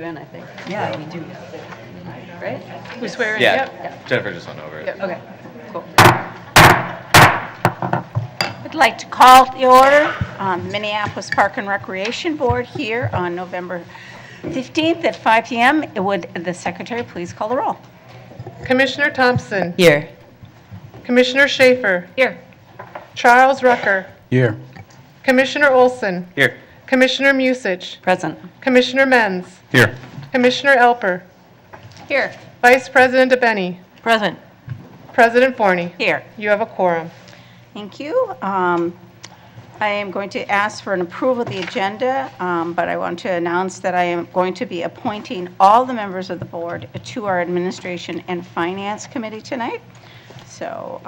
in, I think. Yeah, we do. Right? We swear in? Yeah, Yep. Jennifer just went over it. Yep. Okay, cool. I'd like to call the order on the Minneapolis Park and Recreation Board here on November 15th at 5 p.m. Would the secretary please call the roll? Commissioner Thompson. Here. Commissioner Schaefer. Here. Charles Rucker. Here. Commissioner Olson. Here. Commissioner Musich. Present. Commissioner Menz. Here. Commissioner Elper. Here. Vice President DeBenny. Present. President Forney. Here. You have a quorum. Thank you. I am going to ask for an approval of the agenda, but I want to announce that I am going to be appointing all the members of the board to our Administration and Finance Committee tonight. So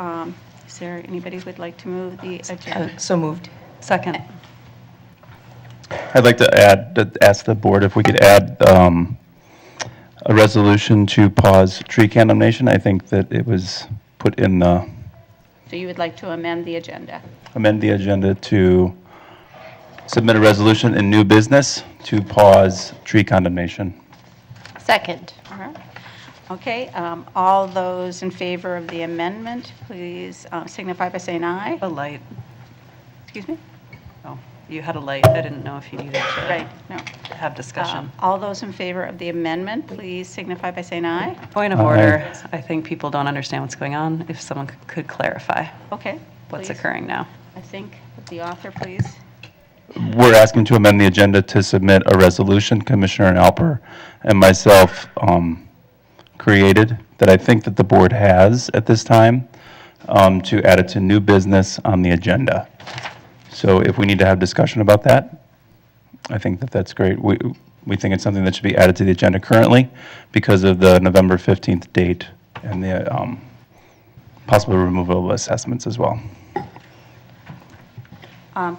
is there anybody who would like to move the agenda? So moved. Second. I'd like to ask the board if we could add a resolution to pause tree condemnation. I think that it was put in the, So you would like to amend the agenda? amend the agenda to submit a resolution in new business to pause tree condemnation. Second. All right. Okay, all those in favor of the amendment, please signify by saying aye. A light. Excuse me? Oh, you had a light. I didn't know if you needed to Right, no. have discussion. All those in favor of the amendment, please signify by saying aye. Point of Aye. order. I think people don't understand what's going on. If someone could clarify Okay. what's please. occurring now. I think the author, please. We're asking to amend the agenda to submit a resolution, Commissioner Alper and myself created, that I think that the board has at this time, to add it to new business on the agenda. So if we need to have discussion about that, I think that that's great. We think it's something that should be added to the agenda currently because of the November 15th date and the possible removal of assessments as well.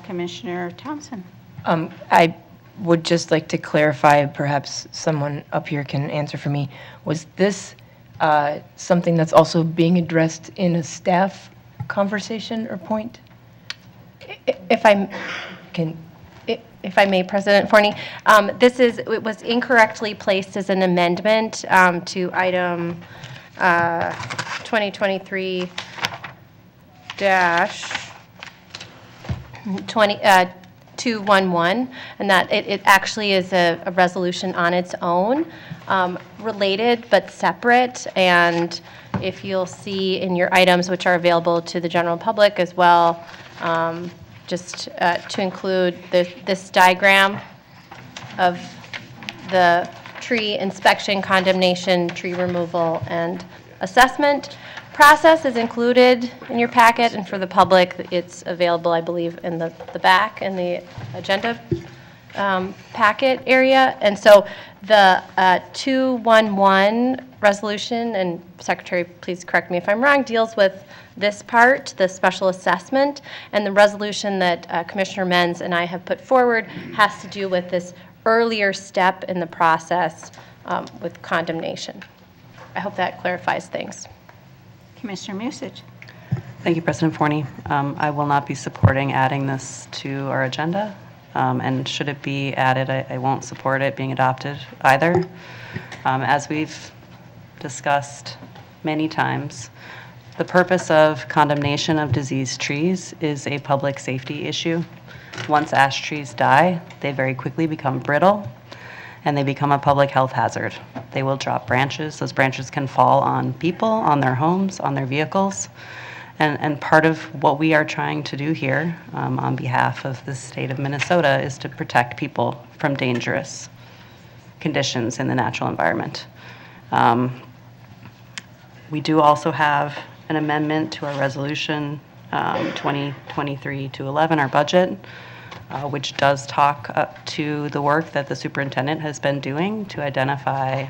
Commissioner Thompson. I would just like to clarify, perhaps someone up here can answer for me. Was this something that's also being addressed in a staff conversation or point? If I may, President Forney, it was incorrectly placed as an amendment to item 2023 211, and that it actually is a resolution on its own, related but separate. And if you'll see in your items, which are available to the general public as well, just to include this diagram of the tree inspection, condemnation, tree removal, and assessment process is included in your packet, and for the public, it's available, I believe, in the back in the agenda packet area. And so the 211 resolution, and Secretary, please correct me if I'm wrong, deals with this part, the special assessment, and the resolution that Commissioner Menz and I have put forward has to do with this earlier step in the process with condemnation. I hope that clarifies things. Commissioner Musich. Thank you, President Forney. I will not be supporting adding this to our agenda. And should it be added, I won't support it being adopted either. As we've discussed many times, the purpose of condemnation of diseased trees is a public safety issue. Once ash trees die, they very quickly become brittle, and they become a public health hazard. They will drop branches. Those branches can fall on people, on their homes, on their vehicles. And part of what we are trying to do here on behalf of the state of Minnesota is to protect people from dangerous conditions in the natural environment. We do also have an amendment to our resolution 2023-211, our budget, which does talk up to the work that the superintendent has been doing to identify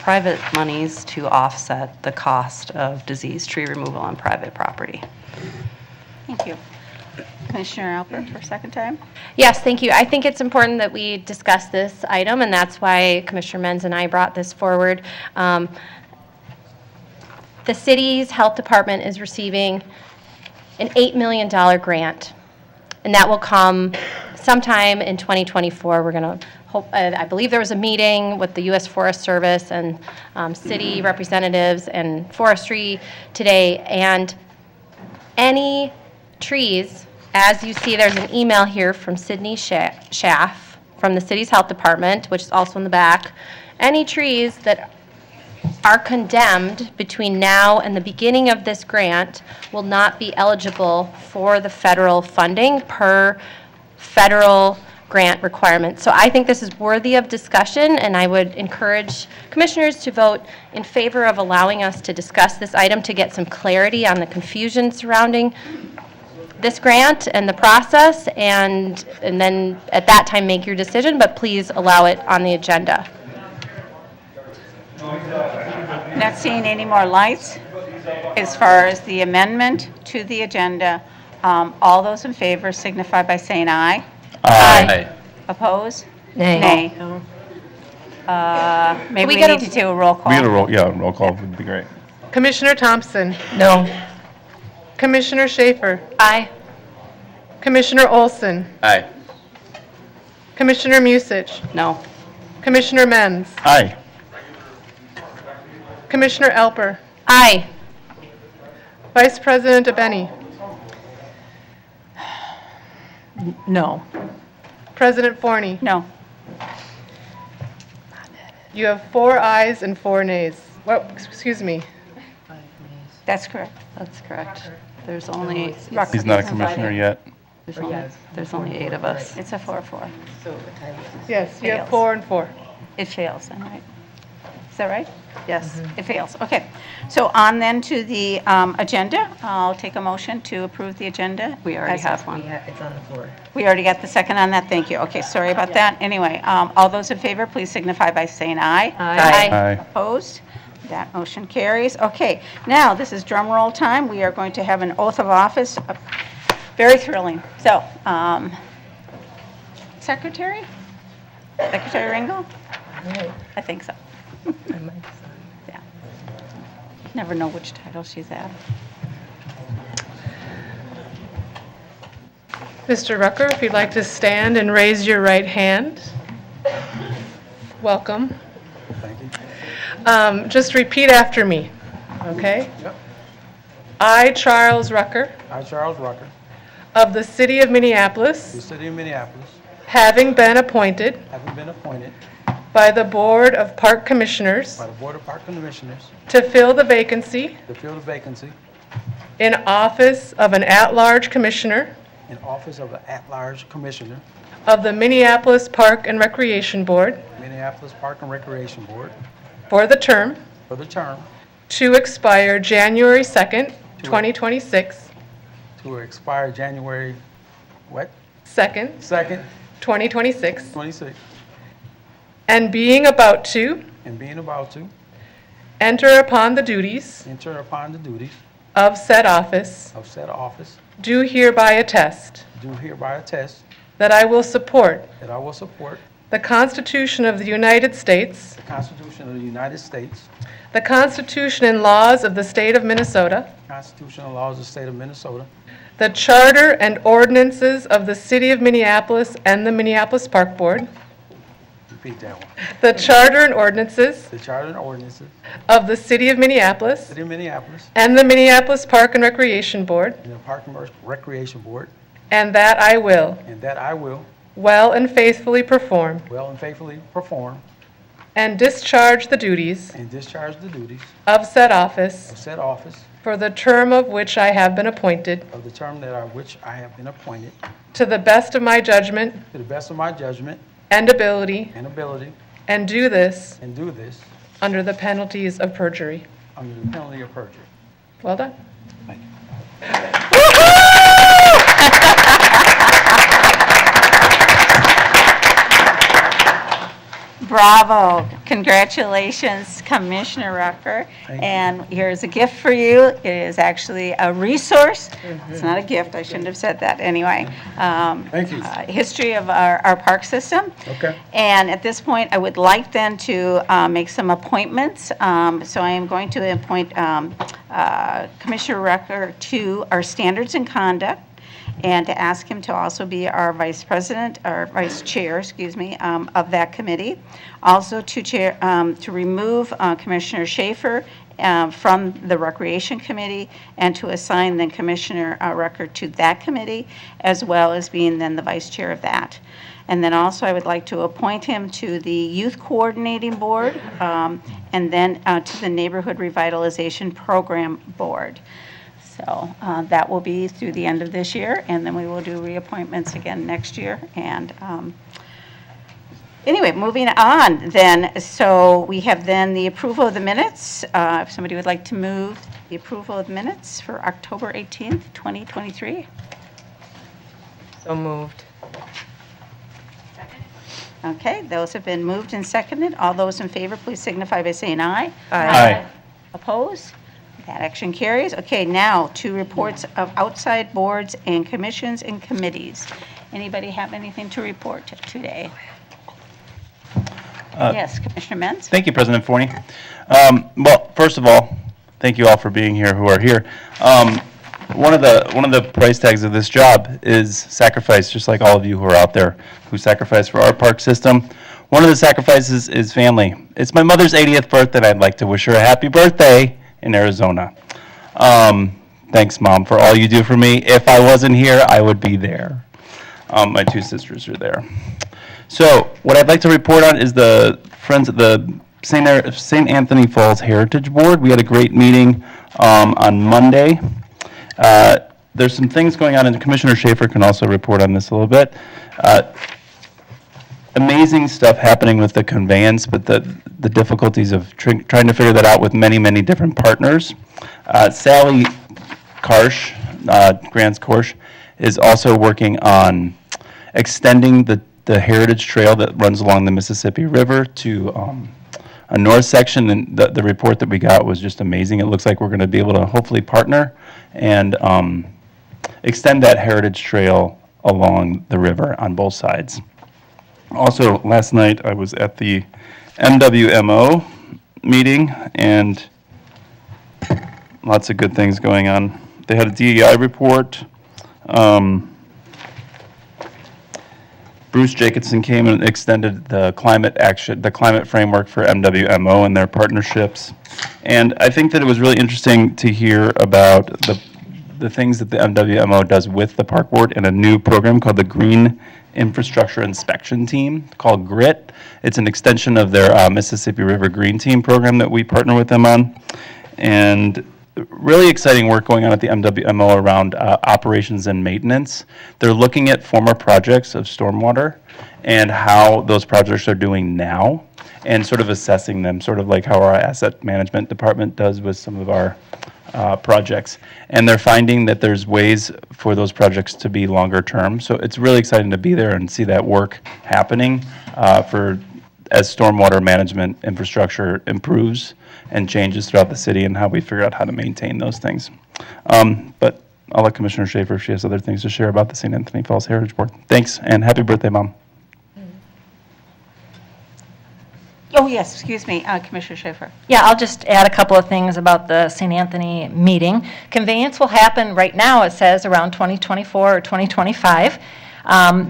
private monies to offset the cost of diseased tree removal on private property. Thank you. Commissioner Alper for a second time. Yes, thank you. I think it's important that we discuss this item, and that's why Commissioner Menz and I brought this forward. The city's health department is receiving an $8 million grant, and that will come sometime in 2024, we're going to hope, I believe there was a meeting with the U.S. Forest Service and city representatives and forestry today, and any trees, as you see, there's an email here from Sydney Schaff from the city's health department, which is also in the back. Any trees that are condemned between now and the beginning of this grant will not be eligible for the federal funding per federal grant requirements. So I think this is worthy of discussion, and I would encourage commissioners to vote in favor of allowing us to discuss this item to get some clarity on the confusion surrounding this grant and the process, and then at that time make your decision, but please allow it on the agenda. Not seeing any more lights as far as the amendment to the agenda. All those in favor signify by saying aye. Aye. Oppose? Nay. Nay. Maybe we we get need to do a roll call. We get a roll call would be great. Commissioner Thompson. No. Commissioner Schaefer. Aye. Commissioner Olson. Aye. Commissioner Musich. No. Commissioner Menz. Aye. Commissioner Elper. Aye. Vice President Abeni. No. President Forney. No. You have 4 ayes and 4 nays. Well, excuse me. That's correct. That's correct. There's only, He's not a commissioner yet. there's only 8 of us. It's a 4-4. Yes, you have Fails. 4 and 4. It fails then, right? Is that right? Yes. It fails, okay. So on then to the agenda, I'll take a motion to approve the agenda. We already As- have one. It's on the floor. We already got the second on that, thank you. Okay, sorry about that. Anyway, all those in favor, please signify by saying aye. Aye. Opposed? That motion carries. Okay, now, this is drum roll time. We are going to have an oath of office. Very thrilling. So, Secretary? Secretary Ringel? I think so. Yeah. Never know which title she's at. Mr. Rucker, if you'd like to stand and raise your right hand. Welcome. Thank you. Just repeat after me, okay? Yep. I, Charles Rucker, I, Charles Rucker, of the City of the Minneapolis, City of Minneapolis, having been appointed having been appointed by the Board of Park Commissioners by the Board of Park Commissioners to fill the vacancy to fill the vacancy in office of an at-large commissioner in office of the at-large Commissioner, of the Minneapolis Park and Recreation Board Minneapolis Park and Recreation Board, for the term for the term to expire January 2nd, 2026, to expire January, 2nd, 2nd, 2026, 26, and being about to and being about to enter upon the duties enter upon the duties of said office, of said office, do hereby attest do hereby attest that I will support that I will support the Constitution of the United States, the Constitution of the United States, the Constitution and laws of the state of Minnesota, the Constitution and laws of the state of Minnesota, the charter and ordinances of the City of Minneapolis and the Minneapolis Park Board, repeat that one, the charter and ordinances the charter and ordinances of the City of Minneapolis of the City of Minneapolis and the Minneapolis Park and Recreation Board, and the Park and Recreation Board, and that I will and that I will well and faithfully perform well and faithfully perform and discharge the duties and discharge the duties of said office of said office for the term of which I have been appointed, of the term which I have been appointed, to the best of my judgment to the best of my judgment and ability, and ability, and do this and do this under the penalties of perjury. under the penalty of perjury. Well done. Thank you. Bravo. Congratulations, Commissioner Rucker. Thank you. And here's a gift for you. It is actually a resource. It's not a gift. I shouldn't have said that anyway. Thank you. History of our park system. Okay. And at this point, I would like then to make some appointments. So I am going to appoint Commissioner Rucker to our Standards and Conduct and to ask him to also be our vice president, or vice chair, excuse me, of that committee. Also to remove Commissioner Schaefer from the Recreation Committee, and to assign then Commissioner Rucker to that committee, as well as being then the vice chair of that. And then also, I would like to appoint him to the Youth Coordinating Board, and then to the Neighborhood Revitalization Program Board. So that will be through the end of this year, and then we will do reappointments again next year. And anyway, moving on then. So we have then the approval of the minutes. If somebody would like to move the approval of minutes for October 18th, 2023. So moved. Okay, those have been moved and seconded. All those in favor, please signify by saying aye. Aye. Opposed? That action carries. Okay, now to reports of outside boards and commissions and committees. Anybody have anything to report today? Yes, Commissioner Mentz? Thank you, President Forney. Well, first of all, thank you all for being here who are here. One of the price tags of this job is sacrifice, just like all of you who are out there who sacrifice for our park system. One of the sacrifices is family. It's my mother's 80th birthday, and I'd like to wish her a happy birthday in Arizona. Thanks, Mom, for all you do for me. If I wasn't here, I would be there. My two sisters are there. So what I'd like to report on is the Friends of the St. Anthony Falls Heritage Board. We had a great meeting on Monday. There's some things going on, and Commissioner Schaefer can also report on this a little bit. Amazing stuff happening with the conveyance, but the difficulties of trying to figure that out with many, many different partners. Sally Karsh, Grants Korsh, is also working on extending the heritage trail that runs along the Mississippi River to a north section, and the report that we got was just amazing. It looks like we're going to be able to hopefully partner and extend that heritage trail along the river on both sides. Also, last night I was at the MWMO meeting, and lots of good things going on. They had a DEI report. Bruce Jacobson came and extended the climate framework for MWMO and their partnerships. And I think that it was really interesting to hear about the things that the MWMO does with the park board in a new program called the Green Infrastructure Inspection Team, called GRIT. It's an extension of their Mississippi River Green Team program that we partner with them on. And really exciting work going on at the MWMO around operations and maintenance. They're looking at former projects of stormwater and how those projects are doing now, and sort of assessing them, sort of like how our asset management department does with some of our projects. And they're finding that there's ways for those projects to be longer term. So it's really exciting to be there and see that work happening as stormwater management infrastructure improves and changes throughout the city, and how we figure out how to maintain those things. But I'll let Commissioner Schaefer, if she has other things to share about the St. Anthony Falls Heritage Board. Thanks, and happy birthday, Mom. Oh, yes, excuse me, Commissioner Schaefer. Yeah, I'll just add a couple of things about the St. Anthony meeting. Conveyance will happen right now, it says, around 2024 or 2025.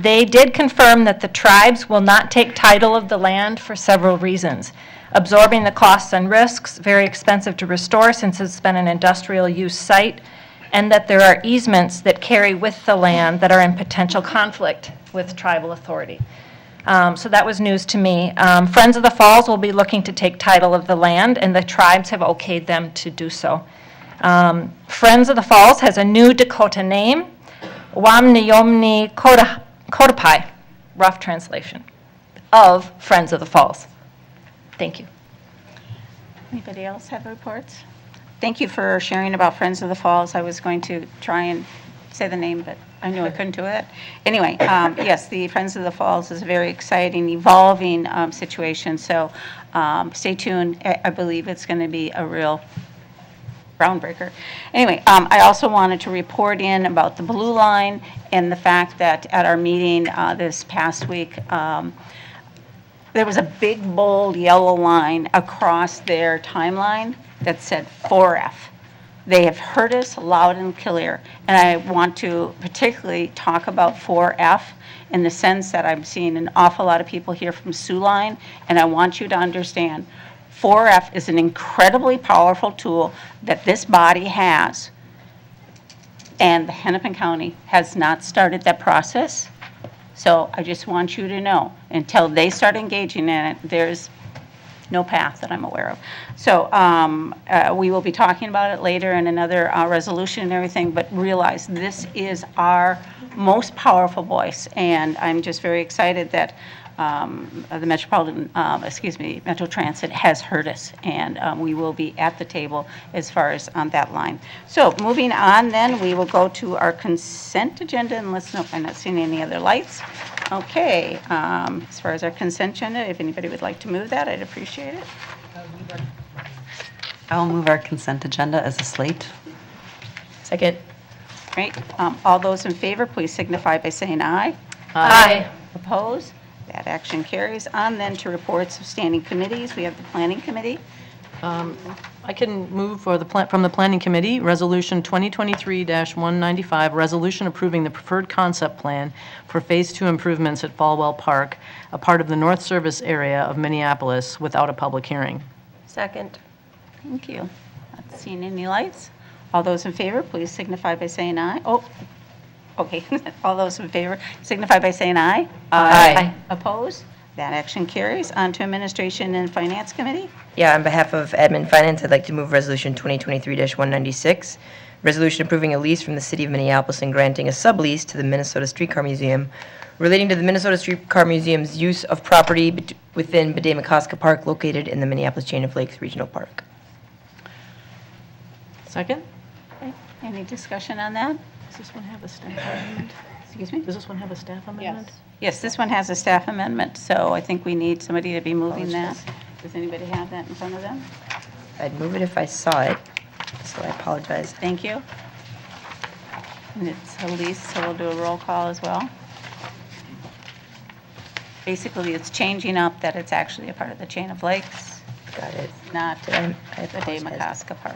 They did confirm that the tribes will not take title of the land for several reasons. Absorbing the costs and risks, very expensive to restore since it's been an industrial use site, and that there are easements that carry with the land that are in potential conflict with tribal authority. So that was news to me. Friends of the Falls will be looking to take title of the land, and the tribes have okayed them to do so. Friends of the Falls has a new Dakota name, Wamniyomni Kotapai, rough translation, of Friends of the Falls. Thank you. Anybody else have reports? Thank you for sharing about Friends of the Falls. I was going to try and say the name, but I knew I couldn't do it. Anyway, yes, the Friends of the Falls is a very exciting, evolving situation. So stay tuned. I believe it's going to be a real groundbreaker. Anyway, I also wanted to report in about the Blue Line and the fact that at our meeting this past week, there was a big, bold yellow line across their timeline that said 4F. They have heard us loud and clear. And I want to particularly talk about 4F in the sense that I'm seeing an awful lot of people here from Sioux Line, and I want you to understand 4F is an incredibly powerful tool that this body has, and the Hennepin County has not started that process. So I just want you to know, until they start engaging in it, there's no path that I'm aware of. So we will be talking about it later in another resolution and everything, but realize this is our most powerful voice, and I'm just very excited that the Metro Transit has heard us, and we will be at the table as far as on that line. So moving on then, we will go to our consent agenda, unless, no, I'm not seeing any other lights. Okay, as far as our consent agenda, if anybody would like to move that, I'd appreciate it. I will move our consent agenda as a slate. Second. Great. All those in favor, please signify by saying aye. Aye. Opposed? That action carries. On then to reports of standing committees. We have the Planning Committee. I can move for from the Planning Committee, Resolution 2023-195, resolution approving the preferred concept plan for Phase 2 improvements at Falwell Park, a part of the North Service area of Minneapolis, without a public hearing. Second. Thank you. Not seeing any lights. All those in favor, please signify by saying aye. Oh, okay. All those in favor signify by saying aye. Aye. Opposed? That action carries. On to Administration and Finance Committee. Yeah, on behalf of Admin Finance, I'd like to move Resolution 2023-196, resolution approving a lease from the City of Minneapolis and granting a sublease to the Minnesota Streetcar Museum relating to the Minnesota Streetcar Museum's use of property within Bedeh-McCoska Park located in the Minneapolis Chain of Lakes Regional Park. Second? Okay. Any discussion on that? Does this one have a staff amendment? Excuse me? Does this one have a staff amendment? Yes, this one has a staff amendment, so I think we need somebody to be moving that. Does anybody have that in front of them? I'd move it if I saw it, so I apologize. Thank you. And it's a lease, so we'll do a roll call as well. Basically, it's changing up that it's actually a part of the Chain of Lakes, Got it. not I the Bedeh-McCoska Park.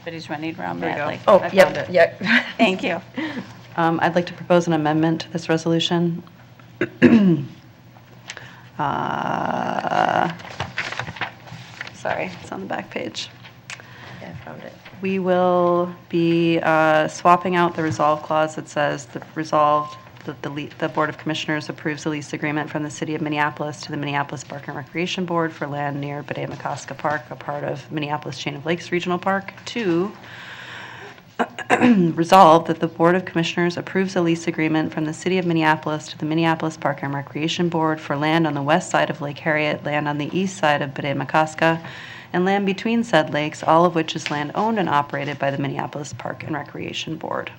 But he's running around There you go. madly. Oh, I found yep, it. yep. Thank you. I'd like to propose an amendment to this resolution. Sorry, it's on the back page. Yeah, I found it. We will be swapping out the resolve clause that says the resolved that the Board of Commissioners approves the lease agreement from the City of Minneapolis to the Minneapolis Park and Recreation Board for land near Bedeh-McCoska Park, a part of Minneapolis Chain of Lakes Regional Park, to resolve that the Board of Commissioners approves a lease agreement from the City of Minneapolis to the Minneapolis Park and Recreation Board for land on the west side of Lake Harriet, land on the east side of Bedeh-McCoska, and land between said lakes, all of which is land owned and operated by the Minneapolis Park and Recreation Board.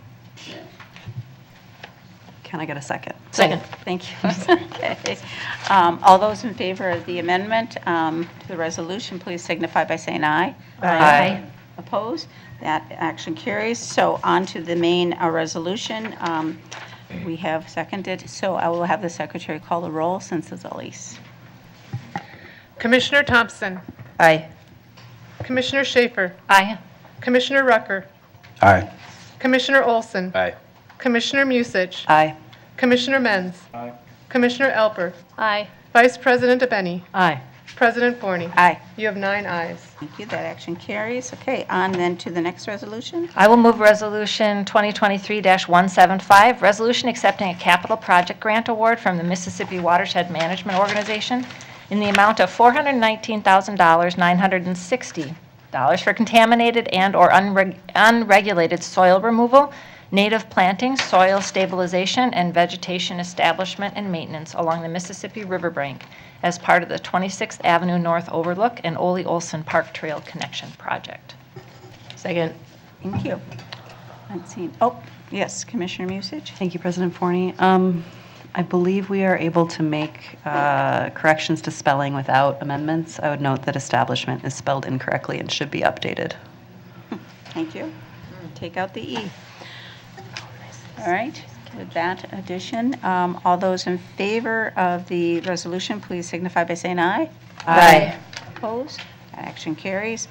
Can I get a second? Second. Thank you. Okay. All those in favor of the amendment to the resolution, please signify by saying aye. Aye. Opposed? That action carries. So on to the main resolution. We have seconded, so I will have the secretary call the roll since it's a lease. Commissioner Thompson. Aye. Commissioner Schaefer. Aye. Commissioner Rucker. Aye. Commissioner Olson. Aye. Commissioner Musich. Aye. Commissioner Menz. Aye. Commissioner Elper. Aye. Vice President Abeni. Aye. President Forney. Aye. You have 9 ayes. Thank you. That action carries. Okay, on then to the next resolution. I will move Resolution 2023-175, resolution accepting a capital project grant award from the Mississippi Watershed Management Organization in the amount of $419,960 for contaminated and/or unregulated soil removal, native plantings, soil stabilization, and vegetation establishment and maintenance along the Mississippi Riverbank as part of the 26th Avenue North Overlook and Ole Olson Park Trail Connection Project. Second. Thank you. Let's see. Oh, yes, Commissioner Musich. Thank you, President Forney. I believe we are able to make corrections to spelling without amendments. I would note that establishment is spelled incorrectly and should be updated. Thank you. Take out the E. All right, with that addition, all those in favor of the resolution, please signify by saying aye. Aye. Opposed? That action carries.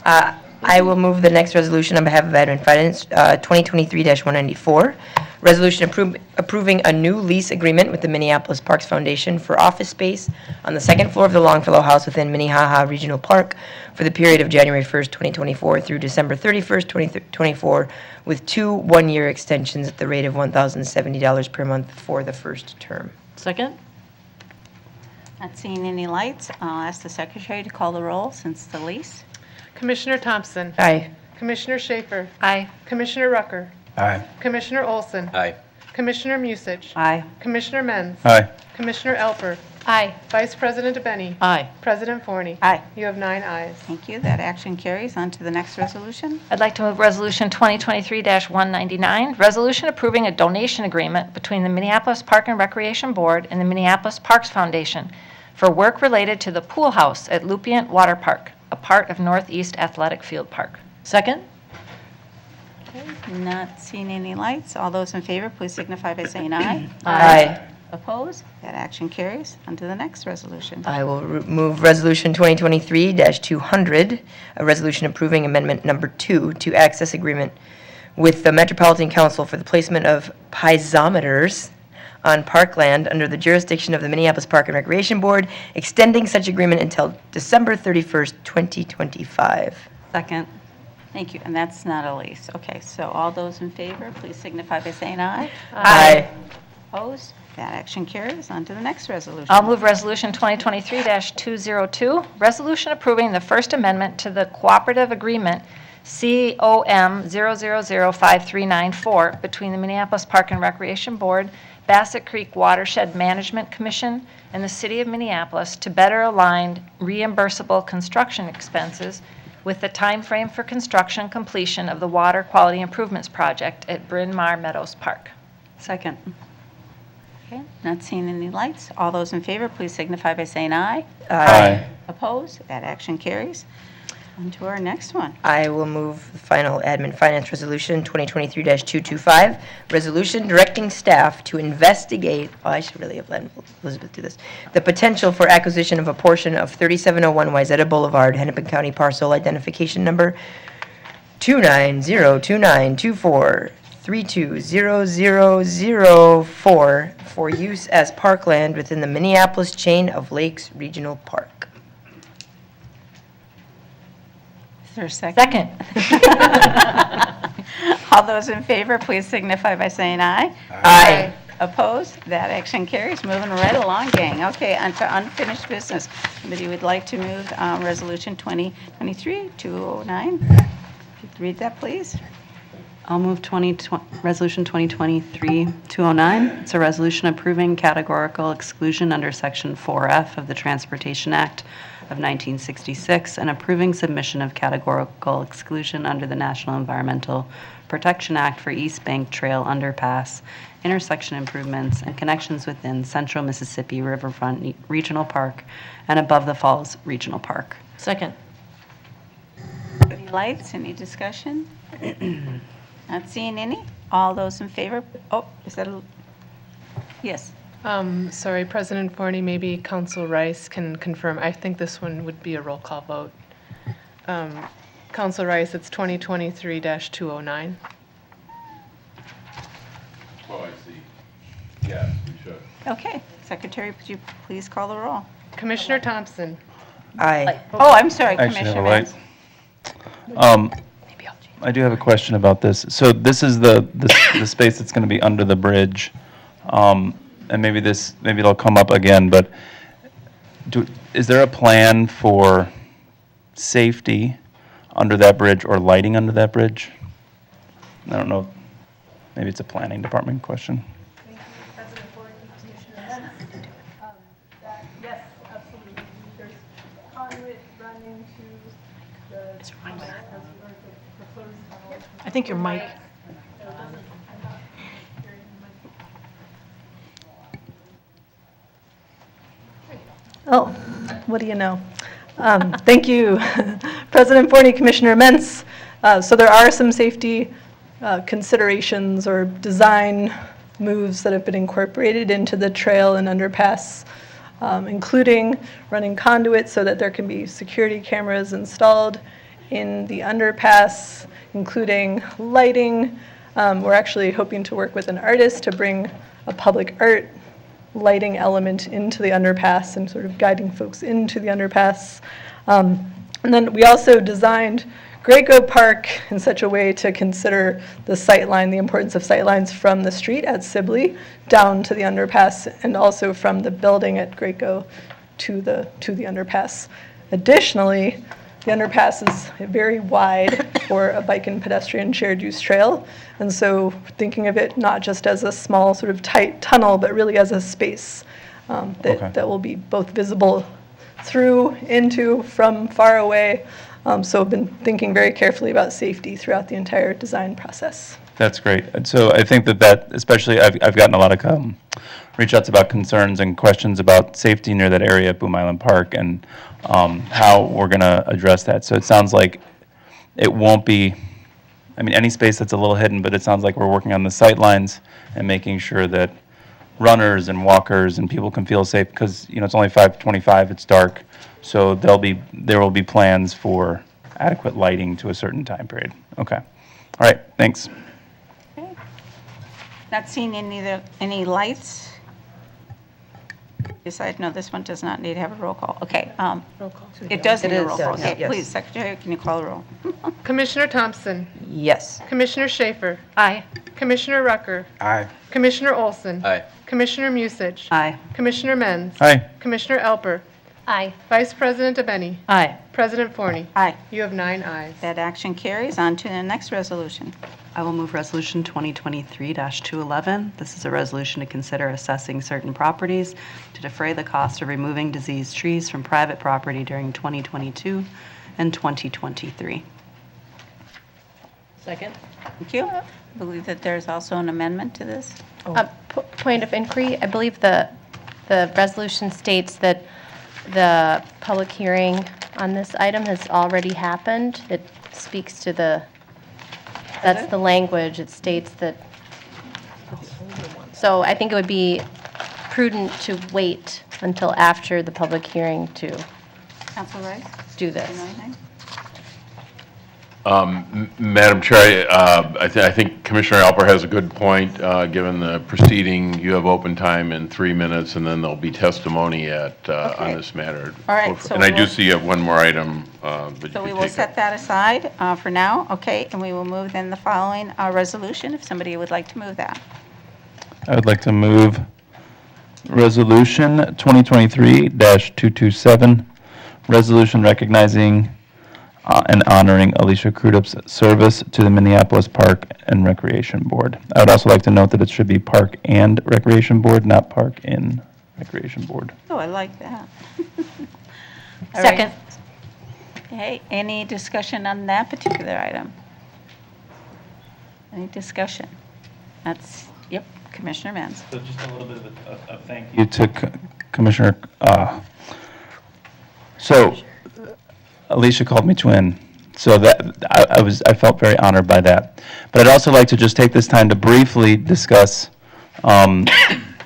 I will move the next resolution on behalf of Admin and Finance, 2023-194. Resolution approving a new lease agreement with the Minneapolis Parks Foundation for office space on the second floor of the Longfellow House within Minnehaha Regional Park for the period of January 1st, 2024 through December 31st, 2024, with 2 one-year extensions at the rate of $1,070 per month for the first term. Second? Not seeing any lights. I'll ask the secretary to call the roll since the lease. Commissioner Thompson. Aye. Commissioner Schaefer. Aye. Commissioner Rucker. Aye. Commissioner Olson. Aye. Commissioner Musich. Aye. Commissioner Menz. Aye. Commissioner Alper. Aye. Vice President DeBenny. Aye. President Forney. Aye. You have 9 ayes. Thank you. That action carries. On to the next resolution. I'd like to move Resolution 2023-199, resolution approving a donation agreement between the Minneapolis Park and Recreation Board and the Minneapolis Parks Foundation for work related to the pool house at Lupient Water Park, a part of Northeast Athletic Field Park. Second? Not seeing any lights. All those in favor, please signify by saying aye. Aye. Opposed? That action carries. On to the next resolution. I will move Resolution 2023-200, a resolution approving Amendment Number 2 to Access Agreement with the Metropolitan Council for the placement of piezometers on parkland under the jurisdiction of the Minneapolis Park and Recreation Board, extending such agreement until December 31st, 2025. Second. Thank you. And that's not a lease. Okay, so all those in favor, please signify by saying aye. Aye. Opposed? That action carries. On to the next resolution. I'll move Resolution 2023-202, resolution approving the First Amendment to the Cooperative Agreement COM 0005394 between the Minneapolis Park and Recreation Board, Bassett Creek Watershed Management Commission, and the City of Minneapolis to better align reimbursable construction expenses with the time frame for construction completion of the Water Quality Improvements Project at Bryn Mawr Meadows Park. Second. Okay, not seeing any lights. All those in favor, please signify by saying aye. Aye. Opposed? That action carries. On to our next one. I will move the final Admin Finance Resolution 2023-225, resolution directing staff to investigate, I should really have let Elizabeth do this, the potential for acquisition of a portion of 3701 Wayzata Boulevard, Hennepin County parcel identification number 2902924320004 for use as parkland within the Minneapolis Chain of Lakes Regional Park. Is there a second? All those in favor, please signify by saying aye. Aye. Opposed? That action carries. Moving right along, gang. Okay, on to unfinished business. Somebody would like to move Resolution 2023-209? If you could read that, please. I'll move Resolution 2023-209. It's a resolution approving categorical exclusion under Section 4F of the Transportation Act of 1966 and approving submission of categorical exclusion under the National Environmental Protection Act for East Bank Trail Underpass, intersection improvements, and connections within Central Mississippi Riverfront Regional Park and Above the Falls Regional Park. Second? Any lights? Any discussion? Not seeing any. All those in favor? Oh, is that a... Yes. Sorry, President Forney, maybe Council Rice can confirm. I think this one would be a roll call vote. Council Rice, it's 2023-209. Oh, I see. Yes, we should. Okay. Secretary, would you please call the roll? Commissioner Thompson. Aye. Oh, I'm sorry, I actually have Commissioner a light. Menz. I do have a question about this. So this is the space that's going to be under the bridge. And maybe it'll come up again, but is there a plan for safety under that bridge or lighting under that bridge? I don't know. Maybe it's a planning department question. Yes, absolutely. There's conduit running to the proposed tunnel. I think your mic. Oh, what do you know? Thank you, President Forney, Commissioner Mentz. So there are some safety considerations or design moves that have been incorporated into the trail and underpass including running conduit so that there can be security cameras installed in the underpass, including lighting. We're actually hoping to work with an artist to bring a public art lighting element into the underpass and sort of guiding folks into the underpass. And then we also designed Graco Park in such a way to consider the sightline, the importance of sightlines from the street at Sibley down to the underpass, and also from the building at Graco to the underpass. Additionally, the underpass is very wide for a bike and pedestrian shared use trail, and so thinking of it not just as a small sort of tight tunnel, but really as a space that will be both visible through, into, from far away. So I've been thinking very carefully about safety throughout the entire design process. That's great. And so I think that especially, I've gotten a lot of reach outs about concerns and questions about safety near that area at Boom Island Park and how we're going to address that. So it sounds like it won't be, I mean, any space that's a little hidden, but it sounds like we're working on the sight lines and making sure that runners and walkers and people can feel safe, because it's only 5:25, it's dark, so there will be plans for adequate lighting to a certain time period. Okay. All right, thanks. Okay. Not seeing any lights. Decide, no, this one does not need to have a roll call. Okay. Roll call. It does need a roll call. Yes, Okay, yes. please, Secretary, can you call the roll? Commissioner Thompson, Yes. Commissioner Schaefer, Aye. Commissioner Rucker, Aye. Commissioner Olson, Aye. Commissioner Musich, Aye. Commissioner Menz, Hi. Commissioner Elper, Aye. Vice President Abeni, Aye. President Forney. Aye. You have 9 ayes. That action carries. On to the next resolution. I will move Resolution 2023-211. This is a resolution to consider assessing certain properties to defray the cost of removing diseased trees from private property during 2022 and 2023. Second? Thank you. I believe that there's also an amendment to this. Point of inquiry, I believe the resolution states that the public hearing on this item has already happened. It speaks to that's the language. It states that, so I think it would be prudent to wait until after the public hearing to Council Rice? do Do you this. know anything? Madam Chair, I think Commissioner Alper has a good point. Given the proceeding, you have open time in 3 minutes, and then there'll be testimony on this matter. All right, so And I do we'll- see you have one more item that you So we can will take set up. that aside for now, okay? And we will move then the following resolution, if somebody would like to move that. I would like to move Resolution 2023-227, resolution recognizing and honoring Alicia Crudup's service to the Minneapolis Park and Recreation Board. I would also like to note that it should be Park and Recreation Board, not Park in Recreation Board. Oh, I like that. All right. Second. Okay, any discussion on that particular item? Any discussion? That's, yep, Commissioner Menz. So just a little bit of a thank you to Commissioner, so Alicia called me twin, so that I felt very honored by that. But I'd also like to just take this time to briefly discuss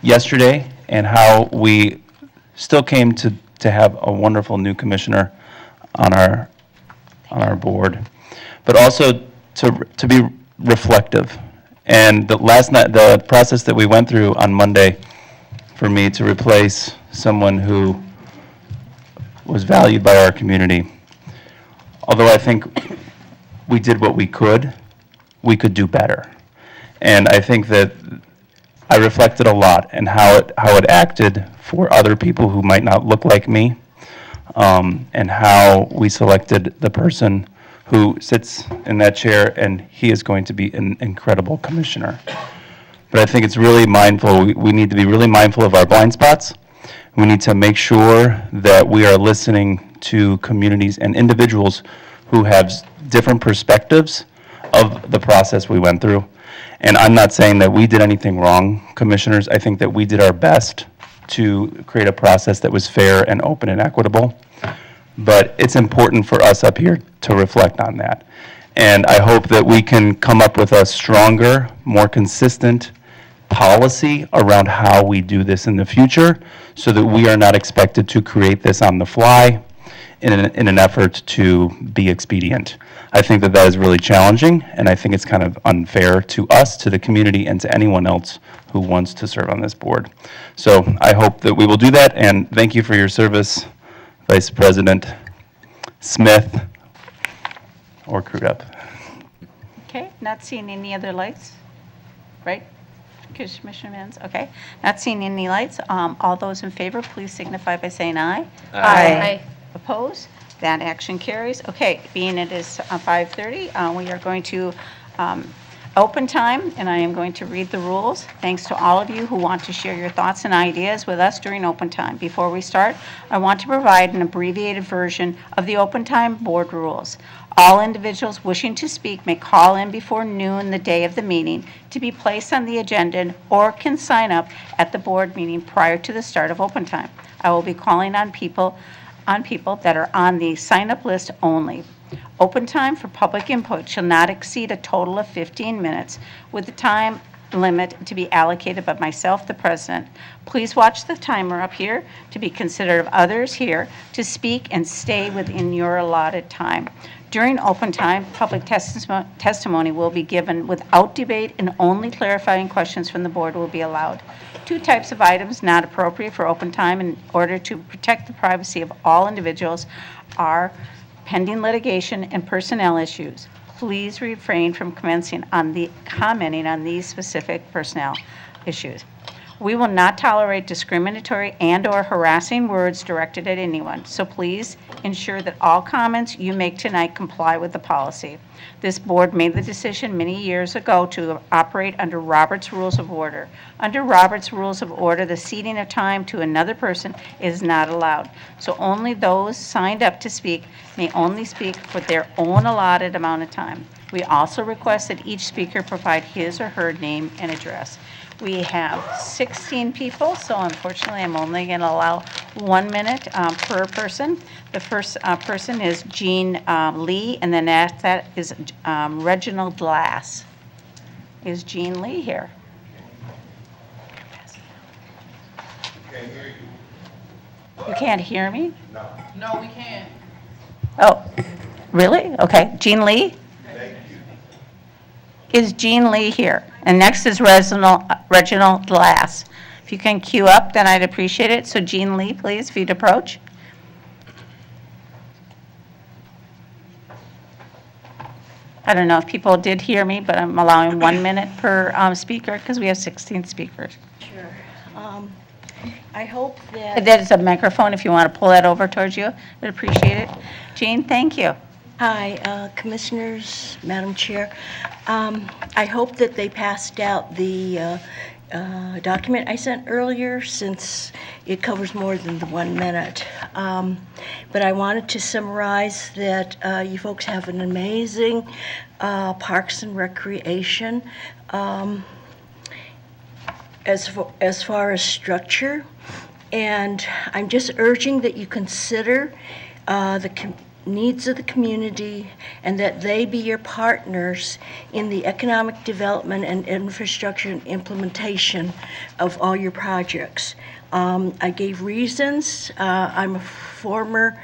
yesterday and how we still came to have a wonderful new commissioner on our board, but also to be reflective. And the process that we went through on Monday for me to replace someone who was valued by our community. Although I think we did what we could do better. And I think that I reflected a lot in how it acted for other people who might not look like me, and how we selected the person who sits in that chair, and he is going to be an incredible commissioner. But I think it's really mindful, we need to be really mindful of our blind spots. We need to make sure that we are listening to communities and individuals who have different perspectives of the process we went through. And I'm not saying that we did anything wrong, commissioners. I think that we did our best to create a process that was fair and open and equitable. But it's important for us up here to reflect on that. And I hope that we can come up with a stronger, more consistent policy around how we do this in the future so that we are not expected to create this on the fly in an effort to be expedient. I think that that is really challenging, and I think it's kind of unfair to us, to the community, and to anyone else who wants to serve on this board. So I hope that we will do that, and thank you for your service, Vice President Smith or Crudup. Okay, not seeing any other lights, right? Commissioner Mans, okay. Not seeing any lights. All those in favor, please signify by saying aye. Aye. Opposed? That action carries. Okay, being it is 5:30, we are going to open time, and I am going to read the rules. Thanks to all of you who want to share your thoughts and ideas with us during open time. Before we start, I want to provide an abbreviated version of the open time board rules. All individuals wishing to speak may call in before noon the day of the meeting to be placed on the agenda, or can sign up at the board meeting prior to the start of open time. I will be calling on people that are on the sign-up list only. Open time for public input shall not exceed a total of 15 minutes, with the time limit to be allocated by myself, the president. Please watch the timer up here to be considerate of others here to speak and stay within your allotted time. During open time, public testimony will be given without debate, and only clarifying questions from the board will be allowed. Two types of items not appropriate for open time in order to protect the privacy of all individuals are pending litigation and personnel issues. Please refrain from commenting on these specific personnel issues. We will not tolerate discriminatory and/or harassing words directed at anyone, so please ensure that all comments you make tonight comply with the policy. This board made the decision many years ago to operate under Robert's Rules of Order. Under Robert's Rules of Order, the ceding of time to another person is not allowed, so only those signed up to speak may only speak for their own allotted amount of time. We also request that each speaker provide his or her name and address. We have 16 people, so unfortunately, I'm only going to allow 1 minute per person. The first person is Jean Lee, and then after that is Reginald Glass. Is Jean Lee here? You can't hear me? No, we can't. Oh, really? Okay, Jean Lee? Is Jean Lee here? And next is Reginald Glass. If you can queue up, then I'd appreciate it. So Jean Lee, please, if you'd approach. I don't know if people did hear me, but I'm allowing 1 minute per speaker because we have 16 speakers. Sure. I hope that... There's a microphone if you want to pull that over towards you. I'd appreciate it. Jean, thank you. Hi, Commissioners, Madam Chair. I hope that they passed out the document I sent earlier, since it covers more than the 1 minute. But I wanted to summarize that you folks have an amazing Parks and Recreation as far as structure. And I'm just urging that you consider the needs of the community, and that they be your partners in the economic development and infrastructure and implementation of all your projects. I gave reasons. I'm a former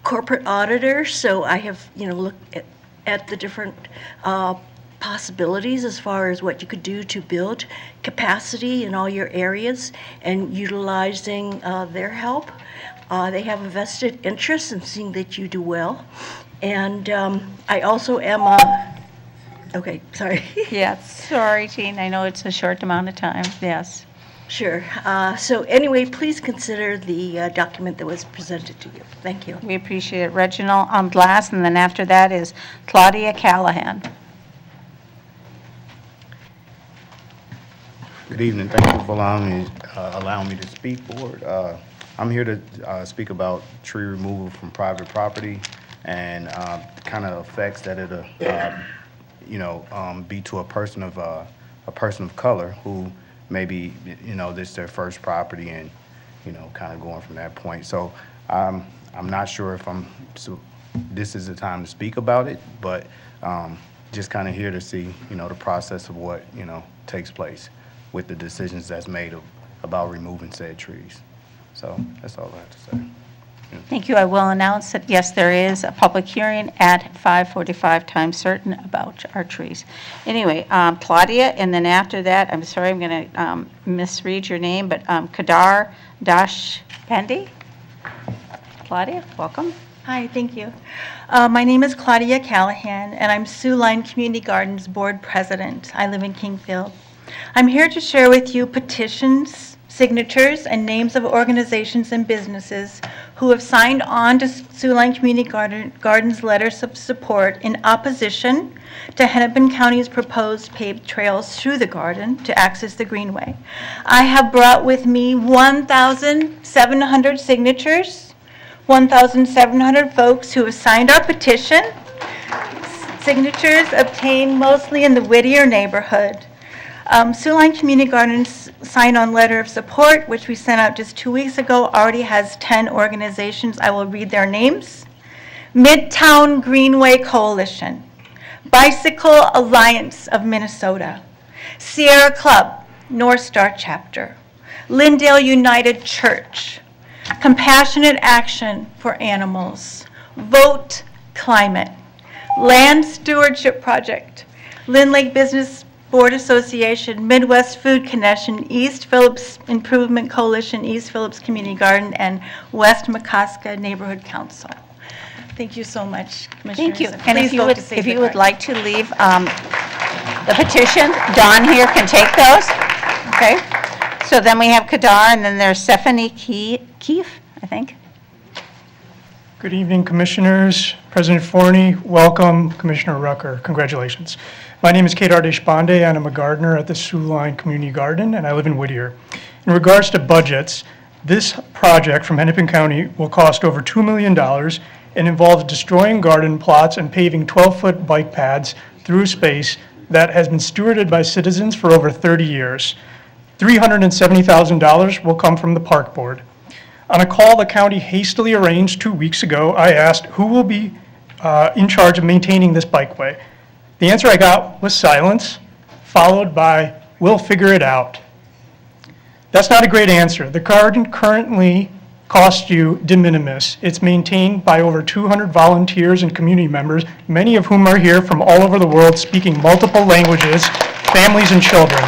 corporate auditor, so I have, looked at the different possibilities as far as what you could do to build capacity in all your areas, and utilizing their help. They have a vested interest in seeing that you do well. And I also am okay, sorry. Yeah, sorry, Jean. I know it's a short amount of time. Yes. Sure. So anyway, please consider the document that was presented to you. Thank you. We appreciate it. Reginald Glass, and then after that is Claudia Callahan. Good evening. Thank you for allowing me to speak, Board. I'm here to speak about tree removal from private property and the kind of effects that it'll, be to a person of color who maybe, this is their first property, and kind of going from that point. So I'm not sure if this is the time to speak about it, but just kind of here to see, the process of what takes place with the decisions that's made about removing said trees. So that's all I have to say. Thank you. I will announce that, yes, there is a public hearing at 5:45 time certain about our trees. Anyway, Claudia, and then after that, I'm sorry, I'm going to misread your name, but Kadar Dashpande. Claudia, welcome. Hi, thank you. My name is Claudia Callahan, and I'm Sioux Line Community Gardens Board President. I live in Kingfield. I'm here to share with you petitions, signatures, and names of organizations and businesses who have signed on to Sioux Line Community Gardens letters of support in opposition to Hennepin County's proposed paved trails through the garden to access the greenway. I have brought with me 1,700 signatures, 1,700 folks who have signed our petition. Signatures obtained mostly in the Whittier neighborhood. Sioux Line Community Gardens sign-on letter of support, which we sent out just 2 weeks ago, already has 10 organizations. I will read their names. Midtown Greenway Coalition, Bicycle Alliance of Minnesota, Sierra Club, North Star Chapter, Lindale United Church, Compassionate Action for Animals, Vote Climate, Land Stewardship Project, Lynn Lake Business Board Association, Midwest Food Connection, East Phillips Improvement Coalition, East Phillips Community Garden, and West McCoska Neighborhood Council. Thank you so much, Commissioners. Thank you. And Please vote to save if the you would garden. like to leave the petition, Dawn here can take those. Okay? So then we have Kadar, and then there's Stephanie Keefe, I think. Good evening, Commissioners. President Forney, welcome. Commissioner Rucker, congratulations. My name is Kedar Deshpande, and I'm a gardener at the Sioux Line Community Garden, and I live in Whittier. In regards to budgets, this project from Hennepin County will cost over $2 million and involves destroying garden plots and paving 12-foot bike paths through space that has been stewarded by citizens for over 30 years. $370,000 will come from the Park Board. On a call the county hastily arranged 2 weeks ago, I asked who will be in charge of maintaining this bikeway. The answer I got was silence, followed by, "We'll figure it out." That's not a great answer. The garden currently costs you de minimis. It's maintained by over 200 volunteers and community members, many of whom are here from all over the world speaking multiple languages, families and children.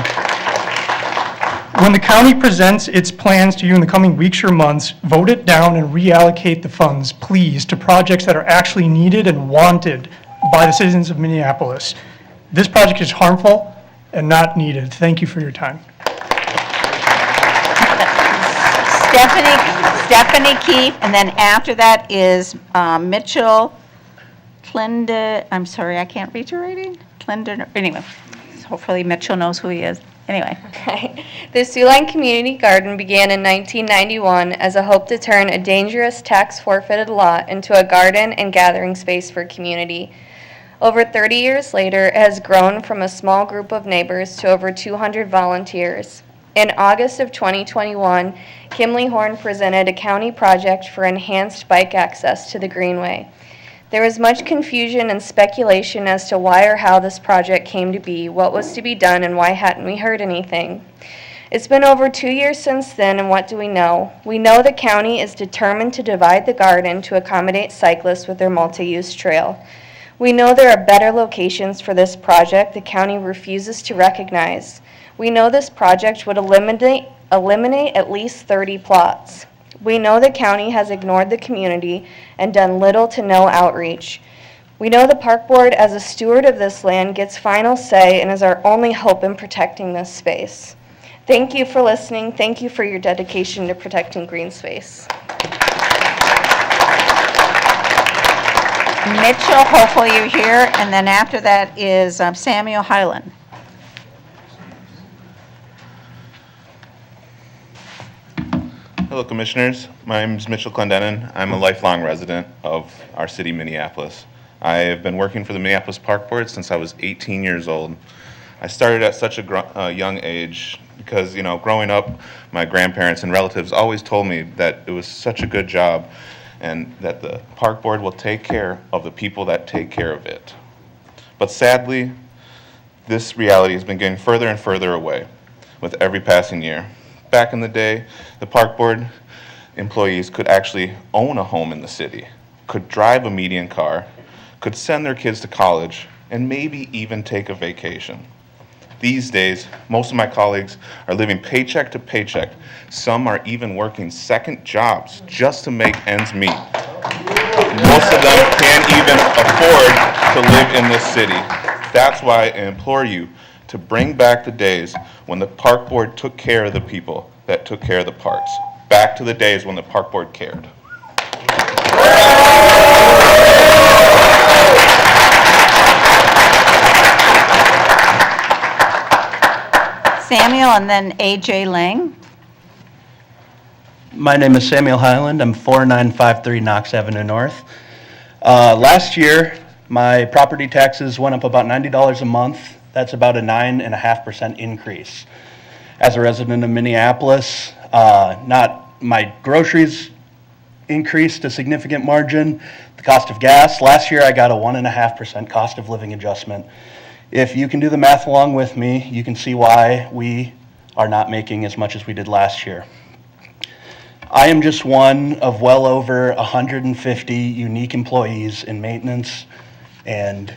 When the county presents its plans to you in the coming weeks or months, vote it down and reallocate the funds, please, to projects that are actually needed and wanted by the citizens of Minneapolis. This project is harmful and not needed. Thank you for your time. Stephanie Keefe, and then after that is Mitchell Klinde. I'm sorry, I can't read your writing. Klinde, anyway, hopefully Mitchell knows who he is. Anyway. The Sioux Line Community Garden began in 1991 as a hope to turn a dangerous tax-forfeited lot into a garden and gathering space for community. Over 30 years later, it has grown from a small group of neighbors to over 200 volunteers. In August of 2021, Kimley Horn presented a county project for enhanced bike access to the Greenway. There was much confusion and speculation as to why or how this project came to be, what was to be done, and why hadn't we heard anything. It's been over 2 years since then, and what do we know? We know the county is determined to divide the garden to accommodate cyclists with their multi-use trail. We know there are better locations for this project the county refuses to recognize. We know this project would eliminate at least 30 plots. We know the county has ignored the community and done little to no outreach. We know the Park Board, as a steward of this land, gets final say and is our only hope in protecting this space. Thank you for listening. Thank you for your dedication to protecting green space. Mitchell, hopefully you're here, and then after that is Samuel Highland. Hello, Commissioners. My name is Mitchell Clendenin. I'm a lifelong resident of our city, Minneapolis. I have been working for the Minneapolis Park Board since I was 18 years old. I started at such a young age because, growing up, my grandparents and relatives always told me that it was such a good job and that the Park Board will take care of the people that take care of it. But sadly, this reality has been getting further and further away with every passing year. Back in the day, the park board employees could actually own a home in the city, could drive a median car, could send their kids to college, and maybe even take a vacation. These days, most of my colleagues are living paycheck to paycheck. Some are even working second jobs just to make ends meet. Most of them can't even afford to live in this city. That's why I implore you to bring back the days when the park board took care of the people that took care of the parks. Back to the days when the park board cared. Samuel and then A.J. Lang. My name is Samuel Highland. I'm 4953 Knox Avenue North. Last year, my property taxes went up about $90 a month. That's about a 9.5% increase. As a resident of Minneapolis, my groceries increased a significant margin. The cost of gas, last year I got a 1.5% cost of living adjustment. If you can do the math along with me, you can see why we are not making as much as we did last year. I am just one of well over 150 unique employees in maintenance and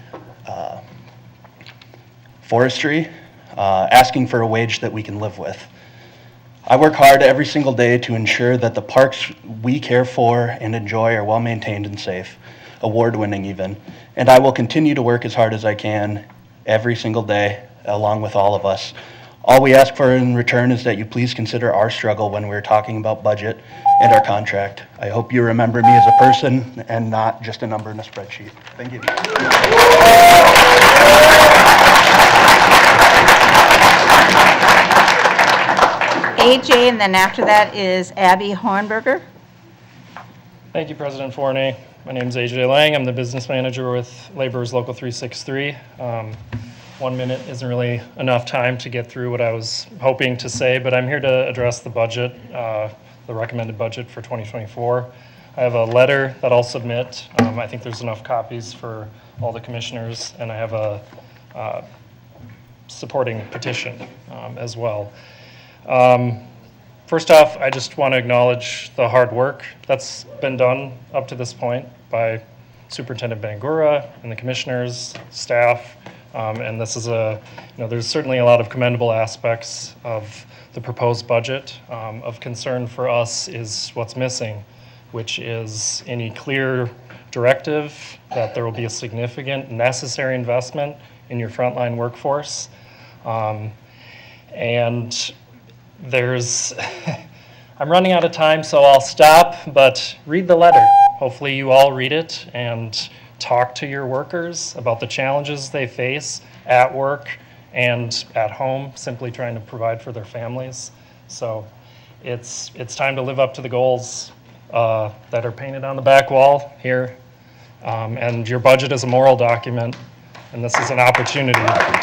forestry, asking for a wage that we can live with. I work hard every single day to ensure that the parks we care for and enjoy are well maintained and safe, award-winning even, and I will continue to work as hard as I can every single day, along with all of us. All we ask for in return is that you please consider our struggle when we're talking about budget and our contract. I hope you remember me as a person and not just a number in a spreadsheet. Thank you. A.J., and then after that is Abby Hornberger. Thank you, President Forney. My name is A.J. Lang. I'm the business manager with Laborers Local 363. 1 minute isn't really enough time to get through what I was hoping to say, but I'm here to address the budget, the recommended budget for 2024. I have a letter that I'll submit. I think there's enough copies for all the commissioners, and I have a supporting petition as well. First off, I just want to acknowledge the hard work that's been done up to this point by Superintendent Bangura and the commissioners, staff, and this is there's certainly a lot of commendable aspects of the proposed budget. Of concern for us is what's missing, which is any clear directive that there will be a significant necessary investment in your frontline workforce. And there's, I'm running out of time, so I'll stop, but read the letter. Hopefully you all read it and talk to your workers about the challenges they face at work and at home, simply trying to provide for their families. So it's time to live up to the goals that are painted on the back wall here. And your budget is a moral document, and this is an opportunity to do that.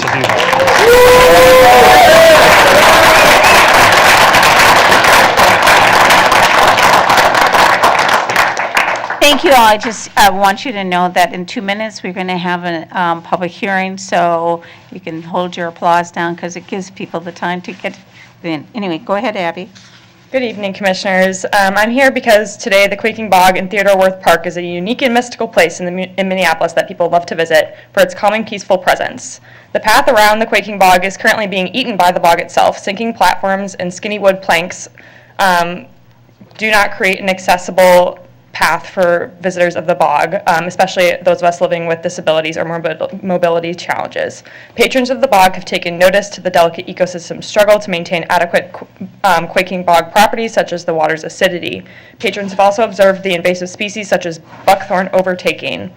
Thank you all. I just want you to know that in 2 minutes, we're going to have a public hearing, so you can hold your applause down because it gives people the time to get in. Anyway, go ahead, Abby. Good evening, Commissioners. I'm here because today the Quaking Bog in Theodore Wirth Park is a unique and mystical place in Minneapolis that people love to visit for its calming, peaceful presence. The path around the Quaking Bog is currently being eaten by the bog itself. Sinking platforms and skinny wood planks do not create an accessible path for visitors of the bog, especially those of us living with disabilities or mobility challenges. Patrons of the bog have taken notice to the delicate ecosystem struggle to maintain adequate quaking bog properties such as the water's acidity. Patrons have also observed the invasive species such as buckthorn overtaking.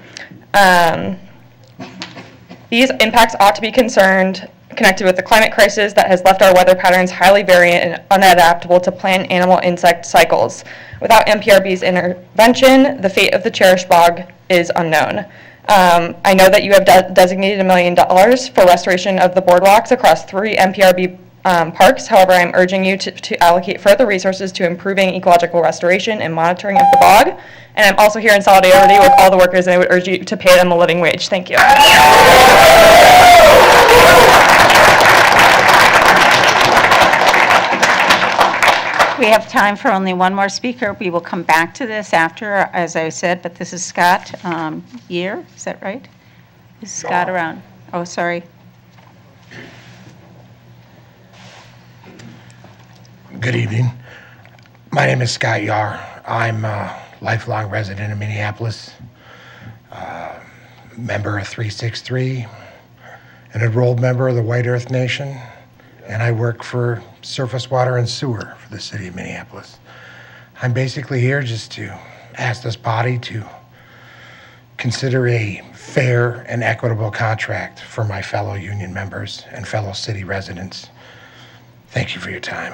These impacts ought to be connected with the climate crisis that has left our weather patterns highly variant and unadaptable to plant, animal, insect cycles. Without MPRB's intervention, the fate of the cherished bog is unknown. I know that you have designated $1 million for restoration of the boardwalks across 3 MPRB parks. However, I'm urging you to allocate further resources to improving ecological restoration and monitoring of the bog. And I'm also here in solidarity with all the workers, and I would urge you to pay them a living wage. Thank you. we have time for only one more speaker. We will come back to this after, as I said, but this is Scott Year, is that right? Is Scott around? Oh, sorry. Good evening. My name is Scott Yar. I'm a lifelong resident of Minneapolis, member of 363, an enrolled member of the White Earth Nation, and I work for surface water and sewer for the city of Minneapolis. I'm basically here just to ask this body to consider a fair and equitable contract for my fellow union members and fellow city residents. Thank you for your time.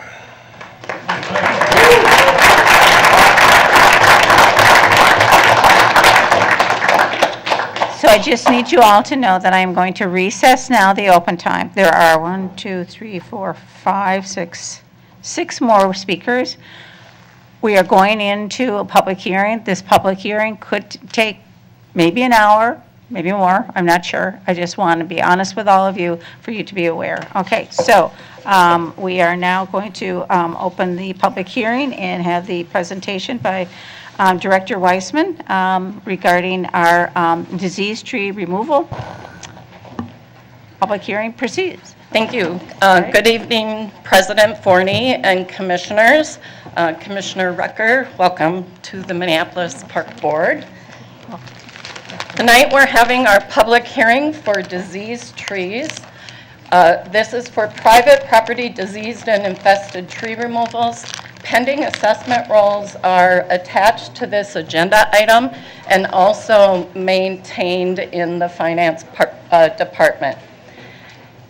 So I just need you all to know that I am going to recess now the open time. There are 1, 2, 3, 4, 5, 6 more speakers. We are going into a public hearing. This public hearing could take maybe an hour, maybe more, I'm not sure. I just want to be honest with all of you for you to be aware. Okay, so we are now going to open the public hearing and have the presentation by Director Weissman regarding our disease tree removal. Public hearing proceeds. Thank you. Good evening, President Forney and Commissioners. Commissioner Rucker, welcome to the Minneapolis Park Board. Tonight we're having our public hearing for diseased trees. This is for private property diseased and infested tree removals. Pending assessment rolls are attached to this agenda item and also maintained in the Finance Department.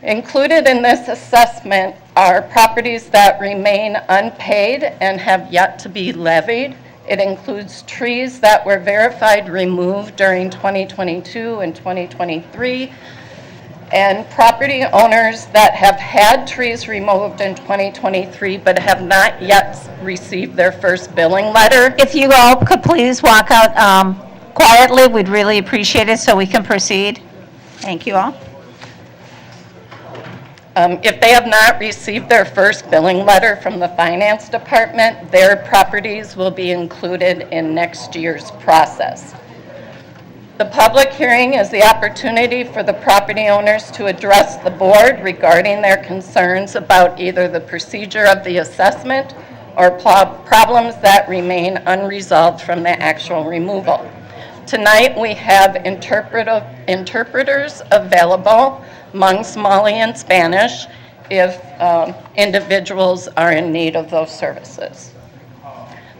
Included in this assessment are properties that remain unpaid and have yet to be levied. It includes trees that were verified removed during 2022 and 2023, and property owners that have had trees removed in 2023 but have not yet received their first billing letter. If you all could please walk out quietly, we'd really appreciate it so we can proceed. Thank you all. If they have not received their first billing letter from the Finance Department, their properties will be included in next year's process. The public hearing is the opportunity for the property owners to address the board regarding their concerns about either the procedure of the assessment or problems that remain unresolved from the actual removal. Tonight we have interpreters available, Hmong, Somali, and Spanish, if individuals are in need of those services.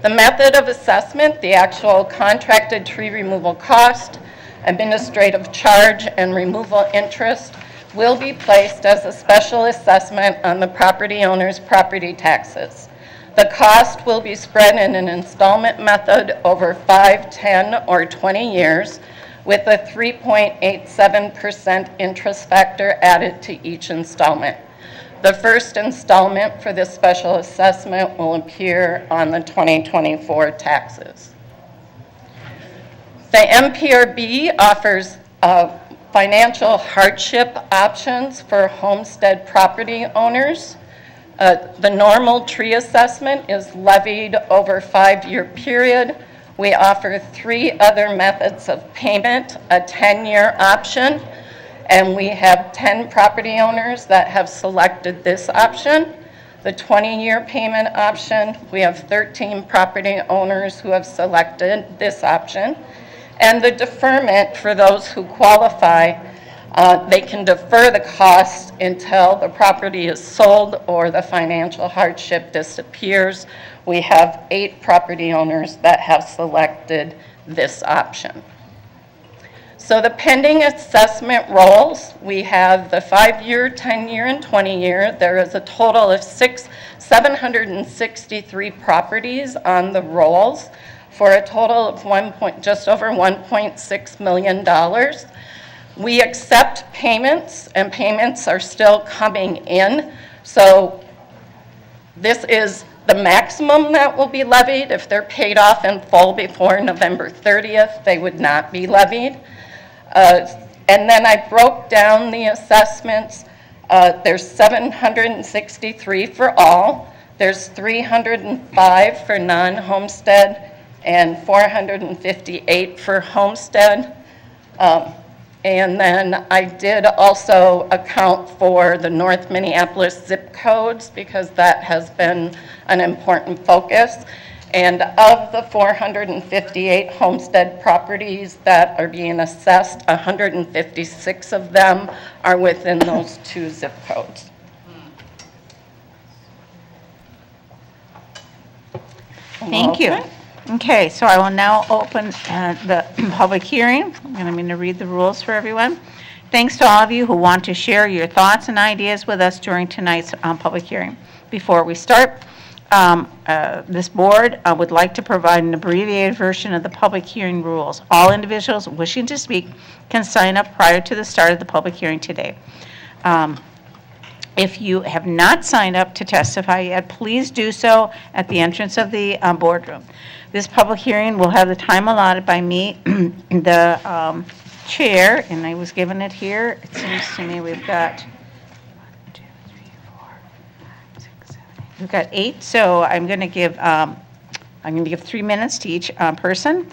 The method of assessment, the actual contracted tree removal cost, administrative charge, and removal interest will be placed as a special assessment on the property owner's property taxes. The cost will be spread in an installment method over 5, 10, or 20 years, with a 3.87% interest factor added to each installment. The first installment for this special assessment will appear on the 2024 taxes. The MPRB offers financial hardship options for homestead property owners. The normal tree assessment is levied over a 5-year period. We offer 3 other methods of payment, a 10-year option, and we have 10 property owners that have selected this option. The 20-year payment option, we have 13 property owners who have selected this option. And the deferment, for those who qualify, they can defer the cost until the property is sold or the financial hardship disappears. We have 8 property owners that have selected this option. So the pending assessment rolls, we have the 5-year, 10-year, and 20-year. There is a total of 763 properties on the rolls for a total of just over $1.6 million. We accept payments, and payments are still coming in. So this is the maximum that will be levied. If they're paid off in full before November 30th, they would not be levied. And then I broke down the assessments. There's 763 for all. There's 305 for non-homestead and 458 for homestead. And then I did also account for the North Minneapolis zip codes because that has been an important focus. And of the 458 homestead properties that are being assessed, 156 of them are within those 2 zip codes. Thank you. Okay, so I will now open the public hearing. I'm going to read the rules for everyone. Thanks to all of you who want to share your thoughts and ideas with us during tonight's public hearing. Before we start, this board would like to provide an abbreviated version of the public hearing rules. All individuals wishing to speak can sign up prior to the start of the public hearing today. If you have not signed up to testify yet, please do so at the entrance of the boardroom. This public hearing will have the time allotted by me, the chair, and I was given it here. It seems to me we've got 8, so I'm going to give 3 minutes to each person.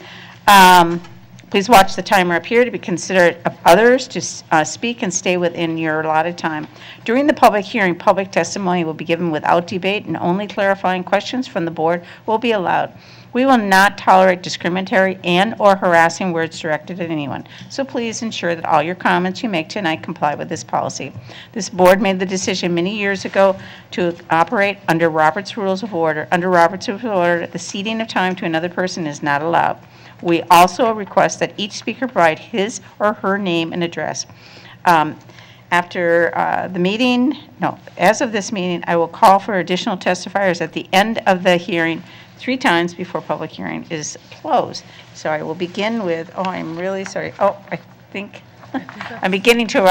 Please watch the timer up here to be considerate of others to speak and stay within your allotted time. During the public hearing, public testimony will be given without debate and only clarifying questions from the board will be allowed. We will not tolerate discriminatory and/or harassing words directed at anyone. So please ensure that all your comments you make tonight comply with this policy. This board made the decision many years ago to operate under Robert's Rules of Order. Under Robert's Rules of Order, the ceding of time to another person is not allowed. We also request that each speaker provide his or her name and address. As of this meeting, I will call for additional testifiers at the end of the hearing 3 times before public hearing is closed. So I will begin with, I'm really sorry. I think I'm beginning to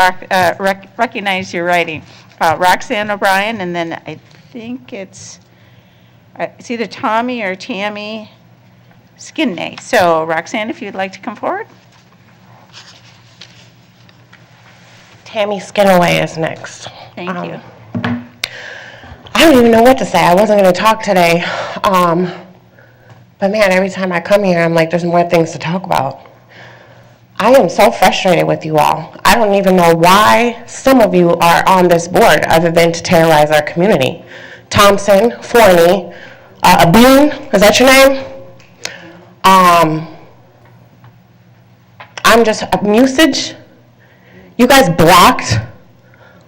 recognize your writing. Roxanne O'Brien, and then I think it's either Tommy or Tammy Skinney. So Roxanne, if you'd like to come forward. Tammy Skinaway is next. Thank you. I don't even know what to say. I wasn't going to talk today. But man, every time I come here, I'm like, there's more things to talk about. I am so frustrated with you all. I don't even know why some of you are on this board other than to terrorize our community. Thompson, Forney, Bean, is that your name? I'm just, Musage. You guys blocked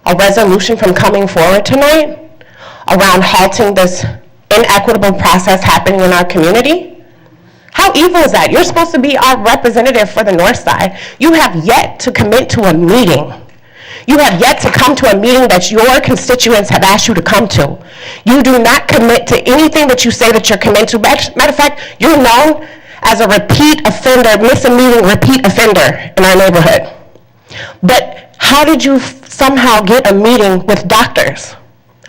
a resolution from coming forward tonight around halting this inequitable process happening in our community. How evil is that? You're supposed to be our representative for the North Side. You have yet to commit to a meeting. You have yet to come to a meeting that your constituents have asked you to come to. You do not commit to anything that you say that you're committed to. Matter of fact, you're known as a repeat offender, miss a meeting repeat offender in our neighborhood. But how did you somehow get a meeting with doctors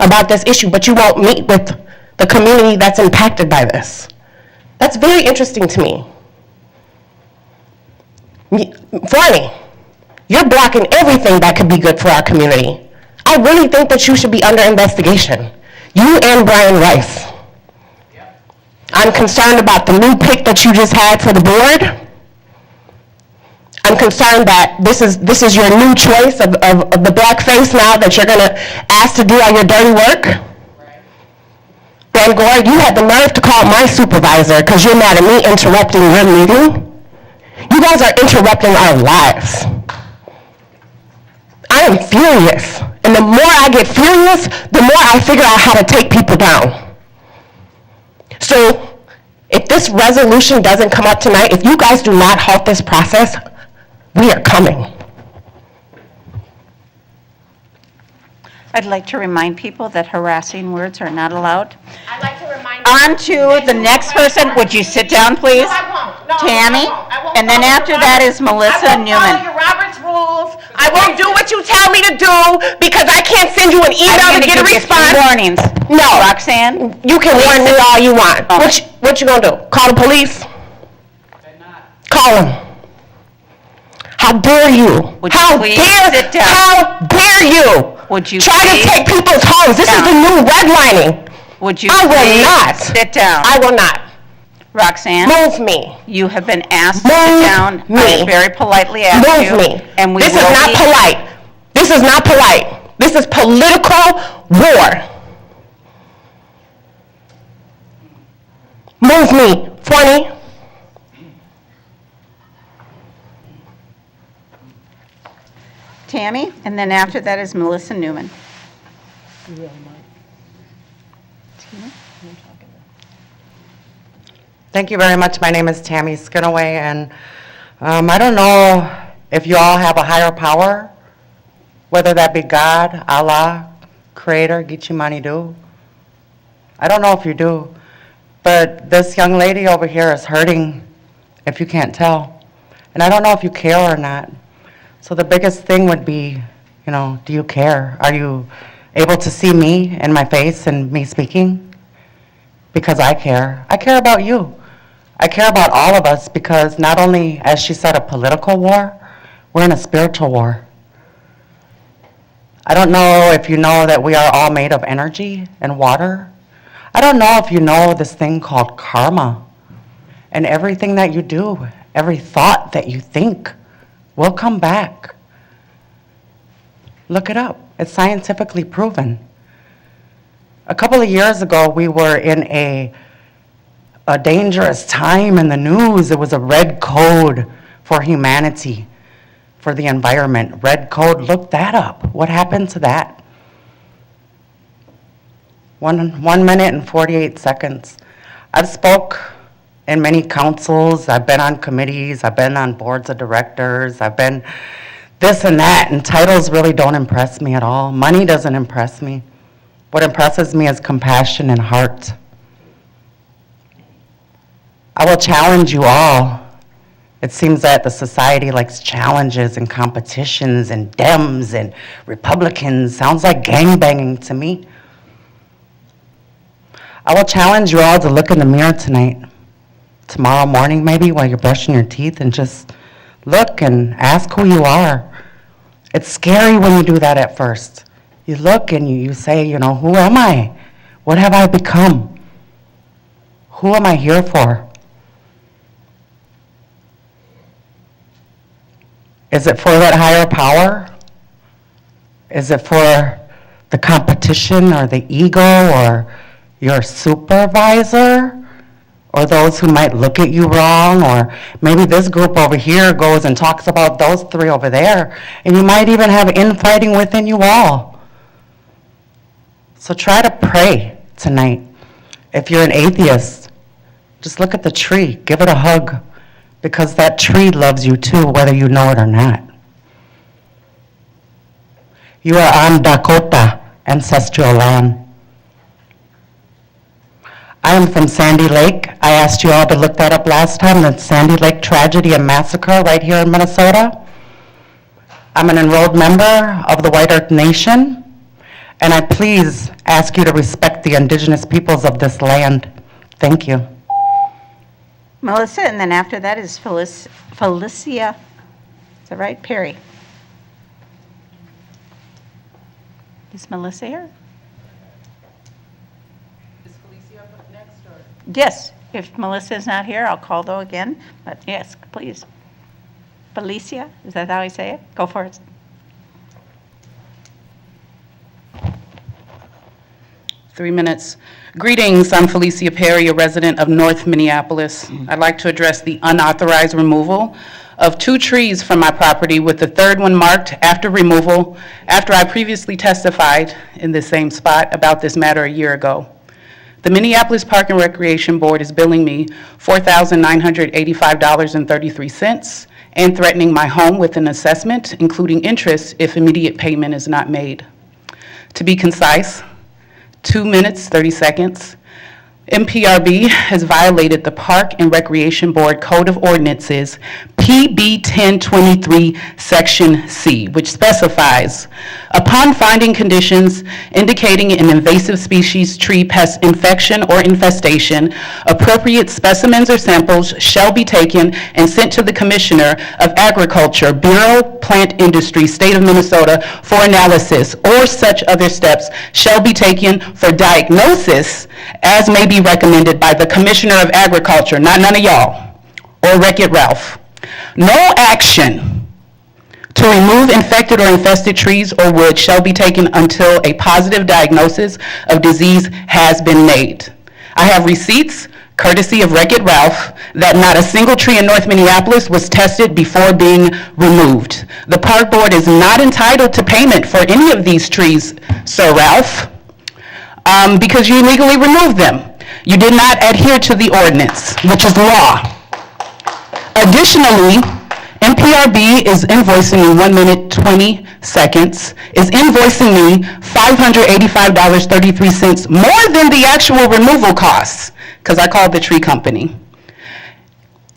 about this issue, but you won't meet with the community that's impacted by this? That's very interesting to me. Forney, you're blocking everything that could be good for our community. I really think that you should be under investigation. You and Brian Rice. I'm concerned about the new pick that you just had for the board. I'm concerned that this is your new choice of the black face now that you're going to ask to do all your dirty work. Dan Gore, you had the nerve to call my supervisor because you're mad at me interrupting your meeting. You guys are interrupting our lives. I am furious. And the more I get furious, the more I figure out how to take people down. So if this resolution doesn't come up tonight, if you guys do not halt this process, we are coming. I'd like to remind people that harassing words are not allowed. I'd like to remind On to the next person. Would you sit down, please? No, I won't. No, Tammy? I won't. And then after that is Melissa Newman. I won't follow your Robert's rules. I won't do what you tell me to do because I can't send you an email to get a response. Warnings. No. Roxanne? You can warn me all you want. What you gonna do? Call the police? Call them. How dare you? How dare you? Would you try to take people's homes? This is the new redlining. Would you I will please not. sit down? I will not. Roxanne? Move me. You have been asked to Move sit down. me. I very politely asked you. Move me. And we This is will not be- polite. This is not polite. This is political war. Move me, Forney. Tammy, and then after that is Melissa Newman. Thank you very much. My name is Tammy Skinaway, and I don't know if you all have a higher power, whether that be God, Allah, Creator, Gichimanidu. I don't know if you do, but this young lady over here is hurting, if you can't tell. And I don't know if you care or not. So the biggest thing would be, you know, do you care? Are you able to see me and my face and me speaking? Because I care. I care about you. I care about all of us because not only, as she said, a political war, we're in a spiritual war. I don't know if you know that we are all made of energy and water. I don't know if you know this thing called karma. And everything that you do, every thought that you think, will come back. Look it up. It's scientifically proven. A couple of years ago, we were in a dangerous time in the news. It was a red code for humanity, for the environment. Red code, look that up. What happened to that? 1 minute and 48 seconds. I've spoke in many councils. I've been on committees. I've been on boards of directors. I've been this and that, and titles really don't impress me at all. Money doesn't impress me. What impresses me is compassion and heart. I will challenge you all. It seems that the society likes challenges and competitions and Dems and Republicans. Sounds like gangbanging to me. I will challenge you all to look in the mirror tonight, tomorrow morning maybe, while you're brushing your teeth, and just look and ask who you are. It's scary when you do that at first. You look and you say, you know, who am I? What have I become? Who am I here for? Is it for that higher power? Is it for the competition or the ego or your supervisor? Or those who might look at you wrong? Or maybe this group over here goes and talks about those three over there. And you might even have infighting within you all. So try to pray tonight. If you're an atheist, just look at the tree, give it a hug. Because that tree loves you too, whether you know it or not. You are on Dakota, ancestral land. I am from Sandy Lake. I asked you all to look that up last time, the Sandy Lake tragedy and massacre right here in Minnesota. I'm an enrolled member of the White Earth Nation, and I please ask you to respect the indigenous peoples of this land. Thank you. Melissa, and then after that is Felicia, is that right, Perry? Is Melissa here? Is Felicia up next, or? Yes, if Melissa is not here, I'll call though again, but yes, please. Felicia, is that how I say it? Go for it. Three minutes. Greetings, I'm Felicia Perry, a resident of North Minneapolis. I'd like to address the unauthorized removal of 2 trees from my property, with the third one marked after removal, after I previously testified in the same spot about this matter a year ago. The Minneapolis Park and Recreation Board is billing me $4,985.33 and threatening my home with an assessment, including interest, if immediate payment is not made. To be concise, 2 minutes, 30 seconds. MPRB has violated the Park and Recreation Board Code of Ordinances, PB 1023, Section C, which specifies, upon finding conditions indicating an invasive species tree pest infection or infestation, appropriate specimens or samples shall be taken and sent to the Commissioner of Agriculture, Bureau, Plant Industry, State of Minnesota for analysis, or such other steps shall be taken for diagnosis as may be recommended by the Commissioner of Agriculture, not none of y'all, or Wreck-It Ralph. No action to remove infected or infested trees or wood shall be taken until a positive diagnosis of disease has been made. I have receipts, courtesy of Wreck-It Ralph, that not a single tree in North Minneapolis was tested before being removed. The Park Board is not entitled to payment for any of these trees, Sir Ralph, because you illegally removed them. You did not adhere to the ordinance, which is law. Additionally, MPRB is invoicing me 1 minute 20 seconds, is invoicing me $585.33 more than the actual removal costs, because I called the tree company.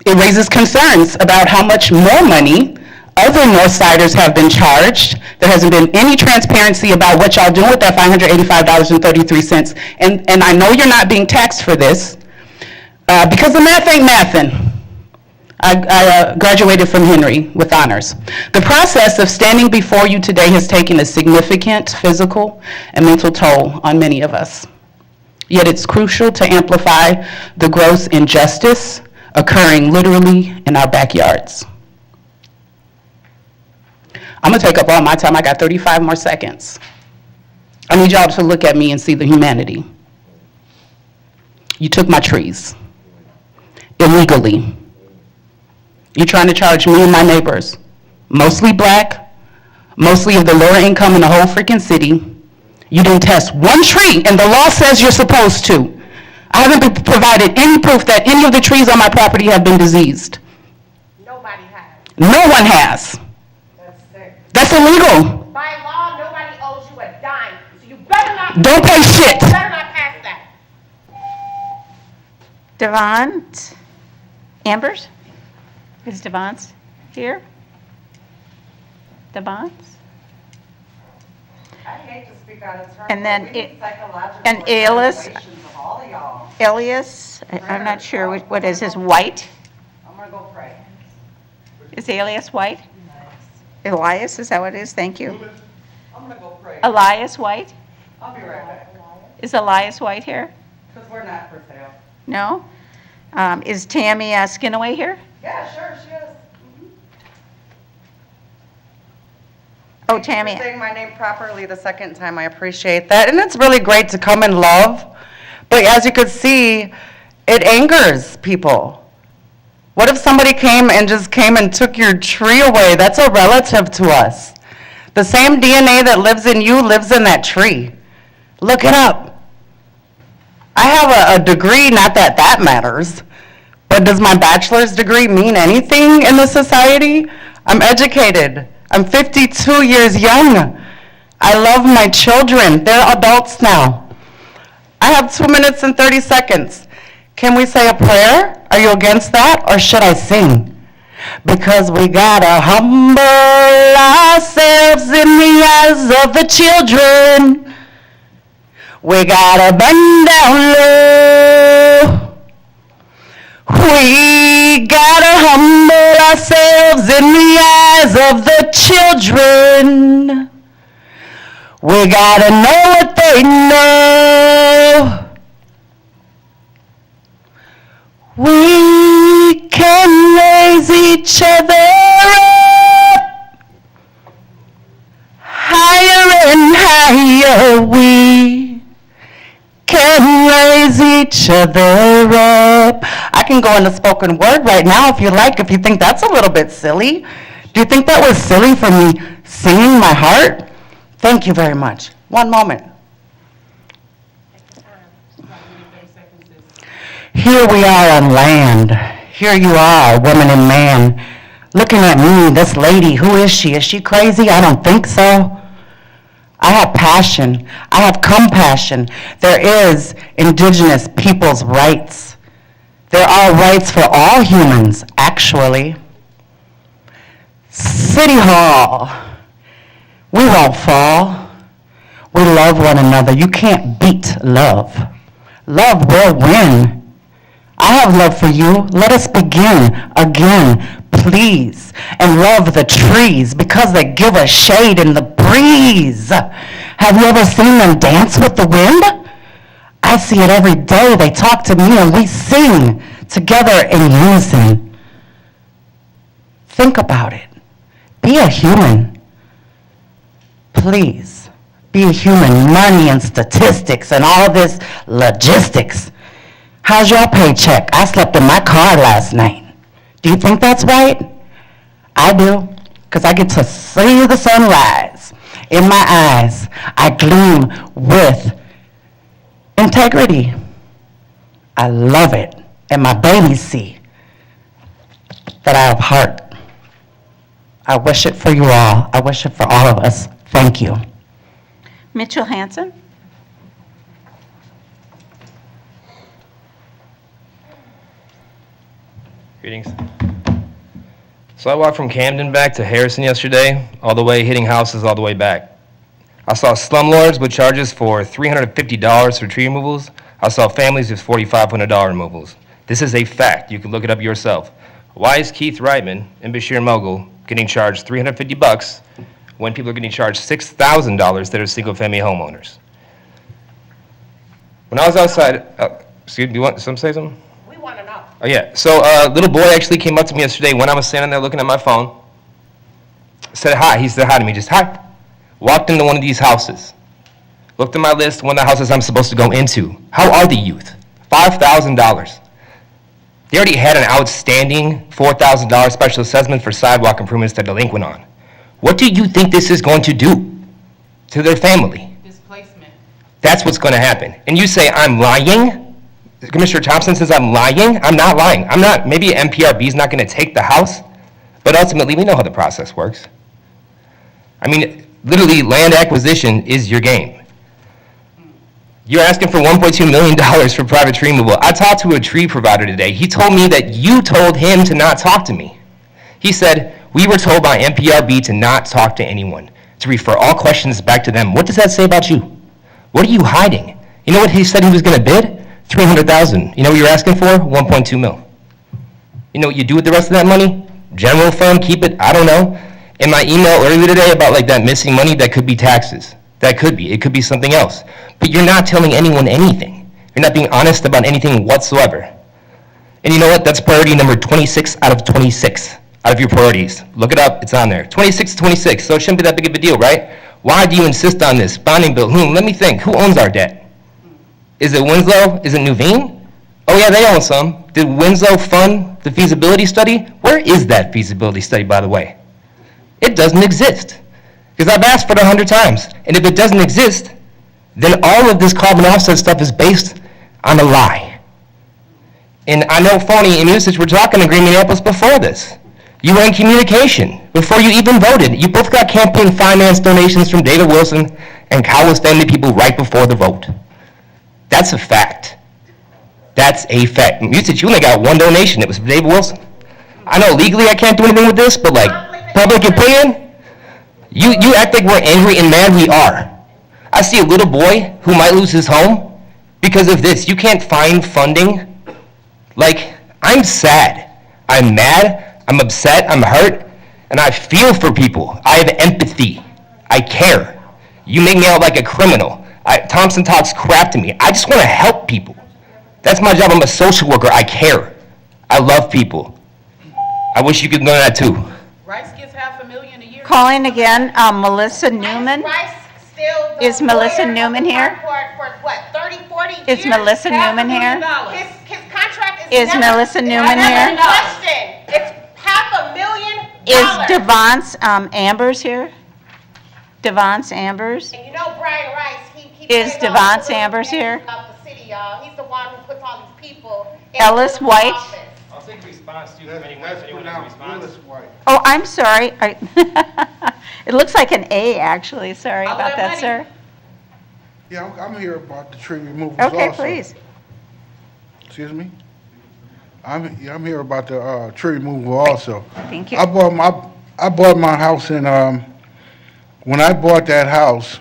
It raises concerns about how much more money other Northsiders have been charged. There hasn't been any transparency about what y'all doing with that $585.33. And I know you're not being taxed for this, because the math ain't mathin'. I graduated from Henry with honors. The process of standing before you today has taken a significant physical and mental toll on many of us. Yet it's crucial to amplify the gross injustice occurring literally in our backyards. I'm gonna take up all my time. I got 35 more seconds. I need y'all to look at me and see the humanity. You took my trees illegally. You're trying to charge me and my neighbors, mostly black, mostly of the lower income in the whole freaking city. You didn't test one tree, and the law says you're supposed to. I haven't been provided any proof that any of the trees on my property have been diseased. Nobody has. No one has. That's sick. That's illegal. By law, nobody owes you a dime, so you better not. Don't pay shit. You better not pass that. Devont Ambers? Is Devont here? Devont? I hate to speak out of turn. And then, but we need psychological and Elias, evaluations of all of y'all. Elias, I'm not sure, what is his, White? I'm gonna go pray. Is Elias White? Elias, is that what it is? Thank you. I'm gonna go pray. Elias White? I'll be right back. Is Elias White here? Because we're not for sale. No? Is Tammy Skinaway here? Yeah, sure, she is. Oh, Tammy. Thank you for saying my name properly the second time. I appreciate that. And it's really great to come in love. But as you could see, it angers people. What if somebody came and took your tree away? That's a relative to us. The same DNA that lives in you lives in that tree. Look it up. I have a degree, not that that matters, but does my bachelor's degree mean anything in this society? I'm educated. I'm 52 years young. I love my children. They're adults now. I have 2 minutes and 30 seconds. Can we say a prayer? Are you against that, or should I sing? Because we gotta humble ourselves in the eyes of the children. We gotta bend down low. We gotta humble ourselves in the eyes of the children. We gotta know what they know. We can raise each other up. Higher and higher we can raise each other up. I can go into spoken word right now if you like, if you think that's a little bit silly. Do you think that was silly for me singing my heart? Thank you very much. One moment. Here we are on land. Here you are, woman and man, looking at me, this lady. Who is she? Is she crazy? I don't think so. I have passion. I have compassion. There is indigenous people's rights. There are rights for all humans, actually. City Hall, we won't fall. We love one another. You can't beat love. Love will win. I have love for you. Let us begin again, please. And love the trees because they give us shade in the breeze. Have you ever seen them dance with the wind? I see it every day. They talk to me and we sing together in unison. Think about it. Be a human. Please. Be a human. Money and statistics and all this logistics. How's your paycheck? I slept in my car last night. Do you think that's right? I do, because I get to see the sunrise in my eyes. I gleam with integrity. I love it. And my babies see that I have heart. I wish it for you all. I wish it for all of us. Thank you. Mitchell Hansen? Greetings. So I walked from Camden back to Harrison yesterday, all the way hitting houses all the way back. I saw slumlords with charges for $350 for tree removals. I saw families with $4,500 removals. This is a fact. You can look it up yourself. Why is Keith Reitman and Bashir Mogul getting charged $350 when people are getting charged $6,000 that are single-family homeowners? When I was outside, excuse me, do you want some say something? We want to know. Oh yeah, so a little boy actually came up to me yesterday when I was standing there looking at my phone. Said hi, he said hi to me, just hi. Walked into one of these houses. Looked at my list, one of the houses I'm supposed to go into. How are the youth? $5,000. They already had an outstanding $4,000 special assessment for sidewalk improvements they're delinquent on. What do you think this is going to do to their family? Displacement. That's what's going to happen. And you say, I'm lying? Commissioner Thompson says I'm lying? I'm not lying. I'm not. Maybe MPRB is not going to take the house, but ultimately we know how the process works. I mean, literally, land acquisition is your game. You're asking for $1.2 million for private tree removal. I talked to a tree provider today. He told me that you told him to not talk to me. He said, we were told by MPRB to not talk to anyone, to refer all questions back to them. What does that say about you? What are you hiding? You know what he said he was going to bid? $300,000. You know what you're asking for? $1.2 million. You know what you do with the rest of that money? General fund, keep it, I don't know. In my email earlier today about like that missing money, that could be taxes. That could be. It could be something else. But you're not telling anyone anything. You're not being honest about anything whatsoever. And you know what? That's priority number 26 out of 26 out of your priorities. Look it up. It's on there. 26 to 26. So it shouldn't be that big of a deal, right? Why do you insist on this? Bonding bill. Let me think. Who owns our debt? Is it Winslow? Is it Nuveen? Oh yeah, they own some. Did Winslow fund the feasibility study? Where is that feasibility study, by the way? It doesn't exist. Because I've asked for it 100 times. And if it doesn't exist, then all of this carbon offset stuff is based on a lie. And I know Phony and Usage were talking to Green Minneapolis before this. You were in communication before you even voted. You both got campaign finance donations from David Wilson and Cowles family people right before the vote. That's a fact. That's a fact. Usage, you only got one donation. It was from David Wilson. I know legally I can't do anything with this, but like public opinion, you act like we're angry and mad. We are. I see a little boy who might lose his home because of this. You can't find funding. Like, I'm sad. I'm mad. I'm upset. I'm hurt. And I feel for people. I have empathy. I care. You make me out like a criminal. Thompson talks crap to me. I just want to help people. That's my job. I'm a social worker. I care. I love people. I wish you could learn that too. Rice gets $500,000 a year. Calling again, Melissa Newman. Is Melissa Newman here? For what, 30, 40 years? Is Melissa Newman here? His contract is Is Melissa Newman here? Question. It's $500,000. Is Devance Ambers here? Devance Ambers? And you know Brian Rice, Is Devance Ambers here? Of the city, y'all. He's the one who puts all these people in Ellis the White? office. take a response too from anyone, if anyone has a response. Oh, I'm sorry. It looks like an A, actually. Sorry about that, sir. Yeah, I'm here about the tree removals also. Okay, please. Excuse me? I'm here about the tree removal also. Thank you. I bought my house in, when I bought that house,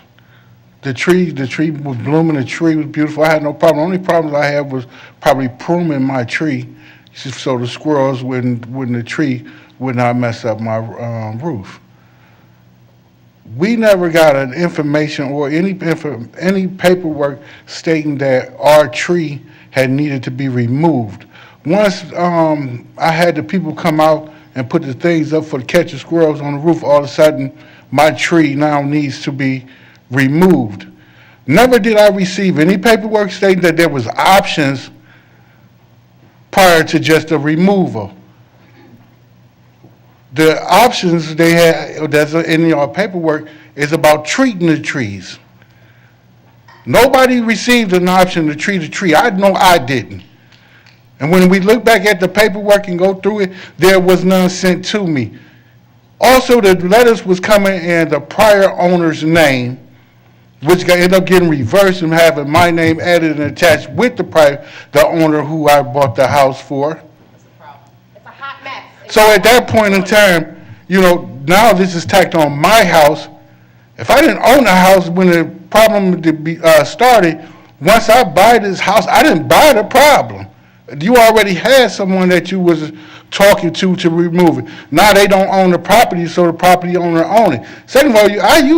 the tree was blooming, the tree was beautiful. I had no problem. The only problems I had was probably pruning my tree so the squirrels the tree would not mess up my roof. We never got an information or any paperwork stating that our tree had needed to be removed. Once I had the people come out and put the things up for the catch of squirrels on the roof, all of a sudden my tree now needs to be removed. Never did I receive any paperwork stating that there was options prior to just a removal. The options they had that's in your paperwork is about treating the trees. Nobody received an option to treat a tree. I know I didn't. And when we look back at the paperwork and go through it, there was none sent to me. Also, the letters was coming in the prior owner's name, which ended up getting reversed and having my name added and attached with the owner who I bought the house for. So at that point in time, now this is tacked on my house. If I didn't own the house when the problem started, once I buy this house, I didn't buy the problem. You already had someone that you was talking to remove it. Now they don't own the property, so the property owner own it. Second of all,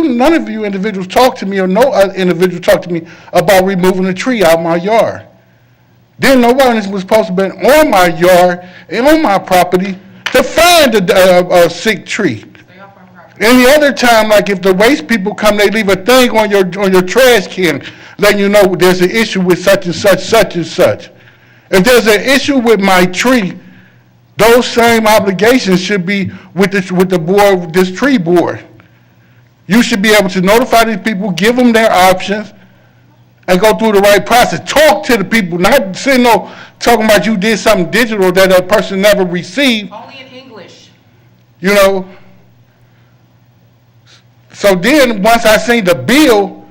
none of you individuals talk to me or no individual talk to me about removing a tree out of my yard. Then no one was supposed to be on my yard and on my property to find a sick tree. Any other time, like if the waste people come, they leave a thing on your trash can, letting you know there's an issue with such and such, such and such. If there's an issue with my tree, those same obligations should be with the board, this tree board. You should be able to notify these people, give them their options, and go through the right process. Talk to the people, not sitting there talking about you did something digital that a person never received. Only in English. So then, once I seen the bill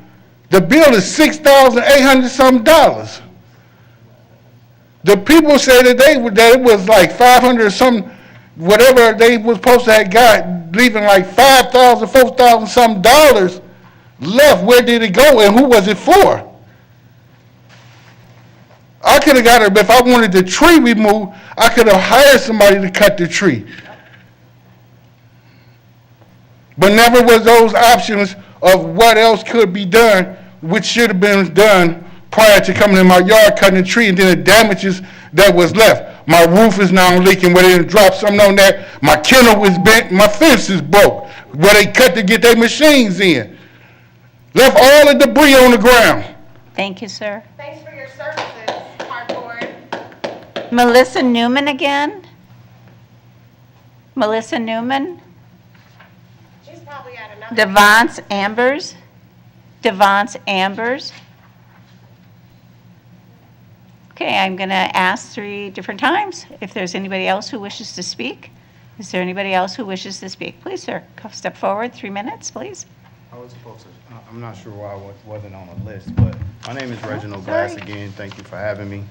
is $6,800 something. The people said that it was like 500 or something, whatever they was supposed to have got, leaving like $5,000, $4,000 something dollars left. Where did it go and who was it for? I could have got it, if I wanted the tree removed, I could have hired somebody to cut the tree. But never was those options of what else could be done, which should have been done prior to coming in my yard, cutting the tree, and then the damages that was left. My roof is now leaking where they dropped something on that. My kennel was bent, my fence is broke, where they cut to get their machines in. Left all the debris on the ground. Thank you, sir. Thanks for your services, Park Board. Melissa Newman again? Melissa Newman? She's probably at another. Devance Ambers? Devance Ambers? Okay, I'm going to ask 3 different times if there's anybody else who wishes to speak. Is there anybody else who wishes to speak? Please, sir, step forward, 3 minutes, please. I was supposed to, I'm not sure why I wasn't on the list, but my name is Reginald Glass again. Thank you for having me.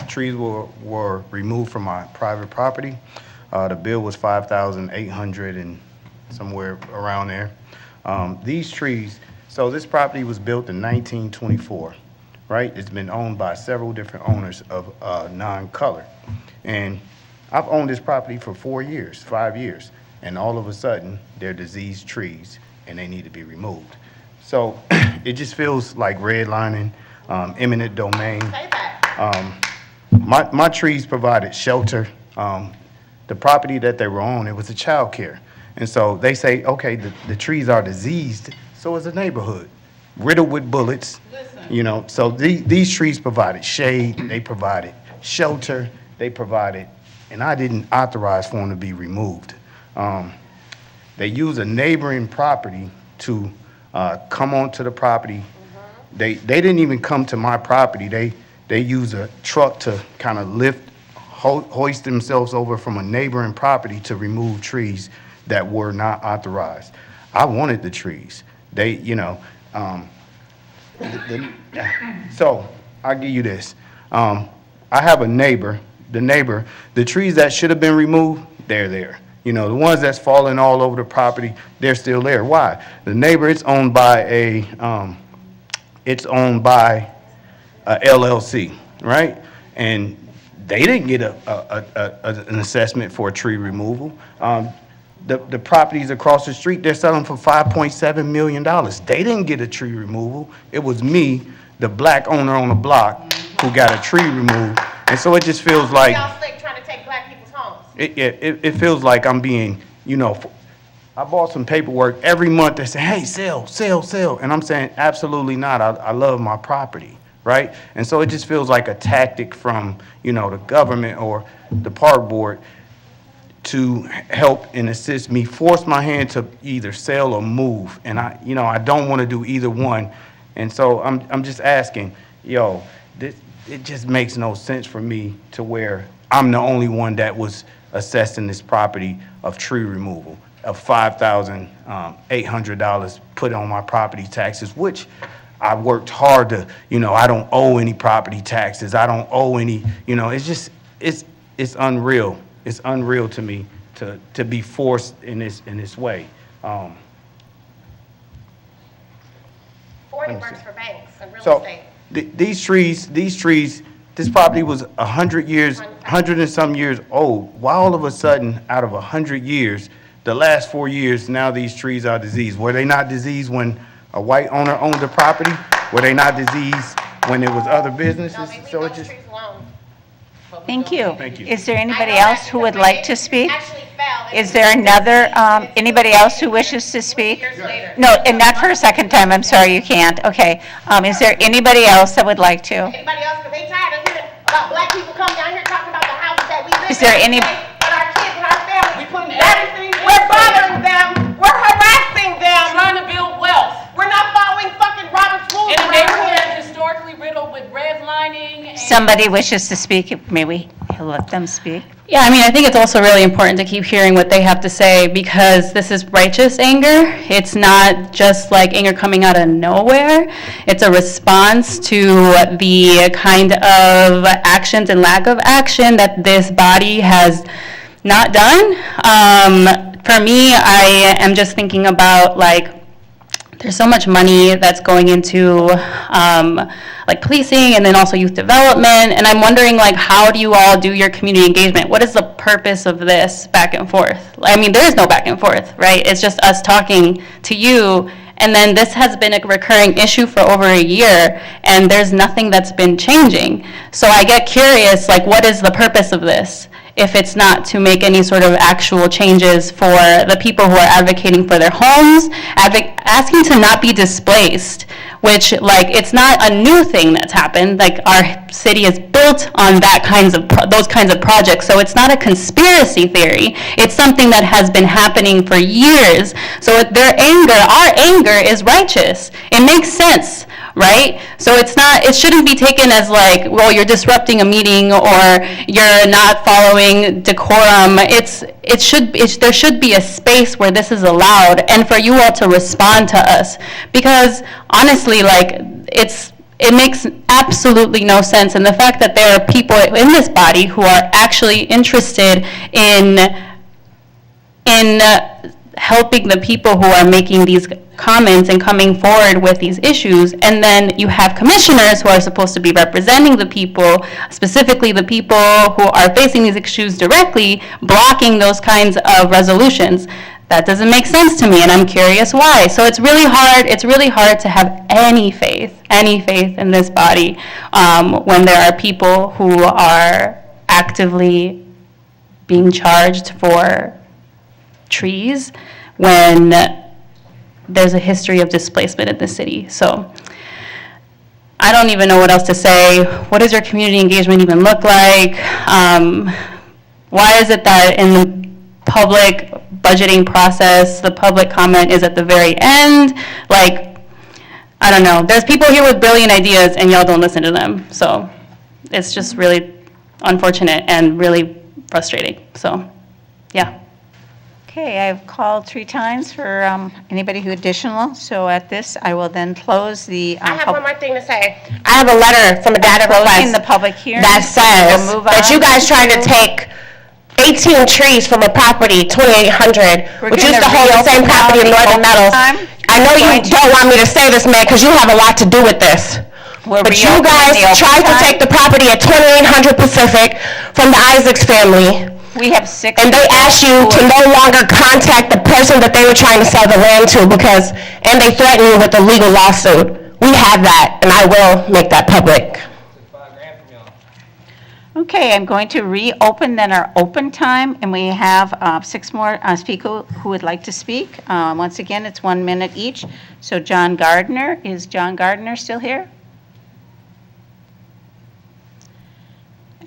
Trees were removed from my private property. The bill was $5,800 and somewhere around there. These trees, so this property was built in 1924. Right? It's been owned by several different owners of non-color. And I've owned this property for 5 years, and all of a sudden, they're diseased trees, and they need to be removed. So it just feels like redlining, eminent domain. My trees provided shelter. The property that they were on, it was a child care. And so they say, okay, the trees are diseased, so is the neighborhood, riddled with bullets. So these trees provided shade, they provided shelter, they provided, and I didn't authorize for them to be removed. They used a neighboring property to come onto the property. They didn't even come to my property. They used a truck to kind of lift hoist themselves over from a neighboring property to remove trees that were not authorized. I wanted the trees. They, you know, so I'll give you this. I have a neighbor, the trees that should have been removed, they're there. You know, the ones that's falling all over the property, they're still there. Why? The neighbor, it's owned by a LLC, right? And they didn't get an assessment for a tree removal. The properties across the street, they're selling for $5.7 million. They didn't get a tree removal. It was me, the black owner on the block, who got a tree removed. And so it just feels like, trying to take black people's homes. it feels like I'm being, you know, I bought some paperwork every month that said, hey, sell. And I'm saying, absolutely not. I love my property, right? And so it just feels like a tactic from, you know, the government or the park board to help and assist me, force my hand to either sell or move. And I don't want to do either one. And so I'm just asking, it just makes no sense for me to where I'm the only one that was assessing this property of tree removal of $5,800 put on my property taxes, which I worked hard to, I don't owe any property taxes. I don't owe any, it's just, it's unreal. It's unreal to me to be forced in this way. 40 works for banks and real So estate. these trees, this property was 100 and some years old. Why all of a sudden, out of 100 years, the last 4 years, now these trees are diseased? Were they not diseased when a white owner owned the property? Were they not diseased when there was other businesses? So it just. Thank you. Thank you. Is there anybody else who would like to speak? Is there another, anybody else who wishes to speak? No, and not for a second time, I'm sorry, you can't. Okay. Is there anybody else that would like to? Anybody else, because they tired of hearing about black people coming down here talking about the houses that we live in. Is there any? But our kids and our families, we're bothering them, we're harassing them. Trying to build wealth. We're not following fucking Robert's rules In a around neighborhood here. that's historically riddled with redlining and. Somebody wishes to speak, may we let them speak? Yeah, I mean, I think it's also really important to keep hearing what they have to say because this is righteous anger. It's not just like anger coming out of nowhere. It's a response to the kind of actions and lack of action that this body has not done. For me, I am just thinking about there's so much money that's going into policing and then also youth development. And I'm wondering how do you all do your community engagement? What is the purpose of this back and forth? I mean, there is no back and forth, right? It's just us talking to you. And then this has been a recurring issue for over a year and there's nothing that's been changing. So I get curious, what is the purpose of this? If it's not to make any sort of actual changes for the people who are advocating for their homes, asking to not be displaced, which it's not a new thing that's happened. Our city is built on those kinds of projects, so it's not a conspiracy theory. It's something that has been happening for years. So our anger is righteous. It makes sense. Right? So it shouldn't be taken as you're disrupting a meeting or you're not following decorum. There should be a space where this is allowed and for you all to respond to us. Because honestly, it makes absolutely no sense. And the fact that there are people in this body who are actually interested in helping the people who are making these comments and coming forward with these issues, and then you have commissioners who are supposed to be representing the people, specifically the people who are facing these issues directly, blocking those kinds of resolutions. That doesn't make sense to me, and I'm curious why. So it's really hard to have any faith in this body when there are people who are actively being charged for trees when there's a history of displacement in the city. So I don't even know what else to say. What does your community engagement even look like? Why is it that in the public budgeting process, the public comment is at the very end? I don't know. There's people here with brilliant ideas and y'all don't listen to them. So it's just really unfortunate and really frustrating. So, yeah. Okay, I've called 3 times for anybody who additional, so at this, I will then close the. I have one more thing to say. I have a letter from a data Closing request the public hearing. that says We'll move that you on guys tried to take 18 trees from a property, 2,800, which used to hold the same property in Northern Meadows. I know you don't want me to say this, man, because you have a lot to do with this. But you guys tried to take the property at 2,800 Pacific from the Isaacs family. We have 6. And they asked you to no longer contact the person that they were trying to sell the land to because, and they threatened you with a legal lawsuit. We have that, and I will make that public. Okay, I'm going to reopen then our open time, and we have 6 more people who would like to speak. Once again, it's 1 minute each. So John Gardner, is John Gardner still here?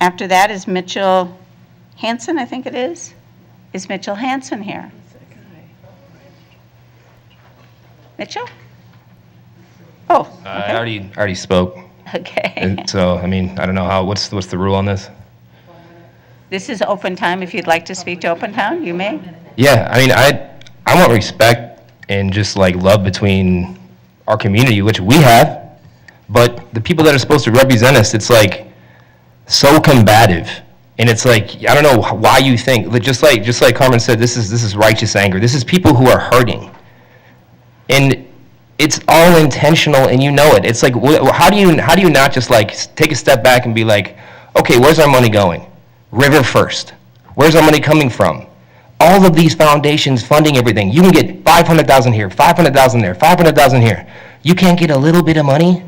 After that is Mitchell Hanson, I think it is. Is Mitchell Hanson here? Mitchell? Oh, okay. I already spoke. Okay. And so, I mean, I don't know what's the rule on this? This is open time. If you'd like to speak to open time, you may. Yeah, I mean, I want respect and just like love between our community, which we have, but the people that are supposed to represent us, it's like so combative. And it's like, I don't know why you think, just like Carmen said, this is righteous anger. This is people who are hurting. And it's all intentional, and you know it. It's like, how do you not just like take a step back and be like, okay, where's our money going? River first. Where's our money coming from? All of these foundations funding everything. You can get 500,000 here, 500,000 there, 500,000 here. You can't get a little bit of money?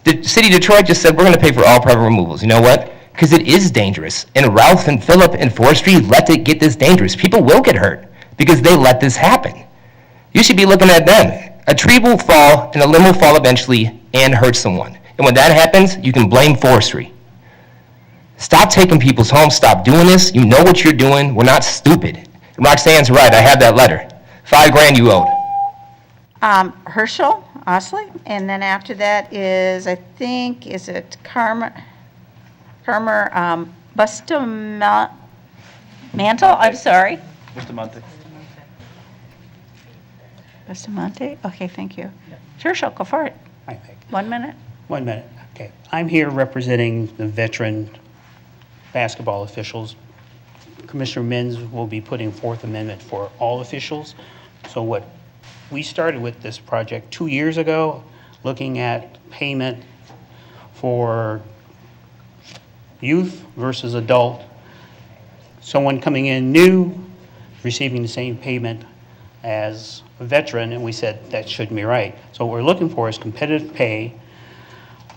The city of Detroit just said we're going to pay for all private removals. You know what? Because it is dangerous. And Ralph and Philip and Forestry let it get this dangerous. People will get hurt because they let this happen. You should be looking at them. A tree will fall and a limb will fall eventually and hurt someone. And when that happens, you can blame forestry. Stop taking people's homes. Stop doing this. You know what you're doing. We're not stupid. And Roxanne's right. I have that letter. $5,000 you owed. Herschel Osley, and then after that is, I think, is it Carmer Bustamante? I'm sorry. Bustamante. Bustamante? Okay, thank you. Herschel, go for it. Hi, Meg. 1 minute. 1 minute, okay. I'm here representing the veteran basketball officials. Commissioner Menz will be putting Fourth Amendment for all officials. So what we started with this project 2 years ago, looking at payment for youth versus adult. Someone coming in new, receiving the same payment as a veteran, and we said that shouldn't be right. So what we're looking for is competitive pay,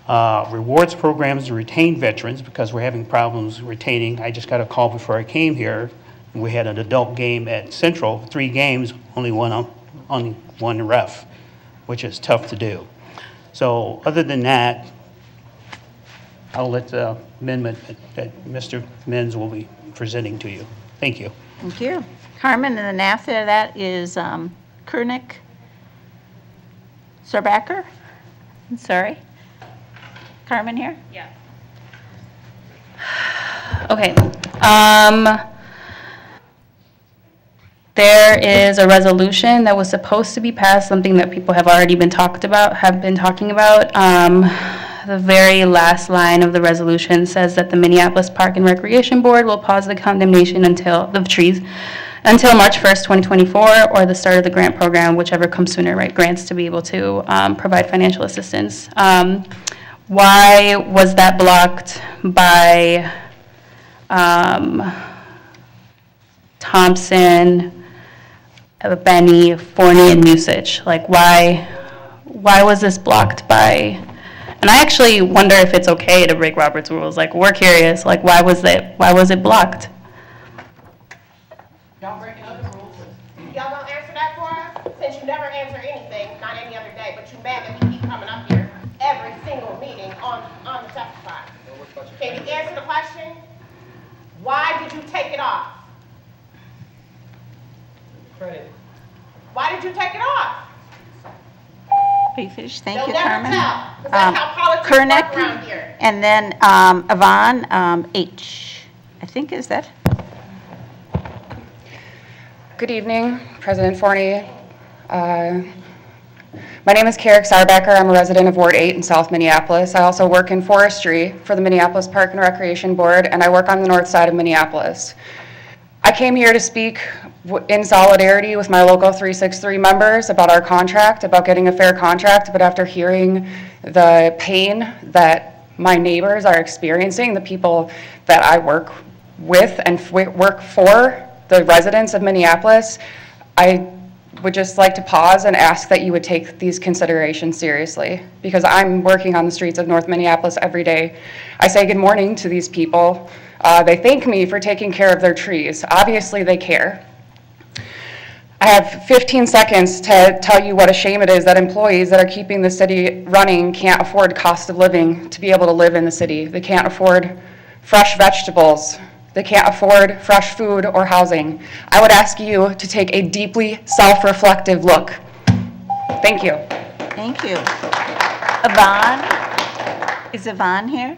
rewards programs to retain veterans, because we're having problems retaining. I just got a call before I came here. We had an adult game at Central, 3 games, only one ref, which is tough to do. So other than that, I'll let the amendment that Mr. Menz will be presenting to you. Thank you. Thank you. Carmen, and then after that is Kurnick Sorbacker. I'm sorry. Carmen here? Yeah. Okay. There is a resolution that was supposed to be passed, something that people have already been talking about. The very last line of the resolution says that the Minneapolis Park and Recreation Board will pause the condemnation until March 1st, 2024, or the start of the grant program, whichever comes sooner, right? Grants to be able to provide financial assistance. Why was that blocked by Thompson, Benny, Forney, and Musich? Like, why was this blocked by? And I actually wonder if it's okay to break Robert's rules. Like, we're curious. Like, why was it blocked? Y'all breaking other rules. Y'all gonna answer that for us? Since you never answer anything, not any other day, but you mad that we keep coming up here every single meeting on the testify. Can you answer the question? Why did you take it off? Why did you take it off? Are you finished? Thank you, They'll never Carmen. tell, 'cause that's how politics Kernick, work around here. and then Yvonne H. I think, is that? Good evening, President Forney. My name is Carrick Sarbecker. I'm a resident of Ward 8 in South Minneapolis. I also work in forestry for the Minneapolis Park and Recreation Board, and I work on the north side of Minneapolis. I came here to speak in solidarity with my local 363 members about our contract, about getting a fair contract, but after hearing the pain that my neighbors are experiencing, the people that I work with and work for, the residents of Minneapolis, I would just like to pause and ask that you would take these considerations seriously, because I'm working on the streets of North Minneapolis every day. I say good morning to these people. They thank me for taking care of their trees. Obviously, they care. I have 15 seconds to tell you what a shame it is that employees that are keeping the city running can't afford cost of living to be able to live in the city. They can't afford fresh vegetables. They can't afford fresh food or housing. I would ask you to take a deeply self-reflective look. Thank you. Thank you. Yvonne? Is Yvonne here?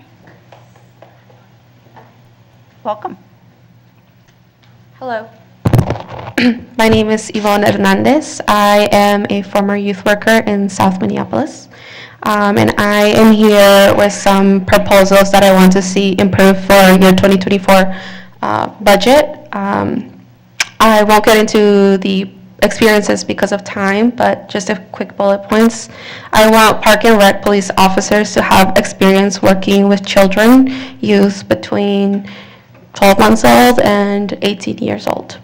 Welcome. Hello. My name is Yvonne Hernandez. I am a former youth worker in South Minneapolis. And I am here with some proposals that I want to see improved for your 2024 budget. I won't get into the experiences because of time, but just a quick bullet points. I want Park and Rec police officers to have experience working with children, youth between 12 months old and 18 years old.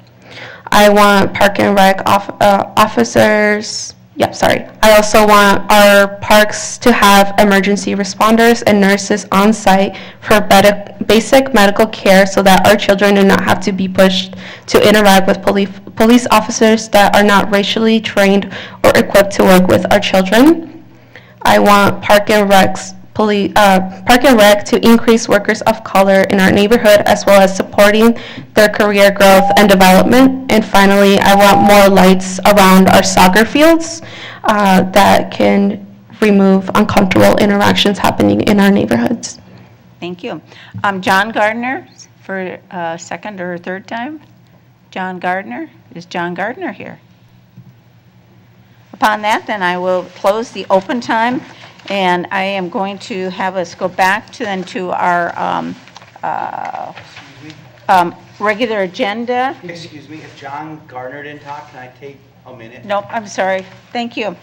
I want Park and Rec officers. I also want our parks to have emergency responders and nurses on site for basic medical care so that our children do not have to be pushed to interact with police officers that are not racially trained or equipped to work with our children. I want Park and Rec to increase workers of color in our neighborhood as well as supporting their career growth and development. And finally, I want more lights around our soccer fields that can remove uncomfortable interactions happening in our neighborhoods. Thank you. John Gardner for second or third time? John Gardner? Is John Gardner here? Upon that, then I will close the open time. And I am going to have us go back to our regular agenda. Excuse me, if John Gardner didn't talk, can I take a minute? Nope, I'm sorry. Thank you.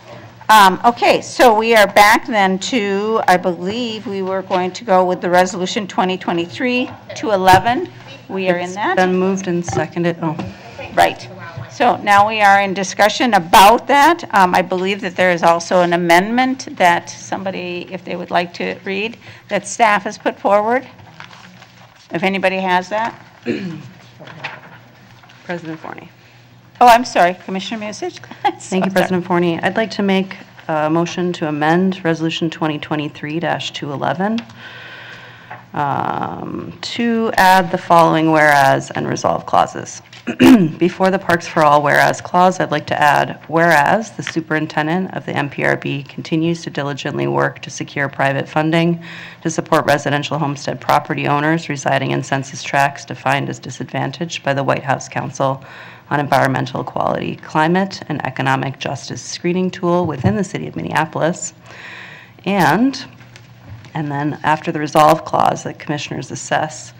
Okay, so we are back then to, I believe we were going to go with the resolution 2023-211. We are in that. It's been moved and seconded. Oh. Right. So now we are in discussion about that. I believe that there is also an amendment that somebody, if they would like to read, that staff has put forward. If anybody has that. President Forney. Oh, I'm sorry, Commissioner Musich. Thank you, President Forney. I'd like to make a motion to amend Resolution 2023-211 to add the following whereas and resolve clauses. Before the Parks for All whereas clause, I'd like to add, whereas the superintendent of the MPRB continues to diligently work to secure private funding to support residential homestead property owners residing in census tracts defined as disadvantaged by the White House Council on Environmental Equality, Climate, and Economic Justice screening tool within the city of Minneapolis. And then after the resolve clause that commissioners assess,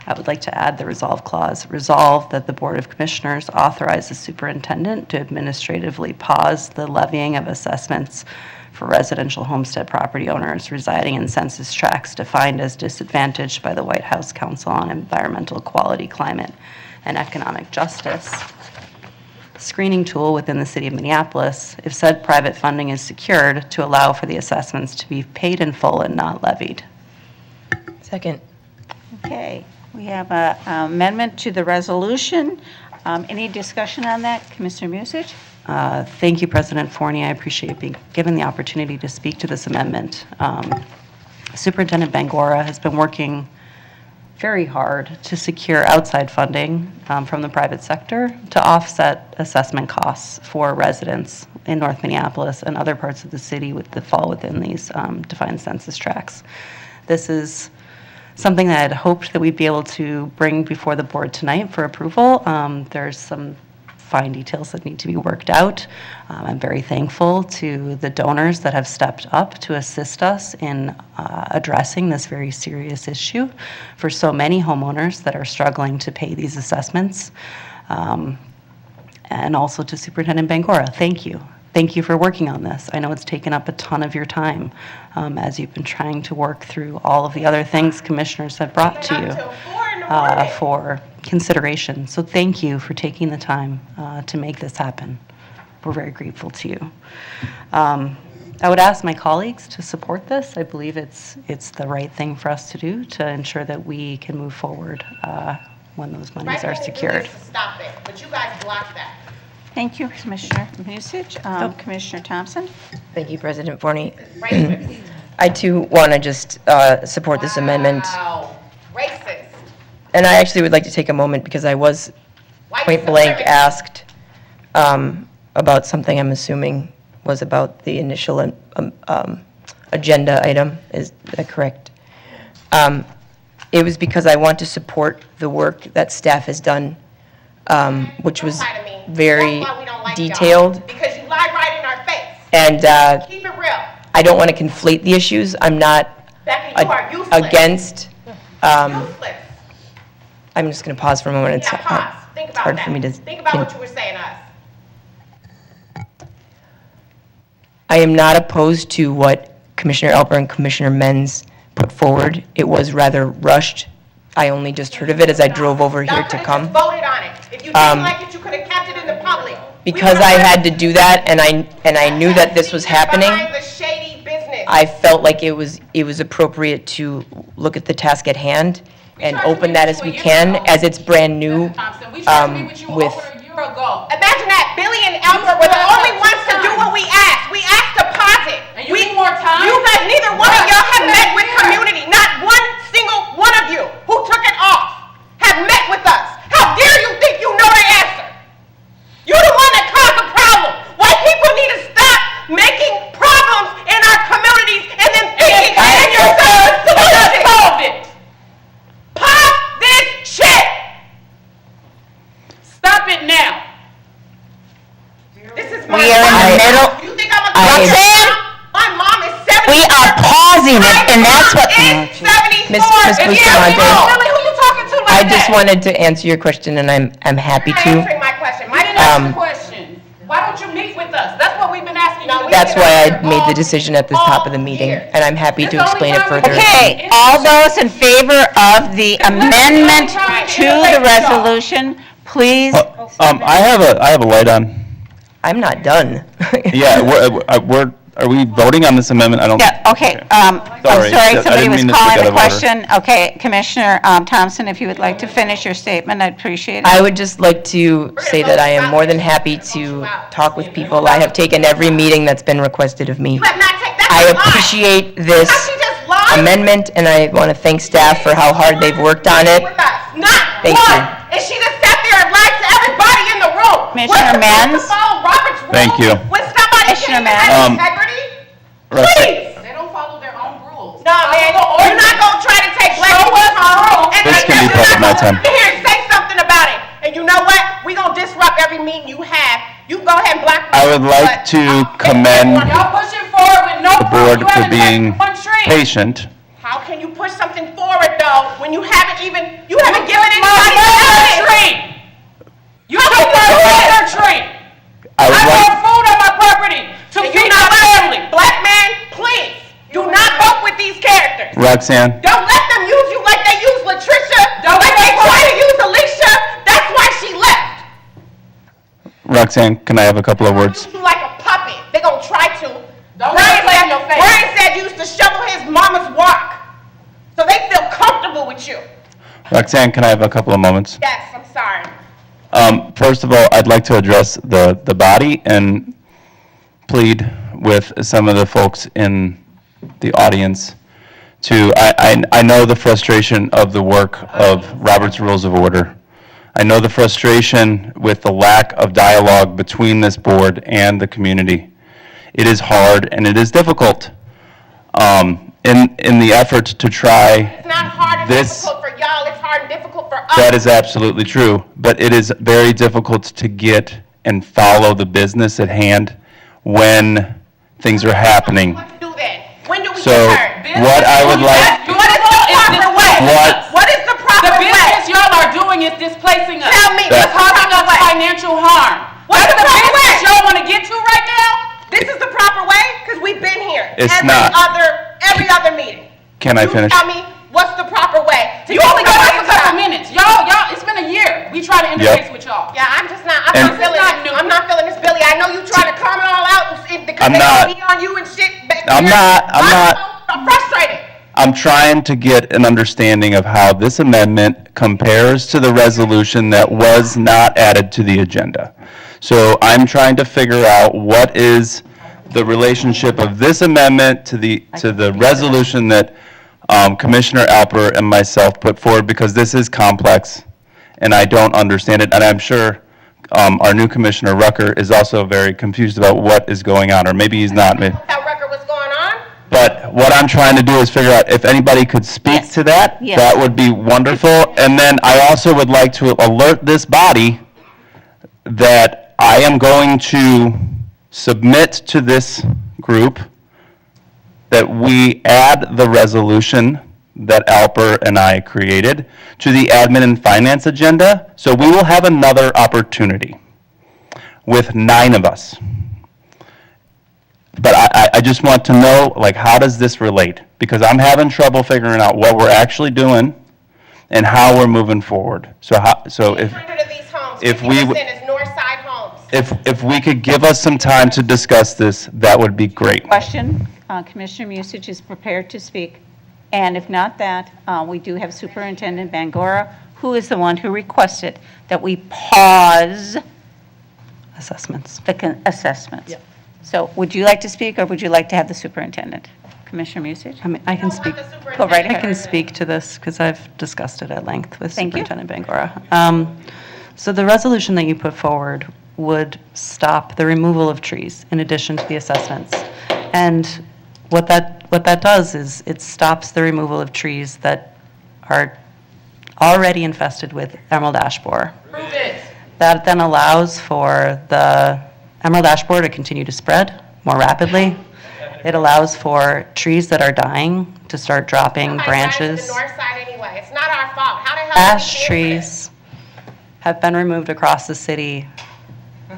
I would like to add the resolve clause, resolve that the Board of Commissioners authorize the superintendent to administratively pause the levying of assessments for residential homestead property owners residing in census tracts defined as disadvantaged by the White House Council on Environmental Equality, Climate, and Economic Justice screening tool within the city of Minneapolis if said private funding is secured to allow for the assessments to be paid in full and not levied. Second. Okay, we have an amendment to the resolution. Any discussion on that, Commissioner Musich? Thank you, President Forney. I appreciate being given the opportunity to speak to this amendment. Superintendent Bangora has been working very hard to secure outside funding from the private sector to offset assessment costs for residents in North Minneapolis and other parts of the city that fall within these defined census tracts. This is something that I had hoped that we'd be able to bring before the board tonight for approval. There's some fine details that need to be worked out. I'm very thankful to the donors that have stepped up to assist us in addressing this very serious issue for so many homeowners that are struggling to pay these assessments. And also to Superintendent Bangora, thank you. Thank you for working on this. I know it's taken up a ton of your time as you've been trying to work through all of the other things commissioners have brought to you for consideration. So thank you for taking the time to make this happen. We're very grateful to you. I would ask my colleagues to support this. I believe it's the right thing for us to do to ensure that we can move forward when those monies are secured. Stop it, but you guys blocked that. Thank you, Commissioner Musich. Commissioner Thompson? Thank you, President Forney. I too want to just support this amendment. Racist. And I actually would like to take a moment because I was point blank asked about something I'm assuming was about the initial agenda item. Is that correct? It was because I want to support the work that staff has done, which was very detailed. Because you lie right in our face. And Keep it real. I don't want to conflate the issues. I'm not Becky, you are useless. against. Useless. I'm just going to pause for a moment. It's Yeah, pause. Think about hard that. for me to. Think about what you were saying to us. I am not opposed to what Commissioner Elper and Commissioner Menz put forward. It was rather rushed. I only just heard of it as I drove over here to come. Voted on it. If you didn't like it, you could have kept it in the public. Because I had to do that, and I knew that this was happening. Behind the shady business. I felt like it was appropriate to look at the task at hand and open that as we can, as it's brand new. With Imagine that Billy and Albert were the only ones to do what we asked. We asked to pause it. And you need more time? You guys, neither one of y'all have met with community. Not one single one of you who took it off have met with us. How dare you think you know the answer? You're the one that caused the problem. White people need to stop making problems in our communities and then thinking and yourselves to solve it. Pop this shit. Stop it now. This is my We are in the middle. You think I'm a My mom is 74. We are pausing it, and that's what. Miss Bustamante, Who you talking to I just wanted to answer your question, and I'm happy to. answering my question. I didn't ask the question. Why don't you meet with us? That's what we've been asking you to do. That's why I made the decision at the top of the meeting, and I'm happy to explain it further. Okay, all those in favor of the amendment to the resolution, please. I have a light on. I'm not done. Yeah, are we voting on this amendment? I don't. Yeah, okay, I'm Sorry, sorry, I somebody didn't was mean to calling speak the out of order. question. Okay, Commissioner Thompson, if you would like to finish your statement, I'd appreciate it. I would just like to say that I am more than happy to talk with people. I have taken every meeting that's been requested of me. I appreciate this amendment, and I want to thank staff for how hard they've worked on it. Thank you. And she just sat there and lied to everybody in the room. Commissioner Menz? Thank you. When somebody Commissioner has Menz? integrity, Roxanne. please. They don't follow their own rules. No, man, you're not gonna try to take black people's home. This can be part of my time. Here, say something about it. And you know what? We gonna disrupt every meeting you have. You go ahead and block. I would like to commend Y'all pushing forward with no the proof. board You for haven't being touched one tree. patient. How can you push something forward though when you haven't given anybody My evidence? tree. You took my other tree. I would I like, brought food on my property to And feed you know my what? family. Black man, please, do not vote with these characters. Roxanne, Don't let them use you like they use Latricia, like they try to use Alicia. That's why she left. Roxanne, can I have a couple of words? You like a puppet. They gonna try to. Don't let it play in your face. Brian said you used to shovel his mama's walk. So they feel comfortable with you. Roxanne, can I have a couple of moments? Yes, I'm sorry. First of all, I'd like to address the body and plead with some of the folks in the audience to, I know the frustration of the work of Robert's Rules of Order. I know the frustration with the lack of dialogue between this board and the community. It is hard and it is difficult. In the effort to try It's not hard and this, difficult for y'all, it's hard and difficult for us. that is absolutely true, but it is very difficult to get and follow the business at hand when things are happening. What to do then? When do we So, get hurt? what I would like, What is the proper way? What is the proper The way? business y'all are doing is displacing us. Tell me, It's what's the causing proper us way? financial harm. What's the That's proper way? business y'all want to get to right now? This is the proper way? Because we've been here. It's every not. Every other meeting. can I finish? Tell me, what's the proper way? You only got us a couple minutes. Y'all, it's been a year. We try to interface with y'all. Yeah, I'm just not, And- I'm not feeling this, Billy. I know you trying to calm it all out because I'm they not. don't be on you and shit. But I'm not. I'm frustrated. I'm trying to get an understanding of how this amendment compares to the resolution that was not added to the agenda. So I'm trying to figure out what is the relationship of this amendment to the resolution that Commissioner Alper and myself put forward, because this is complex and I don't understand it. And I'm sure our new Commissioner Rucker is also very confused about what is going on, or maybe he's not. That record was going on? But what I'm trying to do is figure out if anybody could speak to that. Yes. That would be wonderful. And then I also would like to alert this body that I am going to submit to this group that we add the resolution that Alper and I created to the admin and finance agenda. So we will have another opportunity with 9 of us. But I just want to know, like, how does this relate? Because I'm having trouble figuring out what we're actually doing and how we're moving forward. So if 100 of these homes, if 50% we is north side homes. if we could give us some time to discuss this, that would be great. Question, Commissioner Musich is prepared to speak, and if not that, we do have Superintendent Bangora, who is the one who requested that we pause Assessments. the assessments. So would you like to speak, or would you like to have the superintendent? Commissioner Musich? I mean, I can speak. Go right I ahead. can speak to this because I've discussed it at length with Thank you. Superintendent Bangora. So the resolution that you put forward would stop the removal of trees in addition to the assessments. And what that does is it stops the removal of trees that are already infested with emerald ash borer. Prove it. That then allows for the emerald ash borer to continue to spread more rapidly. It allows for trees that are dying to start dropping branches. The north side anyway. It's not our fault. How the hell did we Ash get trees have been removed across the city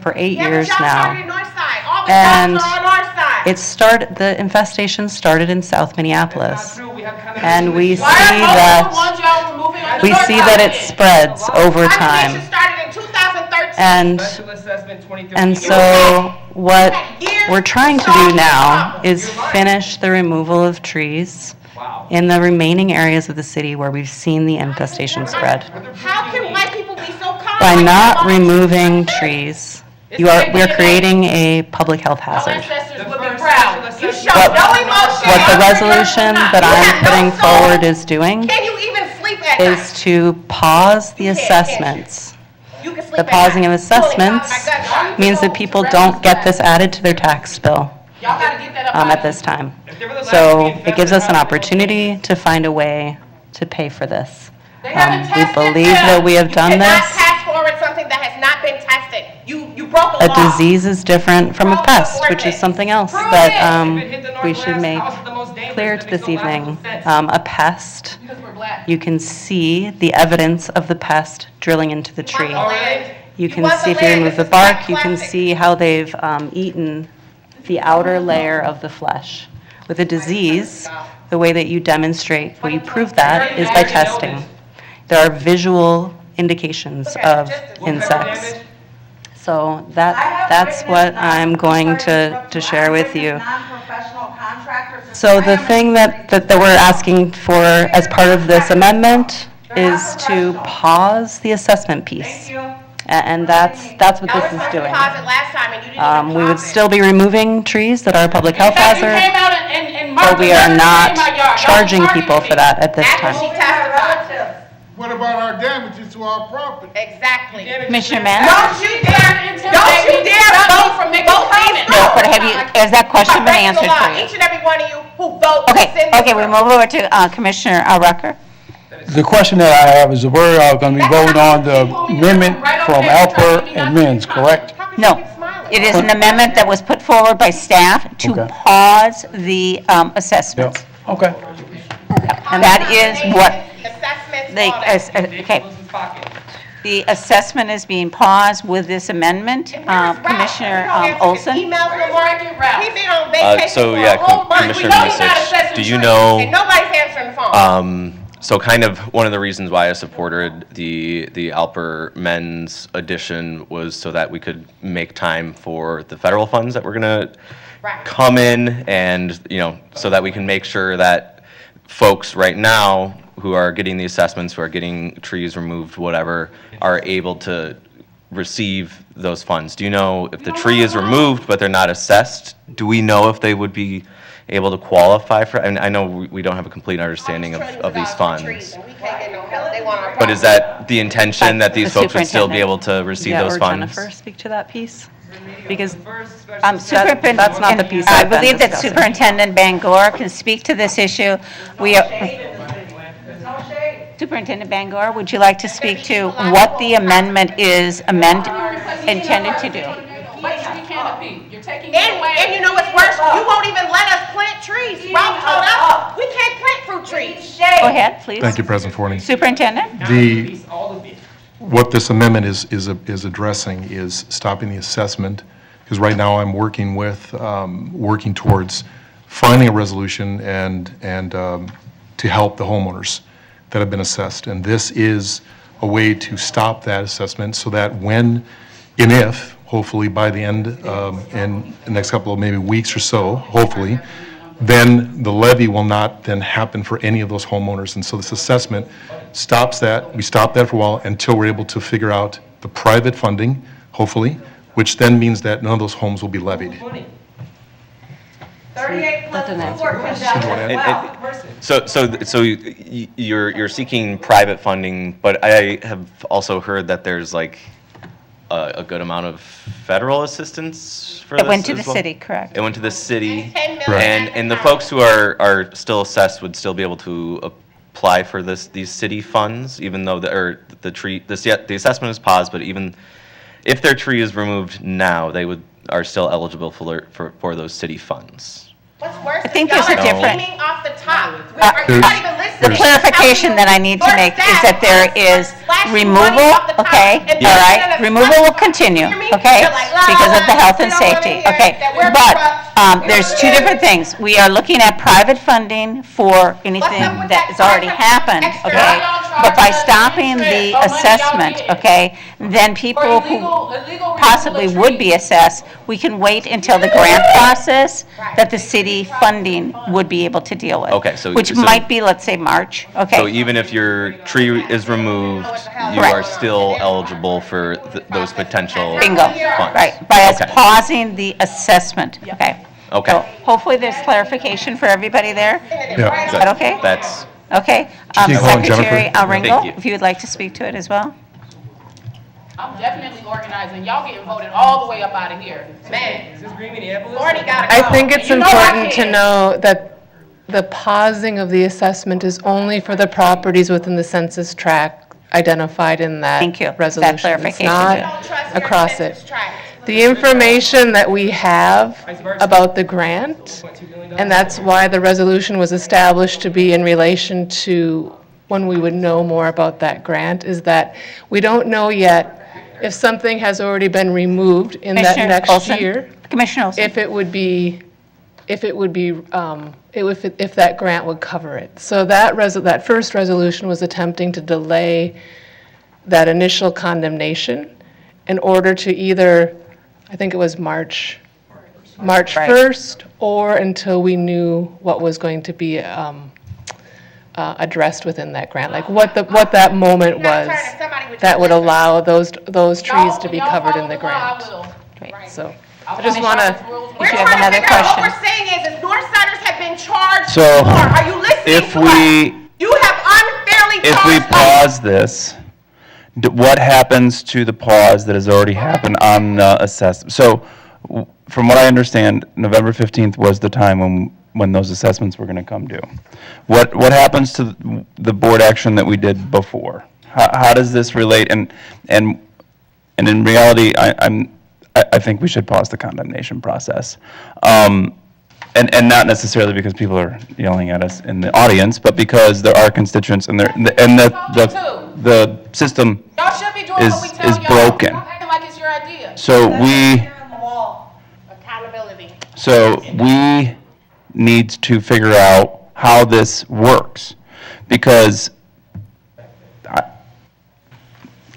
for 8 Yeah, but years y'all started now. in north side. All the And jobs are on our side. the infestation started in South Minneapolis. And we see Why are most of the that, ones y'all removing on the we north see side that it then? spreads over Condemnation time. started in 2013. And, Special assessment 2013. and so what we're trying to do now is finish the removal of trees in the remaining areas of the city where we've seen the infestation spread. How can white people be so calm? By not removing trees, we are creating a public health hazard. Ancestors would be proud. You show What- no emotion. What the resolution that I'm putting forward is doing Can you even sleep at is night? to pause the assessments. You can sleep The at pausing night. of assessments means that people don't get this added to their tax bill Y'all gotta get that up at this time. So it gives us an opportunity to find a way to pay for this. They haven't We tested believe them. that we have done You cannot this. pass forward something that has not been tested. You broke a A law. disease is different from a pest, which is something else that we should make clear to this evening. A pest, you can see the evidence of the pest drilling into the tree. You can see if you remove the bark, you can see how they've eaten the outer layer of the flesh. With a disease, the way that you demonstrate, where you prove that is by testing. There are visual indications of insects. So that's what I'm going to share with you. So the thing that we're asking for as part of this amendment is to pause the assessment piece. And that's what this is doing. Pause it last time and you didn't even We would still be removing trees that are a public health You hazard, came out and but marked we the are record not in my yard. Y'all charging targeted people me. for that at this After time. she testified. What about our damages to our property? Exactly. Commissioner Mann? Don't you dare vote from making comments. No, but has that question been answered for you? Each and every one of you who vote. Okay, we move over to Commissioner Rucker. The question that I have is we're going to be voting on the amendment from Alper and Men's, correct? No, it is an amendment that was put forward by staff to Okay. pause the assessments. Okay. And that is what the assessment is being paused with this amendment. Commissioner Olson? Emails from Mark and Ralph. He's been on vacation So for yeah, a whole month. Commissioner We know he's not Misich, assessing do you trees, know? and nobody's answering the phone. So kind of one of the reasons why I supported the Alper Men's addition was so that we could make time for the federal funds that were gonna come in, and so that we can make sure that folks right now who are getting the assessments, who are getting trees removed, whatever, are able to receive those funds. Do you know if the tree is removed but they're not assessed, do we know if they would be able to qualify for, and I know we don't have a complete understanding of these funds. But is that the intention, that these folks would still be able to receive those funds? Or Jennifer speak to that piece? Because Superintendent, that's not the piece I I've been believe that discussing. Superintendent Bangor can speak to this issue. Superintendent Bangor, would you like to speak to what the amendment is intended to do? And you know what's worse? You won't even let us plant trees. Ralph told us we can't plant fruit trees. Go ahead, please. Thank you, President Forney. Superintendent? What this amendment is addressing is stopping the assessment, because right now I'm working towards finding a resolution and to help the homeowners that have been assessed. And this is a way to stop that assessment so that when and if, hopefully by the end, in the next couple of maybe weeks or so, hopefully, then the levy will not then happen for any of those homeowners. And so this assessment stops that. We stop that for a while until we're able to figure out the private funding, hopefully, which then means that none of those homes will be levied. 38 plus So you're seeking private funding, but I have also heard that there's like a good amount of federal assistance for this It went to as the well? city, correct. It went to the city, Right. and the folks who are still assessed would still be able to apply for these city funds, even though the assessment is paused, but even if their tree is removed now, they are still eligible for those city funds. What's worse I think there's a different. Screaming off the top. You're not even The listening. clarification that I need to make is that there is removal, okay, all right? Removal will continue, okay, because of the health and safety, okay? But there's two different things. We are looking at private funding for anything that has already happened, okay? But by stopping the assessment, okay, then people who possibly would be assessed, we can wait until the grant process that the city funding would be able to deal with. Okay, so- Which so- might be, let's say, March, okay? So even if your tree is removed, you Correct. are still eligible for those potential Bingo, funds? right, by us Okay. pausing the assessment, okay? Okay. So hopefully there's clarification for everybody there. Yeah. Is that okay? That's, Okay. Keep going, Secretary Jennifer. Thank Ringo, you. if you would like to speak to it as well? I'm definitely organizing. Y'all getting voted all the way up out of here. Man, is this Green Minneapolis? Already got I think it's important to know. know that the pausing of the assessment is only for the properties within the census tract identified in that Thank you. That resolution. It's clarification. not across it. The information that we have about the grant, and that's why the resolution was established to be in relation to when we would know more about that grant, is that we don't know yet if something has already been removed in that Commissioner next Olson? year. Commissioner Olson? If that grant would cover it. So that first resolution was attempting to delay that initial condemnation in order to either, I think it was March 1st, or until we knew what was going to be addressed within that grant, like what that moment was that would allow those trees to be covered in the grant. So I just want to. We're trying to figure out what we're saying is Northsiders have been charged So, more. Are you listening if to we- us? You have unfairly if we pause this, what happens to the pause that has already happened on the assessment? So, from what I understand, November 15th was the time when those assessments were going to come due. What happens to the board action that we did before? How does this relate? And in reality, I think we should pause the condemnation process. And not necessarily because people are yelling at us in the audience, but because there are constituents and the system Y'all should be doing is what we tell y'all. broken. Stop acting like it's your idea. So Accountability. we need to figure out how this works, because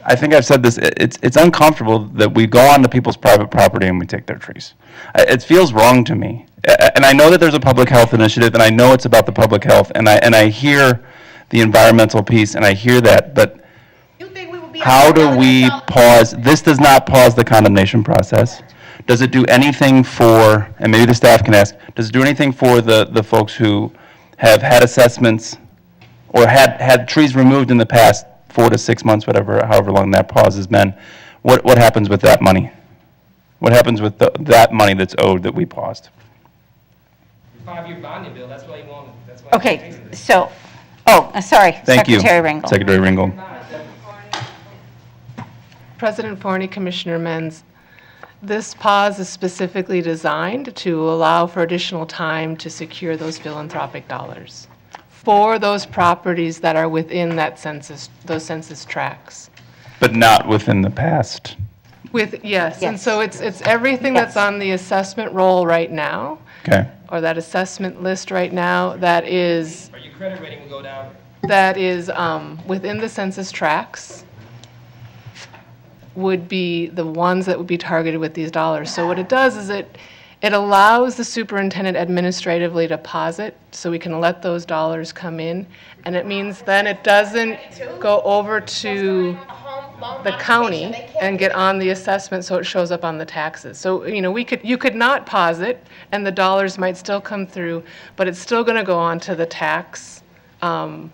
I think I've said this, it's uncomfortable that we go onto people's private property and we take their trees. It feels wrong to me. And I know that there's a public health initiative, and I know it's about the public health, and I hear the environmental piece, and I hear that, but how do we pause? This does not pause the condemnation process. Does it do anything for, and maybe the staff can ask, does it do anything for the folks who have had assessments or had trees removed in the past 4 to 6 months, however long that pause has been? What happens with that money? What happens with that money that's owed that we paused? 5-year bonding bill, that's why you want, that's why. Okay, so, sorry, Thank you. Secretary Ringel. Secretary Ringel. President Forney, Commissioner Menz, this pause is specifically designed to allow for additional time to secure those philanthropic dollars for those properties that are within that census, those census tracts. But not within the past. Yes, and so it's everything that's on the assessment roll right now, Okay. or that assessment list right now, that is, Or your credit rating will go down. that is within the census tracts, would be the ones that would be targeted with these dollars. So what it does is it allows the superintendent administratively to pause it, so we can let those dollars come in, and it means then it doesn't go over to the county and get on the assessment so it shows up on the taxes. So, you could not pause it, and the dollars might still come through, but it's still going to go onto the tax, onto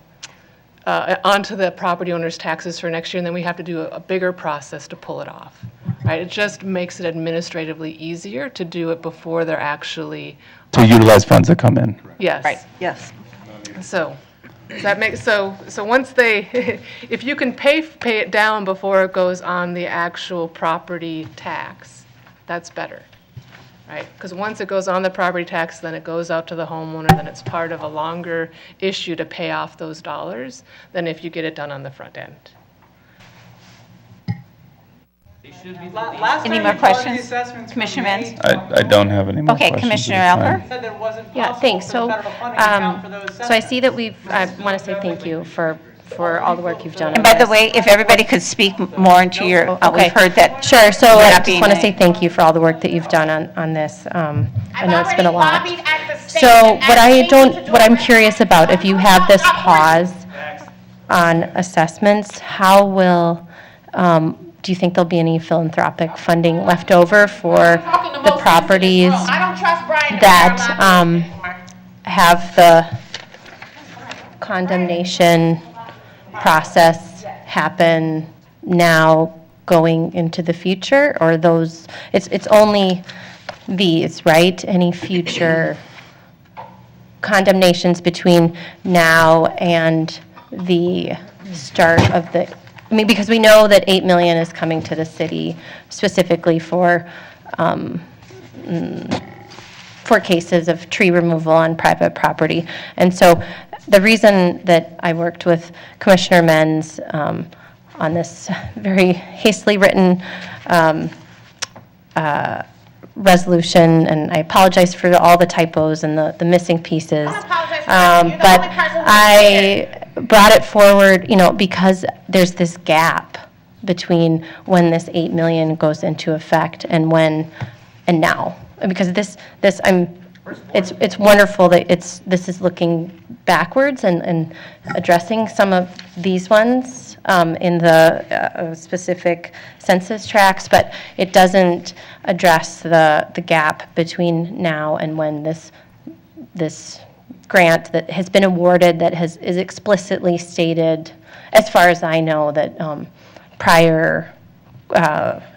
the property owner's taxes for next year, and then we have to do a bigger process to pull it off, right? It just makes it administratively easier to do it before they're actually. To utilize funds that come in. Yes. Right, yes. So, does that make, so once they, if you can pay it down before it goes on the actual property tax, that's better, right? Because once it goes on the property tax, then it goes out to the homeowner, then it's part of a longer issue to pay off those dollars than if you get it done on the front end. Any more questions? Commissioner Menz? I don't have any more Okay, questions. Commissioner at this time. Alper? Yeah, thanks. So I see that I want to say thank you for all the work you've done on And by the this. way, if everybody could speak more into your, Okay. we've heard that. Sure, so you're I not just being want to a- say thank you for all the work that you've done on this. I know it's been a lot. So what I'm curious about, if you have this pause on assessments, how will, do you think there'll be any philanthropic funding left over for the properties that have the condemnation process happen now going into the future? Or those, it's only these, right? Any future condemnations between now and the start of the, because we know that 8 million is coming to the city specifically for cases of tree removal on private property. And so the reason that I worked with Commissioner Menz on this very hastily written resolution, and I apologize for all the typos and the missing pieces. But I brought it forward, because there's this gap between when this 8 million goes into effect and now. Because it's wonderful that this is looking backwards and addressing some of these ones in the specific census tracts, but it doesn't address the gap between now and when this grant that has been awarded that is explicitly stated, as far as I know, that prior,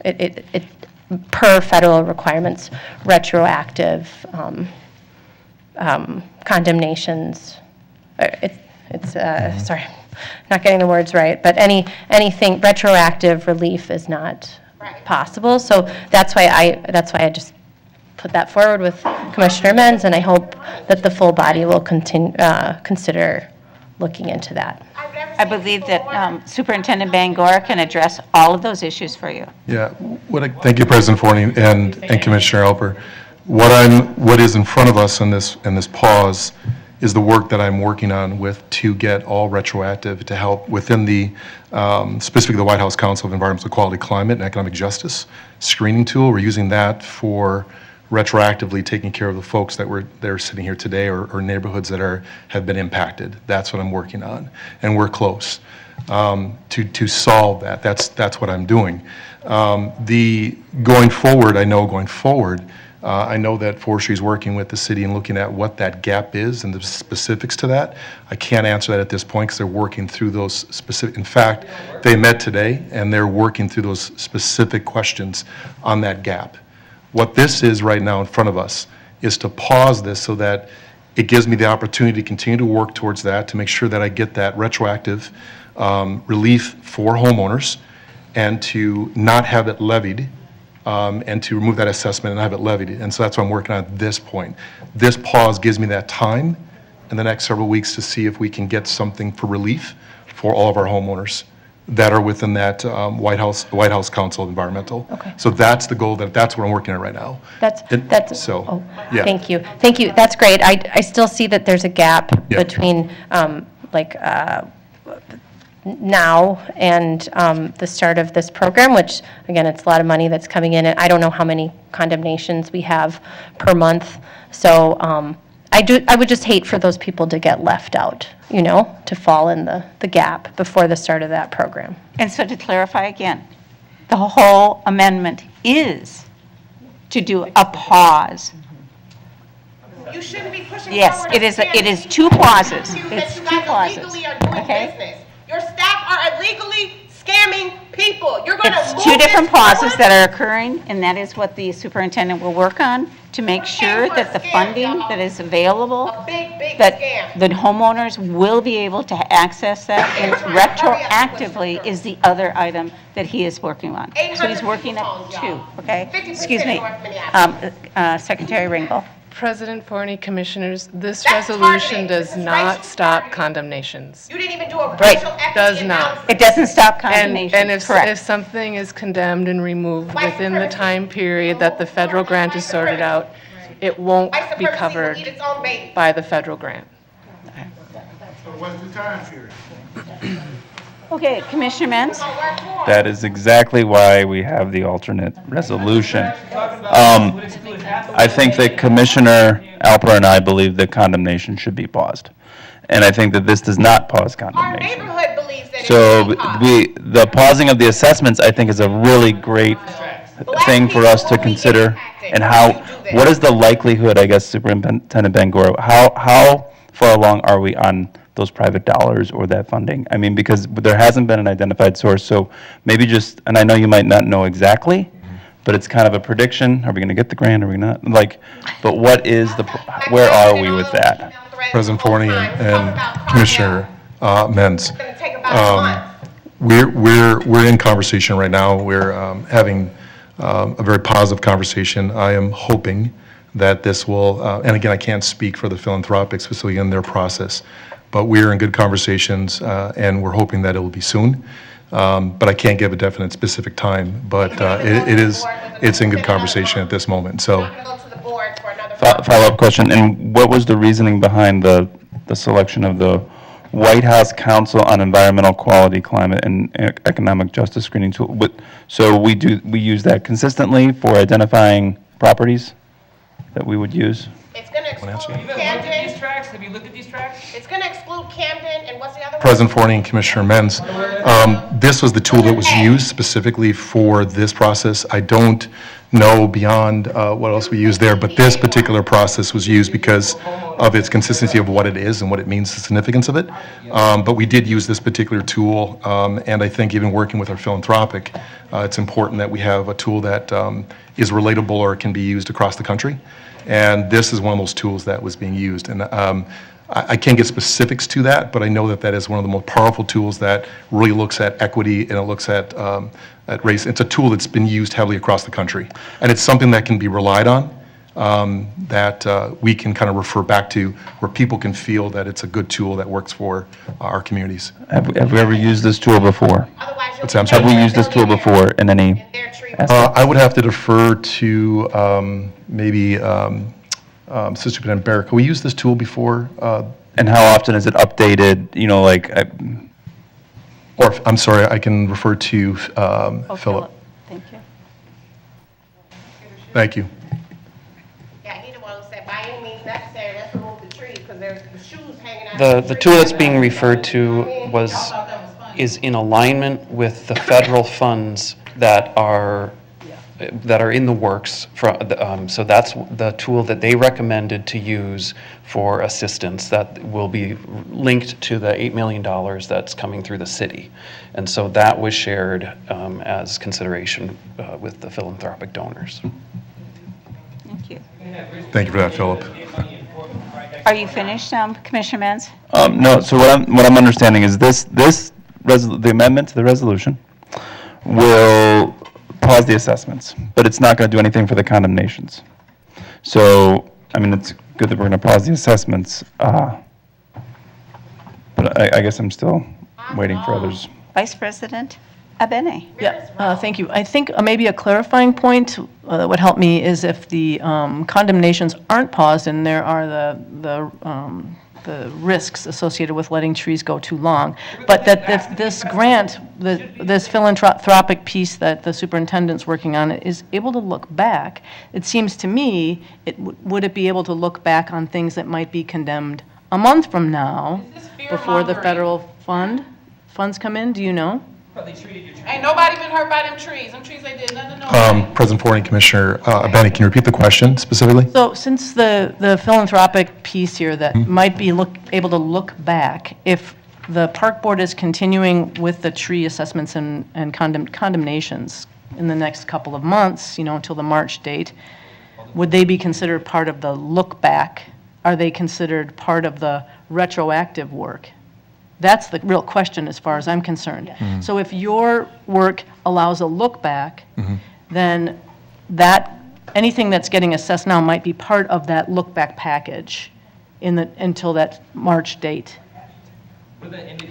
it per federal requirements, retroactive condemnations. Sorry, not getting the words right, but anything retroactive relief is not possible. So that's why I just put that forward with Commissioner Menz, and I hope that the full body will consider looking into that. I believe that Superintendent Bangor can address all of those issues for you. Yeah, thank you, President Forney and Commissioner Alper. What is in front of us in this pause is the work that I'm working on to get all retroactive to help within the, specifically the White House Council of Environmental Quality, Climate, and Economic Justice screening tool. We're using that for retroactively taking care of the folks that are sitting here today or neighborhoods that have been impacted. That's what I'm working on, and we're close to solve that. That's what I'm doing. Going forward, I know that Forestry is working with the city and looking at what that gap is and the specifics to that. I can't answer that at this point because they're working through those specific. In fact, they met today and they're working through those specific questions on that gap. What this is right now in front of us is to pause this so that it gives me the opportunity to continue to work towards that, to make sure that I get that retroactive relief for homeowners and to not have it levied, and to remove that assessment and have it levied. And so that's what I'm working on at this point. This pause gives me that time in the next several weeks to see if we can get something for relief for all of our homeowners that are within that White House Council of Environmental. Okay. So that's the goal, that's what I'm working on right now. Yeah. Thank you. That's great. I still see that there's a gap between now and the start of this program, which, again, it's a lot of money that's coming in. And I don't know how many condemnations we have per month. So I would just hate for those people to get left out, to fall in the gap before the start of that program. And so to clarify again, the whole amendment is to do a pause. You shouldn't be pushing Yes, forward it is two pauses. It's you two guys pauses. illegally are doing Okay? business. Your staff are illegally scamming people. You're going to It's move two different this pauses forward? that are occurring, and that is what the superintendent will work on to make sure that the funding that is available, that the homeowners will be able to access that, and retroactively is the other item that he is working on. So he's working at two, okay? Excuse me, Secretary Ringel. President Forney, Commissioners, this resolution does not stop condemnations. You didn't even do a Right. racial equity Does not. analysis. It doesn't stop And condemnation, correct. if something is condemned and removed within the time period that the federal grant is sorted out, it won't White be supremacy will covered eat its own baby. by the federal grant. So what's the time period? Okay, Commissioner Menz? That is exactly why we have the alternate resolution. I think that Commissioner Alper and I believe that condemnation should be paused. And I think that this does not pause condemnation. Neighborhood believes that So the pausing of the assessments, I think, is a really great thing for us to consider. And what is the likelihood, I guess, Superintendent Bangor, how far along are we on those private dollars or that funding? I mean, because there hasn't been an identified source, so maybe just, and I know you might not know exactly, but it's kind of a prediction. Are we going to get the grant? Are we not? But what is where are we with that? President Forney and Commissioner Menz. We're in conversation right now. We're having a very positive conversation. I am hoping that this will, and again, I can't speak for the philanthropics facility and their process, but we're in good conversations, and we're hoping that it will be soon. But I can't give a definite specific time, but it's in good conversation at this moment, so. Follow-up question, and what was the reasoning behind the selection of the White House Council on Environmental Quality, Climate, and Economic Justice Screening Tool? So we use that consistently for identifying properties that we would use? It's going to Want to answer that? Have you looked at these tracks? It's going to exclude Camden, and what's the other one? President Forney and Commissioner Menz, this was the tool that was used specifically for this process. I don't know beyond what else we used there, but this particular process was used because of its consistency of what it is and what it means, the significance of it. But we did use this particular tool, and I think even working with our philanthropic, it's important that we have a tool that is relatable or can be used across the country. And this is one of those tools that was being used. And I can't get specifics to that, but I know that that is one of the most powerful tools that really looks at equity and it looks at race. It's a tool that's been used heavily across the country. And it's something that can be relied on, that we can kind of refer back to, where people can feel that it's a good tool that works for our communities. Have we ever used this tool before? What's that? I'm Have sorry? we used this tool before in any aspect? I would have to defer to maybe Superintendent Barrett. Can we use this tool before? And how often is it updated, you know, like, Or, I'm sorry, I can refer to Philip. Thank you. Thank you. Yeah, he the one who said, by any means necessary, let's remove the trees, because there's the shoes hanging out. The tool that's being referred to is in alignment with the federal funds that are in the works. So that's the tool that they recommended to use for assistance that will be linked to the $8 million that's coming through the city. And so that was shared as consideration with the philanthropic donors. Thank you. Thank you for that, Philip. Are you finished, Commissioner Menz? No, so what I'm understanding is the amendment to the resolution will pause the assessments, but it's not going to do anything for the condemnations. So, I mean, it's good that we're going to pause the assessments, but I guess I'm still waiting for others. Vice President Abene. Yeah, thank you. I think maybe a clarifying point that would help me is if the condemnations aren't paused and there are the risks associated with letting trees go too long, but that if this grant, this philanthropic piece that the superintendent's working on is able to look back, it seems to me, would it be able to look back on things that might be condemned a month from now before the federal funds come in? Do you know? Ain't nobody been hurt by them trees. Them trees, they did nothing. No President Forney, Commissioner Abeni, can you repeat the question specifically? So since the philanthropic piece here that might be able to look back, if the park board is continuing with the tree assessments and condemnations in the next couple of months, until the March date, would they be considered part of the look back? Are they considered part of the retroactive work? That's the real question as far as I'm concerned. So if your work allows a look back, then anything that's getting assessed now might be part of that look back package until that March date.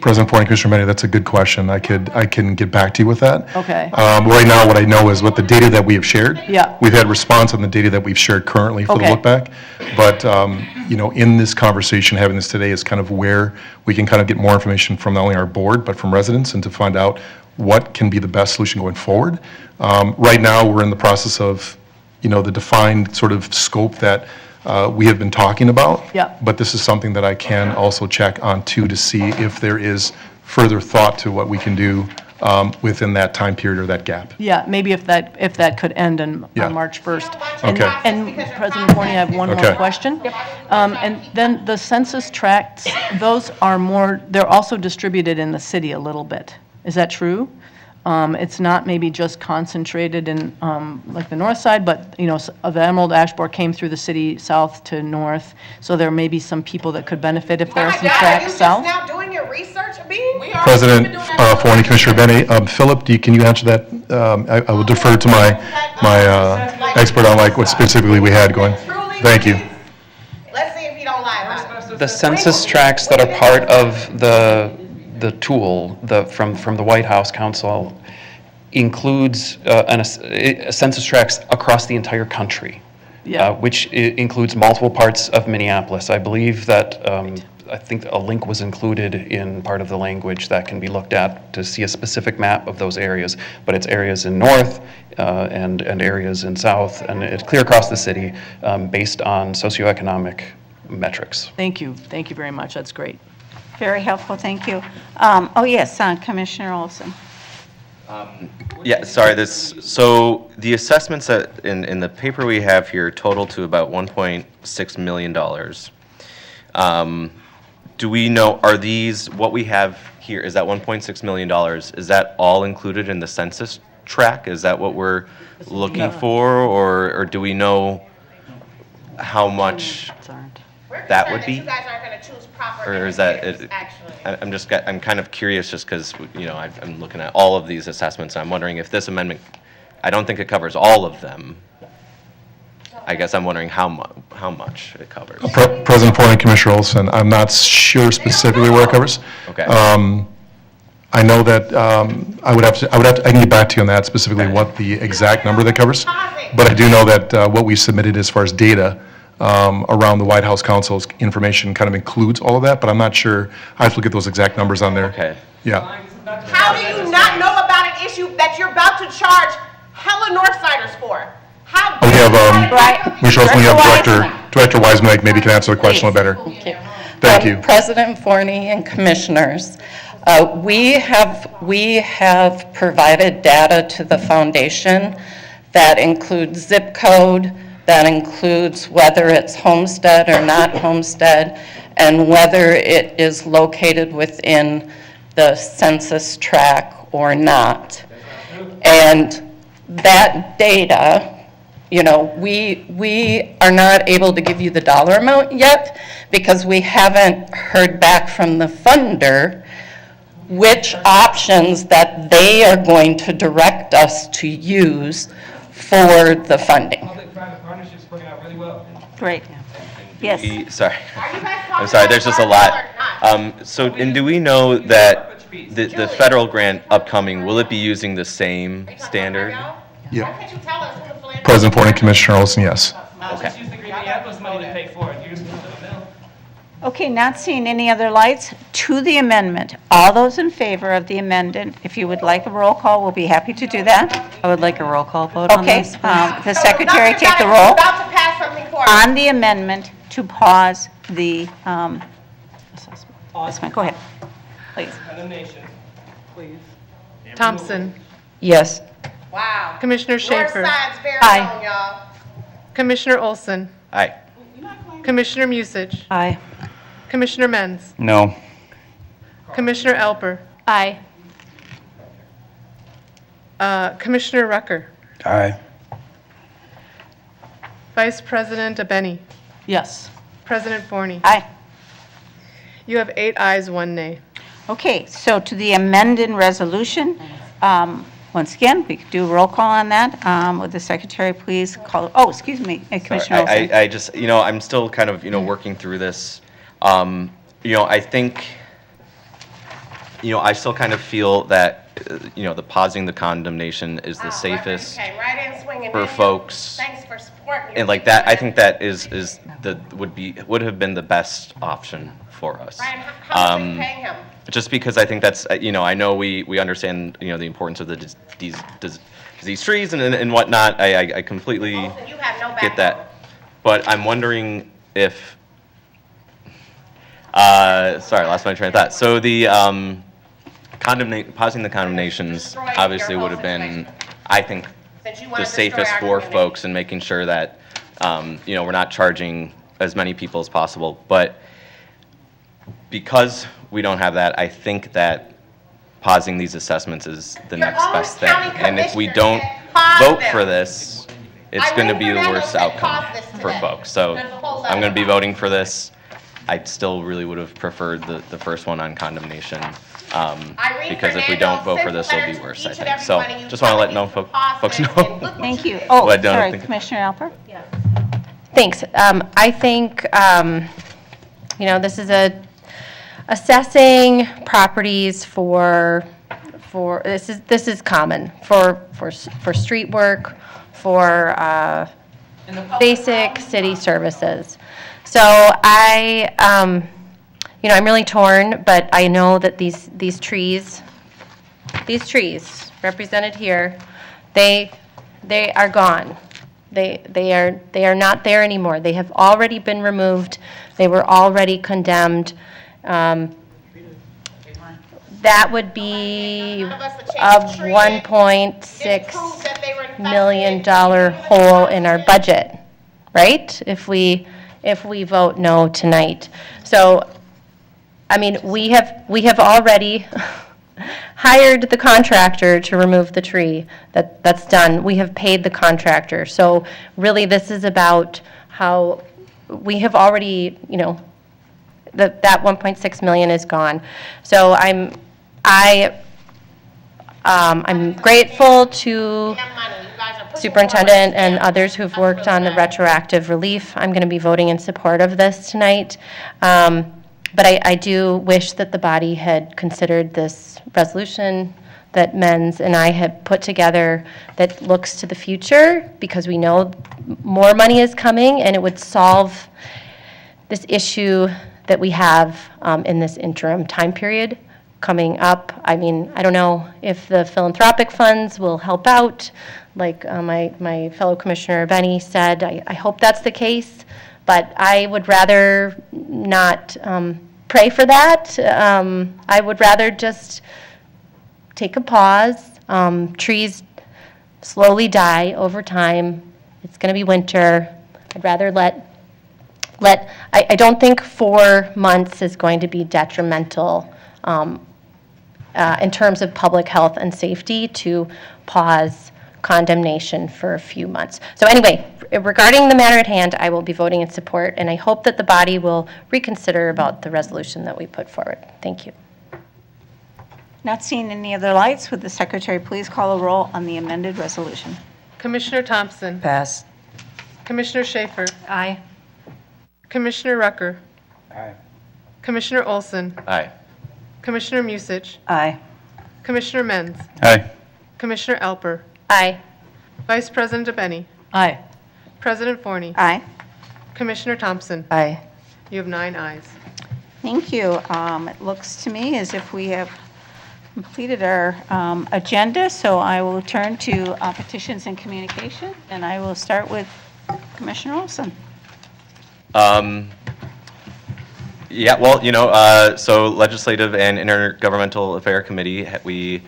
President Forney, Commissioner Abeni, that's a good question. I can get back to you with that. Okay. Right now, what I know is what the data that we have shared. Yeah. We've had response on the data that we've shared currently for the look back. But, in this conversation, having this today is kind of where we can kind of get more information from not only our board, but from residents, and to find out what can be the best solution going forward. Right now, we're in the process of, the defined sort of scope that we have been talking about. Yeah. But this is something that I can also check on too, to see if there is further thought to what we can do within that time period or that gap. Yeah, maybe if that could end on March 1st. And President Forney, I have one more question. And then the census tracts, those are they're also distributed in the city a little bit. Is that true? It's not maybe just concentrated in like the north side, but the Emerald Ash Borer came through the city south to north, so there may be some people that could benefit if there are some tracts south. Now doing your research, President Forney, Commissioner Abeni, Philip, can you answer that? I will defer to my expert on like what specifically we had going. Thank you. Let's see if you don't lie about it. The census tracts that are part of the tool from the White House Council includes census tracts across the entire country, which includes multiple parts of Minneapolis. I believe that I think a link was included in part of the language that can be looked at to see a specific map of those areas, but it's areas in north and areas in south, and it's clear across the city based on socioeconomic metrics. Thank you very much, that's great. Very helpful, thank you. Oh, yes, Commissioner Olson. Yeah, sorry, so the assessments that in the paper we have here total to about $1.6 million. Do we know, are these, what we have here, is that $1.6 million, is that all included in the census tract? Is that what we're looking for, or do we know how much that would be? Or is that, I'm kind of curious just because, I'm looking at all of these assessments, and I'm wondering if this amendment, I don't think it covers all of them. I guess I'm wondering how much it covers. President Ford and Commissioner Olson, I'm not sure specifically where it covers. Okay. I know that I can get back to you on that specifically what the exact number that covers. But I do know that what we submitted as far as data around the White House Counsel's information kind of includes all of that, but I'm not sure. I have to look at those exact numbers on there. Okay. Yeah. How do you not know about an issue that you're about to charge hella Northsiders for? How We have, Commissioner Olson, we have Director Wiseman, maybe can answer the question a little better. Thank you. President Forney and Commissioners, we have provided data to the foundation that includes zip code, that includes whether it's homestead or not homestead, and whether it is located within the census tract or not. And that data, we are not able to give you the dollar amount yet because we haven't heard back from the funder which options that they are going to direct us to use for the funding. Public-private partnerships working out really well. Great. Yes. Sorry. I'm sorry, there's just a lot. So, and do we know that the federal grant upcoming, will it be using the same standard? Yeah. President Ford and Commissioner Olson, yes. Okay. Just use the Green Minneapolis money to pay for it. You're just going to put a bill. Okay, not seeing any other lights to the amendment. All those in favor of the amendment, if you would like a roll call, we'll be happy to do that. I would like a roll call vote on Okay, this. the secretary take the roll About to pass something for us. on the amendment to pause the assessment. Go ahead, please. Condemnation. Please. Thompson. Yes. Wow. Commissioner Your Schaefer. side's very Aye. long, y'all. Commissioner Olson. Aye. Commissioner Musich. Aye. Commissioner Menz. No. Commissioner Alper. Aye. Commissioner Rucker. Aye. Vice President Abeni. Yes. President Forney. Aye. You have 8 ayes, 1 nay. Okay, so to the amended resolution, once again, we could do a roll call on that. Would the secretary please call, excuse me, Commissioner Olson. I just, I'm still kind of, working through this. I think, I still kind of feel that, the pausing the condemnation is the safest Okay, right in swinging. for folks. Thanks for supporting. And like that, I think that would have been the best option for us. Ryan, how much are you paying him? Just because I think that's, I know we understand, the importance of the disease trees and whatnot. I completely You have no get backbone. that. But I'm wondering if, sorry, I lost my train of thought. So the pausing the condemnations obviously would have been, I think, Since you wanna the destroy safest our for community. folks and making sure that, we're not charging as many people as possible. But because we don't have that, I think that pausing these assessments is the next best thing. And if we don't vote for this, it's going to be the worst outcome for folks. So I'm going to be voting for this. I still really would have preferred the first one on condemnation. Because if we don't vote for this, it'll be worse, I think. So just want to let folks know. Thank you. What I don't Sorry, think- Commissioner Alper? Thanks. I think, this is assessing properties for this is common for street work, for basic city services. So I'm really torn, but I know that these trees represented here, they are gone. They are not there anymore. They have already been removed. They were already condemned. That would be a $1.6 million hole in our budget, right? If we vote no tonight. So, I mean, we have already hired the contractor to remove the tree. That's done. We have paid the contractor. So really, this is about how we have already, that $1.6 million is gone. So I'm grateful to Superintendent and others who've worked on the retroactive relief. I'm going to be voting in support of this tonight. But I do wish that the body had considered this resolution that Menz and I have put together that looks to the future, because we know more money is coming and it would solve this issue that we have in this interim time period coming up. I mean, I don't know if the philanthropic funds will help out, like my fellow Commissioner Benny said. I hope that's the case, but I would rather not pray for that. I would rather just take a pause. Trees slowly die over time. It's going to be winter. I'd rather I don't think 4 months is going to be detrimental in terms of public health and safety to pause condemnation for a few months. So anyway, regarding the matter at hand, I will be voting in support, and I hope that the body will reconsider about the resolution that we put forward. Thank you. Not seeing any other lights, would the secretary please call a roll on the amended resolution? Commissioner Thompson. Pass. Commissioner Schaefer. Aye. Commissioner Rucker. Aye. Commissioner Olson. Aye. Commissioner Musich. Aye. Commissioner Menz. Aye. Commissioner Alper. Aye. Vice President DeBenny. Aye. President Forney. Aye. Commissioner Thompson. Aye. You have 9 ayes. Thank you. It looks to me as if we have completed our agenda, so I will turn to petitions and communication, and I will start with Commissioner Olson. Yeah, well, so Legislative and Intergovernmental Affair Committee, we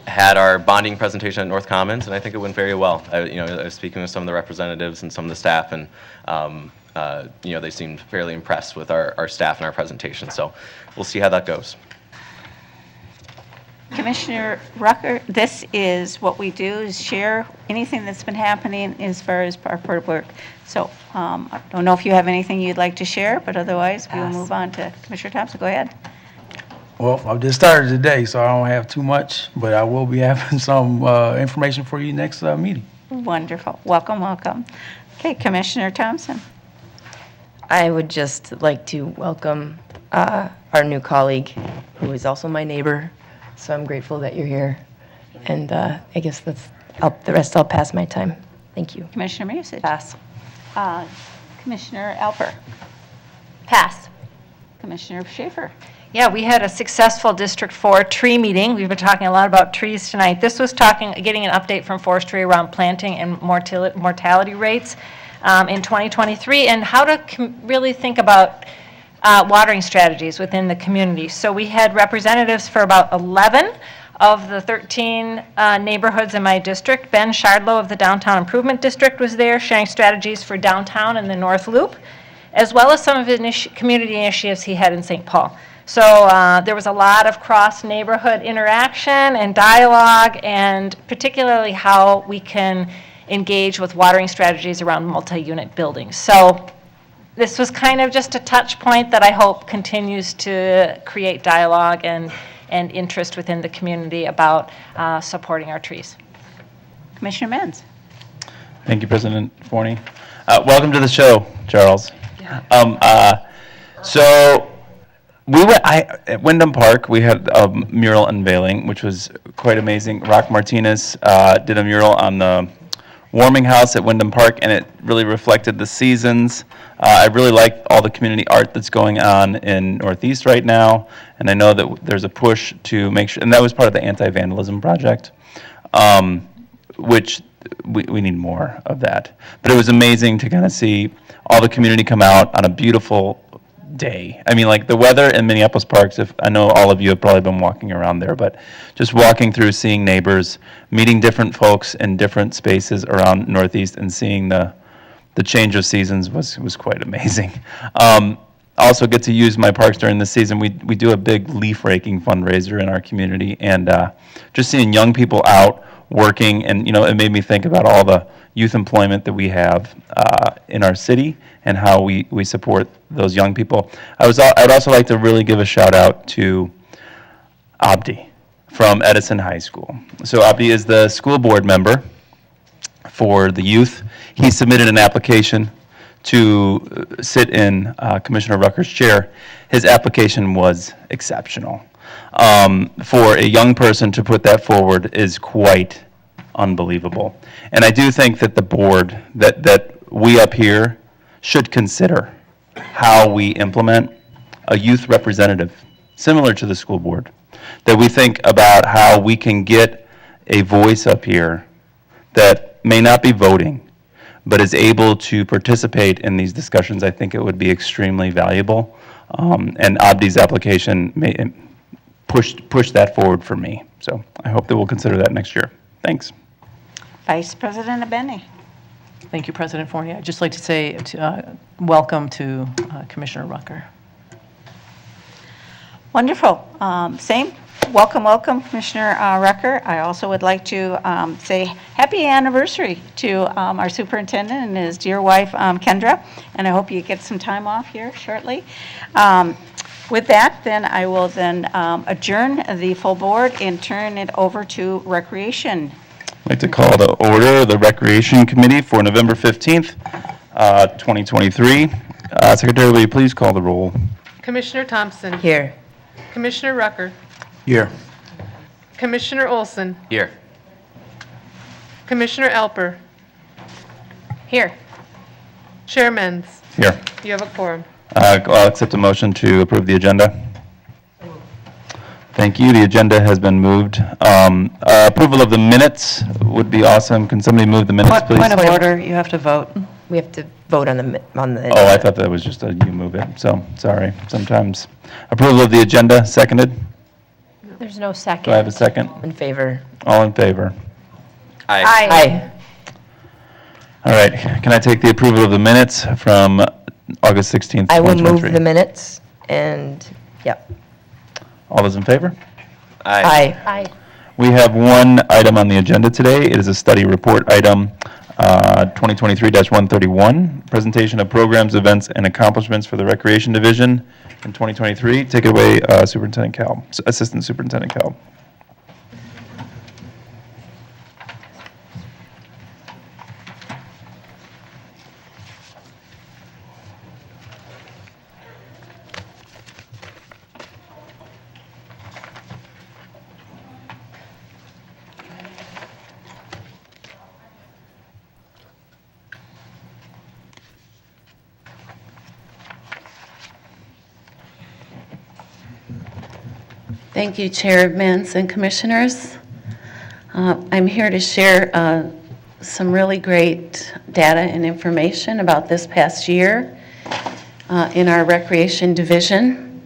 had our bonding presentation at North Commons, and I think it went very well. I was speaking with some of the representatives and some of the staff, and they seemed fairly impressed with our staff and our presentation. So we'll see how that goes. Commissioner Rucker, this is what we do, is share anything that's been happening as far as our board work. So I don't know if you have anything you'd like to share, but otherwise we will move on to Commissioner Thompson. Go ahead. Well, I've just started today, so I don't have too much, but I will be having some information for you next meeting. Wonderful. Welcome, welcome. Okay, Commissioner Thompson. I would just like to welcome our new colleague, who is also my neighbor. So I'm grateful that you're here. And I guess the rest I'll pass my time. Thank you. Commissioner Musich. Pass. Commissioner Alper. Pass. Commissioner Schaefer. Yeah, we had a successful District 4 tree meeting. We've been talking a lot about trees tonight. This was getting an update from forestry around planting and mortality rates in 2023, and how to really think about watering strategies within the community. So we had representatives for about 11 of the 13 neighborhoods in my district. Ben Shardlow of the Downtown Improvement District was there, sharing strategies for downtown and the North Loop, as well as some of the community initiatives he had in St. Paul. So there was a lot of cross-neighborhood interaction and dialogue, and particularly how we can engage with watering strategies around multi-unit buildings. So this was kind of just a touch point that I hope continues to create dialogue and interest within the community about supporting our trees. Commissioner Menz. Thank you, President Forney. Welcome to the show, Charles. So we went at Wyndham Park. We had a mural unveiling, which was quite amazing. Rock Martinez did a mural on the warming house at Wyndham Park, and it really reflected the seasons. I really like all the community art that's going on in Northeast right now, and I know that there's a push to make sure, and that was part of the anti-vandalism project, which we need more of that. But it was amazing to kind of see all the community come out on a beautiful day. I mean, like the weather in Minneapolis parks, if I know all of you have probably been walking around there, but just walking through, seeing neighbors, meeting different folks in different spaces around Northeast and seeing the change of seasons was quite amazing. Also get to use my parks during the season. We do a big leaf raking fundraiser in our community, and just seeing young people out working, and it made me think about all the youth employment that we have in our city and how we support those young people. I'd also like to really give a shout out to Abdi from Edison High School. So Abdi is the school board member for the youth. He submitted an application to sit in Commissioner Rucker's chair. His application was exceptional. For a young person to put that forward is quite unbelievable. And I do think that the board, that we up here should consider how we implement a youth representative, similar to the school board, that we think about how we can get a voice up here that may not be voting, but is able to participate in these discussions. I think it would be extremely valuable. And Abdi's application may push that forward for me. So I hope that we'll consider that next year. Thanks. Vice President Abeni. Thank you, President Fournier. I'd just like to say welcome to Commissioner Rucker. Wonderful. Same. Welcome, Commissioner Rucker. I also would like to say happy anniversary to our superintendent and his dear wife, Kendra, and I hope you get some time off here shortly. With that, then I will then adjourn the full board and turn it over to Recreation. I'd like to call to order the Recreation Committee for November 15th, 2023. Secretary, will you please call the roll? Commissioner Thompson. Here. Commissioner Rucker. Here. Commissioner Olson. Here. Commissioner Alper. Here. Chair Menz. Here. You have a quorum. I'll accept a motion to approve the agenda. Thank you. The agenda has been moved. Approval of the minutes would be awesome. Can somebody move the minutes, please? Point of order, you have to vote. We have to vote on the. Oh, I thought that was just a you move it. So, sorry. Sometimes. Approval of the agenda, seconded. There's no second. Do I have a second? In favor. All in favor? Aye. Aye. All right. Can I take the approval of the minutes from August 16th, 2023? I will move the minutes and, yep. All those in favor? Aye. Aye. We have one item on the agenda today. It is a study report item 2023-131, presentation of programs, events, and accomplishments for the Recreation Division in 2023. Take it away, Superintendent Kalb, Assistant Superintendent Kalb. Thank you, Chair Menz and Commissioners. I'm here to share some really great data and information about this past year in our Recreation Division.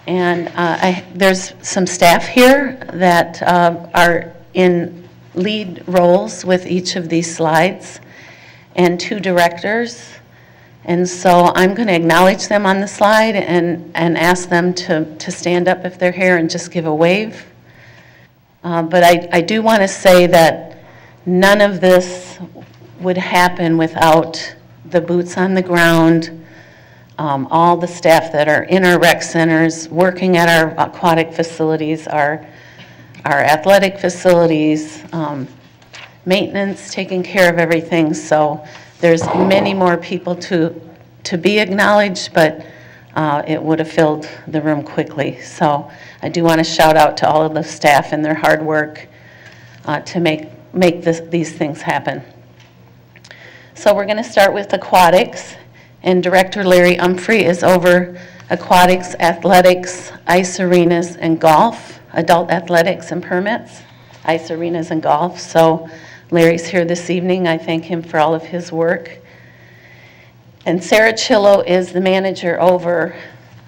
And there's some staff here that are in lead roles with each of these slides, and 2 directors. And so I'm going to acknowledge them on the slide and ask them to stand up if they're here and just give a wave. But I do want to say that none of this would happen without the boots on the ground, all the staff that are in our rec centers, working at our aquatic facilities, our athletic facilities, maintenance, taking care of everything. So there's many more people to be acknowledged, but it would have filled the room quickly. So I do want to shout out to all of the staff and their hard work to make these things happen. So we're going to start with aquatics, and Director Larry Umphrey is over aquatics, athletics, ice arenas, and golf, adult athletics and permits, ice arenas and golf. So Larry's here this evening. I thank him for all of his work. And Sarah Chillo is the manager over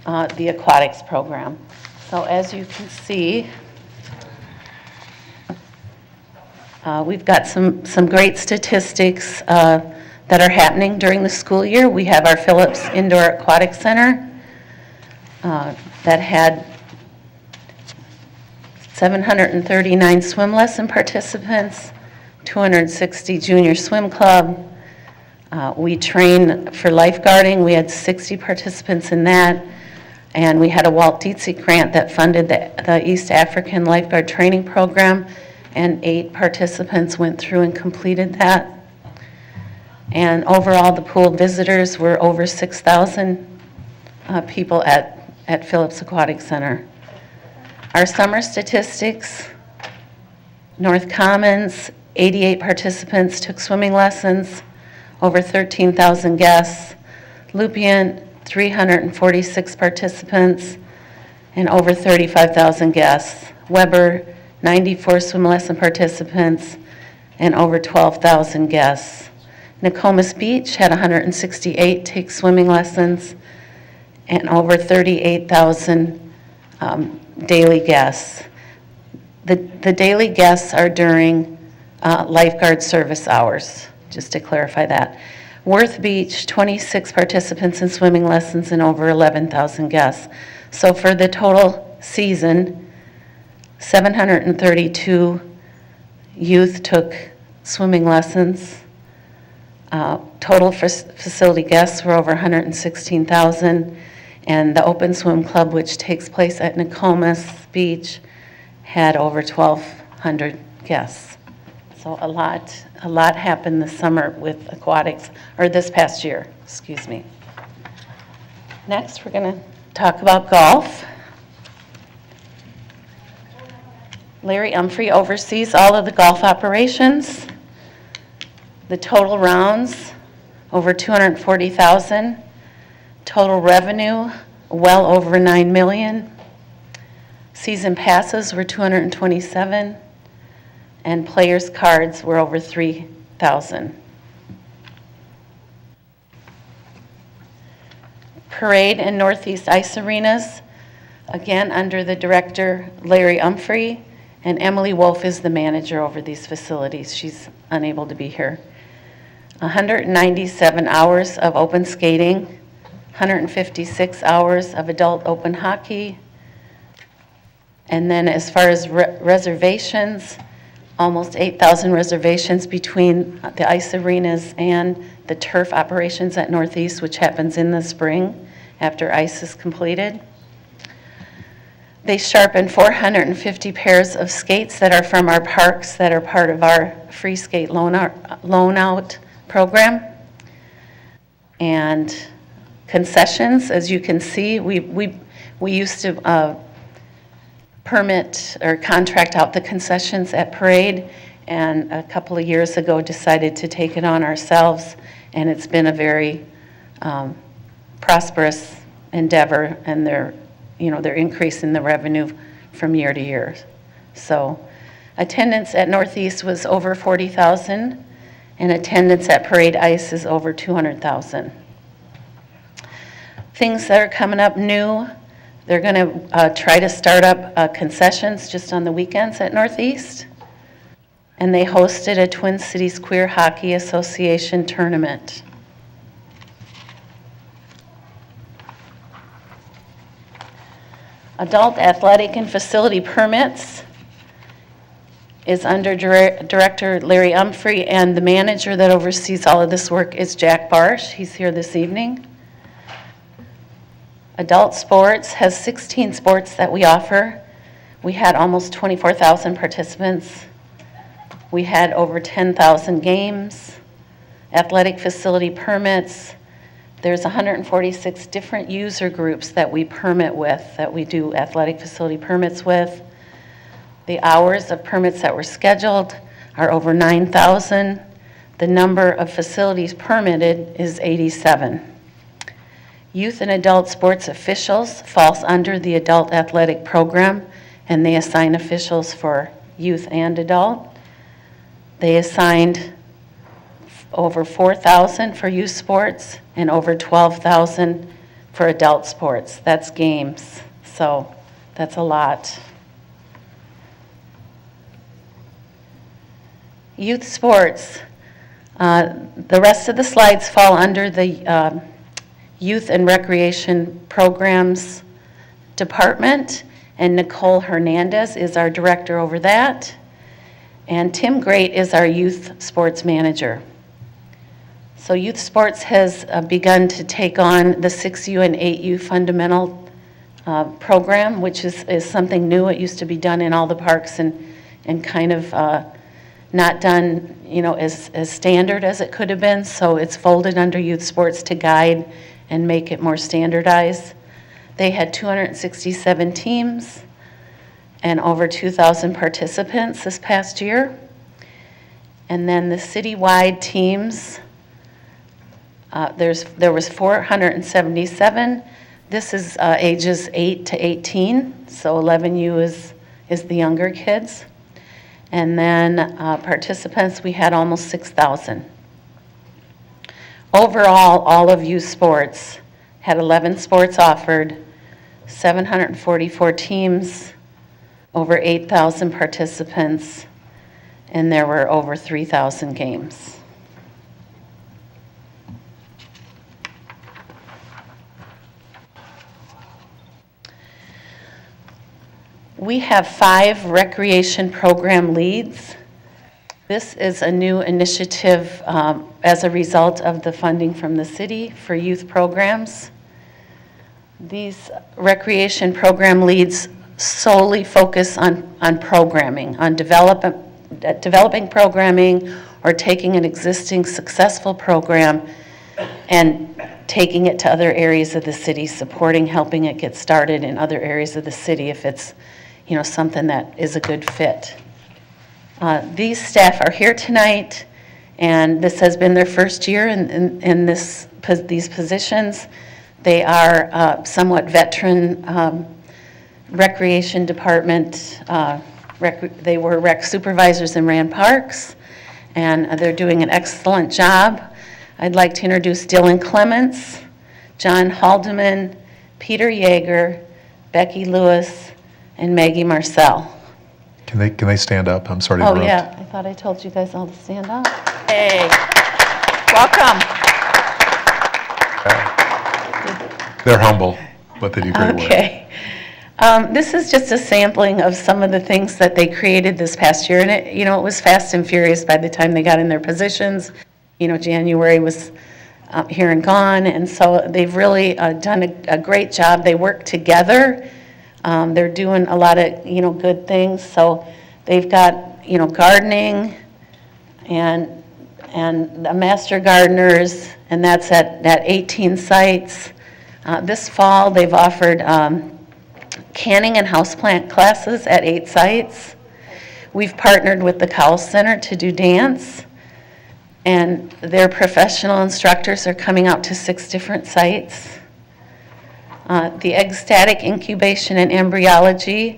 the aquatics program. So as you can see, we've got some great statistics that are happening during the school year. We have our Phillips Indoor Aquatic Center that had 739 swim lesson participants, 260 junior swim club. We train for lifeguarding. We had 60 participants in that. And we had a Walt Dietze grant that funded the East African Lifeguard Training Program, and 8 participants went through and completed that. And overall, the pool visitors were over 6,000 people at Phillips Aquatic Center. Our summer statistics: North Commons, 88 participants took swimming lessons, over 13,000 guests. Lupien, 346 participants and over 35,000 guests. Weber, 94 swim lesson participants and over 12,000 guests. Nokomis Beach had 168 take swimming lessons and over 38,000 daily guests. The daily guests are during lifeguard service hours, just to clarify that. Worth Beach, 26 participants in swimming lessons and over 11,000 guests. So for the total season, 732 youth took swimming lessons. Total facility guests were over 116,000, and the Open Swim Club, which takes place at Nokomis Beach, had over 1,200 guests. So a lot happened this summer with aquatics, or this past year, excuse me. Next, we're going to talk about golf. Larry Umphrey oversees all of the golf operations. The total rounds, over 240,000. Total revenue, well over 9 million. Season passes were 227, and players' cards were over 3,000. Parade and Northeast Ice Arenas, again under the director Larry Umphrey, and Emily Wolf is the manager over these facilities. She's unable to be here. 197 hours of open skating, 156 hours of adult open hockey, and then as far as reservations, almost 8,000 reservations between the ice arenas and the turf operations at Northeast, which happens in the spring after ice is completed. They sharpened 450 pairs of skates that are from our parks that are part of our free skate loan out program. And concessions, as you can see, we used to permit or contract out the concessions at Parade, and a couple of years ago decided to take it on ourselves, and it's been a very prosperous endeavor, and they're increasing the revenue from year to year. So attendance at Northeast was over 40,000, and attendance at Parade Ice is over 200,000. Things that are coming up new, they're going to try to start up concessions just on the weekends at Northeast. And they hosted a Twin Cities Queer Hockey Association tournament. Adult athletic and facility permits is under Director Larry Umphrey, and the manager that oversees all of this work is Jack Barsh. He's here this evening. Adult sports has 16 sports that we offer. We had almost 24,000 participants. We had over 10,000 games. Athletic facility permits. There's 146 different user groups that we permit with, that we do athletic facility permits with. The hours of permits that were scheduled are over 9,000. The number of facilities permitted is 87. Youth and adult sports officials falls under the adult athletic program, and they assign officials for youth and adult. They assigned over 4,000 for youth sports and over 12,000 for adult sports. That's games, so that's a lot. Youth sports. The rest of the slides fall under the Youth and Recreation Programs Department, and Nicole Hernandez is our director over that, and Tim Great is our youth sports manager. So youth sports has begun to take on the 6U and 8U fundamental program, which is something new. It used to be done in all the parks and kind of not done, as standard as it could have been. So it's folded under youth sports to guide and make it more standardized. They had 267 teams and over 2,000 participants this past year. And then the citywide teams, there was 477. This is ages 8 to 18, so 11U is the younger kids. And then participants, we had almost 6,000. Overall, all of youth sports had 11 sports offered, 744 teams, over 8,000 participants, and there were over 3,000 games. We have 5 recreation program leads. This is a new initiative as a result of the funding from the city for youth programs. These recreation program leads solely focus on programming, on developing programming or taking an existing successful program and taking it to other areas of the city, supporting, helping it get started in other areas of the city if it's something that is a good fit. These staff are here tonight, and this has been their first year in these positions. They are somewhat veteran recreation department. They were rec supervisors and ran parks, and they're doing an excellent job. I'd like to introduce Dylan Clements, John Haldeman, Peter Yeager, Becky Lewis, and Maggie Marcel. Can they stand up? I'm sorry to interrupt. Oh, yeah, I thought I told you guys all to stand up. Hey, welcome. They're humble, but they do great work. Okay. This is just a sampling of some of the things that they created this past year, and it was fast and furious by the time they got in their positions. January was here and gone, and so they've really done a great job. They work together. They're doing a lot of, good things. So they've got, gardening and the master gardeners, and that's at 18 sites. This fall, they've offered canning and houseplant classes at 8 sites. We've partnered with the Cowell Center to do dance, and their professional instructors are coming out to 6 different sites. The egg static incubation and embryology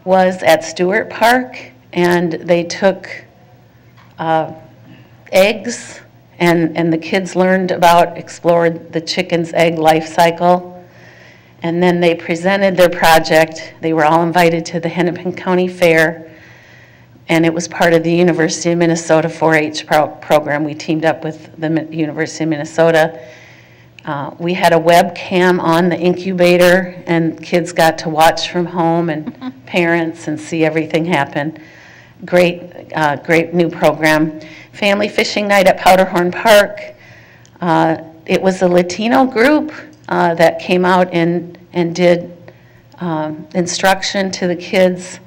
was at Stewart Park, and they took eggs, and the kids explored the chicken's egg life cycle. And then they presented their project. They were all invited to the Hennepin County Fair, and it was part of the University of Minnesota 4-H program. We teamed up with the University of Minnesota. We had a webcam on the incubator, and kids got to watch from home, and parents, and see everything happen. Great new program. Family fishing night at Powderhorn Park. It was a Latino group that came out and did instruction to the kids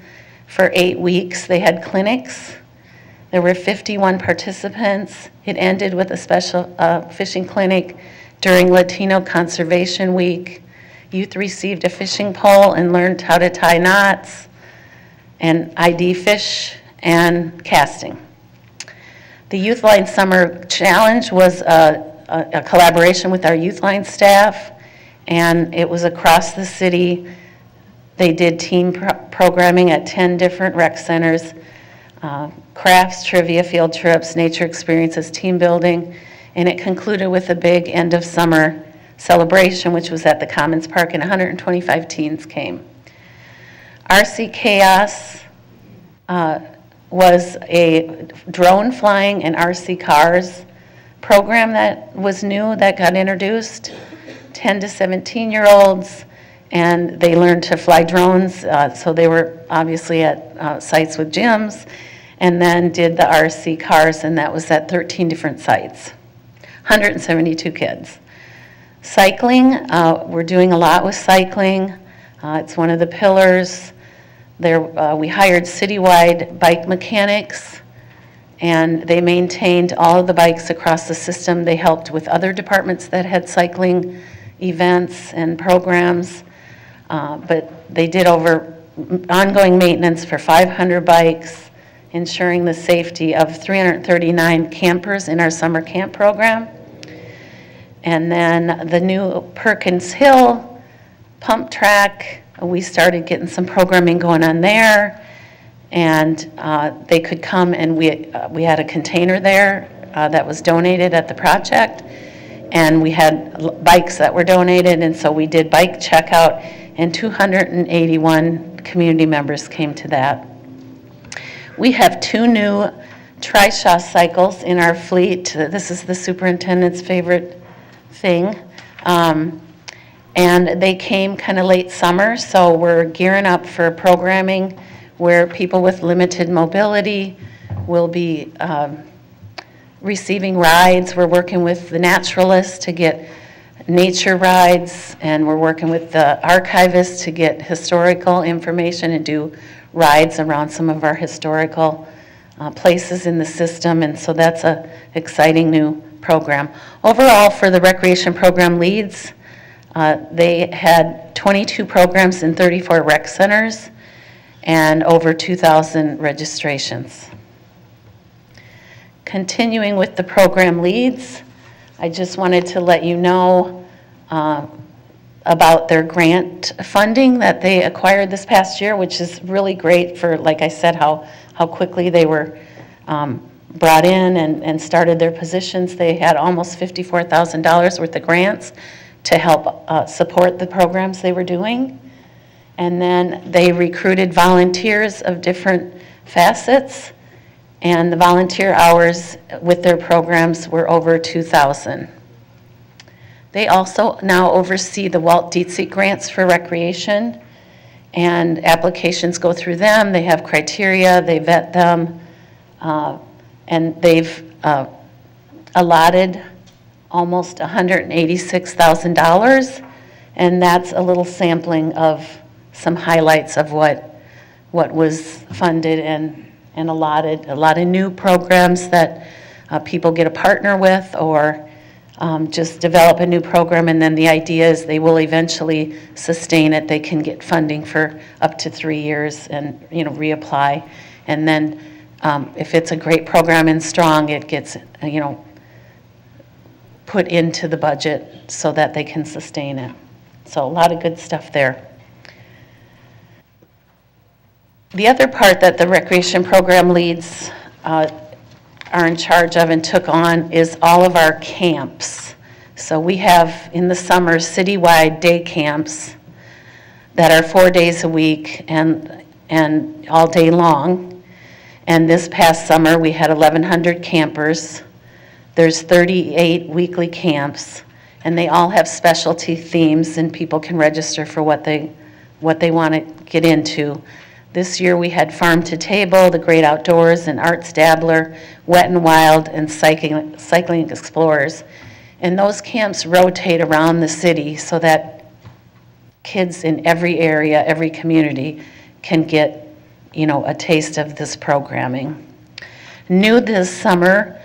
for 8 weeks. They had clinics. There were 51 participants. It ended with a special fishing clinic during Latino Conservation Week. Youth received a fishing pole and learned how to tie knots and ID fish and casting. The Youth Line Summer Challenge was a collaboration with our Youth Line staff, and it was across the city. They did team programming at 10 different rec centers, crafts, trivia, field trips, nature experiences, team building, and it concluded with a big end of summer celebration, which was at the Commons Park, and 125 teens came. RC Chaos was a drone flying and RC cars program that was new, that got introduced, 10 to 17-year-olds, and they learned to fly drones, so they were obviously at sites with gyms, and then did the RC cars, and that was at 13 different sites, 172 kids. Cycling, we're doing a lot with cycling. It's one of the pillars. There, we hired citywide bike mechanics, and they maintained all of the bikes across the system. They helped with other departments that had cycling events and programs, but they did ongoing maintenance for 500 bikes, ensuring the safety of 339 campers in our summer camp program. And then the new Perkins Hill pump track, we started getting some programming going on there, and they could come, and we had a container there that was donated at the project, and we had bikes that were donated, and so we did bike checkout, and 281 community members came to that. We have 2 new Trishaw cycles in our fleet. This is the superintendent's favorite thing. And they came kind of late summer, so we're gearing up for programming where people with limited mobility will be receiving rides. We're working with the naturalists to get nature rides, and we're working with the archivists to get historical information and do rides around some of our historical places in the system, and so that's a exciting new program. Overall, for the recreation program leads, they had 22 programs in 34 rec centers and over 2,000 registrations. Continuing with the program leads, I just wanted to let you know about their grant funding that they acquired this past year, which is really great for, like I said, how quickly they were brought in and started their positions. They had almost $54,000 worth of grants to help support the programs they were doing. And then they recruited volunteers of different facets, and the volunteer hours with their programs were over 2,000. They also now oversee the Walt Dietzick grants for recreation, and applications go through them. They have criteria, they vet them, and they've allotted almost $186,000, and that's a little sampling of some highlights of what was funded and allotted. A lot of new programs that people get a partner with, or just develop a new program, and then the idea is they will eventually sustain it. They can get funding for up to 3 years and, reapply. And then if it's a great program and strong, it gets, put into the budget so that they can sustain it. So a lot of good stuff there. The other part that the recreation program leads are in charge of and took on is all of our camps. So we have in the summer citywide day camps that are 4 days a week and all day long. And this past summer we had 1,100 campers. There's 38 weekly camps, and they all have specialty themes, and people can register for what they want to get into. This year we had Farm to Table, The Great Outdoors, and Arts Dabbler, Wet and Wild, and Cycling Explorers. And those camps rotate around the city so that kids in every area, every community can get, a taste of this programming. New this summer,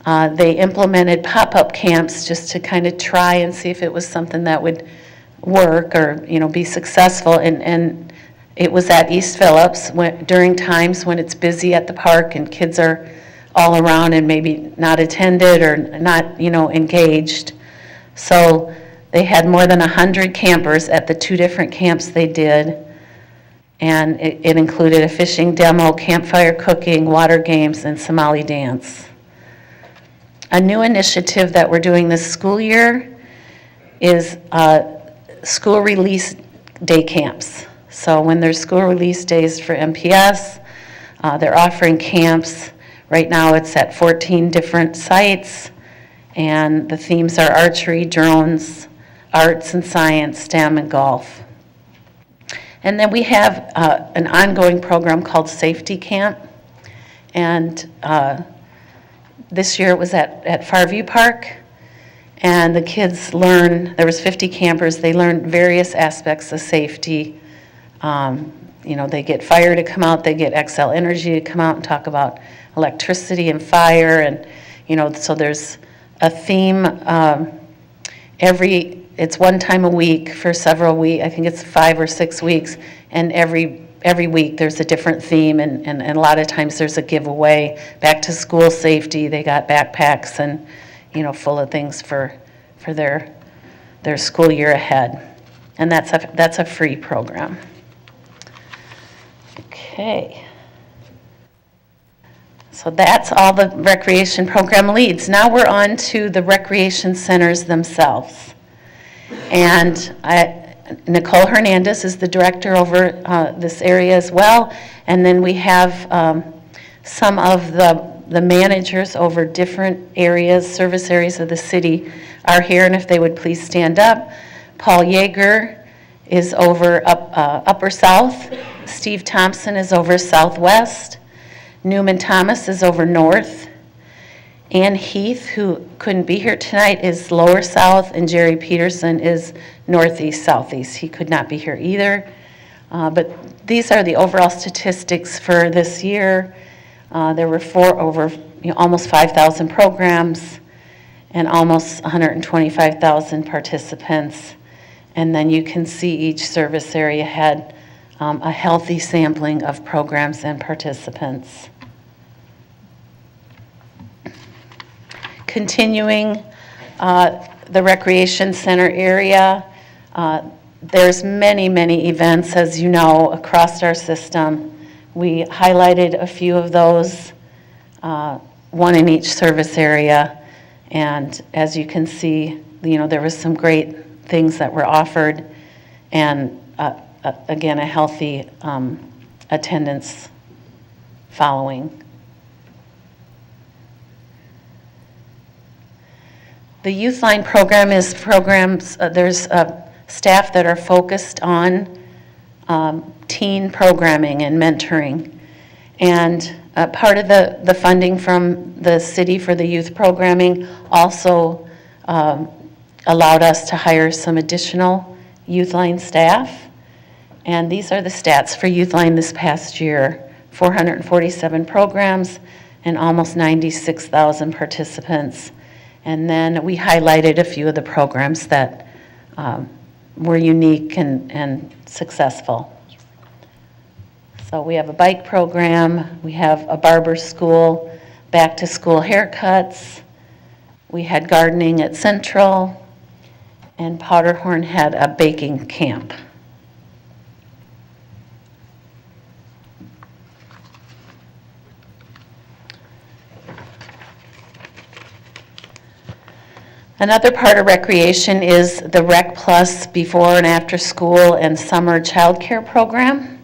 they implemented pop-up camps just to kind of try and see if it was something that would work or, be successful. And it was at East Phillips during times when it's busy at the park and kids are all around and maybe not attended or not, engaged. So they had more than 100 campers at the 2 different camps they did. And it included a fishing demo, campfire cooking, water games, and Somali dance. A new initiative that we're doing this school year is school release day camps. So when there's school release days for MPS, they're offering camps. Right now it's at 14 different sites, and the themes are archery, drones, arts and science, STEM, and golf. And then we have an ongoing program called Safety Camp. And this year it was at Farview Park. And the kids learned, there was 50 campers, they learned various aspects of safety. They get fire to come out, they get XL Energy to come out and talk about electricity and fire. And, so there's a theme it's one time a week for several weeks. I think it's 5 or 6 weeks. And every week there's a different theme, and a lot of times there's a giveaway. Back to school safety, they got backpacks and, full of things for their school year ahead. And that's a free program. Okay. So that's all the recreation program leads. Now we're on to the recreation centers themselves. And Nicole Hernandez is the director over this area as well. And then we have some of the managers over different areas, service areas of the city are here. And if they would please stand up. Paul Yeager is over Upper South. Steve Thompson is over Southwest. Newman Thomas is over North. Ann Heath, who couldn't be here tonight, is Lower South, and Jerry Peterson is Northeast, Southeast. He could not be here either. But these are the overall statistics for this year. There were almost 5,000 programs and almost 125,000 participants. And then you can see each service area had a healthy sampling of programs and participants. Continuing the recreation center area, there's many events, as you know, across our system. We highlighted a few of those, one in each service area. And as you can see, there was some great things that were offered, and again, a healthy attendance following. The Youth Line program is programs, there's staff that are focused on teen programming and mentoring. And part of the funding from the city for the youth programming also allowed us to hire some additional Youth Line staff. And these are the stats for Youth Line this past year: 447 programs and almost 96,000 participants. And then we highlighted a few of the programs that were unique and successful. So we have a bike program, we have a barber school, back to school haircuts, we had gardening at Central, and Powderhorn had a baking camp. Another part of recreation is the Rec Plus before and after school and summer childcare program.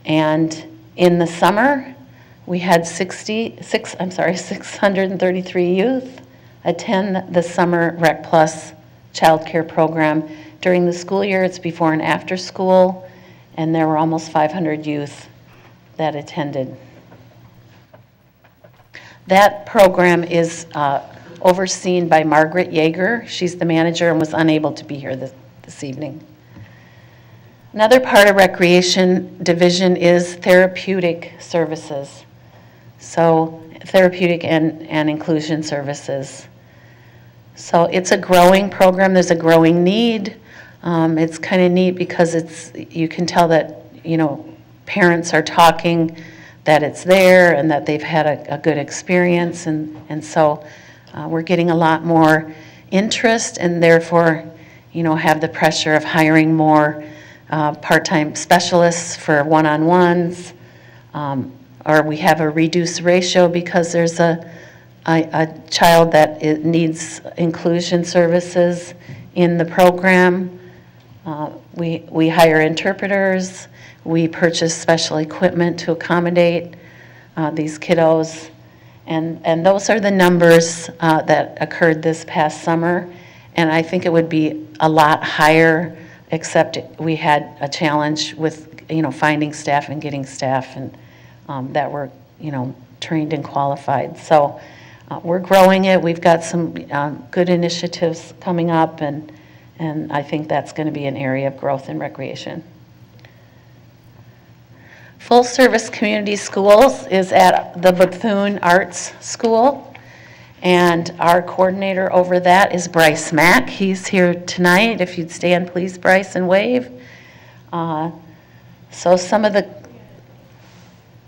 And in the summer, we had 633 youth attend the summer Rec Plus childcare program. During the school year, it's before and after school, and there were almost 500 youth that attended. That program is overseen by Margaret Yeager. She's the manager and was unable to be here this evening. Another part of recreation division is therapeutic services. So therapeutic and inclusion services. So it's a growing program. There's a growing need. It's kind of neat because you can tell that, parents are talking that it's there and that they've had a good experience. And so we're getting a lot more interest and therefore, have the pressure of hiring more part-time specialists for one-on-ones. Or we have a reduced ratio because there's a child that needs inclusion services in the program. We hire interpreters. We purchase special equipment to accommodate these kiddos. And those are the numbers that occurred this past summer. And I think it would be a lot higher, except we had a challenge with, finding staff and getting staff and that were, trained and qualified. So we're growing it. We've got some good initiatives coming up, and I think that's going to be an area of growth in recreation. Full Service Community Schools is at the Bethune Arts School, and our coordinator over that is Bryce Mack. He's here tonight. If you'd stand, please, Bryce, and wave. So some of the,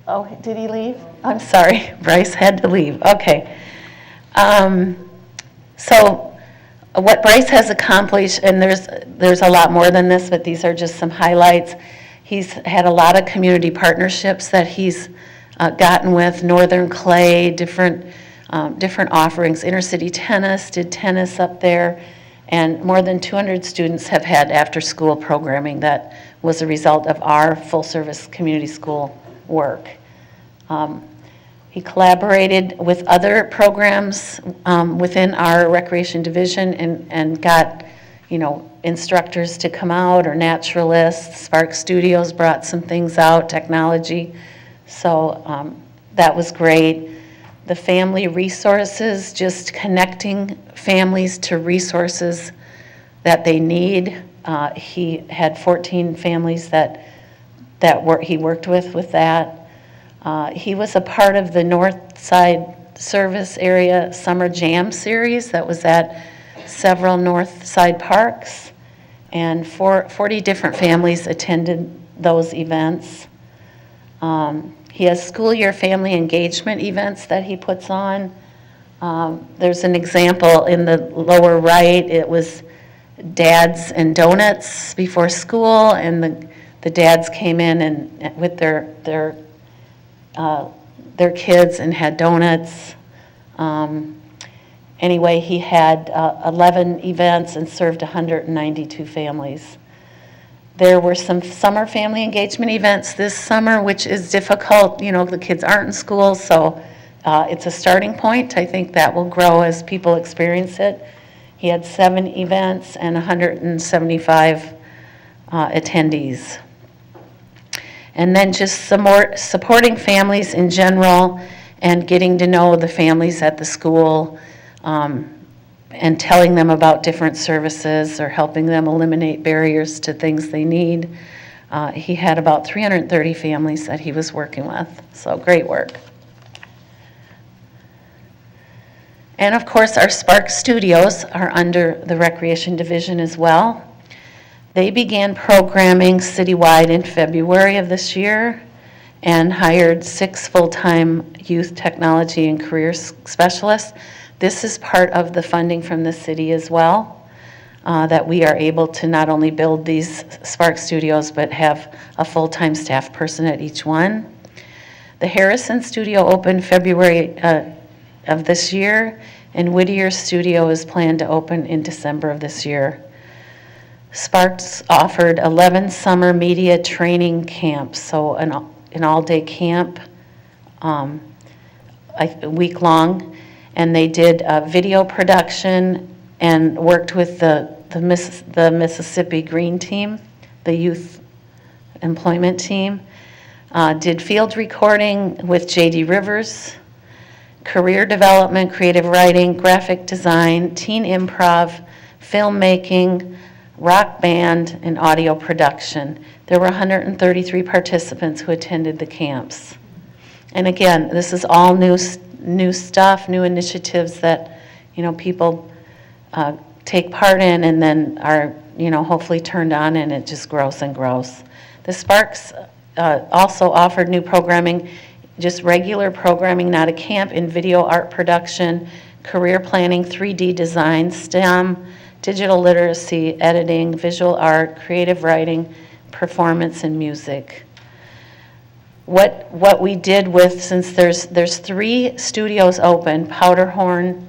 oh, did he leave? I'm sorry, Bryce had to leave. Okay. So what Bryce has accomplished, and there's a lot more than this, but these are just some highlights. He's had a lot of community partnerships that he's gotten with Northern Clay, different offerings. Intercity Tennis did tennis up there, and more than 200 students have had after-school programming that was a result of our full-service community school work. He collaborated with other programs within our recreation division and got, instructors to come out or naturalists. Spark Studios brought some things out, technology. So that was great. The family resources, just connecting families to resources that they need. He had 14 families that he worked with that. He was a part of the North Side Service Area Summer Jam Series that was at several North Side parks, and 40 different families attended those events. He has school year family engagement events that he puts on. There's an example in the lower right. It was dads and donuts before school, and the dads came in and with their kids and had donuts. Anyway, he had 11 events and served 192 families. There were some summer family engagement events this summer, which is difficult. The kids aren't in school, so it's a starting point. I think that will grow as people experience it. He had 7 events and 175 attendees. And then just some more supporting families in general and getting to know the families at the school and telling them about different services or helping them eliminate barriers to things they need. He had about 330 families that he was working with, so great work. And of course, our Spark Studios are under the Recreation Division as well. They began programming citywide in February of this year and hired 6 full-time youth technology and career specialists. This is part of the funding from the city as well, that we are able to not only build these Spark Studios, but have a full-time staff person at each one. The Harrison Studio opened February of this year, and Whittier Studio is planned to open in December of this year. Sparks offered 11 summer media training camps, so an all-day camp, a week long, and they did video production and worked with the Mississippi Green Team, the youth employment team, did field recording with J.D. Rivers, career development, creative writing, graphic design, teen improv, filmmaking, rock band, and audio production. There were 133 participants who attended the camps. And again, this is all new stuff, new initiatives that, people take part in and then are, hopefully turned on, and it just grows and grows. The Sparks also offered new programming just regular programming, not a camp, in video art production, career planning, 3D design, STEM, digital literacy, editing, visual art, creative writing, performance, and music. What we did with, since there's 3 studios open, Powderhorn,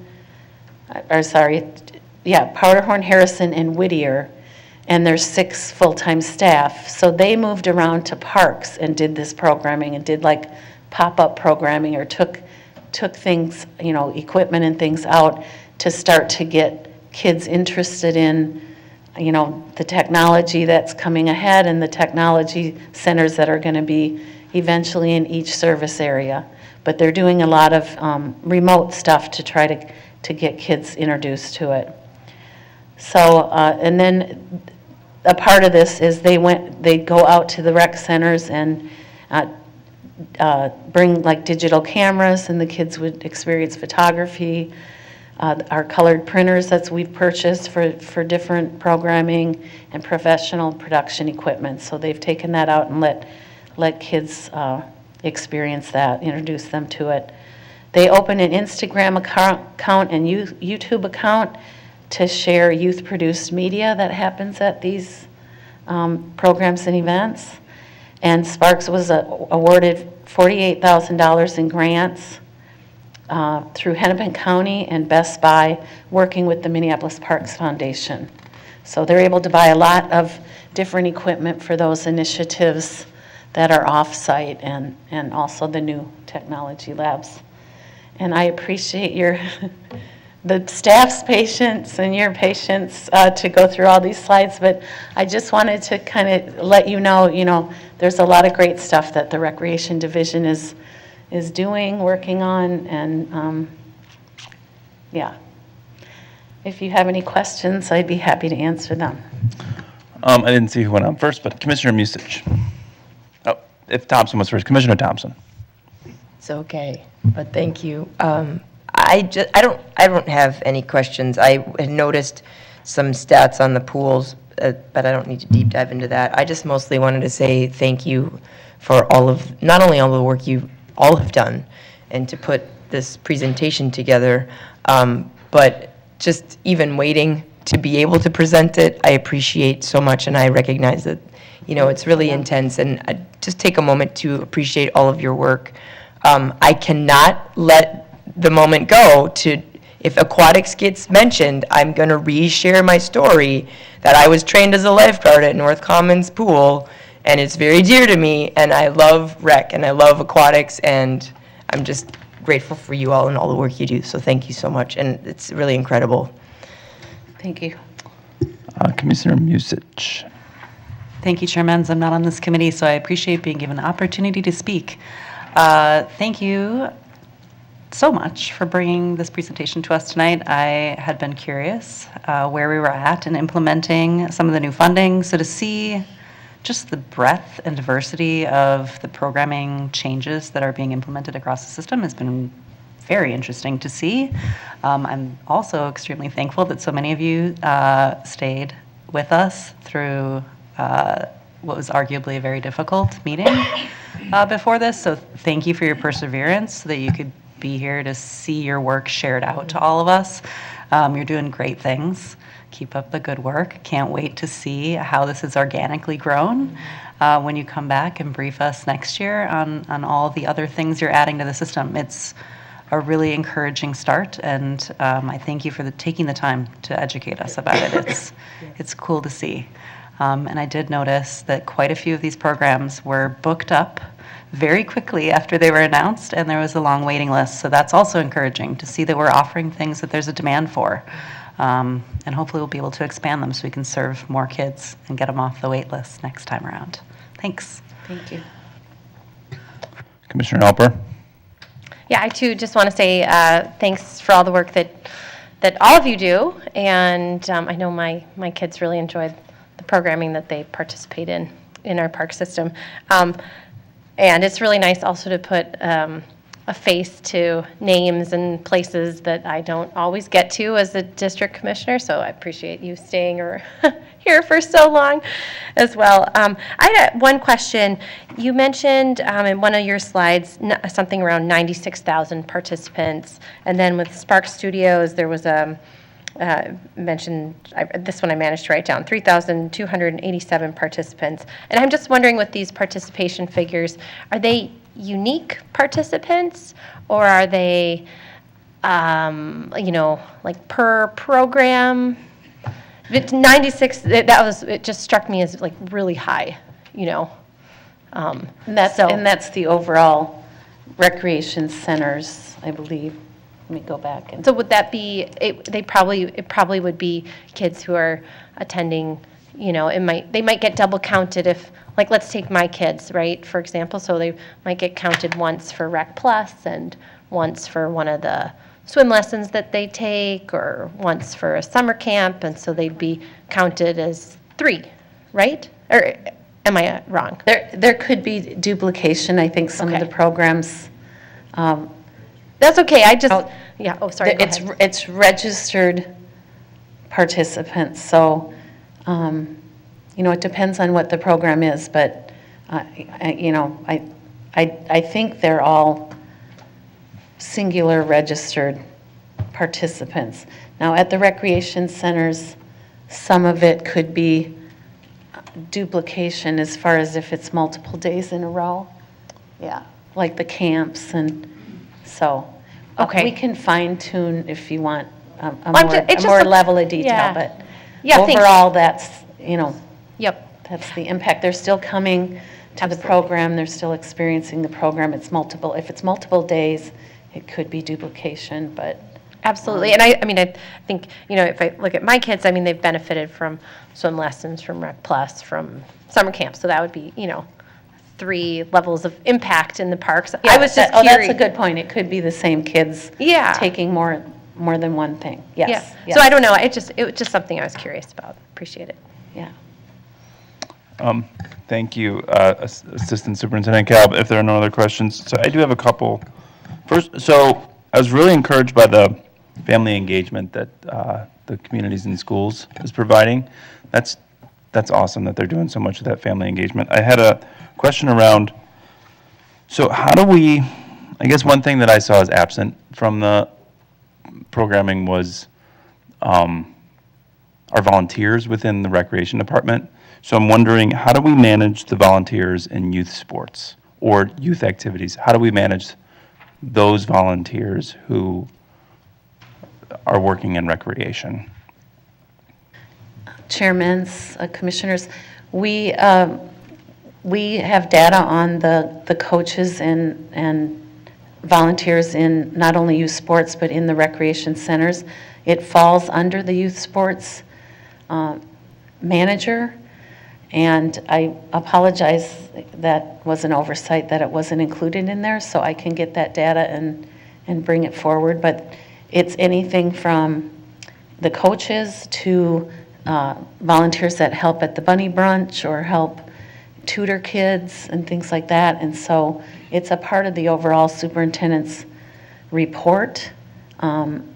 Harrison, and Whittier, and there's 6 full-time staff. So they moved around to parks and did this programming and did like pop-up programming, or took things, equipment and things out to start to get kids interested in, the technology that's coming ahead and the technology centers that are going to be eventually in each service area. But they're doing a lot of remote stuff to try to get kids introduced to it. So, and then a part of this is they'd go out to the rec centers and bring like digital cameras, and the kids would experience photography. Our colored printers that we've purchased for different programming, and professional production equipment. So they've taken that out and let kids experience that, introduce them to it. They open an Instagram account and YouTube account to share youth-produced media that happens at these programs and events. And Sparks was awarded $48,000 in grants through Hennepin County and Best Buy, working with the Minneapolis Parks Foundation. So they're able to buy a lot of different equipment for those initiatives that are off-site, and also the new technology labs. And I appreciate the staff's patience and your patience to go through all these slides, but I just wanted to kind of let you know, there's a lot of great stuff that the Recreation Division is doing, working on, and yeah. If you have any questions, I'd be happy to answer them. I didn't see who went on first, but Commissioner Musich. Oh, if Thompson was first, Commissioner Thompson. It's okay, but thank you. I don't have any questions. I had noticed some stats on the pools, but I don't need to deep dive into that. I just mostly wanted to say thank you for not only all the work you all have done, and to put this presentation together, but just even waiting to be able to present it, I appreciate so much, and I recognize that, it's really intense, and I just take a moment to appreciate all of your work. I cannot let the moment go to, if aquatics gets mentioned, I'm going to re-share my story that I was trained as a lifeguard at North Commons Pool, and it's very dear to me, and I love rec, and I love aquatics, and I'm just grateful for you all and all the work you do, so thank you so much, and it's really incredible. Thank you. Commissioner Musich. Thank you, Chairman. I'm not on this committee, so I appreciate being given the opportunity to speak. Thank you so much for bringing this presentation to us tonight. I had been curious where we were at in implementing some of the new funding, so to see just the breadth and diversity of the programming changes that are being implemented across the system has been very interesting to see. I'm also extremely thankful that so many of you stayed with us through what was arguably a very difficult meeting before this. So thank you for your perseverance, so that you could be here to see your work shared out to all of us. You're doing great things. Keep up the good work. Can't wait to see how this has organically grown when you come back and brief us next year on all the other things you're adding to the system. It's a really encouraging start, and I thank you for taking the time to educate us about it. It's cool to see. And I did notice that quite a few of these programs were booked up very quickly after they were announced, and there was a long waiting list. So that's also encouraging to see that we're offering things that there's a demand for. And hopefully we'll be able to expand them so we can serve more kids and get them off the wait list next time around. Thanks. Thank you. Commissioner Alper. Yeah, I too just want to say thanks for all the work that all of you do, and I know my kids really enjoyed the programming that they participate in our park system. And it's really nice also to put a face to names and places that I don't always get to as a district commissioner, so I appreciate you staying here for so long as well. I had one question. You mentioned in one of your slides something around 96,000 participants, and then with Spark Studios, there was a mentioned, this one I managed to write down, 3,287 participants. And I'm just wondering with these participation figures, are they unique participants, or are they, like per program? If it's 96, it just struck me as like really high, And that's the overall recreation centers, I believe. Let me go back and. So would that be, it probably would be kids who are attending, they might get double counted if, like, let's take my kids, right, for example, so they might get counted once for Rec Plus and once for one of the swim lessons that they take, or once for a summer camp, and so they'd be counted as 3, right? Or am I wrong? There could be duplication, I think some of the programs. That's okay, yeah, oh, sorry, go ahead. It's registered participants, so, it depends on what the program is, but, I think they're all singular registered participants. Now, at the recreation centers, some of it could be duplication as far as if it's multiple days in a row. Yeah, like the camps, and so. Okay. We can fine tune if you want a it's more just level of detail, yeah. but Yeah, thanks. overall, that's, Yep. that's the impact. They're still coming to the program, they're still experiencing the program. If it's multiple days, it could be duplication, but. Absolutely, and I think, if I look at my kids, they've benefited from swim lessons, from Rec Plus, from summer camp, so that would be, 3 levels of impact in the parks. I was just curious. That's a good point. It could be the same kids taking more than one thing. Yes. Yeah. So I don't know. It was just something I was curious about. Appreciate it. Yeah. Thank you, Assistant Superintendent Calb. If there are no other questions, so I do have a couple. First, so I was really encouraged by the family engagement that the Communities in Schools is providing. That's awesome that they're doing so much of that family engagement. I had a question around, so how do we, I guess one thing that I saw as absent from the programming was our volunteers within the recreation department. So I'm wondering, how do we manage the volunteers in youth sports or youth activities? How do we manage those volunteers who are working in recreation? Chairmen, commissioners, we have data on the coaches and volunteers in not only youth sports, but in the recreation centers. It falls under the youth sports manager, and I apologize, that was an oversight that it wasn't included in there, so I can get that data and bring it forward. But it's anything from the coaches to volunteers that help at the bunny brunch or help tutor kids and things like that. And so it's a part of the overall superintendent's report.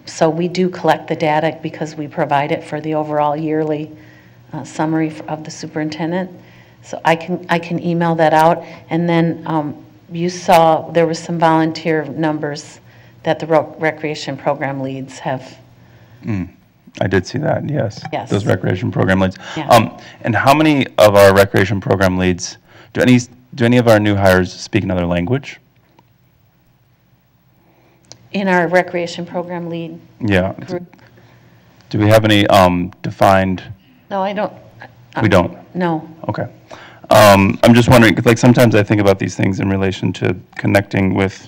So we do collect the data because we provide it for the overall yearly summary of the superintendent. So I can email that out. And then you saw there was some volunteer numbers that the recreation program leads have. I did see that, yes. Yes. Those recreation program leads. Yeah. And how many of our recreation program leads, do any of our new hires speak another language? In our recreation program lead Yeah. group? Do we have any defined? No, I don't. We don't? No. Okay. I'm just wondering, 'cause like sometimes I think about these things in relation to connecting with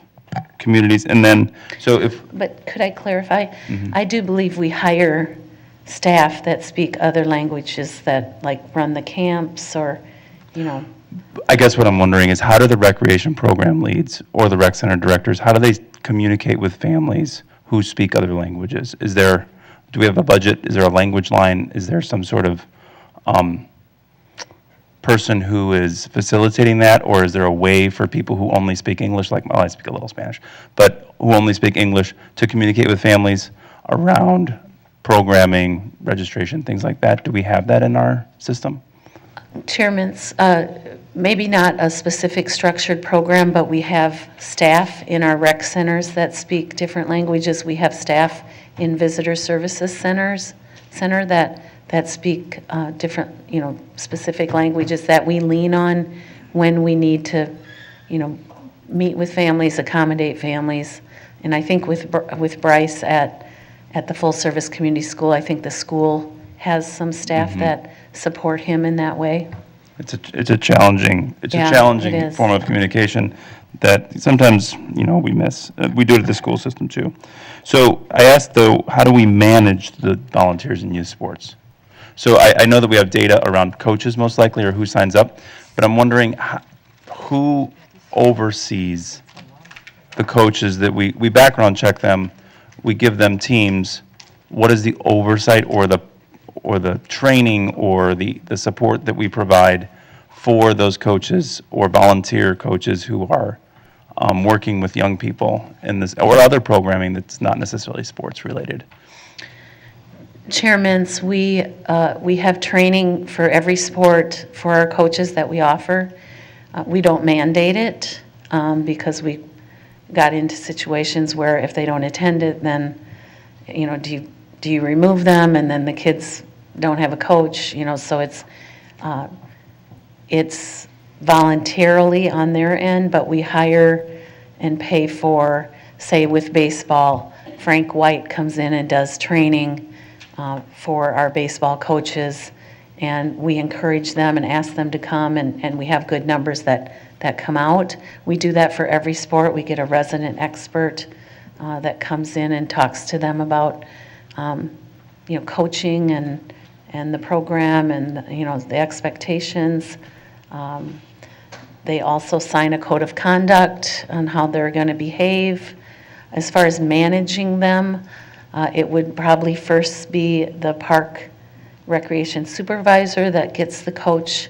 communities, and then, so if. But could I clarify? Mhm. I do believe we hire staff that speak other languages that like run the camps or, I guess what I'm wondering is, how do the recreation program leads or the rec center directors, how do they communicate with families who speak other languages? Do we have a budget? Is there a language line? Is there some sort of person who is facilitating that, or is there a way for people who only speak English, like, well, I speak a little Spanish, but who only speak English, to communicate with families around programming, registration, things like that? Do we have that in our system? Chairman, maybe not a specific structured program, but we have staff in our rec centers that speak different languages. We have staff in visitor services center that speak different, specific languages that we lean on when we need to, meet with families, accommodate families. And I think with Bryce at the full-service community school, I think the school has some staff that support him in that way. It's a challenging is. form of communication that sometimes, we miss. We do it at the school system too. So I asked though, how do we manage the volunteers in youth sports? So I know that we have data around coaches most likely, or who signs up, but I'm wondering who oversees the coaches that we background check them, we give them teams. What is the oversight or the training or the support that we provide for those coaches or volunteer coaches who are working with young people in this, or other programming that's not necessarily sports related? Chairman, we have training for every sport for our coaches that we offer. We don't mandate it because we got into situations where if they don't attend it, then, do you remove them, and then the kids don't have a coach, so it's voluntarily on their end, but we hire and pay for, say with baseball, Frank White comes in and does training for our baseball coaches, and we encourage them and ask them to come, and we have good numbers that come out. We do that for every sport. We get a resident expert that comes in and talks to them about coaching and the program and the expectations. They also sign a code of conduct on how they're going to behave. As far as managing them, it would probably first be the park recreation supervisor that gets the coach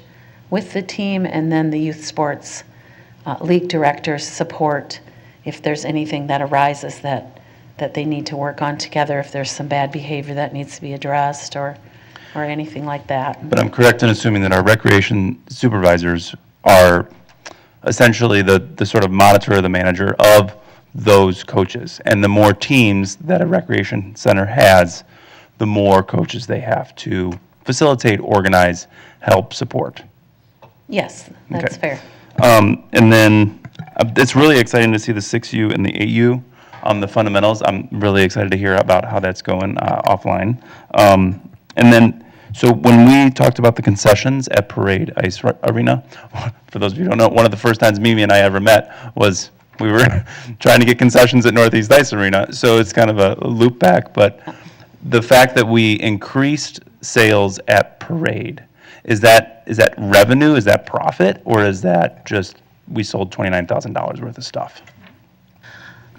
with the team, and then the youth sports league directors support if there's anything that arises that they need to work on together, if there's some bad behavior that needs to be addressed or anything like that. But I'm correct in assuming that our recreation supervisors are essentially the sort of monitor, the manager of those coaches. And the more teams that a recreation center has, the more coaches they have to facilitate, organize, help, support. Yes, that's fair. And then it's really exciting to see the 6U and the 8U on the fundamentals. I'm really excited to hear about how that's going offline. And then, so when we talked about the concessions at Parade Ice Arena, for those of you who don't know, one of the first times Mimi and I ever met was we were trying to get concessions at Northeast Ice Arena. So it's kind of a loop back, but the fact that we increased sales at Parade, is that revenue, is that profit, or is that just we sold $29,000 worth of stuff?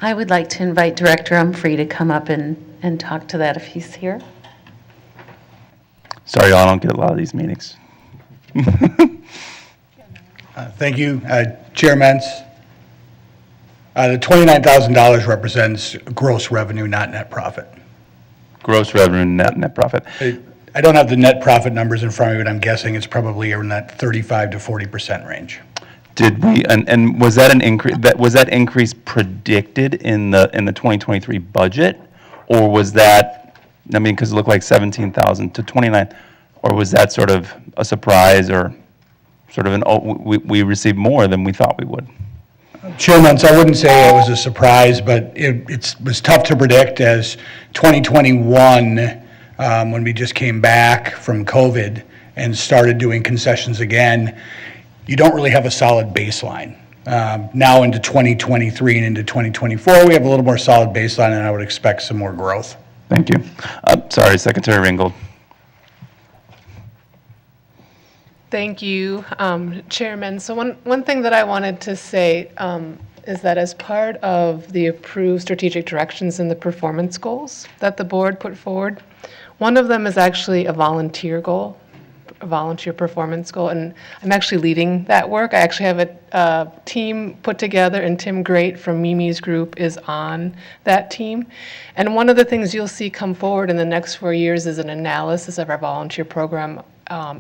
I would like to invite Director Humphrey to come up and talk to that if he's here. Sorry, y'all, I don't get a lot of these meetings. Thank you, Chairman. The $29,000 represents gross revenue, not net profit. Gross revenue, net profit. I don't have the net profit numbers in front of me, but I'm guessing it's probably in that 35 to 40% range. Did we, and was that an increase, was that increase predicted in the 2023 budget? Or was that, because it looked like 17,000 to 29, or was that sort of a surprise, or sort of we received more than we thought we would? Chairman, I wouldn't say it was a surprise, but it was tough to predict as 2021, when we just came back from COVID and started doing concessions again, you don't really have a solid baseline. Now into 2023 and into 2024, we have a little more solid baseline, and I would expect some more growth. Thank you. Sorry, Secretary Ringgold. Thank you, Chairman. So one thing that I wanted to say is that as part of the approved strategic directions and the performance goals that the board put forward, one of them is actually a volunteer goal volunteer performance goal, and I'm actually leading that work. I actually have a team put together, and Tim Great from Mimi's group is on that team. And one of the things you'll see come forward in the next 4 years is an analysis of our volunteer program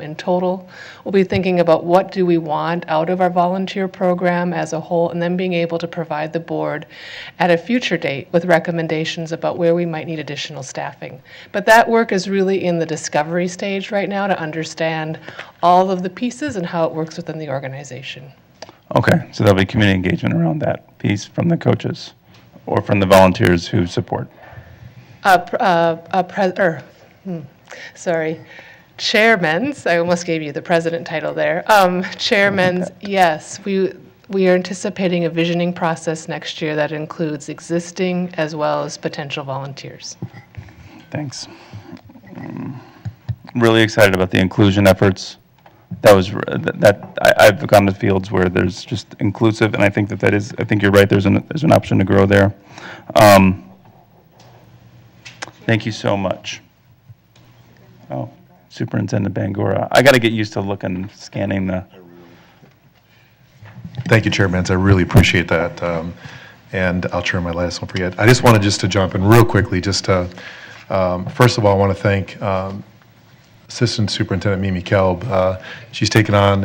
in total. We'll be thinking about what do we want out of our volunteer program as a whole, and then being able to provide the board at a future date with recommendations about where we might need additional staffing. But that work is really in the discovery stage right now to understand all of the pieces and how it works within the organization. Okay, so there'll be community engagement around that piece from the coaches or from the volunteers who support. Chairman's, I almost gave you the president title there. Chairman's, yes, we are anticipating a visioning process next year that includes existing as well as potential volunteers. Thanks. Really excited about the inclusion efforts. I've gone to fields where there's just inclusive, and I think that is, I think you're right, there's an option to grow there. Thank you so much. Oh. Superintendent Bangura. I got to get used to scanning the. Thank you, Chair Benz. I really appreciate that. And I'll turn my last one for you. I just wanted to jump in real quickly. First of all, I want to thank Assistant Superintendent Mimi Kelb. She's taken on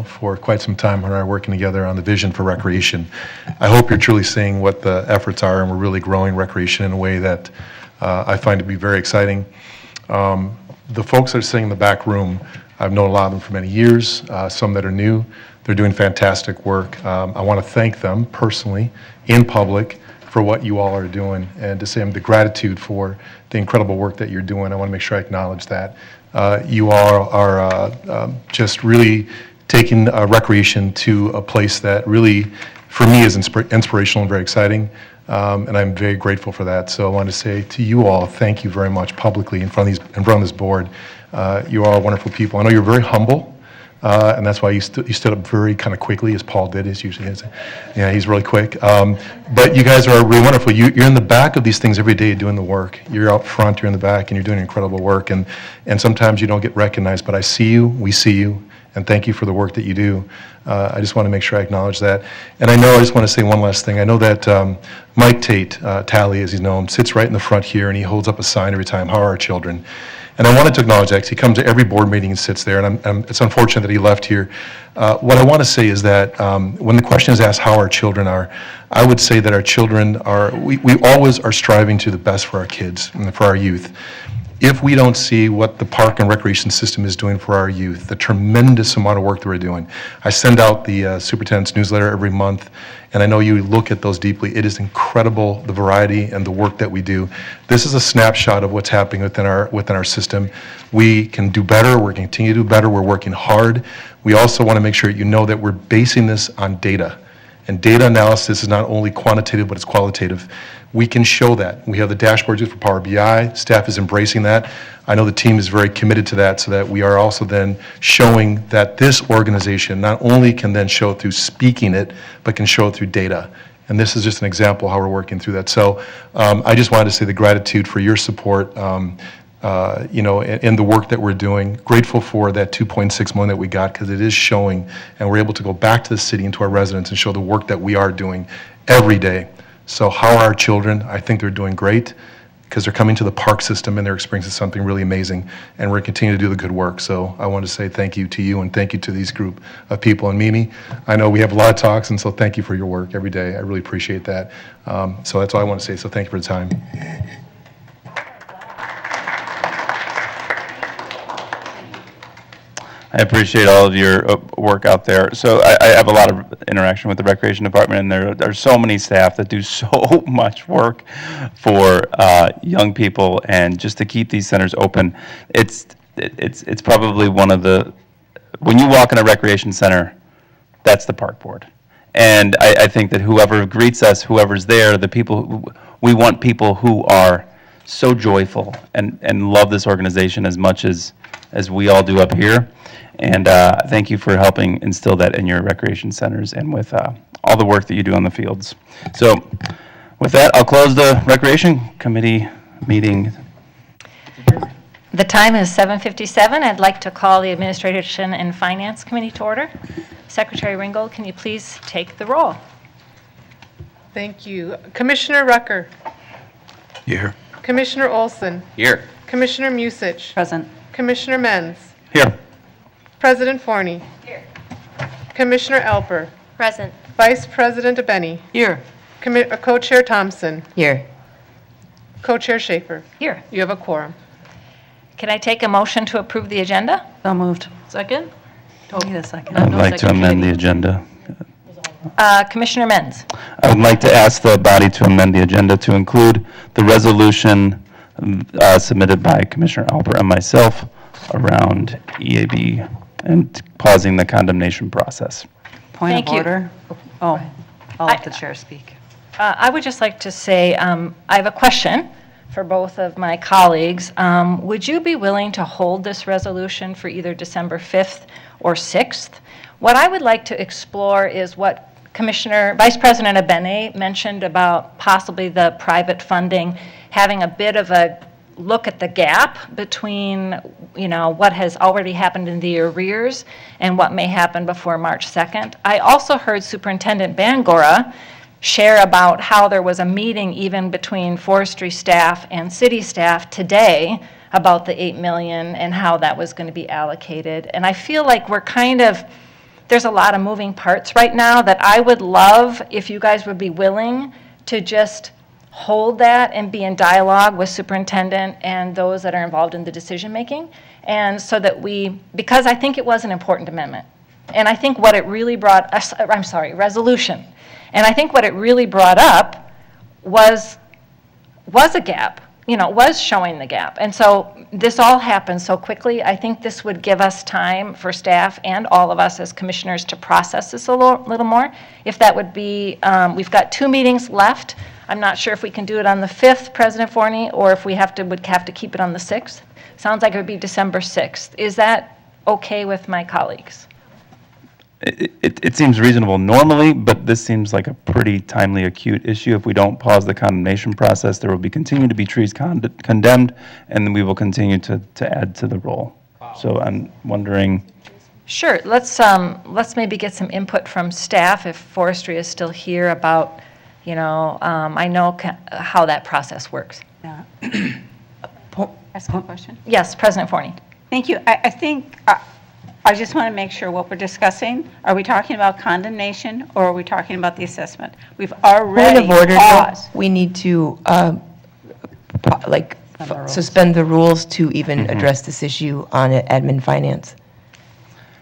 for quite some time, her and I are working together on the vision for recreation. I hope you're truly seeing what the efforts are, and we're really growing recreation in a way that I find to be very exciting. The folks that are sitting in the back room, I've known a lot of them for many years, some that are new. They're doing fantastic work. I want to thank them personally, in public, for what you all are doing, and to say the gratitude for the incredible work that you're doing. I want to make sure I acknowledge that. You all are just really taking recreation to a place that really, for me, is inspirational and very exciting. And I'm very grateful for that. So I want to say to you all, thank you very much publicly in front of this board. You are wonderful people. I know you're very humble, and that's why you stood up very kind of quickly, as Paul did. As usually is. Yeah, he's really quick. But you guys are really wonderful. You're in the back of these things every day doing the work. You're out front, you're in the back, and you're doing incredible work. And sometimes you don't get recognized, but I see you, we see you, and thank you for the work that you do. I just want to make sure I acknowledge that. And I just want to say one last thing. I know that Mike Tate, Tally as he's known, sits right in the front here, and he holds up a sign every time, "How are our children?" And I wanted to acknowledge that because he comes to every board meeting and sits there, and it's unfortunate that he left here. What I want to say is that when the question is asked how our children are, I would say that our children we always are striving to the best for our kids and for our youth. If we don't see what the park and recreation system is doing for our youth, the tremendous amount of work that we're doing. I send out the superintendent's newsletter every month, and I know you look at those deeply. It is incredible, the variety and the work that we do. This is a snapshot of what's happening within our system. We can do better. We're going to continue to do better. We're working hard. We also want to make sure you know that we're basing this on data. And data analysis is not only quantitative, but it's qualitative. We can show that. We have the dashboards for Power BI. Staff is embracing that. I know the team is very committed to that, so that we are also then showing that this organization not only can then show it through speaking it, but can show it through data. And this is just an example of how we're working through that. So I just wanted to say the gratitude for your support, in the work that we're doing. Grateful for that $2.6 million that we got, because it is showing, and we're able to go back to the city and to our residents and show the work that we are doing every day. So how are our children? I think they're doing great, because they're coming to the park system and they're experiencing something really amazing, and we're continuing to do the good work. So I want to say thank you to you, and thank you to these group of people. And Mimi, I know we have a lot of talks, and so thank you for your work every day. I really appreciate that. So that's all I want to say. So thank you for the time. I appreciate all of your work out there. So I have a lot of interaction with the Recreation Department, and there are so many staff that do so much work for young people, and just to keep these centers open. It's probably one of the, when you walk in a recreation center, that's the park board. And I think that whoever greets us, whoever's there, we want people who are so joyful and love this organization as much as we all do up here. And thank you for helping instill that in your recreation centers and with all the work that you do on the fields. So with that, I'll close the Recreation Committee meeting. The time is 7:57. I'd like to call the Administration and Finance Committee to order. Secretary Ringgold, can you please take the roll? Thank you. Commissioner Rucker. Here. Commissioner Olson. Here. Commissioner Musich. Present. Commissioner Menz. Here. President Forney. Here. Commissioner Alper. Present. Vice President Abeni. Here. Co-Chair Thompson. Here. Co-Chair Schaefer. Here. You have a quorum. Can I take a motion to approve the agenda? So moved. Second? Need a second. I'd like to amend the agenda. Commissioner Menz. I would like to ask the body to amend the agenda to include the resolution submitted by Commissioner Alper and myself around EAB and pausing the condemnation process. Point Thank of you. order. Oh, I'll let the chair speak. I would just like to say, I have a question for both of my colleagues. Would you be willing to hold this resolution for either December 5th or 6th? What I would like to explore is what Vice President Abeni mentioned about possibly the private funding having a bit of a look at the gap between, what has already happened in the arrears and what may happen before March 2nd. I also heard Superintendent Bangora share about how there was a meeting even between forestry staff and city staff today about the $8 million and how that was going to be allocated. And I feel like there's a lot of moving parts right now that I would love if you guys would be willing to just hold that and be in dialogue with superintendent and those that are involved in the decision making. And so that because I think it was an important amendment. And I think what it really resolution. And I think what it really brought up was a gap, was showing the gap. And so this all happened so quickly. I think this would give us time for staff and all of us as commissioners to process this a little more. If that would be, we've got 2 meetings left. I'm not sure if we can do it on the 5th, President Forney, or if we would have to keep it on the 6th. Sounds like it would be December 6th. Is that okay with my colleagues? It seems reasonable normally, but this seems like a pretty timely, acute issue. If we don't pause the condemnation process, there will continue to be trees condemned, and then we will continue to add to the roll. So I'm wondering. Sure. Let's maybe get some input from staff if forestry is still here about, I know how that process works. Yeah. Ask a question? Yes, President Forney. Thank you. I think, I just want to make sure what we're discussing, are we talking about condemnation or are we talking about the assessment? We've already Point of order, paused. we need to, suspend the rules to even address this issue on admin finance.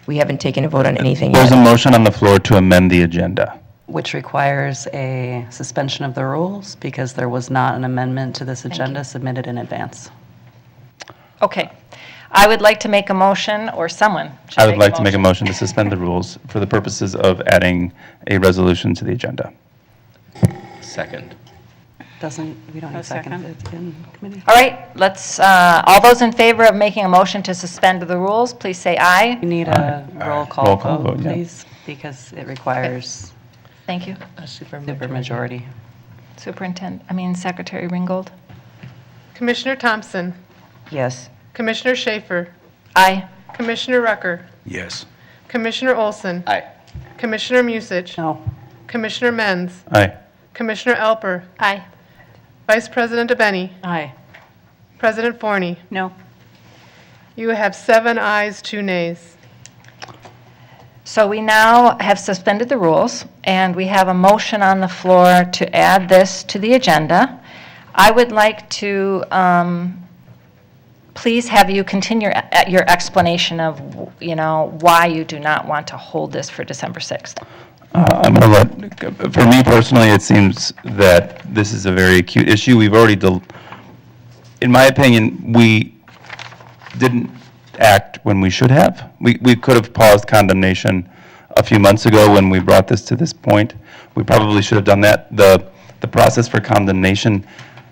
We haven't taken a vote on anything yet. There's a motion on the floor to amend the agenda. Which requires a suspension of the rules because there was not an amendment to this agenda submitted in advance. Okay. I would like to make a motion, or someone should I would like to make a motion to suspend the rules for the purposes of adding a resolution to the agenda. Second. We don't need second. It's in committee. All right, all those in favor of making a motion to suspend the rules, please say aye. You need a roll call Roll call vote, vote, yeah. please, because it requires Thank you. a supermajority. Secretary Ringgold. Commissioner Thompson. Yes. Commissioner Schaefer. Aye. Commissioner Rucker. Yes. Commissioner Olson. Aye. Commissioner Musich. No. Commissioner Menz. Aye. Commissioner Alper. Aye. Vice President Abeni. Aye. President Forney. No. You have 7 ayes, 2 nays. So we now have suspended the rules, and we have a motion on the floor to add this to the agenda. I would like to please have you continue your explanation of, why you do not want to hold this for December 6th. I'm going to for me personally, it seems that this is a very acute issue. We've already, in my opinion, we didn't act when we should have. We could have paused condemnation a few months ago when we brought this to this point. We probably should have done that. The process for condemnation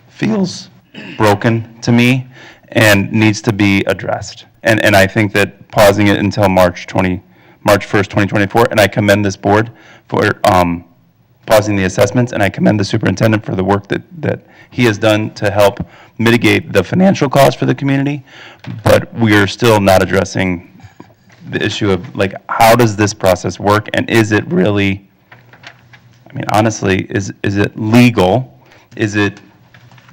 feels broken to me and needs to be addressed. And I think that pausing it until March 1st, 2024, and I commend this board for pausing the assessments, and I commend the superintendent for the work that he has done to help mitigate the financial cost for the community, but we are still not addressing the issue of, like, how does this process work, and is it really, I mean, honestly, is it legal? Is it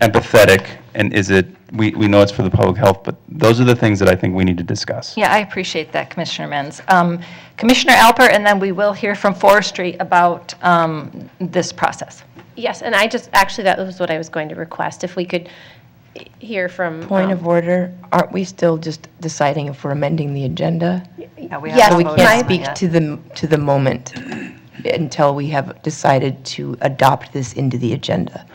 empathetic? And is it, we know it's for the public health, but those are the things that I think we need to discuss. Yeah, I appreciate that, Commissioner Menz. Commissioner Alper, and then we will hear from Forestry about this process. Yes, and actually, that was what I was going to request, if we could hear from. Point of order, aren't we still just deciding if we're amending the agenda? Yeah, we So have we to vote can't on speak it. to the moment until we have decided to adopt this into the agenda.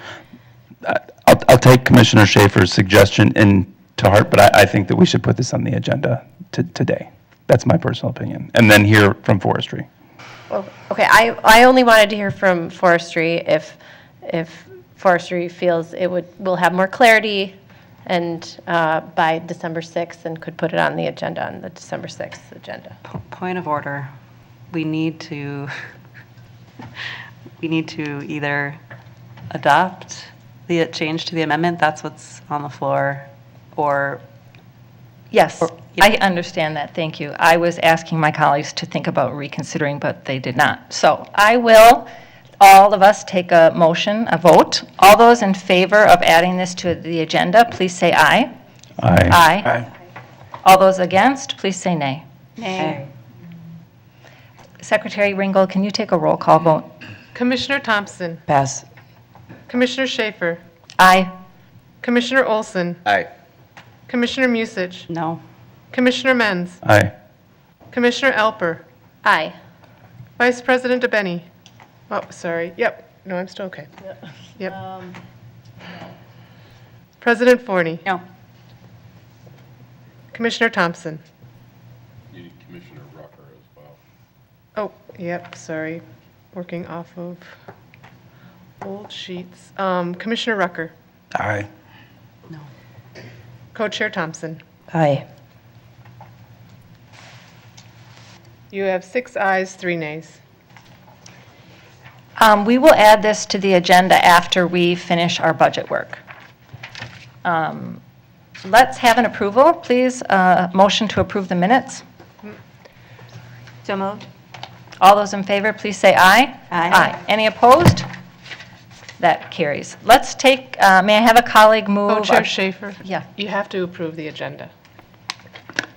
I'll take Commissioner Schaefer's suggestion into heart, but I think that we should put this on the agenda today. That's my personal opinion. And then hear from Forestry. Well, okay, I only wanted to hear from Forestry if Forestry feels we'll have more clarity and by December 6th and could put it on the agenda, on the December 6th agenda. Point of order. We need to either adopt the change to the amendment, that's what's on the floor, or... Yes, I understand that, thank you. I was asking my colleagues to think about reconsidering, but they did not. So I will, all of us take a motion, a vote. All those in favor of adding this to the agenda, please say aye. Aye. Aye. All those against, please say nay. Nay. Secretary Ringgold, can you take a roll call vote? Commissioner Thompson. Pass. Commissioner Schaefer. Aye. Commissioner Olson. Aye. Commissioner Musich. No. Commissioner Menz. Aye. Commissioner Alper. Aye. Vice President DeBenny. Oh, sorry. Yep. No, I'm still okay. Yep. President Forney. No. Commissioner Thompson. You need Commissioner Rucker as well. Oh, yep, sorry. Working off of old sheets. Commissioner Rucker. Aye. Co-Chair Thompson. Aye. You have 6 ayes, 3 nays. We will add this to the agenda after we finish our budget work. Let's have an approval, please. Motion to approve the minutes. So moved. All those in favor, please say aye. Aye. Any opposed? That carries. Let's take, may I have a colleague move? Co-Chair Schaefer. Yeah. You have to approve the agenda.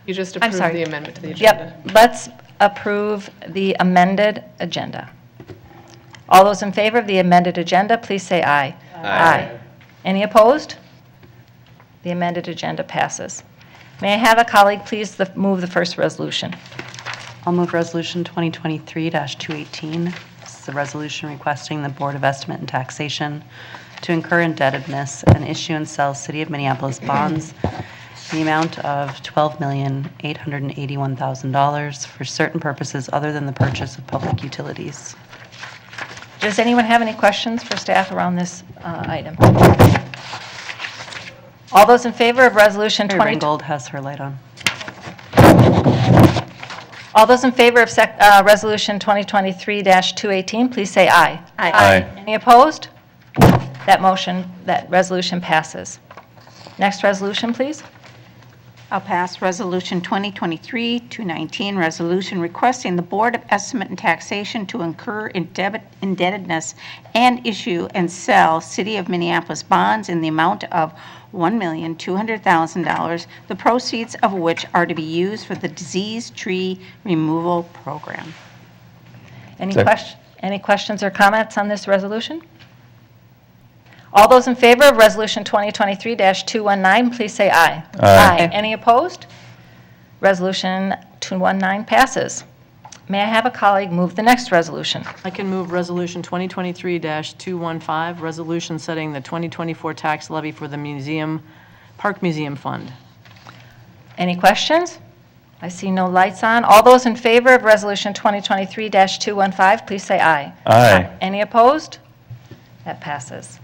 You just I'm approved sorry. the amendment to the agenda. Yep, let's approve the amended agenda. All those in favor of the amended agenda, please say aye. Aye. Any opposed? The amended agenda passes. May I have a colleague please move the first resolution? I'll move Resolution 2023-218. This is a resolution requesting the Board of Estimate and Taxation to incur indebtedness and issue and sell City of Minneapolis bonds in the amount of $12,881,000 for certain purposes other than the purchase of public utilities. Does anyone have any questions for staff around this item? All those in favor of Resolution 20... Ringgold has her light on. All those in favor of Resolution 2023-218, please say aye. Aye. Any opposed? That resolution passes. Next resolution, please. I'll pass Resolution 2023-219, resolution requesting the Board of Estimate and Taxation to incur indebtedness and issue and sell City of Minneapolis bonds in the amount of $1,200,000, the proceeds of which are to be used for the disease tree removal program. Any questions or comments on this resolution? All those in favor of Resolution 2023-219, please say aye. Aye. Any opposed? Resolution 219 passes. May I have a colleague move the next resolution? I can move Resolution 2023-215, resolution setting the 2024 tax levy for the Park Museum Fund. Any questions? I see no lights on. All those in favor of Resolution 2023-215, please say aye. Aye. Any opposed? That passes.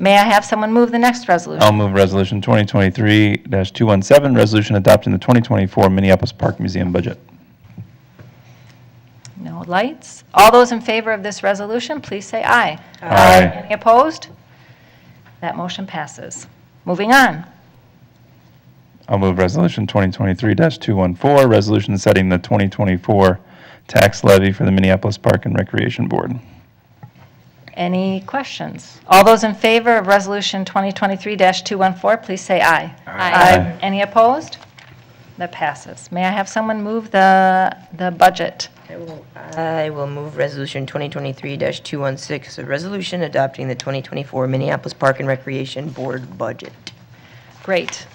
May I have someone move the next resolution? I'll move Resolution 2023-217, resolution adopting the 2024 Minneapolis Park Museum budget. No, lights. All those in favor of this resolution, please say aye. Aye. Any opposed? That motion passes. Moving on. I'll move Resolution 2023-214, resolution setting the 2024 tax levy for the Minneapolis Park and Recreation Board. Any questions? All those in favor of Resolution 2023-214, please say aye. Aye. Any opposed? That passes. May I have someone move the budget? I will move Resolution 2023-216, a resolution adopting the 2024 Minneapolis Park and Recreation Board budget. Great.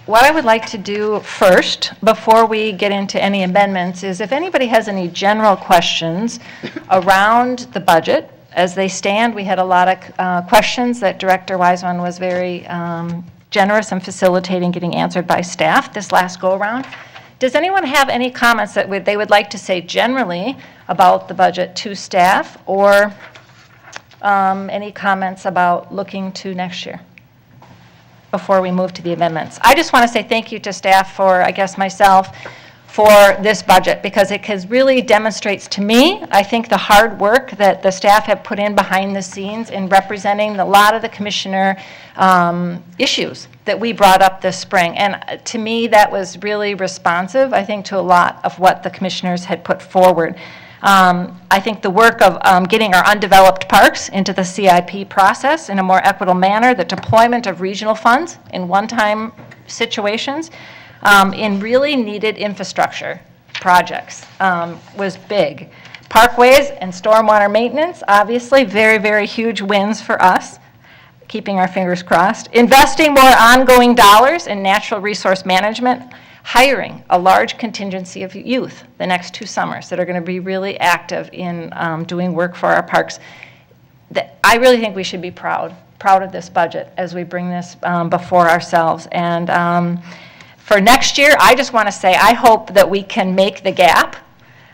What I would like to do first, before we get into any amendments, is if anybody has any general questions around the budget, as they stand, we had a lot of questions that Director Wiseman was very generous in facilitating getting answered by staff this last go-around. Does anyone have any comments that they would like to say generally about the budget to staff, or any comments about looking to next year before we move to the amendments? I just want to say thank you to staff for, I guess myself, for this budget, because it really demonstrates to me, I think, the hard work that the staff have put in behind the scenes in representing a lot of the commissioner issues that we brought up this spring. And to me, that was really responsive, I think, to a lot of what the commissioners had put forward. I think the work of getting our undeveloped parks into the CIP process in a more equitable manner, the deployment of regional funds in one-time situations, in really needed infrastructure projects was big. Parkways and stormwater maintenance, obviously, very, very huge wins for us, keeping our fingers crossed. Investing more ongoing dollars in natural resource management, hiring a large contingency of youth the next 2 summers that are going to be really active in doing work for our parks. I really think we should be proud of this budget as we bring this before ourselves. And for next year, I just want to say I hope that we can make the gap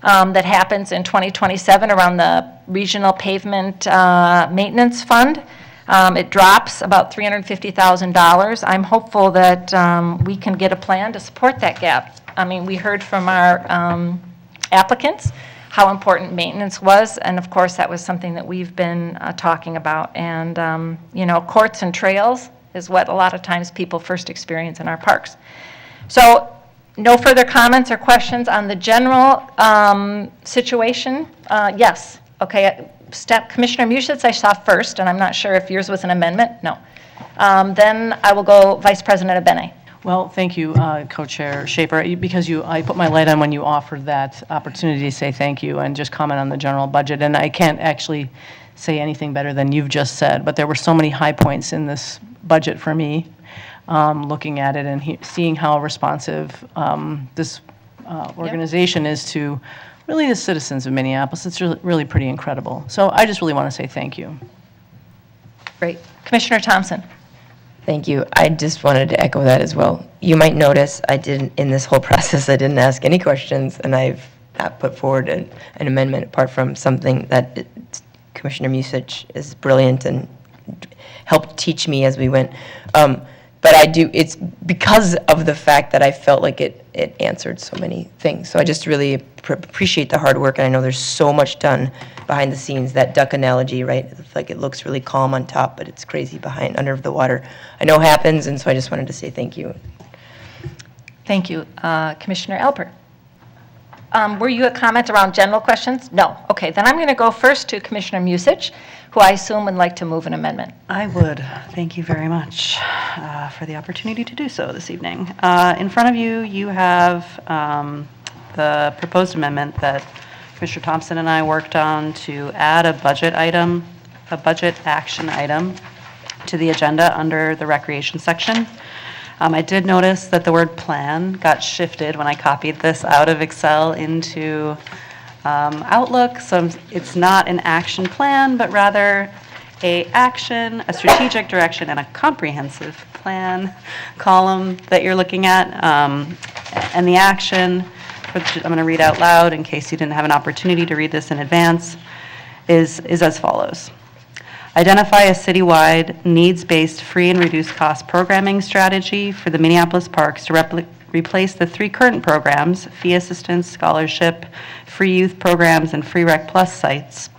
that happens in 2027 around the regional pavement maintenance fund. It drops about $350,000. I'm hopeful that we can get a plan to support that gap. I mean, we heard from our applicants how important maintenance was, and of course that was something that we've been talking about. And courts and trails is what a lot of times people first experience in our parks. So no further comments or questions on the general situation? Yes. Okay. Commissioner Muschitz I saw first, and I'm not sure if yours was an amendment. No. Then I will go Vice President Abene. Well, thank you, Co-Chair Schaefer, because I put my light on when you offered that opportunity to say thank you and just comment on the general budget. And I can't actually say anything better than you've just said, but there were so many high points in this budget for me, looking at it and seeing how responsive this organization is to really the citizens of Minneapolis. It's really pretty incredible. So I just really want to say thank you. Great. Commissioner Thompson. Thank you. I just wanted to echo that as well. You might notice in this whole process, I didn't ask any questions, and I've not put forward an amendment apart from something that Commissioner Muschitz is brilliant and helped teach me as we went. But it's because of the fact that I felt like it answered so many things. So I just really appreciate the hard work, and I know there's so much done behind the scenes. That duck analogy, right? It's like it looks really calm on top, but it's crazy under the water. I know happens, and so I just wanted to say thank you. Thank you. Commissioner Alpert. Were you a comment around general questions? No. Okay, then I'm going to go first to Commissioner Muschitz, who I assume would like to move an amendment. I would. Thank you very much for the opportunity to do so this evening. In front of you, you have the proposed amendment that Commissioner Thompson and I worked on to add a budget action item to the agenda under the recreation section. I did notice that the word plan got shifted when I copied this out of Excel into Outlook. So it's not an action plan, but rather a strategic direction, and a comprehensive plan column that you're looking at. And the action, which I'm going to read out loud in case you didn't have an opportunity to read this in advance, is as follows. Identify a citywide, needs-based, free and reduced cost programming strategy for the Minneapolis parks to replace the 3 current programs, fee assistance, scholarship, free youth programs, and free Rec Plus sites.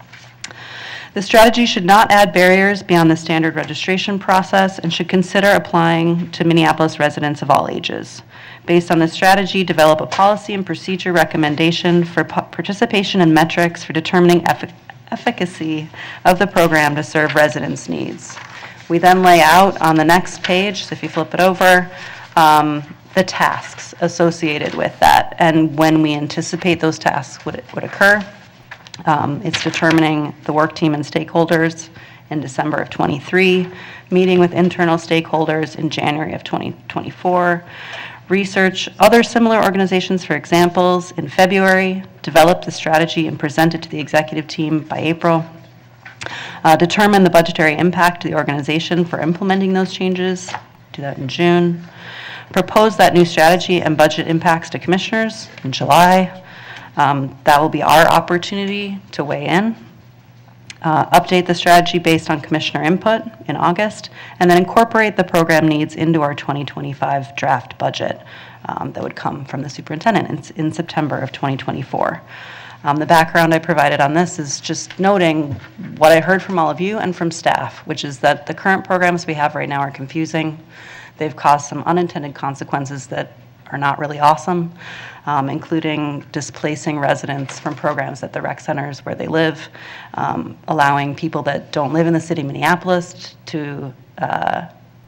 The strategy should not add barriers beyond the standard registration process and should consider applying to Minneapolis residents of all ages. Based on the strategy, develop a policy and procedure recommendation for participation and metrics for determining efficacy of the program to serve residents' needs. We then lay out on the next page, so if you flip it over, the tasks associated with that and when we anticipate those tasks would occur. It's determining the work team and stakeholders in December of '23, meeting with internal stakeholders in January of 2024, research other similar organizations for examples in February, develop the strategy and present it to the executive team by April, determine the budgetary impact to the organization for implementing those changes, do that in June, propose that new strategy and budget impacts to commissioners in July. That will be our opportunity to weigh in, update the strategy based on commissioner input in August, and then incorporate the program needs into our 2025 draft budget that would come from the superintendent in September of 2024. The background I provided on this is just noting what I heard from all of you and from staff, which is that the current programs we have right now are confusing. They've caused some unintended consequences that are not really awesome, including displacing residents from programs at the rec centers where they live, allowing people that don't live in the city of Minneapolis to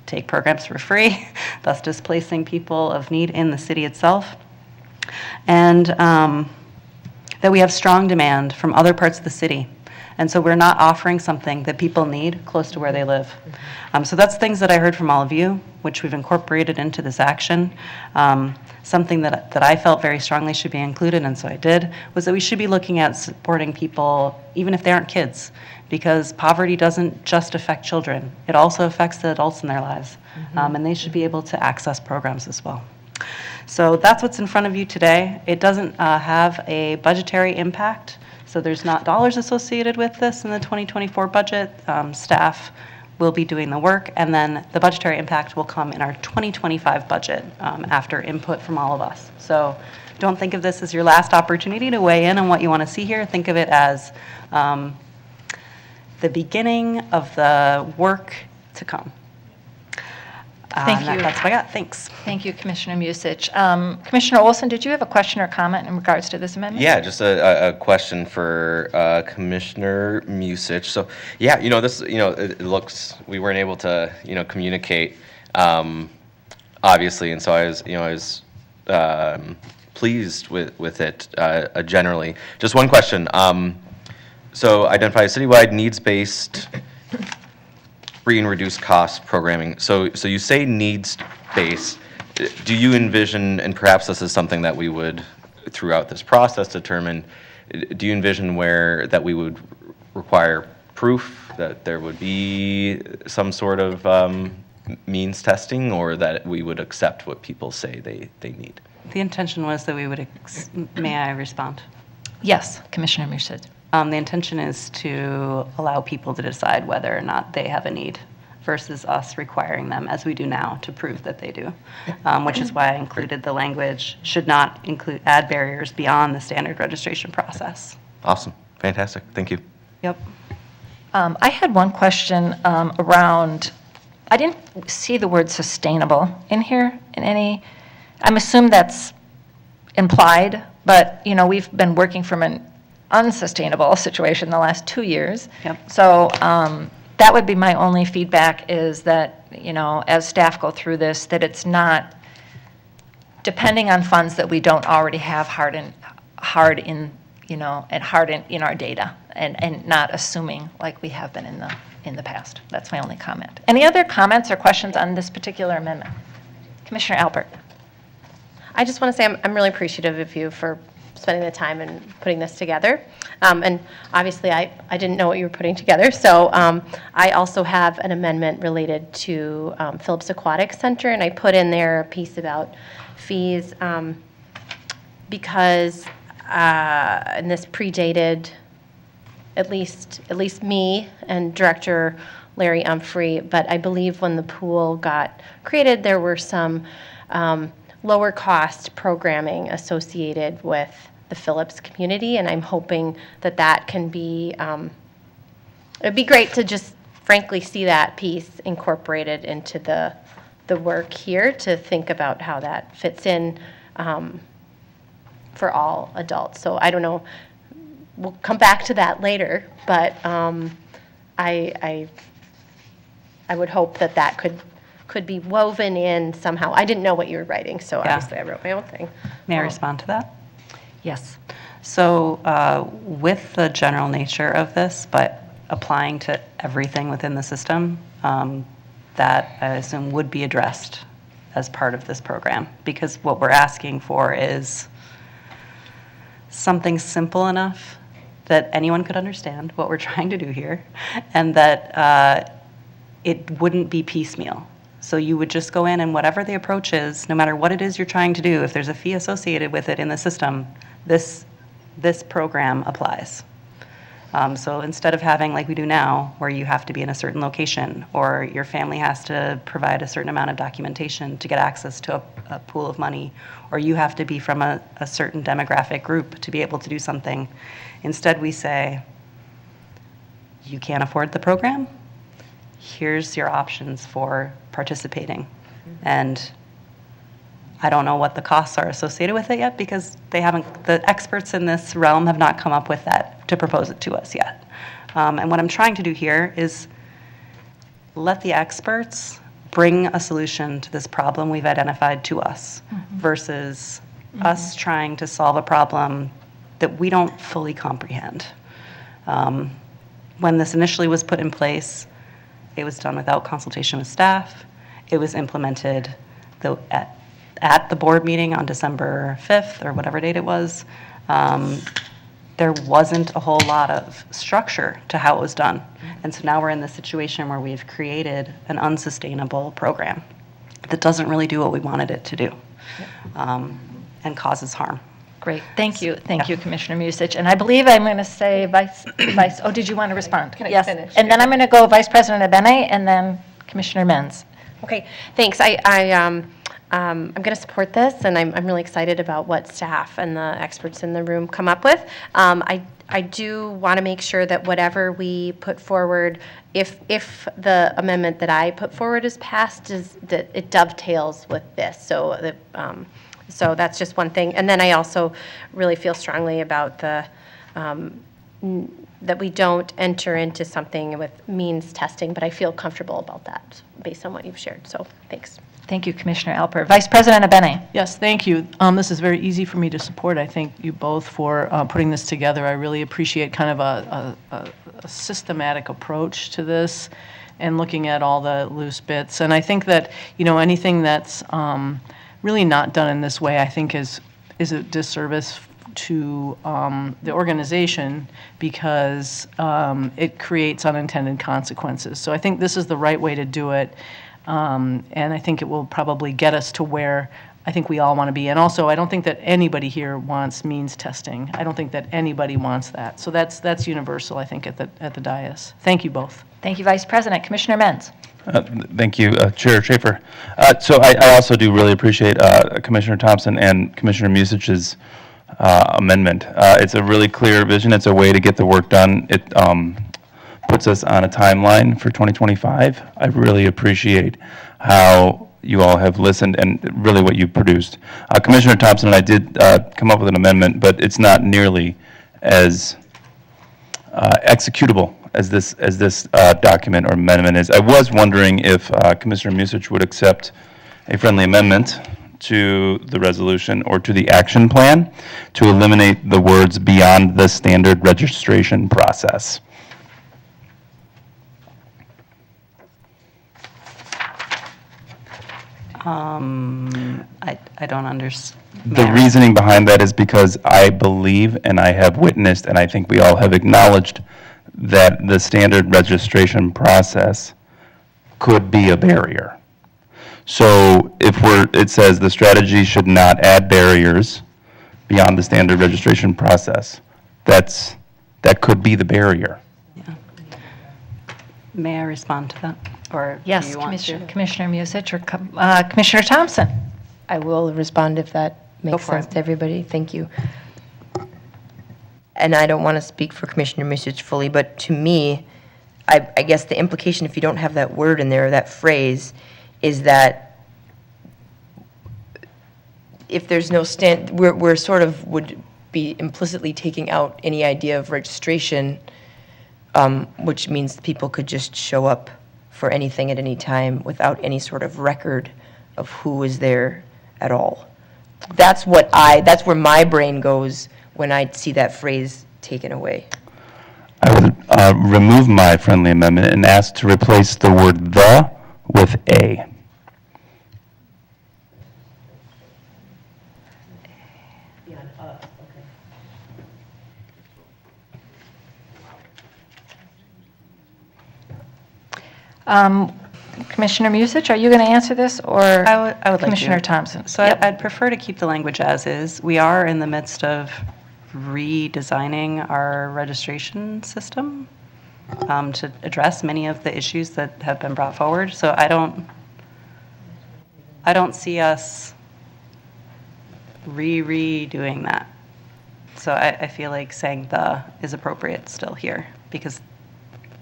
take programs for free, thus displacing people of need in the city itself. And that we have strong demand from other parts of the city. And so we're not offering something that people need close to where they live. So that's things that I heard from all of you, which we've incorporated into this action. Something that I felt very strongly should be included, and so I did, was that we should be looking at supporting people, even if they aren't kids, because poverty doesn't just affect children. It also affects the adults in their lives, and they should be able to access programs as well. So that's what's in front of you today. It doesn't have a budgetary impact, so there's not dollars associated with this in the 2024 budget. Staff will be doing the work, and then the budgetary impact will come in our 2025 budget after input from all of us. So don't think of this as your last opportunity to weigh in on what you want to see here. Think of it as the beginning of the work to come. Thank you. That's what I got. Thanks. Thank you, Commissioner Musich. Commissioner Olson, did you have a question or comment in regards to this amendment? Yeah, just a question for Commissioner Musich. So, yeah, this, it looks, we weren't able to, communicate, obviously, and so I was pleased with it generally. Just one question. So, identify citywide needs-based free and reduced cost programming. So you say needs-based. Do you envision, and perhaps this is something that we would, throughout this process, determine, do you envision that we would require proof that there would be some sort of means testing, or that we would accept what people say they need? The intention was that we would, may I respond? Yes, Commissioner Musich. The intention is to allow people to decide whether or not they have a need versus us requiring them, as we do now, to prove that they do, which is why I included the language, should not add barriers beyond the standard registration process. Awesome. Fantastic. Thank you. Yep. I had one question around, I didn't see the word sustainable in here in any, I'm assuming that's implied, but, we've been working from an unsustainable situation the last 2 years. Yep. So that would be my only feedback, is that, as staff go through this, that it's not depending on funds that we don't already have hard in our data, and not assuming like we have been in the past. That's my only comment. Any other comments or questions on this particular amendment? Commissioner Albert. I just want to say I'm really appreciative of you for spending the time and putting this together. And obviously, I didn't know what you were putting together. So I also have an amendment related to Phillips Aquatic Center, and I put in there a piece about fees because, and this predated at least me and Director Larry Umphrey, but I believe when the pool got created, there were some lower cost programming associated with the Phillips community, and I'm hoping that that can be, it'd be great to just frankly see that piece incorporated into the work here, to think about how that fits in for all adults. So I don't know, we'll come back to that later, but I would hope that that could be woven in somehow. I didn't know what you were writing, so obviously I wrote my own thing. May I respond to that? Yes. So with the general nature of this, but applying to everything within the system, that I assume would be addressed as part of this program, because what we're asking for is something simple enough that anyone could understand what we're trying to do here, and that it wouldn't be piecemeal. So you would just go in, and whatever the approach is, no matter what it is you're trying to do, if there's a fee associated with it in the system, this program applies. So instead of having, like we do now, where you have to be in a certain location, or your family has to provide a certain amount of documentation to get access to a pool of money, or you have to be from a certain demographic group to be able to do something, instead we say, you can't afford the program? Here's your options for participating. And I don't know what the costs are associated with it yet, because the experts in this realm have not come up with that to propose it to us yet. And what I'm trying to do here is let the experts bring a solution to this problem we've identified to us, versus us trying to solve a problem that we don't fully comprehend. When this initially was put in place, it was done without consultation with staff. It was implemented at the board meeting on December 5th, or whatever date it was. There wasn't a whole lot of structure to how it was done. And so now we're in this situation where we've created an unsustainable program that doesn't really do what we wanted it to do, and causes harm. Great, thank you, Commissioner Musich. And I believe I'm going to say Vice, oh, did you want to respond? Can I Yes. finish? And then I'm going to go Vice President Abene, and then Commissioner Menz. Okay, thanks. I'm going to support this, and I'm really excited about what staff and the experts in the room come up with. I do want to make sure that whatever we put forward, if the amendment that I put forward is passed, is that it dovetails with this. So that's just one thing. And then I also really feel strongly about that we don't enter into something with means testing, but I feel comfortable about that based on what you've shared. So thanks. Thank you, Commissioner Alper. Vice President Abene. Yes, thank you. This is very easy for me to support. I thank you both for putting this together. I really appreciate kind of a systematic approach to this and looking at all the loose bits. And I think that, anything that's really not done in this way, I think is a disservice to the organization, because it creates unintended consequences. So I think this is the right way to do it. And I think it will probably get us to where I think we all want to be. And also, I don't think that anybody here wants means testing. I don't think that anybody wants that. So that's universal, I think, at the dais. Thank you both. Thank you, Vice President. Commissioner Menz. Thank you, Chair Schaefer. So I also do really appreciate Commissioner Thompson and Commissioner Musich's amendment. It's a really clear vision. It's a way to get the work done. It puts us on a timeline for 2025. I really appreciate how you all have listened and really what you've produced. Commissioner Thompson and I did come up with an amendment, but it's not nearly as executable as this document or amendment is. I was wondering if Commissioner Musich would accept a friendly amendment to the resolution or to the action plan to eliminate the words "beyond the standard registration process." I don't understand. The reasoning behind that is because I believe, and I have witnessed, and I think we all have acknowledged, that the standard registration process could be a barrier. So if it says the strategy should not add barriers beyond the standard registration process, that could be the barrier. Yeah. May I respond to that? Or do Yes, you want to? Commissioner Musich or Commissioner Thompson. I will respond if that makes for sense it. to everybody. Thank you. And I don't want to speak for Commissioner Misic fully, but to me, I guess the implication, if you don't have that word in there, that phrase, is that if there's no we're sort of would be implicitly taking out any idea of registration, which means people could just show up for anything at any time without any sort of record of who was there at all. That's where my brain goes when I see that phrase taken away. I would remove my friendly amendment and ask to replace the word "the" with "a." Commissioner Musich, are you going to answer this, or I would like to. Commissioner Thompson? So Yep. I'd prefer to keep the language as is. We are in the midst of redesigning our registration system to address many of the issues that have been brought forward. So I don't see us redoing that. So I feel like saying "the" is appropriate still here, because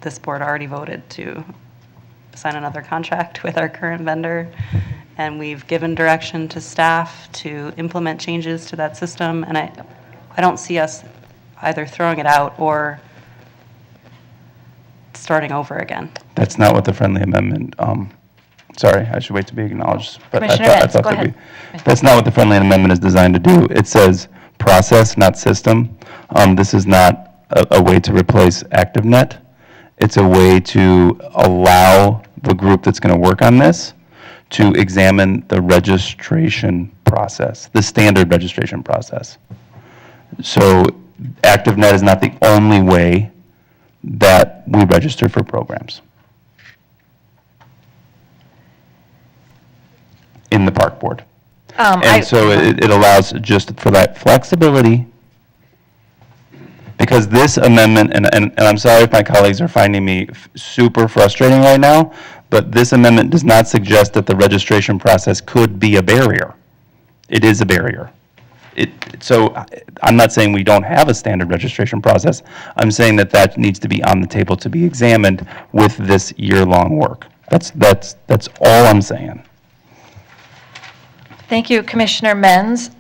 this board already voted to sign another contract with our current vendor, and we've given direction to staff to implement changes to that system, and I don't see us either throwing it out or starting over again. That's not what the friendly amendment, sorry, I should wait to be acknowledged. But Commissioner Metz, go ahead. That's not what the friendly amendment is designed to do. It says process, not system. This is not a way to replace ActiveNet. It's a way to allow the group that's going to work on this to examine the registration process, the standard registration process. So ActiveNet is not the only way that we register for programs in the park board. And so it allows just for that flexibility, because this amendment, and I'm sorry if my colleagues are finding me super frustrating right now, but this amendment does not suggest that the registration process could be a barrier. It is a barrier. So I'm not saying we don't have a standard registration process. I'm saying that needs to be on the table to be examined with this year-long work. That's all I'm saying. Thank you, Commissioner Menz.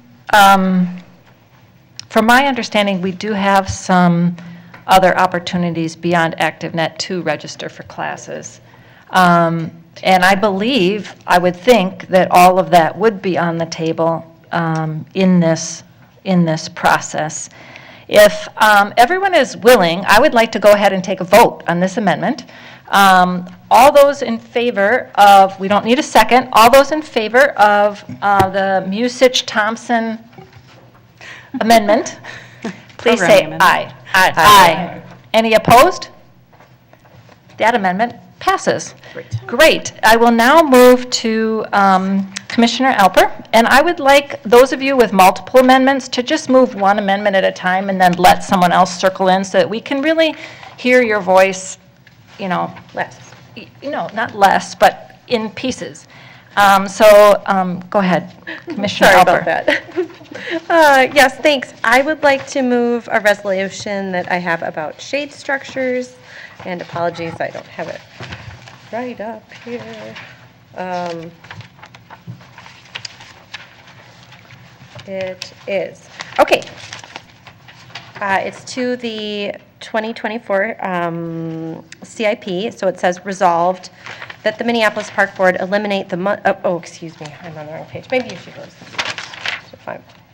From my understanding, we do have some other opportunities beyond ActiveNet to register for classes. And I believe, I would think that all of that would be on the table in this process. If everyone is willing, I would like to go ahead and take a vote on this amendment. All those in favor of, we don't need a second, all those in favor of the Musich-Thompson amendment, please say aye. Aye. Any opposed? That amendment passes. Great. I will now move to Commissioner Alper, and I would like those of you with multiple amendments to just move one amendment at a time and then let someone else circle in so that we can really hear your voice, not less, but in pieces. Go ahead, Commissioner Sorry Alper. about that. Yes, thanks. I would like to move a resolution that I have about shade structures, and apologies, I don't have it right up here. It is. Okay. It's to the 2024 CIP, so it says resolved that the Minneapolis Park Board eliminate the, excuse me, I'm on the wrong page. Maybe you should go.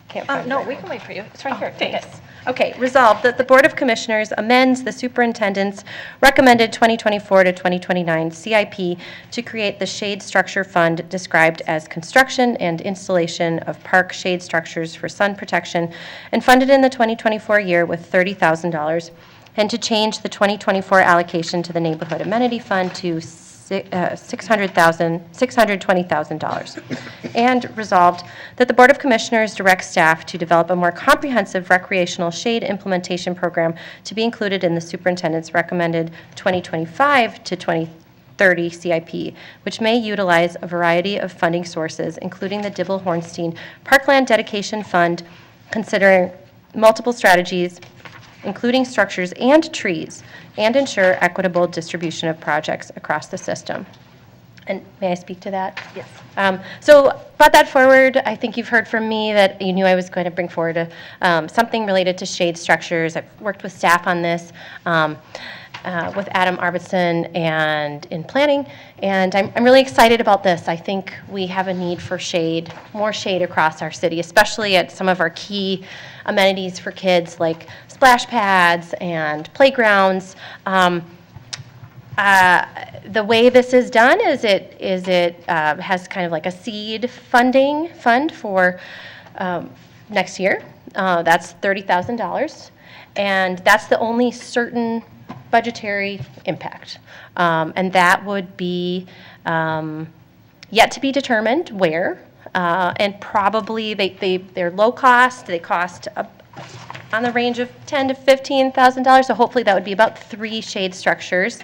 Can't find No, it. we can wait for you. It's right here. Take it. Okay, resolved that the Board of Commissioners amends the superintendent's recommended 2024 to 2029 CIP to create the shade structure fund described as construction and installation of park shade structures for sun protection and funded in the 2024 year with $30,000, and to change the 2024 allocation to the Neighborhood Amenity Fund to $620,000. And resolved that the Board of Commissioners directs staff to develop a more comprehensive recreational shade implementation program to be included in the superintendent's recommended 2025 to 2030 CIP, which may utilize a variety of funding sources, including the Dibble-Hornstein Parkland Dedication Fund, considering multiple strategies, including structures and trees, and ensure equitable distribution of projects across the system. And may I speak to that? Yes. So brought that forward. I think you've heard from me that you knew I was going to bring forward something related to shade structures. I've worked with staff on this, with Adam Arvidsson and in planning, and I'm really excited about this. I think we have a need for shade, more shade across our city, especially at some of our key amenities for kids like splash pads and playgrounds. The way this is done is it has kind of like a seed fund for next year. That's $30,000, and that's the only certain budgetary impact. And that would be yet to be determined where, and probably they're low cost. They cost on the range of $10,000 to $15,000, so hopefully that would be about 3 shade structures.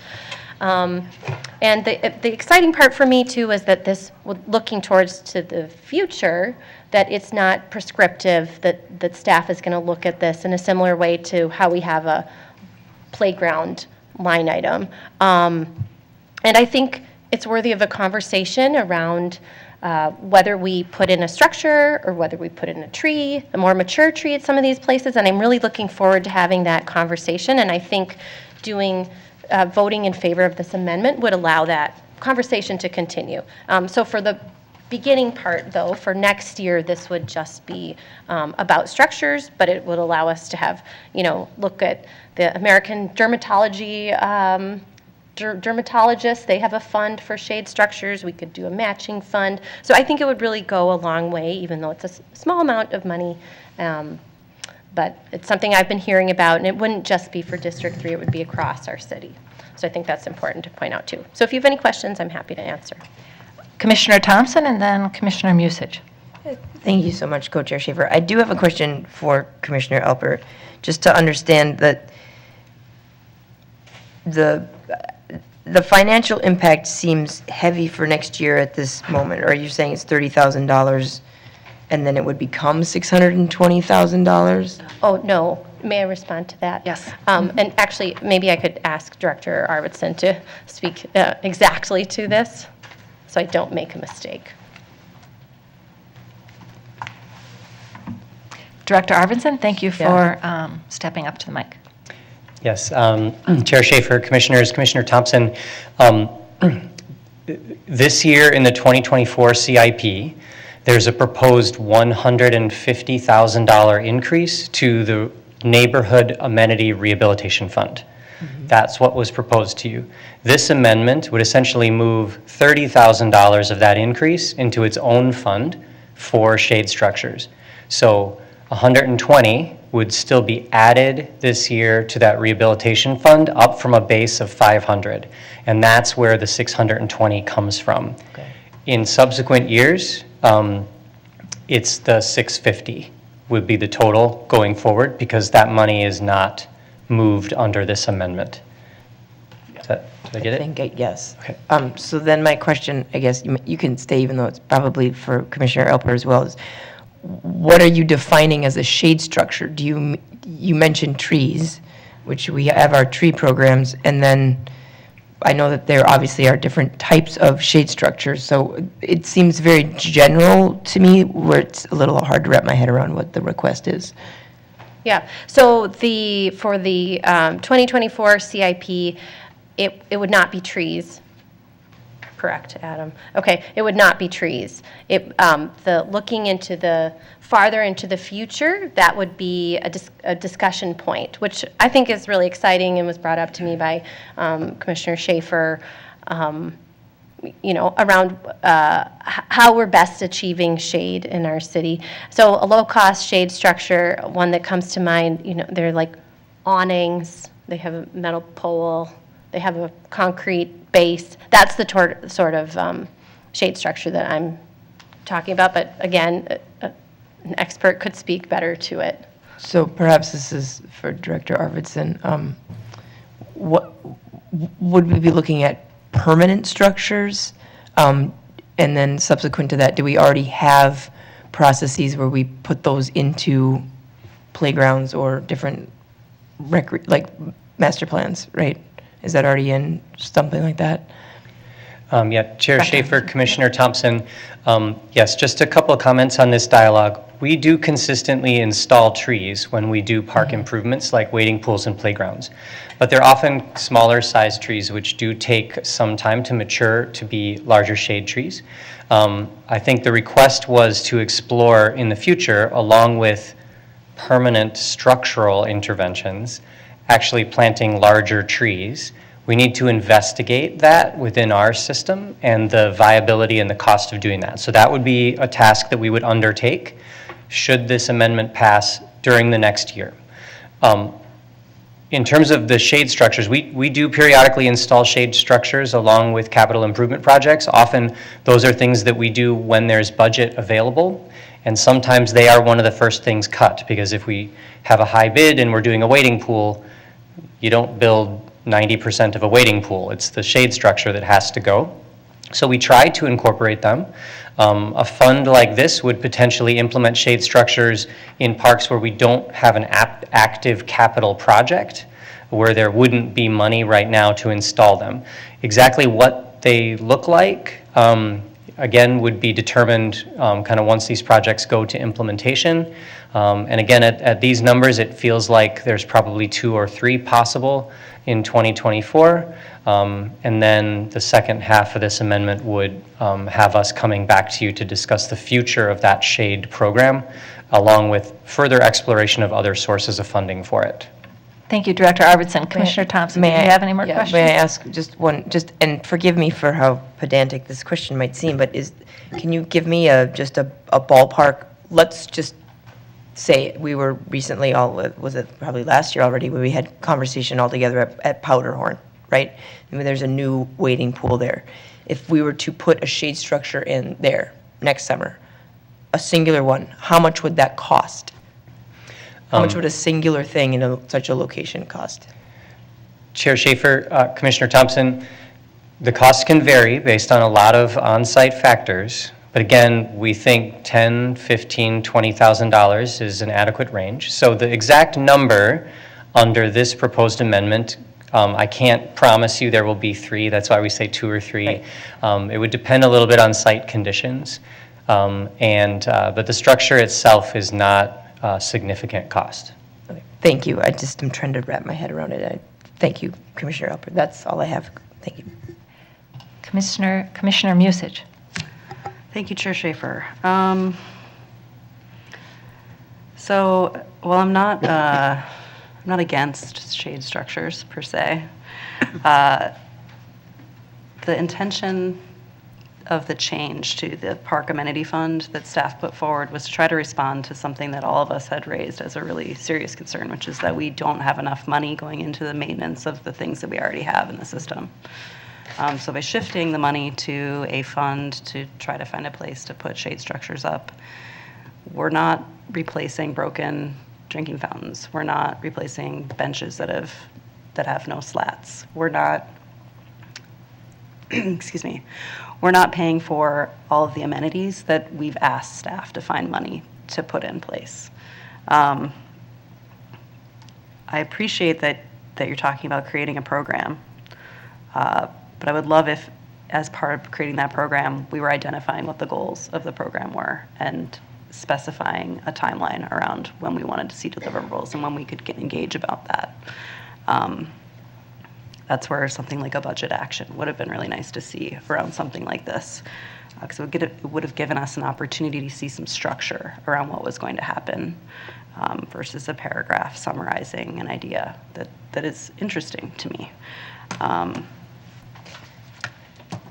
And the exciting part for me too is that this, looking towards to the future, that it's not prescriptive, that staff is going to look at this in a similar way to how we have a playground line item. And I think it's worthy of a conversation around whether we put in a structure or whether we put in a tree, a more mature tree at some of these places. And I'm really looking forward to having that conversation. And I think voting in favor of this amendment would allow that conversation to continue. So for the beginning part, though, for next year, this would just be about structures, but it would allow us to have, look at the American Dermatology dermatologists. They have a fund for shade structures. We could do a matching fund. So I think it would really go a long way, even though it's a small amount of money. But it's something I've been hearing about, and it wouldn't just be for District 3, it would be across our city. So I think that's important to point out too. So if you have any questions, I'm happy to answer. Commissioner Thompson and then Commissioner Musich. Thank you so much, Co-Chair Schaefer. I do have a question for Commissioner Alpert, just to understand that the financial impact seems heavy for next year at this moment. Are you saying it's $30,000 and then it would become $620,000? Oh, no. May I respond to that? Yes. And actually, maybe I could ask Director Arvidsson to speak exactly to this, so I don't make a mistake. Director Arvidsson, thank you for stepping up to the mic. Yes, Chair Schaefer, Commissioners, Commissioner Thompson, this year in the 2024 CIP, there's a proposed $150,000 increase to the Neighborhood Amenity Rehabilitation Fund. That's what was proposed to you. This amendment would essentially move $30,000 of that increase into its own fund for shade structures. So 120 would still be added this year to that rehabilitation fund, up from a base of 500. And that's where the 620 comes from. Okay. In subsequent years, it's the 650 would be the total going forward, because that money is not moved under this amendment. Did I get it? Yes. Okay. So then my question, I guess you can stay, even though it's probably for Commissioner Alpert as well, is what are you defining as a shade structure? You mentioned trees, which we have our tree programs, and then I know that there obviously are different types of shade structures, so it seems very general to me, where it's a little hard to wrap my head around what the request is. Yeah, so for the 2024 CIP, it would not be trees. Correct, Adam. Okay, it would not be trees. Looking into the farther into the future, that would be a discussion point, which I think is really exciting and was brought up to me by Commissioner Schaefer, around how we're best achieving shade in our city. So a low-cost shade structure, one that comes to mind, they're like awnings, they have a metal pole, they have a concrete base. That's the sort of shade structure that I'm talking about, but again, an expert could speak better to it. So perhaps this is for Director Arvidsson. What would we be looking at permanent structures? And then subsequent to that, do we already have processes where we put those into playgrounds or different like master plans, right? Is that already in something like that? Yeah, Chair Schaefer, Commissioner Thompson, yes, just a couple of comments on this dialogue. We do consistently install trees when we do park improvements like wading pools and playgrounds, but they're often smaller sized trees which do take some time to mature to be larger shade trees. I think the request was to explore in the future, along with permanent structural interventions, actually planting larger trees. We need to investigate that within our system and the viability and the cost of doing that. So that would be a task that we would undertake should this amendment pass during the next year. In terms of the shade structures, we do periodically install shade structures along with capital improvement projects. Often those are things that we do when there's budget available, and sometimes they are one of the first things cut, because if we have a high bid and we're doing a wading pool, you don't build 90% of a wading pool. It's the shade structure that has to go. So we try to incorporate them. A fund like this would potentially implement shade structures in parks where we don't have an active capital project, where there wouldn't be money right now to install them. Exactly what they look like, again, would be determined kind of once these projects go to implementation. And again, at these numbers, it feels like there's probably 2 or 3 possible in 2024. And then the second half of this amendment would have us coming back to you to discuss the future of that shade program, along with further exploration of other sources of funding for it. Thank you, Director Arvidsson. Commissioner Thompson, do you have any more questions? May I ask just one, and forgive me for how pedantic this question might seem, but can you give me just a ballpark? Let's just say we were recently was it probably last year already, where we had conversation all together at Powderhorn, right? I mean, there's a new wading pool there. If we were to put a shade structure in there next summer, a singular one, how much would that cost? How much would a singular thing in such a location cost? Chair Schaefer, Commissioner Thompson, the costs can vary based on a lot of on-site factors. But again, we think $10,000, $15,000, $20,000 is an adequate range. So the exact number under this proposed amendment, I can't promise you there will be 3. That's why we say 2 or 3. Right. It would depend a little bit on site conditions. But the structure itself is not a significant cost. Okay. Thank you. I'm trying to wrap my head around it. Thank you, Commissioner Alpert. That's all I have. Thank you. Commissioner Musich. Thank you, Chair Schaefer. So, well, I'm not against shade structures per se. The intention of the change to the Park Amenity Fund that staff put forward was to try to respond to something that all of us had raised as a really serious concern, which is that we don't have enough money going into the maintenance of the things that we already have in the system. So by shifting the money to a fund to try to find a place to put shade structures up, we're not replacing broken drinking fountains. We're not replacing benches that have no slats. We're not, excuse me, we're not paying for all of the amenities that we've asked staff to find money to put in place. I appreciate that you're talking about creating a program. But I would love if, as part of creating that program, we were identifying what the goals of the program were and specifying a timeline around when we wanted to see deliverables and when we could engage about that. That's where something like a budget action would have been really nice to see around something like this, because it would have given us an opportunity to see some structure around what was going to happen versus a paragraph summarizing an idea that is interesting to me.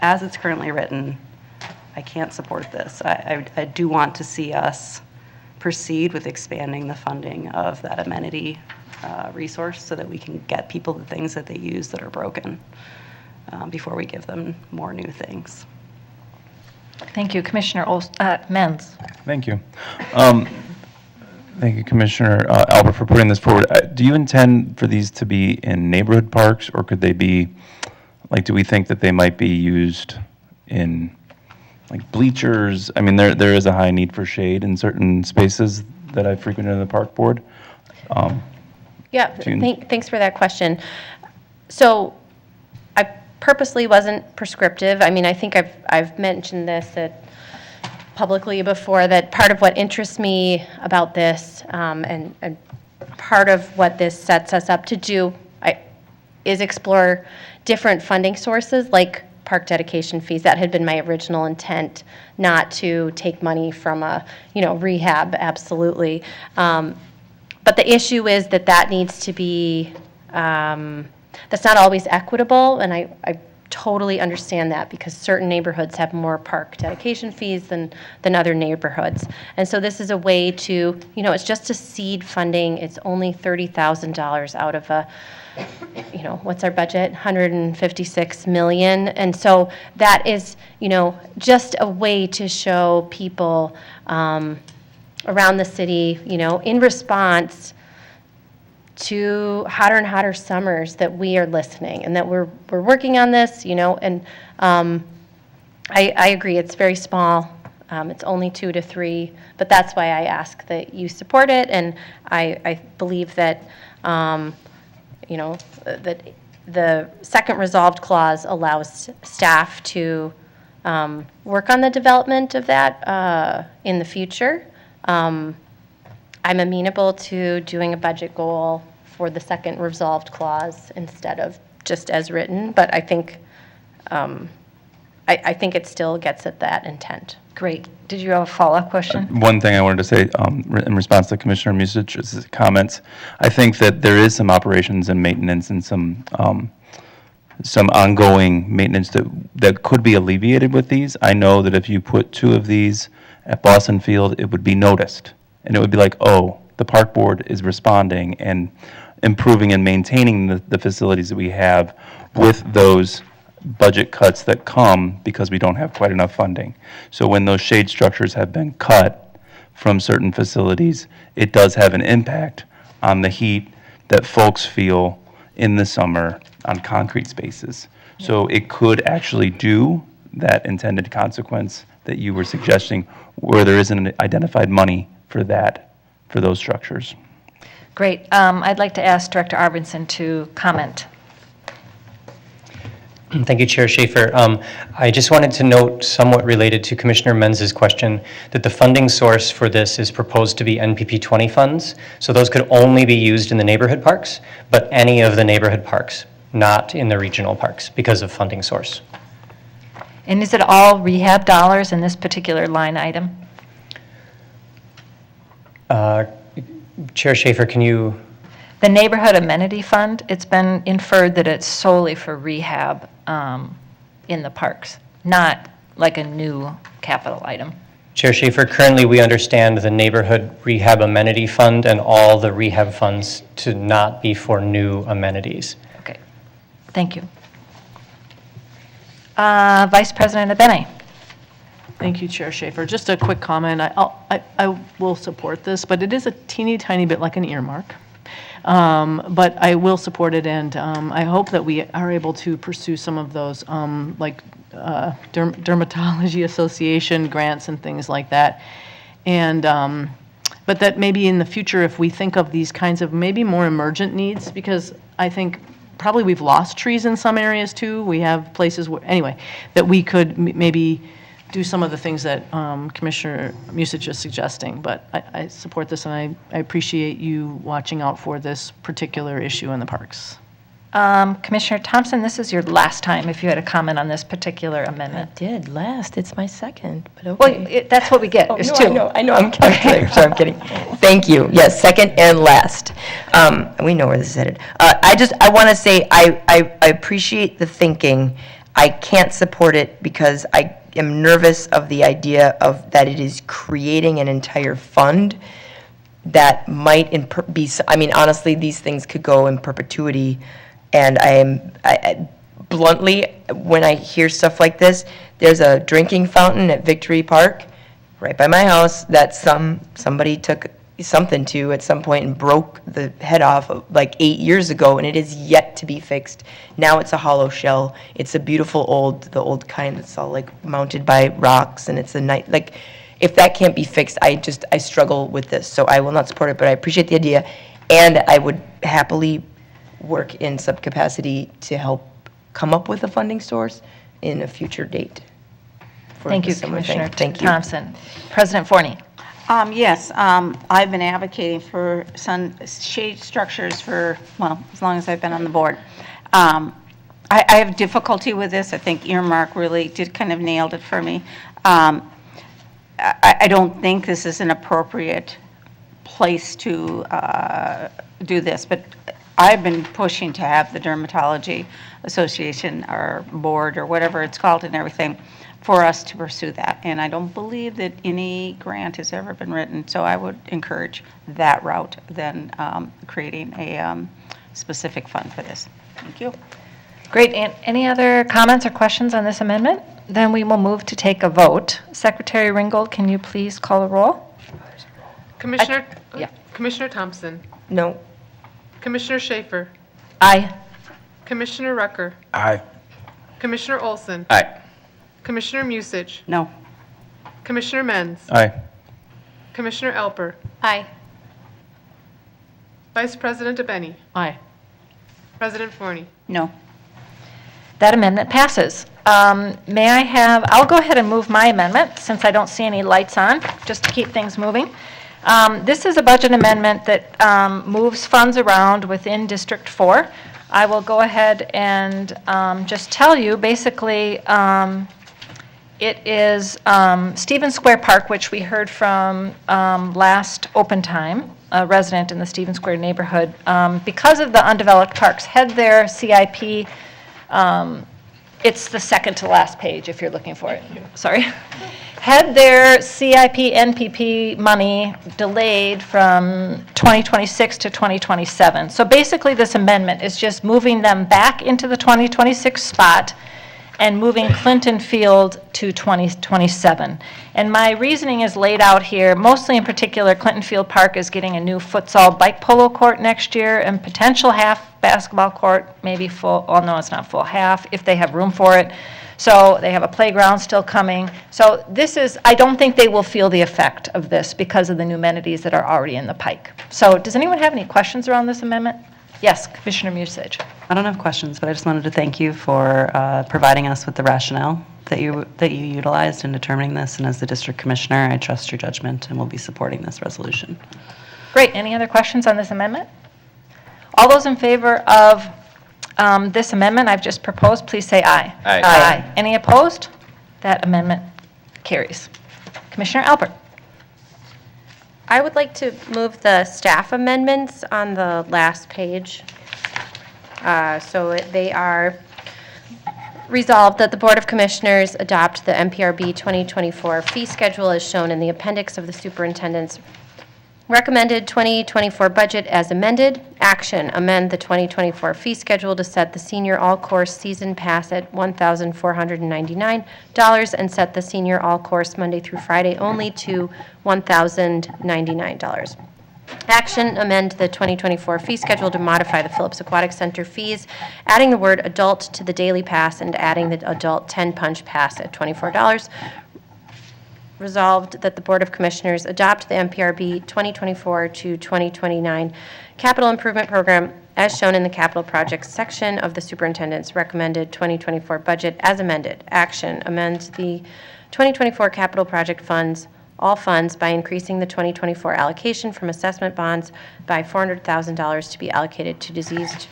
As it's currently written, I can't support this. I do want to see us proceed with expanding the funding of that amenity resource so that we can get people the things that they use that are broken before we give them more new things. Thank you. Commissioner Menz. Thank you. Thank you, Commissioner Albert, for putting this forward. Do you intend for these to be in neighborhood parks, or could they be Like, do we think that they might be used in, like, bleachers? I mean, there is a high need for shade in certain spaces that I've frequented in the park board. Yeah, thanks for that question. So I purposely wasn't prescriptive. I mean, I think I've mentioned this publicly before, that part of what interests me about this and part of what this sets us up to do is explore different funding sources like park dedication fees. That had been my original intent, not to take money from a, rehab, absolutely. But the issue is that needs to be, that's not always equitable, and I totally understand that, because certain neighborhoods have more park dedication fees than other neighborhoods. And so this is a way to, it's just a seed funding. It's only $30,000 out of a, what's our budget? 156 million. And so that is, just a way to show people around the city, in response to hotter and hotter summers, that we are listening and that we're working on this, and I agree, it's very small. It's only 2 to 3, but that's why I ask that you support it, and I believe that, that the second resolved clause allows staff to work on the development of that in the future. I'm amenable to doing a budget goal for the second resolved clause instead of just as written, but I think I think it still gets at that intent. Great. Did you have a follow-up question? One thing I wanted to say in response to Commissioner Musich's comments, I think that there is some operations and maintenance and some ongoing maintenance that could be alleviated with these. I know that if you put 2 of these at Boston Field, it would be noticed. And it would be like, oh, the park board is responding and improving and maintaining the facilities that we have with those budget cuts that come because we don't have quite enough funding. So when those shade structures have been cut from certain facilities, it does have an impact on the heat that folks feel in the summer on concrete spaces. So it could actually do that intended consequence that you were suggesting, where there isn't identified money for that, for those structures. Great. I'd like to ask Director Arvidsson to comment. Thank you, Chair Schaefer. I just wanted to note, somewhat related to Commissioner Menz's question, that the funding source for this is proposed to be NPP 20 funds. So those could only be used in the neighborhood parks, but any of the neighborhood parks, not in the regional parks, because of funding source. And is it all rehab dollars in this particular line item? Chair Schaefer, can you? The Neighborhood Amenity Fund, it's been inferred that it's solely for rehab in the parks, not like a new capital item. Chair Schaefer, currently we understand the Neighborhood Rehab Amenity Fund and all the rehab funds to not be for new amenities. Okay, thank you. Vice President Abene. Thank you, Chair Schaefer. Just a quick comment. I will support this, but it is a teeny tiny bit like an earmark. But I will support it, and I hope that we are able to pursue some of those, like Dermatology Association grants and things like that. And but that maybe in the future, if we think of these kinds of maybe more emergent needs, because I think probably we've lost trees in some areas too. We have places where, anyway, that we could maybe do some of the things that Commissioner Musich is suggesting. But I support this, and I appreciate you watching out for this particular issue in the parks. Commissioner Thompson, this is your last time if you had a comment on this particular amendment. I did last. It's my second, but okay. Well, that's what we get. Oh, There's no, two. I know. I'm kidding. Sorry, I'm kidding. Thank you. Yes, second and last. We know where this is headed. I want to say I appreciate the thinking. I can't support it because I am nervous of the idea of that it is creating an entire fund that might be, I mean, honestly, these things could go in perpetuity. And I bluntly, when I hear stuff like this, there's a drinking fountain at Victory Park right by my house that somebody took something to at some point and broke the head off like 8 years ago, and it is yet to be fixed. Now it's a hollow shell. It's a beautiful the old kind that's all like mounted by rocks, and it's a nice, like, if that can't be fixed, I struggle with this. So I will not support it, but I appreciate the idea, and I would happily work in subcapacity to help come up with a funding source in a future date. for Thank you, this summer thing. Commissioner Thank you. Thompson. President Forney. Yes, I've been advocating for some shade structures for, well, as long as I've been on the board. I have difficulty with this. I think earmark really did kind of nailed it for me. I don't think this is an appropriate place to do this, but I've been pushing to have the Dermatology Association or board or whatever it's called and everything for us to pursue that. And I don't believe that any grant has ever been written, so I would encourage that route than creating a specific fund for this. Thank you. Great. And any other comments or questions on this amendment? Then we will move to take a vote. Secretary Ringgold, can you please call the roll? Commissioner, yeah. Commissioner Thompson. No. Commissioner Schaefer. Aye. Commissioner Rucker. Aye. Commissioner Olson. Aye. Commissioner Musich. No. Commissioner Menz. Aye. Commissioner Alper. Aye. Vice President Abeni. Aye. President Forney. No. That amendment passes. May I have, I'll go ahead and move my amendment since I don't see any lights on, just to keep things moving. This is a budget amendment that moves funds around within District 4. I will go ahead and just tell you, basically, it is Stevens Square Park, which we heard from last open time, a resident in the Stevens Square neighborhood. Because of the undeveloped parks, had their CIP, it's the second to last page if you're looking for it, sorry. Had their CIP NPP money delayed from 2026 to 2027. So basically this amendment is just moving them back into the 2026 spot and moving Clinton Field to 2027. And my reasoning is laid out here. Mostly in particular, Clinton Field Park is getting a new futsal bike polo court next year and potential half basketball court, maybe full, oh no, it's not full, half, if they have room for it. So they have a playground still coming. So this is, I don't think they will feel the effect of this because of the new amenities that are already in the pike. So does anyone have any questions around this amendment? Yes, Commissioner Musich. I don't have questions, but I just wanted to thank you for providing us with the rationale that you utilized in determining this. And as the district commissioner, I trust your judgment and will be supporting this resolution. Great. Any other questions on this amendment? All those in favor of this amendment I've just proposed, please say aye. Aye. Aye. Any opposed? That amendment carries. Commissioner Alpert. I would like to move the staff amendments on the last page. So they are resolved that the Board of Commissioners adopt the MPRB 2024 fee schedule as shown in the appendix of the superintendent's recommended 2024 budget as amended. Action, amend the 2024 fee schedule to set the senior all-course season pass at $1,499 and set the senior all-course Monday through Friday only to $1,099. Action, amend the 2024 fee schedule to modify the Phillips Aquatic Center fees, adding the word adult to the daily pass and adding the adult 10-punch pass at $24. Resolved that the Board of Commissioners adopt the MPRB 2024 to 2029 capital improvement program as shown in the capital projects section of the superintendent's recommended 2024 budget as amended. Action, amend the 2024 capital project funds, all funds, by increasing the 2024 allocation from assessment bonds by $400,000 to be allocated to diseased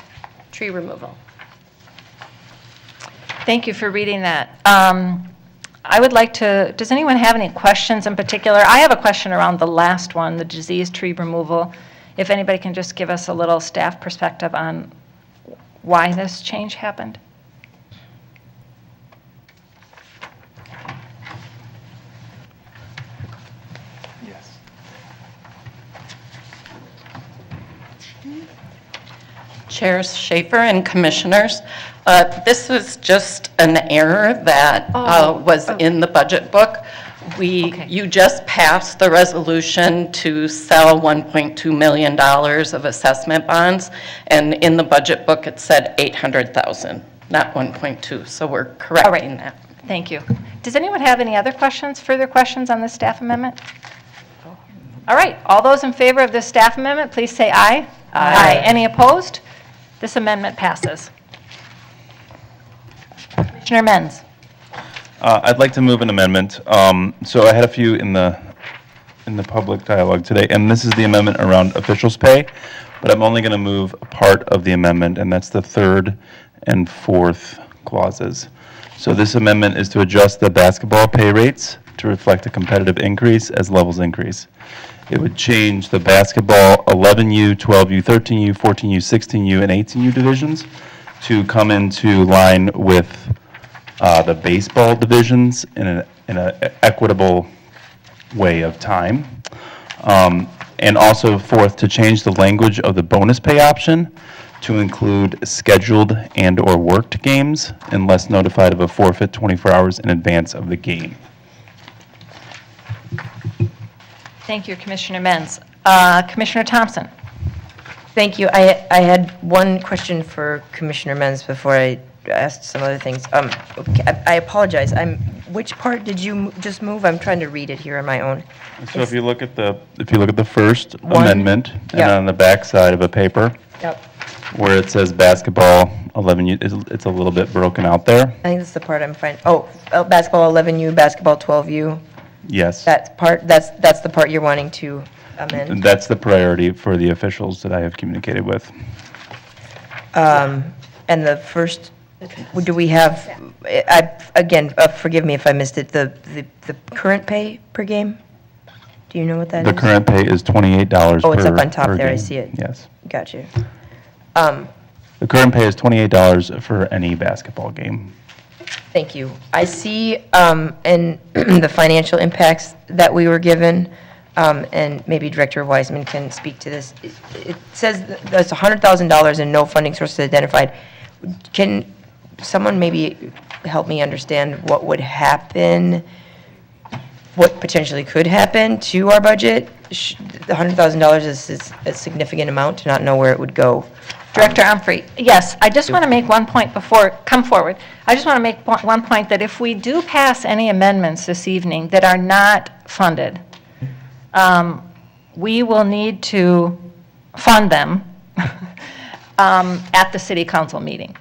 tree removal. Thank you for reading that. I would like to, does anyone have any questions in particular? I have a question around the last one, the diseased tree removal. If anybody can just give us a little staff perspective on why this change happened. Chairs Schaefer and Commissioners, this was just an error that was in the budget book. You just passed the resolution to sell $1.2 million of assessment bonds, and in the budget book, it said 800,000, not 1.2, so we're correcting that. Thank you. Does anyone have any other questions, further questions on this staff amendment? All right, all those in favor of this staff amendment, please say aye. Aye. Any opposed? This amendment passes. Commissioner Menz. I'd like to move an amendment. So I had a few in the public dialogue today, and this is the amendment around officials' pay, but I'm only going to move a part of the amendment, and that's the third and fourth clauses. So this amendment is to adjust the basketball pay rates to reflect a competitive increase as levels increase. It would change the basketball 11U, 12U, 13U, 14U, 16U, and 18U divisions to come into line with the baseball divisions in an equitable way of time. And also fourth, to change the language of the bonus pay option to include scheduled and/or worked games unless notified of a forfeit 24 hours in advance of the game. Thank you, Commissioner Menz. Commissioner Thompson. Thank you. I had one question for Commissioner Menz before I asked some other things. I apologize. Which part did you just move? I'm trying to read it here on my own. So if you look at the first amendment, and on the back side of a paper, where it says basketball 11U, it's a little bit broken out there. I think that's the part I'm finding. Basketball 11U, basketball 12U. Yes. That's the part you're wanting to amend. That's the priority for the officials that I have communicated with. And the first, do we have, again, forgive me if I missed it, the current pay per game? Do you know what that is? The current pay is $28 per Oh, it's up on top there, I game. see it. Yes. Gotcha. The current pay is $28 for any basketball game. Thank you. I see in the financial impacts that we were given, and maybe Director Wiseman can speak to this. It says there's $100,000 and no funding sources identified. Can someone maybe help me understand what would happen, what potentially could happen to our budget? The $100,000 is a significant amount to not know where it would go. Director Humphrey. Yes, I just want to make one point before, come forward. I just want to make one point that if we do pass any amendments this evening that are not funded, we will need to fund them at the city council meeting.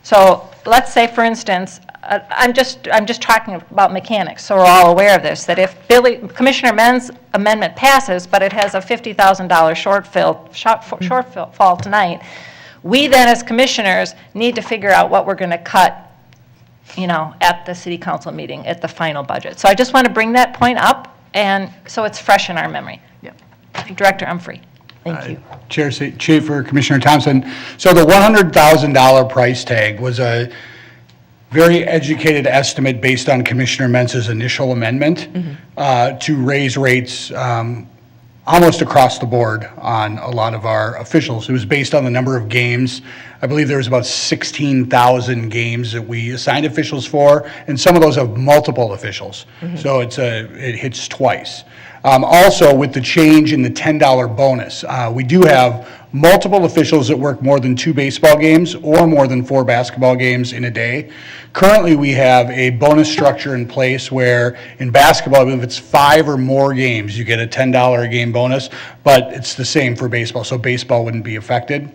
So let's say, for instance, I'm just talking about mechanics, so we're all aware of this, that if Commissioner Menz's amendment passes, but it has a $50,000 shortfall tonight, we then as commissioners need to figure out what we're going to cut, at the city council meeting, at the final budget. So I just want to bring that point up, and so it's fresh in our memory. Director Humphrey. Thank you. Chair Schaefer, Commissioner Thompson. So the $100,000 price tag was a very educated estimate based on Commissioner Menz's initial amendment to raise rates almost across the board on a lot of our officials. It was based on the number of games. I believe there was about 16,000 games that we assigned officials for, and some of those have multiple officials. So it hits twice. Also, with the change in the $10 bonus, we do have multiple officials that work more than 2 baseball games or more than 4 basketball games in a day. Currently, we have a bonus structure in place where in basketball, if it's 5 or more games, you get a $10 a game bonus, but it's the same for baseball, so baseball wouldn't be affected.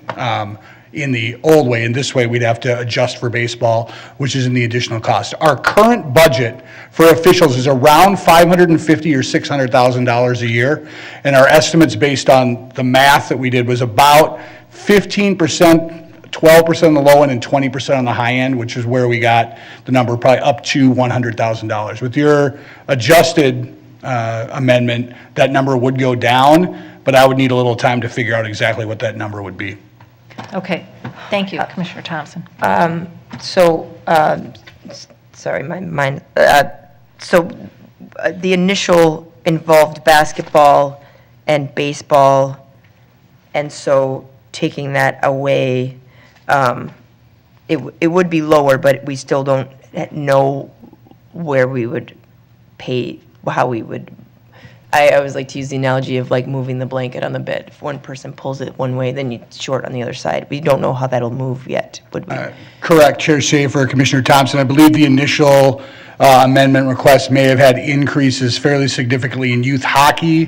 In the old way. In this way, we'd have to adjust for baseball, which is in the additional cost. Our current budget for officials is around $550,000 or $600,000 a year, and our estimates based on the math that we did was about 15%, 12% on the low end and 20% on the high end, which is where we got the number probably up to $100,000. With your adjusted amendment, that number would go down, but I would need a little time to figure out exactly what that number would be. Okay, thank you, Commissioner Thompson. Sorry, my mind. So the initial involved basketball and baseball, and so taking that away, it would be lower, but we still don't know where we would pay how we would, I always like to use the analogy of like moving the blanket on the bed. If one person pulls it one way, then it's short on the other side. We don't know how that'll move yet, would we? Correct, Chair Schaefer, Commissioner Thompson. I believe the initial amendment request may have had increases fairly significantly in youth hockey,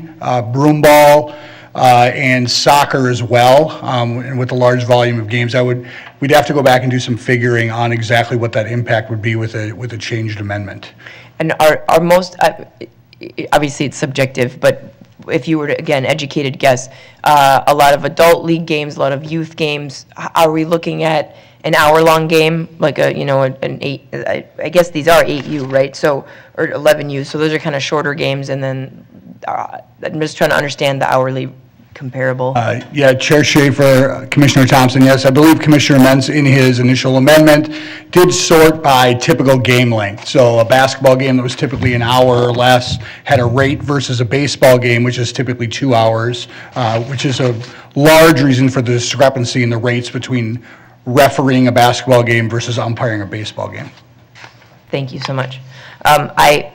broom ball, and soccer as well, and with the large volume of games. We'd have to go back and do some figuring on exactly what that impact would be with a changed amendment. And are most, obviously it's subjective, but if you were to, again, educated guess, a lot of adult league games, a lot of youth games, are we looking at an hour-long game, like an 8, I guess these are 8U, right? So, or 11U, so those are kind of shorter games, and then I'm just trying to understand the hourly comparable. Yeah, Chair Schaefer, Commissioner Thompson, yes, I believe Commissioner Mentz in his initial amendment did sort by typical game length. So a basketball game that was typically an hour or less had a rate versus a baseball game, which is typically 2 hours, which is a large reason for the discrepancy in the rates between refereeing a basketball game versus umpiring a baseball game. Thank you so much. I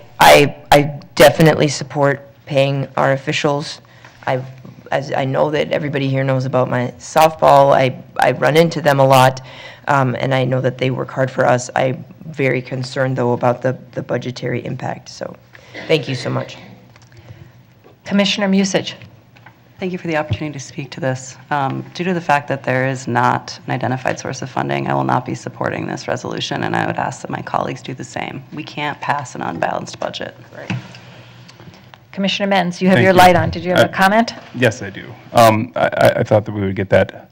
definitely support paying our officials. As I know that everybody here knows about my softball, I run into them a lot, and I know that they work hard for us. I'm very concerned, though, about the budgetary impact, so thank you so much. Commissioner Musich. Thank you for the opportunity to speak to this. Due to the fact that there is not an identified source of funding, I will not be supporting this resolution, and I would ask that my colleagues do the same. We can't pass an unbalanced budget. Right. Commissioner Mentz, you have Thank your you. light on. Did you have a comment? Yes, I do. I thought that we would get that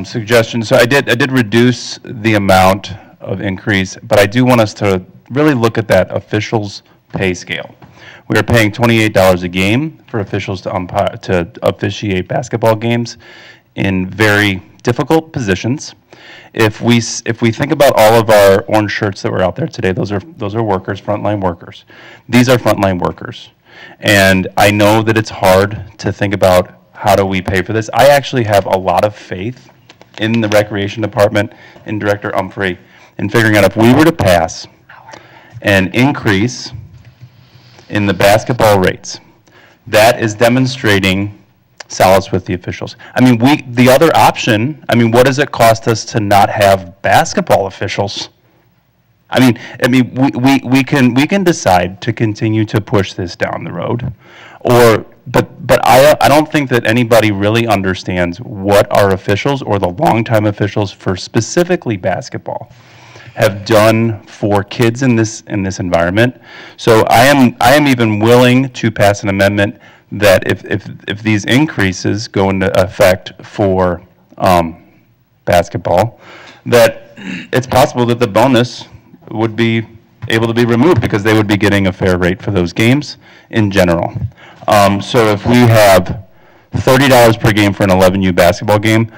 suggestion. So I did reduce the amount of increase, but I do want us to really look at that officials' pay scale. We are paying $28 a game for officials to officiate basketball games in very difficult positions. If we think about all of our orange shirts that were out there today, those are workers, frontline workers. These are frontline workers. And I know that it's hard to think about how do we pay for this. I actually have a lot of faith in the Recreation Department, in Director Humphrey, in figuring out if we were to pass an increase in the basketball rates, that is demonstrating solace with the officials. I mean, the other option, what does it cost us to not have basketball officials? We can decide to continue to push this down the road, but I don't think that anybody really understands what our officials or the longtime officials for specifically basketball have done for kids in this environment. So I am even willing to pass an amendment that if these increases go into effect for basketball, that it's possible that the bonus would be able to be removed because they would be getting a fair rate for those games in general. So if we have $30 per game for an 11U basketball game,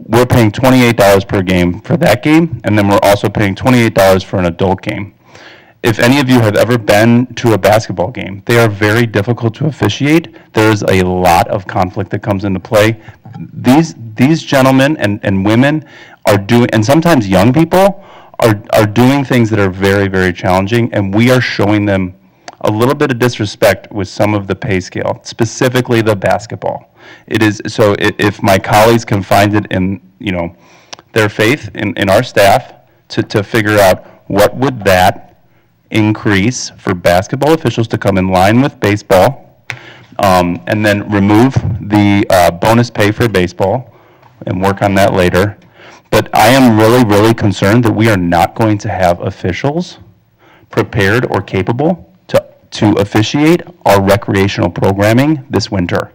we're paying $28 per game for that game, and then we're also paying $28 for an adult game. If any of you have ever been to a basketball game, they are very difficult to officiate. There's a lot of conflict that comes into play. These gentlemen and women are doing, and sometimes young people, are doing things that are very, very challenging, and we are showing them a little bit of disrespect with some of the pay scale, specifically the basketball. It is, so if my colleagues can find it in, their faith in our staff to figure out what would that increase for basketball officials to come in line with baseball, and then remove the bonus pay for baseball and work on that later. But I am really, really concerned that we are not going to have officials prepared or capable to officiate our recreational programming this winter.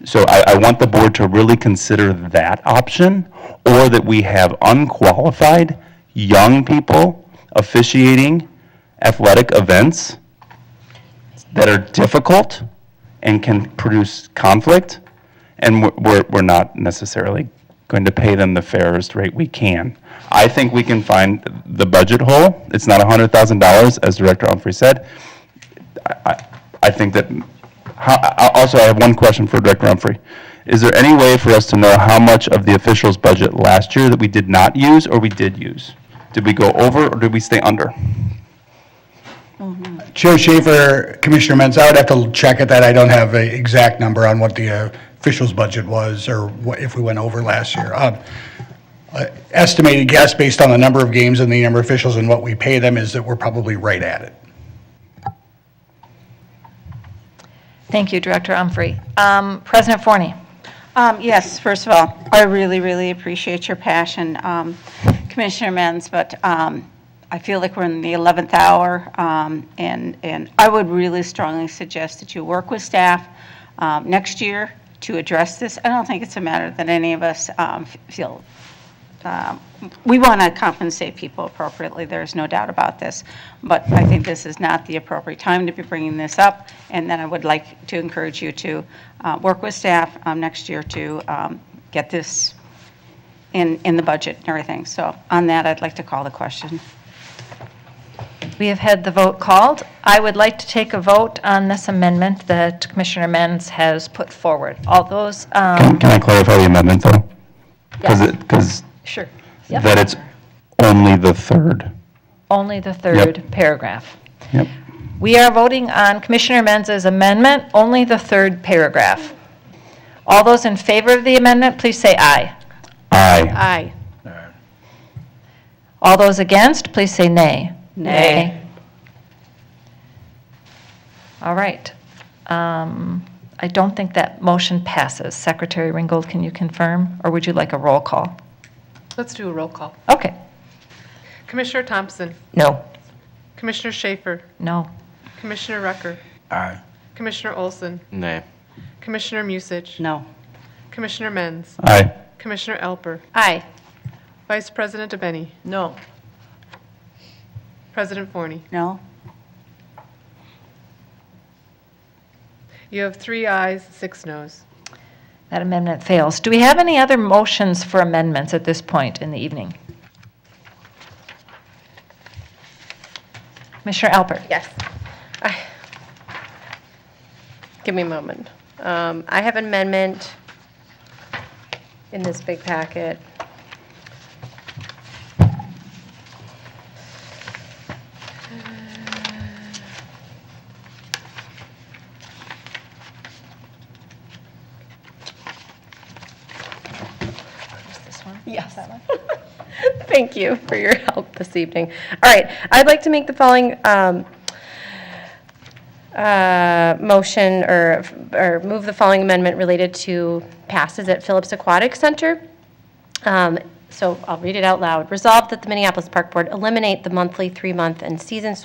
So I want the board to really consider that option, or that we have unqualified young people officiating athletic events that are difficult and can produce conflict, and we're not necessarily going to pay them the fairest rate we can. I think we can find the budget hole. It's not $100,000, as Director Humphrey said. I think that, also I have one question for Director Humphrey. Is there any way for us to know how much of the officials' budget last year that we did not use or we did use? Did we go over or did we stay under? Chair Schaefer, Commissioner Mentz, I would have to check at that. I don't have an exact number on what the officials' budget was or if we went over last year. Estimated guess based on the number of games and the number of officials and what we pay them is that we're probably right at it. Thank you, Director Humphrey. President Forney. Yes, first of all, I really, really appreciate your passion, Commissioner Mentz, but I feel like we're in the 11th hour, and I would really strongly suggest that you work with staff next year to address this. I don't think it's a matter that any of us feel we want to compensate people appropriately. There's no doubt about this. But I think this is not the appropriate time to be bringing this up. And then I would like to encourage you to work with staff next year to get this in the budget and everything. So on that, I'd like to call the question. We have had the vote called. I would like to take a vote on this amendment that Commissioner Mentz has put forward. All those... Can I clarify the amendment, though? Because Sure. Yep. that it's only the third. Only the third paragraph. Yep. We are voting on Commissioner Mentz's amendment, only the third paragraph. All those in favor of the amendment, please say aye. Aye. Aye. All those against, please say nay. Nay. All right. I don't think that motion passes. Secretary Ringgold, can you confirm, or would you like a roll call? Let's do a roll call. Okay. Commissioner Thompson. No. Commissioner Schaefer. No. Commissioner Rucker. Aye. Commissioner Olson. Nay. Commissioner Musich. No. Commissioner Menz. Aye. Commissioner Alper. Aye. Vice President DeBenny. No. President Forney. No? You have 3 ayes, 6 noes. That amendment fails. Do we have any other motions for amendments at this point in the evening? Commissioner Alpert. Yes. Give me a moment. I have an amendment in this big packet. Yes. Thank you for your help this evening. All right, I'd like to make the following motion or move the following amendment related to passes at Phillips Aquatic Center. So I'll read it out loud. Resolved that the Minneapolis Park Board eliminate the monthly, 3-month, and season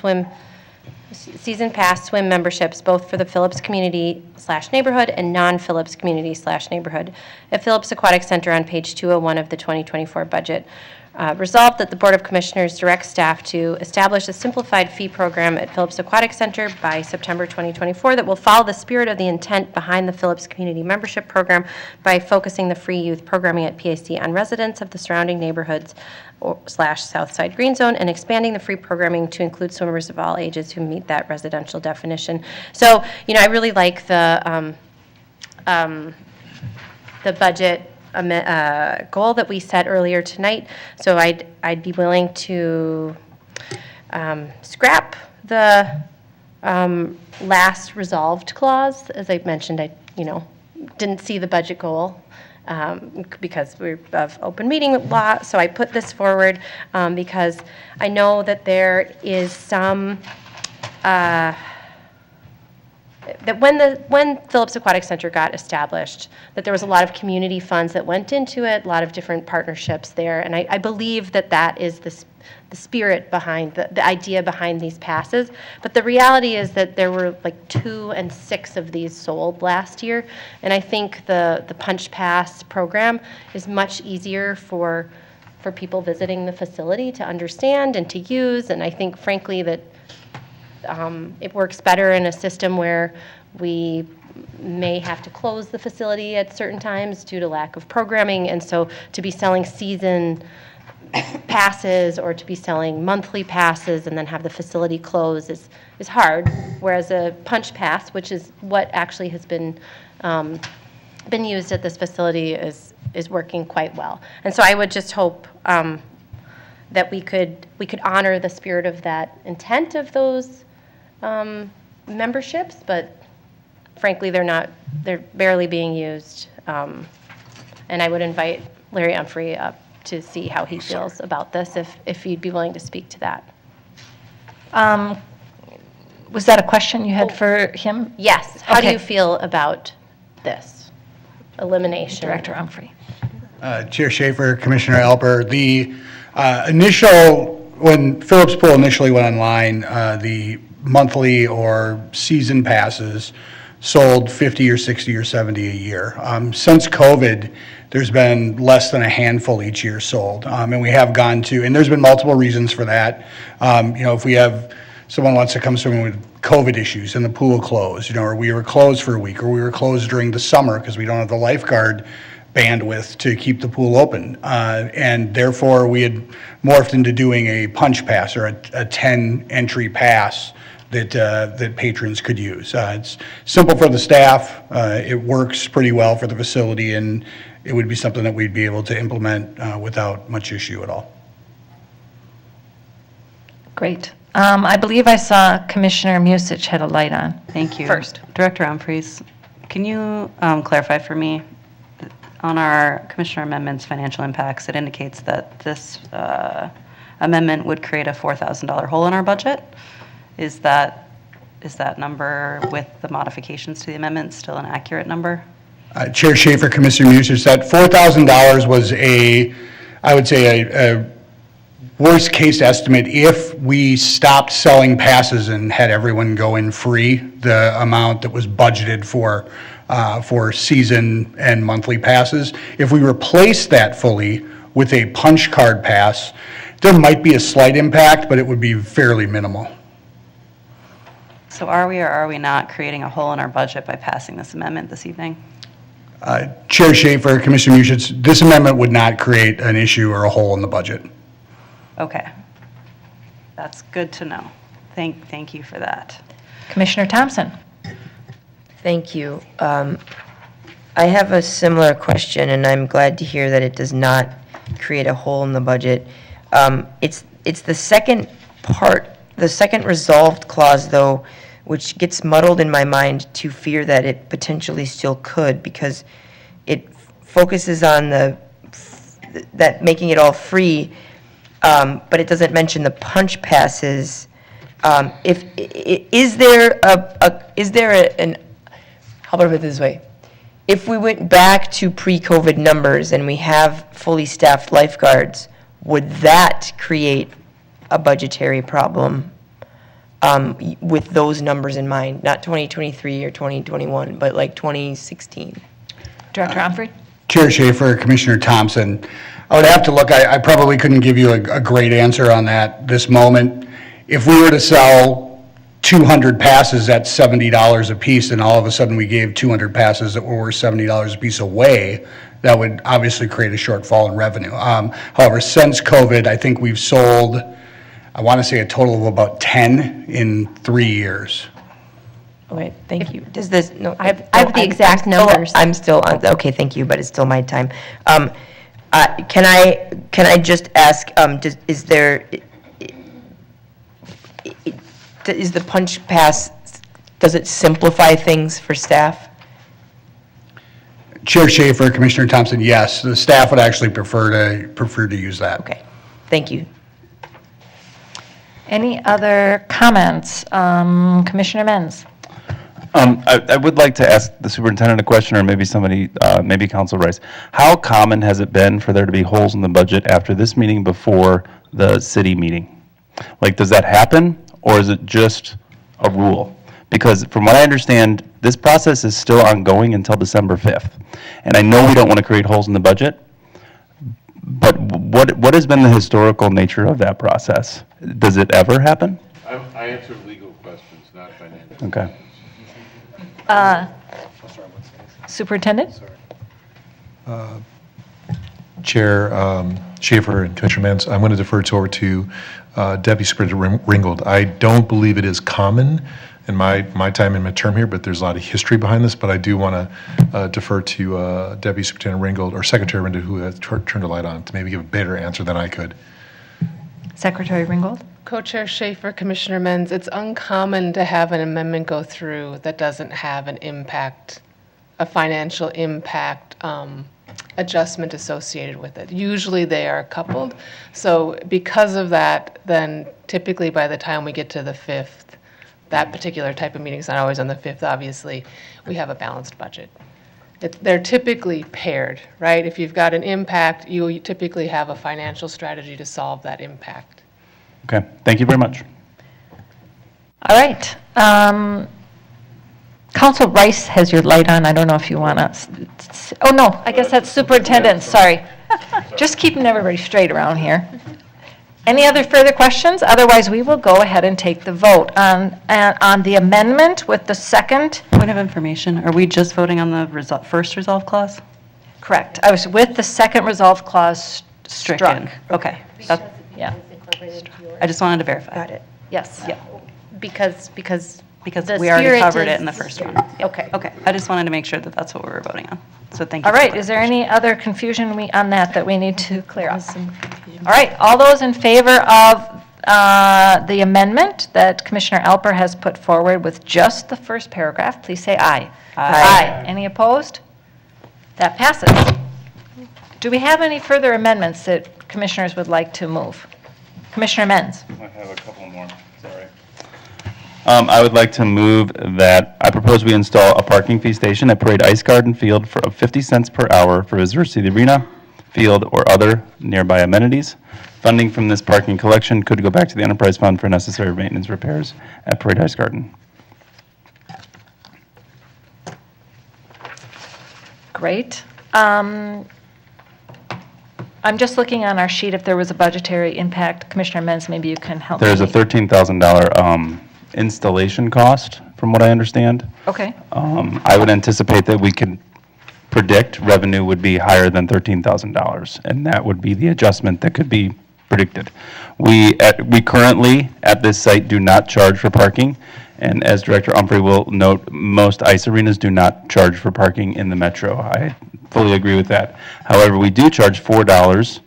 pass swim memberships, both for the Phillips Community/Neighborhood and non-Phillips Community/Neighborhood at Phillips Aquatic Center on page 201 of the 2024 budget. Resolved that the Board of Commissioners direct staff to establish a simplified fee program at Phillips Aquatic Center by September 2024 that will follow the spirit of the intent behind the Phillips Community Membership Program by focusing the free youth programming at PAC on residents of the surrounding neighborhoods / Southside Green Zone, and expanding the free programming to include swimmers of all ages who meet that residential definition. So, I really like the budget goal that we set earlier tonight. So I'd be willing to scrap the last resolved clause. As I mentioned, I didn't see the budget goal because we're of open meeting law. So I put this forward because I know that there is some that when Phillips Aquatic Center got established, that there was a lot of community funds that went into it, a lot of different partnerships there, and I believe that is the spirit behind, the idea behind these passes. But the reality is that there were like 2 and 6 of these sold last year, and I think the Punch Pass program is much easier for people visiting the facility to understand and to use, and I think frankly that it works better in a system where we may have to close the facility at certain times due to lack of programming, and so to be selling season passes or to be selling monthly passes and then have the facility close is hard, whereas a Punch Pass, which is what actually has been used at this facility, is working quite well. And so I would just hope that we could honor the spirit of that intent of those memberships, but frankly, they're barely being used. And I would invite Larry Humphrey up to see how he feels about this, if you'd be willing to speak to that. Was that a question you had for him? Yes. How do Okay. you feel about this elimination? Director Humphrey. Chair Schaefer, Commissioner Alper, the when Phillips Pool initially went online, the monthly or season passes sold 50 or 60 or 70 a year. Since COVID, there's been less than a handful each year sold. And we have gone to, and there's been multiple reasons for that. If we have, someone wants to come swimming with COVID issues and the pool closed, or we were closed for a week, or we were closed during the summer because we don't have the lifeguard bandwidth to keep the pool open. And therefore, we had morphed into doing a punch pass or a 10 entry pass that patrons could use. It's simple for the staff. It works pretty well for the facility, and it would be something that we'd be able to implement without much issue at all. Great. I believe I saw Commissioner Musich had a light on. Thank you. First. Director Humphreys, can you clarify for me, on our Commissioner Amendments financial impacts, it indicates that this amendment would create a $4,000 hole in our budget. Is that number with the modifications to the amendment still an accurate number? Chair Schaefer, Commissioner Musich, that $4,000 was I would say a worst case estimate if we stopped selling passes and had everyone go in free, the amount that was budgeted for season and monthly passes. If we replaced that fully with a punch card pass, there might be a slight impact, but it would be fairly minimal. So are we or are we not creating a hole in our budget by passing this amendment this evening? Chair Schaefer, Commissioner Musich, this amendment would not create an issue or a hole in the budget. Okay. That's good to know. Thank you for that. Commissioner Thompson. Thank you. I have a similar question, and I'm glad to hear that it does not create a hole in the budget. It's the second part, the second resolved clause, though, which gets muddled in my mind to fear that it potentially still could, because it focuses on that making it all free, but it doesn't mention the punch passes. Is there an how about I put it this way? If we went back to pre-COVID numbers and we have fully staffed lifeguards, would that create a budgetary problem with those numbers in mind? Not 2023 or 2021, but like 2016. Director Humphrey. Chair Schaefer, Commissioner Thompson, I would have to look, I probably couldn't give you a great answer on that this moment. If we were to sell 200 passes at $70 a piece, and all of a sudden we gave 200 passes that were worth $70 a piece away, that would obviously create a shortfall in revenue. However, since COVID, I think we've sold, I want to say a total of about 10 in 3 years. Okay, thank you. Does this, no. I have the exact numbers. I'm still on, okay, thank you, but it's still my time. Can I just ask, is the punch pass, does it simplify things for staff? Chair Schaefer, Commissioner Thompson, yes, the staff would actually prefer to use that. Okay, thank you. Any other comments? Commissioner Menz. I would like to ask the superintendent a question, or maybe somebody, maybe Council Rice. How common has it been for there to be holes in the budget after this meeting before the city meeting? Like, does that happen, or is it just a rule? Because from what I understand, this process is still ongoing until December 5th. And I know we don't want to create holes in the budget, but what has been the historical nature of that process? Does it ever happen? I answer legal questions, not financial. Okay. Superintendent? Chair Schaefer and Commissioner Mance, I'm going to defer over to Deputy Superintendent Ringgold. I don't believe it is common in my time in midterm here, but there's a lot of history behind this, but I do want to defer to Deputy Superintendent Ringgold, or Secretary Ringgold, who has turned a light on, to maybe give a better answer than I could. Secretary Ringgold? Co-Chair Schaefer, Commissioner Menz, it's uncommon to have an amendment go through that doesn't have an impact, a financial impact adjustment associated with it. Usually they are coupled. So because of that, then typically by the time we get to the 5th, that particular type of meeting is not always on the 5th, obviously, we have a balanced budget. They're typically paired, right? If you've got an impact, you typically have a financial strategy to solve that impact. Okay, thank you very much. All right. Council Rice has your light on. I don't know if you want to, oh no, I guess that's superintendent, sorry. Just keeping everybody straight around here. Any other further questions? Otherwise, we will go ahead and take the vote on the amendment with the second. Point of information, are we just voting on the first resolve clause? Correct. I was with the second resolve clause Stricken. struck. Okay. Yeah. I just wanted to verify. Got it. Yes. Yeah. Because the We already spirit covered it is- in the first one. Okay. Okay, I just wanted to make sure that that's what we were voting on. So thank you. All for right, is there any other confusion on that we need to clear up? All right, all those in favor of the amendment that Commissioner Alper has put forward with just the first paragraph, please say aye. Aye. Any opposed? That passes. Do we have any further amendments that commissioners would like to move? Commissioner Menz. I have a couple more, sorry. I would like to move that, I propose we install a parking fee station at Parade Ice Garden Field for 50 cents per hour for visitors to the arena, field, or other nearby amenities. Funding from this parking collection could go back to the enterprise fund for necessary maintenance repairs at Parade Ice Garden. Great. I'm just looking on our sheet if there was a budgetary impact. Commissioner Menz, maybe you can help me. There's a $13,000 installation cost, from what I understand. Okay. I would anticipate that we could predict revenue would be higher than $13,000, and that would be the adjustment that could be predicted. We currently, at this site, do not charge for parking, and as Director Humphrey will note, most ice arenas do not charge for parking in the metro. I fully agree with that. However, we do charge $4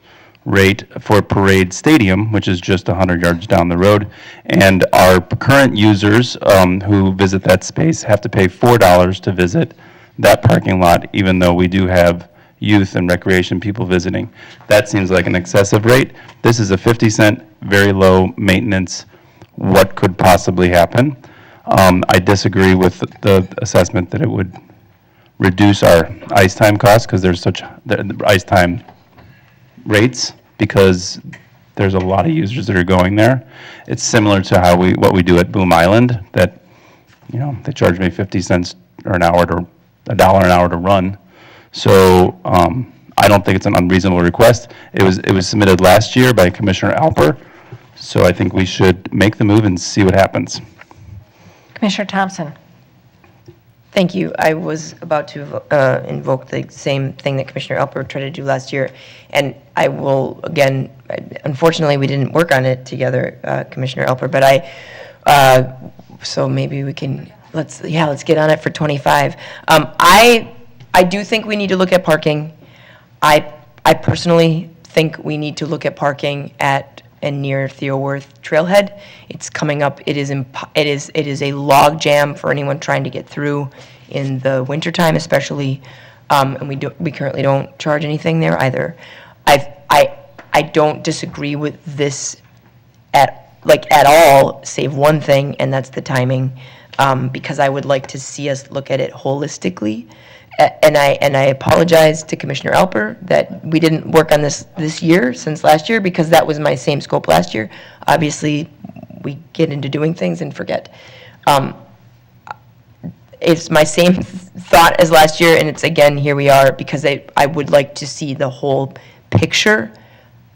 rate for Parade Stadium, which is just 100 yards down the road, and our current users who visit that space have to pay $4 to visit that parking lot, even though we do have youth and recreation people visiting. That seems like an excessive rate. This is a 50-cent, very low maintenance, what could possibly happen. I disagree with the assessment that it would reduce our ice time costs, because there's such the ice time rates, because there's a lot of users that are going there. It's similar to how what we do at Boom Island, that, you know, they charge me 50 cents or an hour to $1 an hour to run. So I don't think it's an unreasonable request. It was submitted last year by Commissioner Alper, so I think we should make the move and see what happens. Commissioner Thompson. Thank you. I was about to invoke the same thing that Commissioner Alper tried to do last year, and I will, again, unfortunately, we didn't work on it together, Commissioner Alper, but so maybe we can, let's get on it for 25. I do think we need to look at parking. I personally think we need to look at parking at and near Theo Worth Trailhead. It's coming up. It is a log jam for anyone trying to get through in the wintertime, especially, and we currently don't charge anything there either. I don't disagree with this at all, save one thing, and that's the timing, because I would like to see us look at it holistically. And I apologize to Commissioner Alper that we didn't work on this year since last year, because that was my same scope last year. Obviously, we get into doing things and forget. It's my same thought as last year, and it's, again, here we are, because I would like to see the whole picture,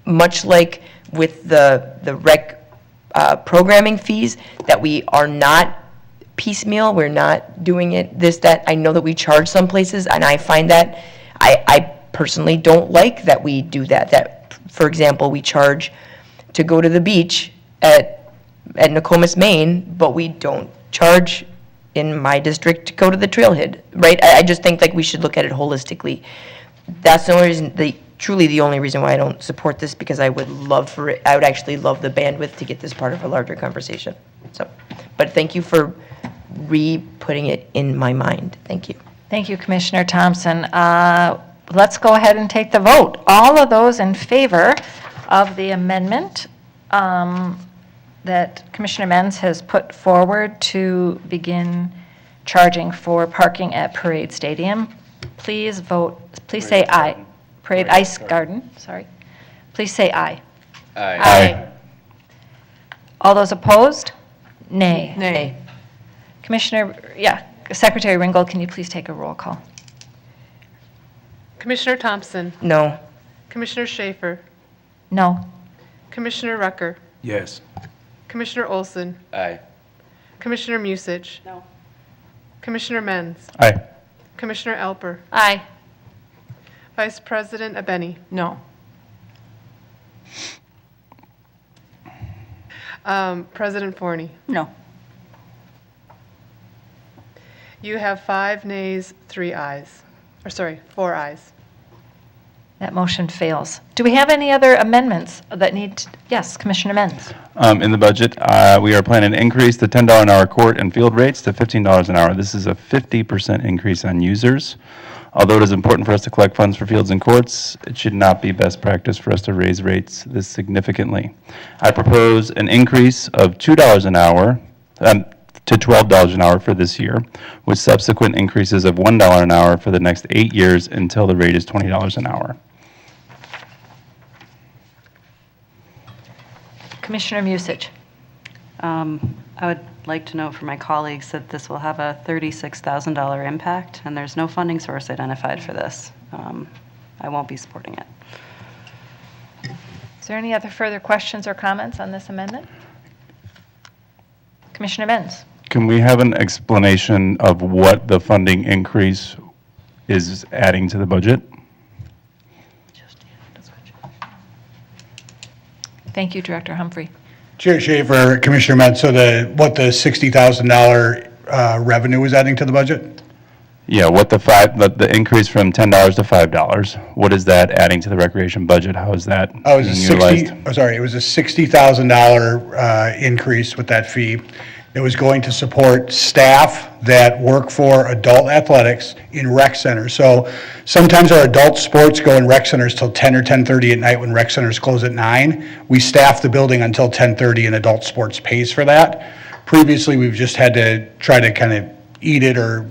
much like with the rec programming fees, that we are not piecemeal, we're not doing it that. I know that we charge some places, and I find that I personally don't like that we do that, for example, we charge to go to the beach at Nokomis, Maine, but we don't charge in my district to go to the trailhead, right? I just think like we should look at it holistically. That's the only reason truly the only reason why I don't support this, because I would actually love the bandwidth to get this part of a larger conversation. So, but thank you for re-putting it in my mind. Thank you. Thank you, Commissioner Thompson. Let's go ahead and take the vote. All of those in favor of the amendment that Commissioner Menz has put forward to begin charging for parking at Parade Stadium, please vote, please say aye. Parade Ice Garden, sorry. Please say aye. Aye. All those opposed? Nay. Nay. Secretary Ringgold, can you please take a roll call? Commissioner Thompson, No. Commissioner Schaefer, No. Commissioner Rucker, Yes. Commissioner Olson, Aye. Commissioner Musich. No. Commissioner Menz, Aye. Commissioner Alper, Aye. Vice President Abeni. No. President Forney. No. You have 5 nays, 3 ayes. 4 ayes. That motion fails. Do we have any other amendments that need, yes, Commissioner Menz? In the budget, we are planning to increase the $10 an hour court and field rates to $15 an hour. This is a 50% increase on users. Although it is important for us to collect funds for fields and courts, it should not be best practice for us to raise rates this significantly. I propose an increase of $2 an hour to $12 an hour for this year, with subsequent increases of $1 an hour for the next 8 years until the rate is $20 an hour. Commissioner Musich. I would like to note for my colleagues that this will have a $36,000 impact, and there's no funding source identified for this. I won't be supporting it. Is there any other further questions or comments on this amendment? Commissioner Menz. Can we have an explanation of what the funding increase is adding to the budget? Thank you, Director Humphrey. Chair Schaefer, Commissioner Metz, so what the $60,000 revenue is adding to the budget? Yeah, what the increase from $10 to $5, what is that adding to the recreation budget? How is that Oh, it was being a utilized? it was a $60,000 increase with that fee. It was going to support staff that work for adult athletics in rec centers. So sometimes our adult sports go in rec centers till 10 or 10:30 at night when rec centers close at 9. We staff the building until 10:30 and adult sports pays for that. Previously, we've just had to try to kind of eat it or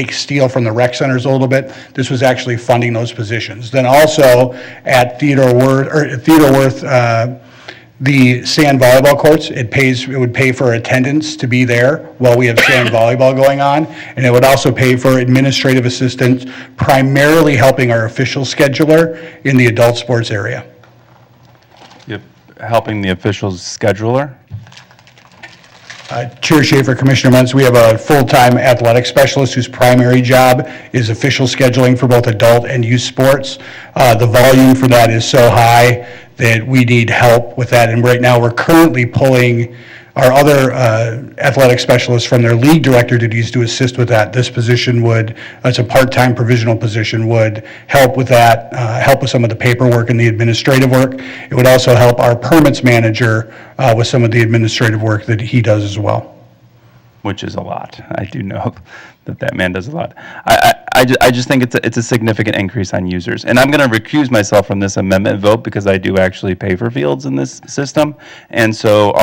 steal from the rec centers a little bit. This was actually funding those positions. Then also at Theodore Worth, the sand volleyball courts, it would pay for attendance to be there while we have sand volleyball going on, and it would also pay for administrative assistance, primarily helping our official scheduler in the adult sports area. Yep, helping the officials scheduler? Chair Schaefer, Commissioner Mentz, we have a full-time athletic specialist whose primary job is official scheduling for both adult and youth sports. The volume for that is so high that we need help with that. And right now, we're currently pulling our other athletic specialists from their league director duties to assist with that. This position it's a part-time provisional position, would help with that, help with some of the paperwork and the administrative work. It would also help our permits manager with some of the administrative work that he does as well. Which is a lot. I do know that man does a lot. I just think it's a significant increase on users. And I'm going to recuse myself from this amendment vote because I do actually pay for fields in this system. And so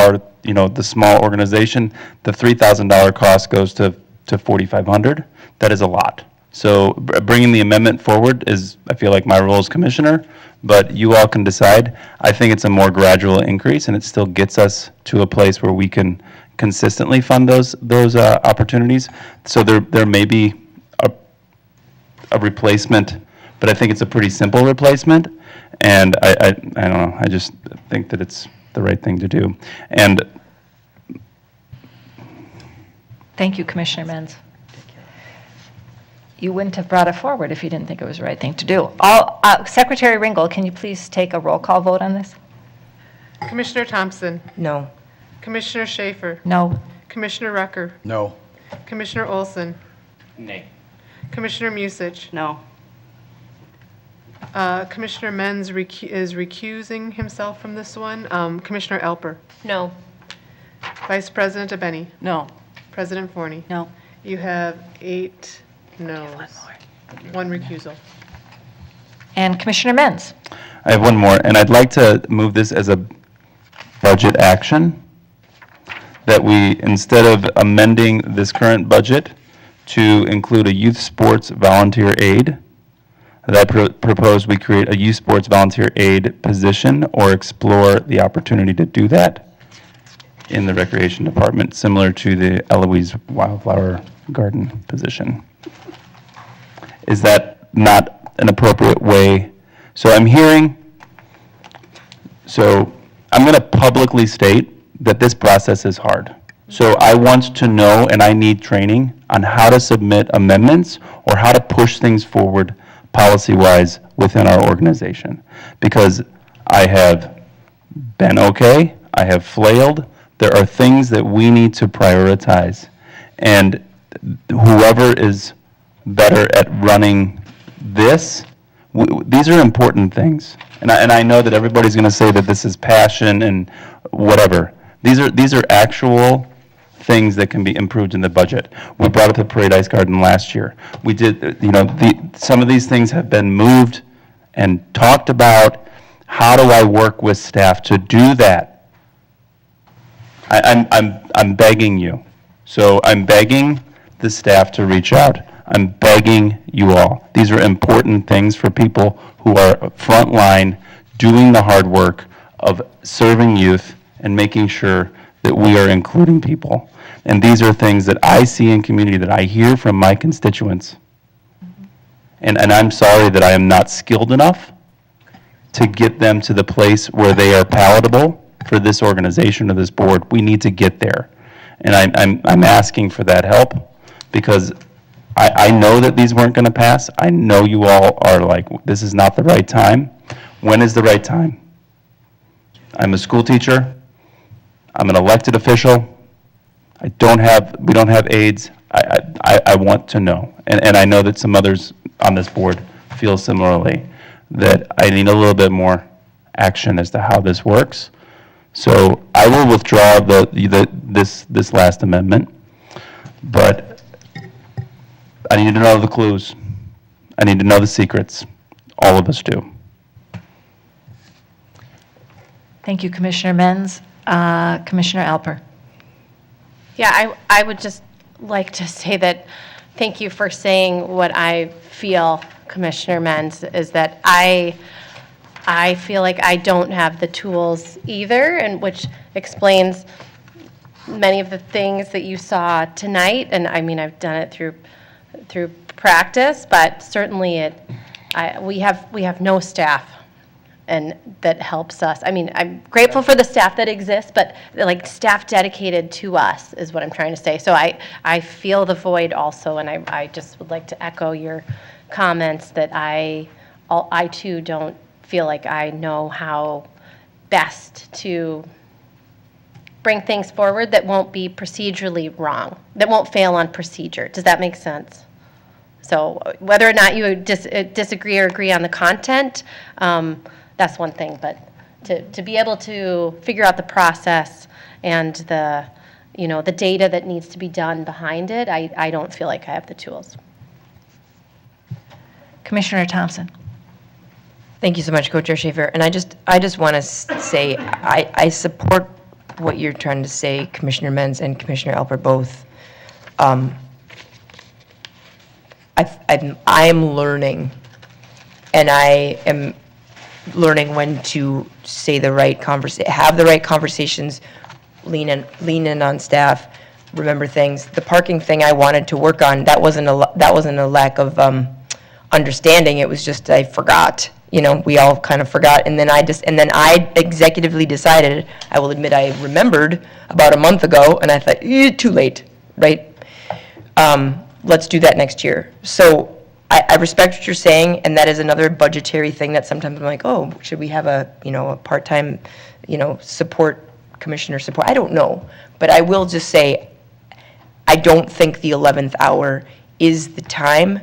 the small organization, the $3,000 cost goes to $4,500. That is a lot. So bringing the amendment forward is, I feel like, my role as commissioner, but you all can decide. I think it's a more gradual increase, and it still gets us to a place where we can consistently fund those opportunities. So there may be a replacement, but I think it's a pretty simple replacement, and I don't know. I just think that it's the right thing to do. And thank you, Commissioner Menz. You wouldn't have brought it forward if you didn't think it was the right thing to do. Secretary Ringgold, can you please take a roll call vote on this? Commissioner Thompson, No. Commissioner Schaefer, No. Commissioner Rucker, No. Commissioner Olson, Nay. Commissioner Musich, No. Commissioner Menz is recusing himself from this one. Commissioner Alper? No. Vice President Abeni? No. President Forney? No. You have 8 noes. 1 recusal. And Commissioner Menz. I have one more, and I'd like to move this as a budget action, that we, instead of amending this current budget to include a youth sports volunteer aid, that I propose we create a youth sports volunteer aid position or explore the opportunity to do that in the Recreation Department, similar to the Eloise Wildflower Garden position. Is that not an appropriate way? So I'm going to publicly state that this process is hard. So I want to know, and I need training on how to submit amendments or how to push things forward policy-wise within our organization. Because I have been okay, I have flailed, there are things that we need to prioritize. And whoever is better at running this, these are important things. And I know that everybody's going to say that this is passion and whatever. These are actual things that can be improved in the budget. We brought up the Parade Ice Garden last year. We did, some of these things have been moved and talked about. How do I work with staff to do that? I'm begging you. So I'm begging the staff to reach out. I'm begging you all. These are important things for people who are frontline, doing the hard work of serving youth and making sure that we are including people. And these are things that I see in community, that I hear from my constituents. And I'm sorry that I am not skilled enough to get them to the place where they are palatable for this organization or this board. We need to get there. And I'm asking for that help, because I know that these weren't going to pass. I know you all are like, this is not the right time. When is the right time? I'm a school teacher. I'm an elected official. We don't have aides. I want to know. And I know that some others on this board feel similarly, that I need a little bit more action as to how this works. So I will withdraw this last amendment, but I need to know the clues. I need to know the secrets. All of us do. Thank you, Commissioner Menz. Commissioner Alper. Yeah, I would just like to say that, thank you for saying what I feel, Commissioner Menz, is that I feel like I don't have the tools either, and which explains many of the things that you saw tonight. And I mean, I've done it through practice, but certainly we have no staff, and that helps us. I mean, I'm grateful for the staff that exists, but like staff dedicated to us is what I'm trying to say. So I feel the void also, and I just would like to echo your comments that I too don't feel like I know how best to bring things forward that won't be procedurally wrong, that won't fail on procedure. Does that make sense? So whether or not you disagree or agree on the content, that's one thing, but to be able to figure out the process and the data that needs to be done behind it, I don't feel like I have the tools. Commissioner Thompson. Thank you so much, Co-Chair Schaefer. And I just want to say I support what you're trying to say, Commissioner Menz and Commissioner Alper both. I am learning, and I am learning when to say the right have the right conversations, lean in on staff, remember things. The parking thing I wanted to work on, that wasn't a lack of understanding. It was just I forgot. We all kind of forgot, and then I executively decided. I will admit I remembered about a month ago, and I thought, too late, right? Let's do that next year. So I respect what you're saying, and that is another budgetary thing that sometimes I'm like, oh, should we have a part-time, commissioner support? I don't know, but I will just say, I don't think the 11th hour is the time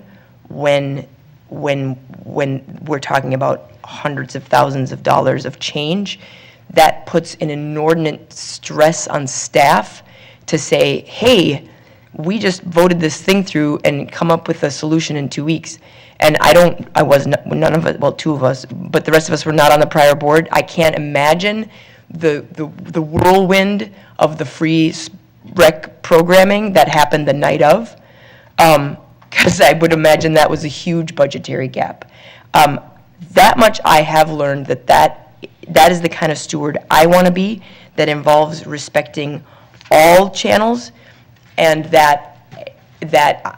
when when we're talking about hundreds of thousands of dollars of change, that puts an inordinate stress on staff to say, hey, we just voted this thing through and come up with a solution in 2 weeks. And none of us, well, two of us, but the rest of us were not on the prior board. I can't imagine the whirlwind of the free rec programming that happened the night of, because I would imagine that was a huge budgetary gap. That much I have learned that is the kind of steward I want to be, that involves respecting all channels, and that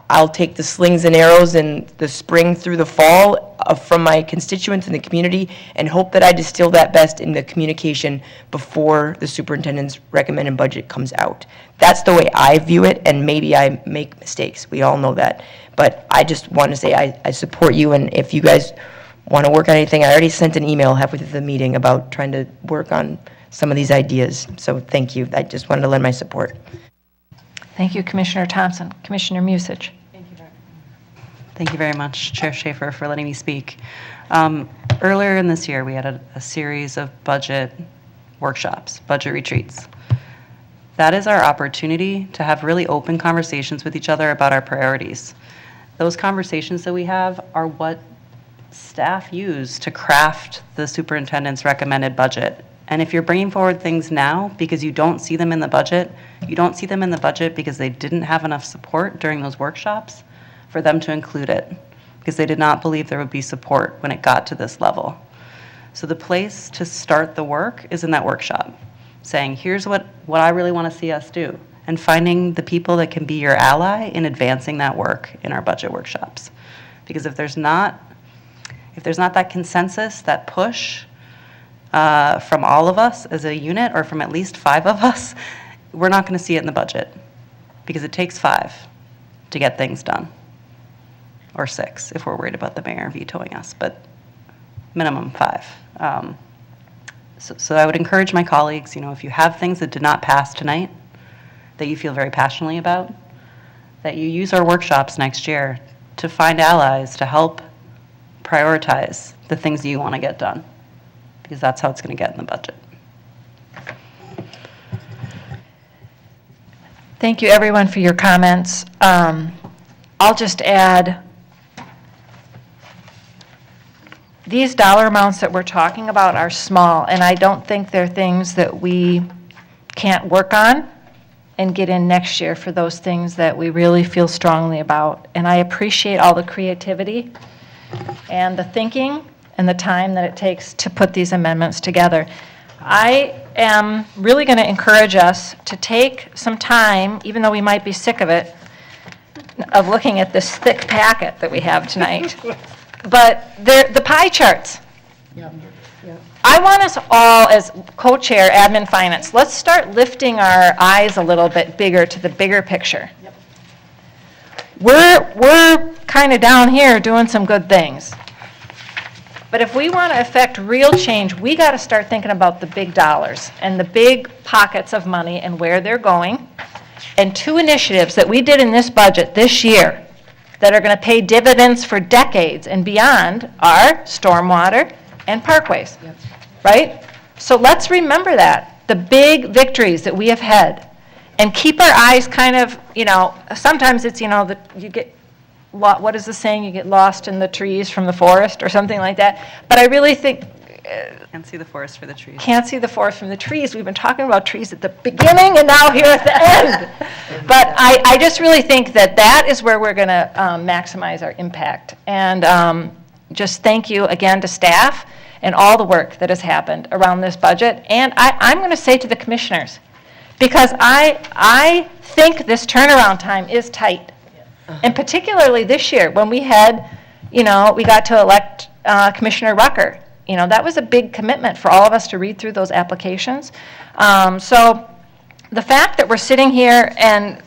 I'll take the slings and arrows in the spring through the fall from my constituents in the community, and hope that I distill that best in the communication before the superintendent's recommended budget comes out. That's the way I view it, and maybe I make mistakes. We all know that. But I just want to say I support you, and if you guys want to work on anything, I already sent an email halfway through the meeting about trying to work on some of these ideas. So thank you. I just wanted to lend my support. Thank you, Commissioner Thompson. Commissioner Musich. Thank you very much, Chair Schaefer, for letting me speak. Earlier in this year, we had a series of budget workshops, budget retreats. That is our opportunity to have really open conversations with each other about our priorities. Those conversations that we have are what staff use to craft the superintendent's recommended budget. And if you're bringing forward things now because you don't see them in the budget, you don't see them in the budget because they didn't have enough support during those workshops for them to include it, because they did not believe there would be support when it got to this level. So the place to start the work is in that workshop, saying, here's what I really want to see us do, and finding the people that can be your ally in advancing that work in our budget workshops. Because if there's not that consensus, that push, from all of us as a unit, or from at least 5 of us, we're not going to see it in the budget, because it takes 5 to get things done, or 6 if we're worried about the mayor vetoing us, but minimum 5. So I would encourage my colleagues, if you have things that did not pass tonight that you feel very passionately about, that you use our workshops next year to find allies to help prioritize the things that you want to get done, because that's how it's going to get in the budget. Thank you, everyone, for your comments. I'll just add, these dollar amounts that we're talking about are small, and I don't think they're things that we can't work on and get in next year for those things that we really feel strongly about. And I appreciate all the creativity and the thinking and the time that it takes to put these amendments together. I am really going to encourage us to take some time, even though we might be sick of it, of looking at this thick packet that we have tonight. But the pie charts. I want us all, as co-chair, admin finance, let's start lifting our eyes a little bit bigger to the bigger picture. We're kind of down here doing some good things. But if we want to affect real change, we got to start thinking about the big dollars and the big pockets of money and where they're going. And 2 initiatives that we did in this budget this year that are going to pay dividends for decades and beyond are stormwater and parkways, right? So let's remember that, the big victories that we have had, and keep our eyes kind of, sometimes it's, that you get, what is the saying, you get lost in the trees from the forest or something like that. But I really think, Can't see the forest for the trees. Can't see the forest from the trees. We've been talking about trees at the beginning and now here at the end. But I just really think that is where we're going to maximize our impact. And just thank you again to staff and all the work that has happened around this budget. And I'm going to say to the commissioners, because I think this turnaround time is tight. And particularly this year when we had, we got to elect Commissioner Rucker. That was a big commitment for all of us to read through those applications. So the fact that we're sitting here and,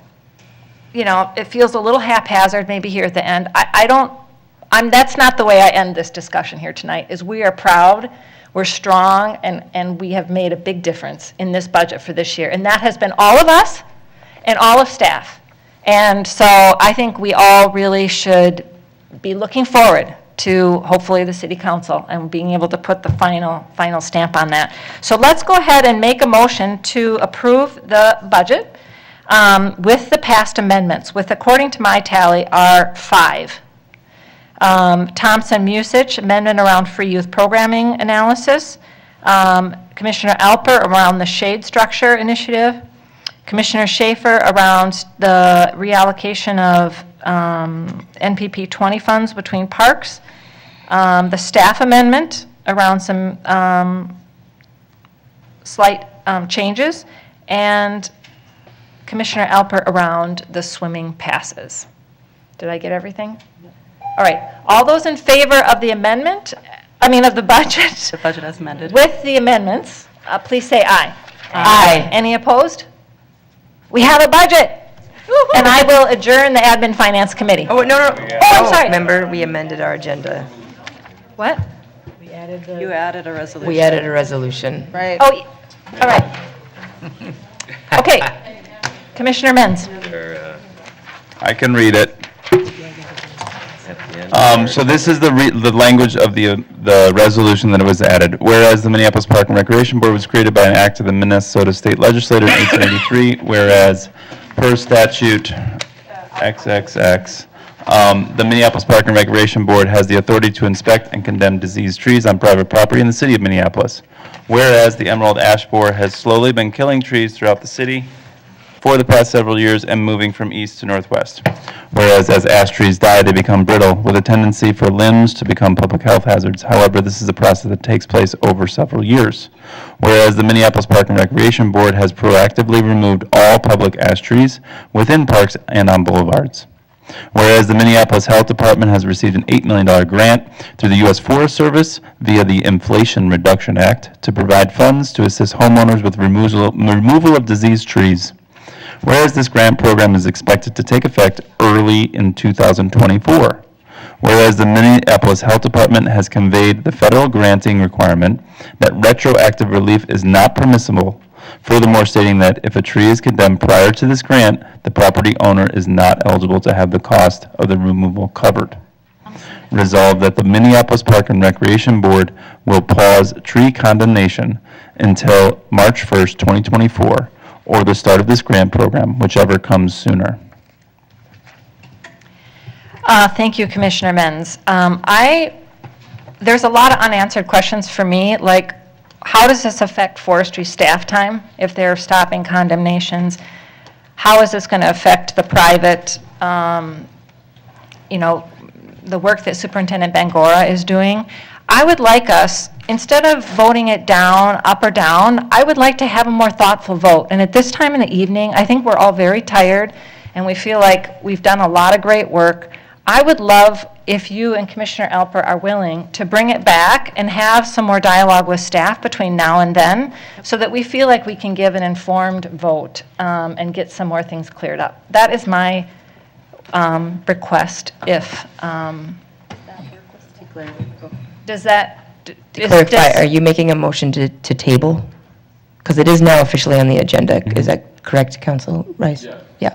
it feels a little haphazard maybe here at the end, that's not the way I end this discussion here tonight, is we are proud, we're strong, and we have made a big difference in this budget for this year. And that has been all of us and all of staff. And so I think we all really should be looking forward to hopefully the city council and being able to put the final stamp on that. So let's go ahead and make a motion to approve the budget with the past amendments, with, according to my tally, are 5. Thompson Musich, amendment around free youth programming analysis. Commissioner Alper around the shade structure initiative. Commissioner Schaefer around the reallocation of NPP 20 funds between parks. The staff amendment around some slight changes. And Commissioner Alper around the swimming passes. Did I get everything? All right. All those in favor of the amendment, of the budget? The budget as amended. With the amendments, please say aye. Aye. Any opposed? We have a budget. And I will adjourn the Admin Finance Committee. Oh, no. I'm sorry. Remember, we amended our agenda. What? You added a resolution. We added a resolution. Right. Oh, all right. Okay. Commissioner Menz. I can read it. So this is the language of the resolution that was added. Whereas the Minneapolis Park and Recreation Board was created by an act of the Minnesota State Legislature in 1883, whereas per statute XXX, the Minneapolis Park and Recreation Board has the authority to inspect and condemn diseased trees on private property in the city of Minneapolis. Whereas the emerald ash borer has slowly been killing trees throughout the city for the past several years and moving from east to northwest. Whereas as ash trees die, they become brittle with a tendency for limbs to become public health hazards. However, this is a process that takes place over several years. Whereas the Minneapolis Park and Recreation Board has proactively removed all public ash trees within parks and on boulevards. Whereas the Minneapolis Health Department has received an $8 million grant through the U.S. Forest Service via the Inflation Reduction Act to provide funds to assist homeowners with removal of diseased trees. Whereas this grant program is expected to take effect early in 2024. Whereas the Minneapolis Health Department has conveyed the federal granting requirement that retroactive relief is not permissible, furthermore stating that if a tree is condemned prior to this grant, the property owner is not eligible to have the cost of the removal covered. Resolved that the Minneapolis Park and Recreation Board will pause tree condemnation until March 1st, 2024, or the start of this grant program, whichever comes sooner. Thank you, Commissioner Menz. There's a lot of unanswered questions for me, like how does this affect forestry staff time if they're stopping condemnations? How is this going to affect the private, the work that Superintendent Bangora is doing? I would like us, instead of voting it down, up or down, I would like to have a more thoughtful vote. And at this time in the evening, I think we're all very tired and we feel like we've done a lot of great work. I would love if you and Commissioner Alper are willing to bring it back and have some more dialogue with staff between now and then so that we feel like we can give an informed vote and get some more things cleared up. That is my request if... Does that... To clarify, are you making a motion to table? Because it is now officially on the agenda. Is that correct, Council Rice? Yeah.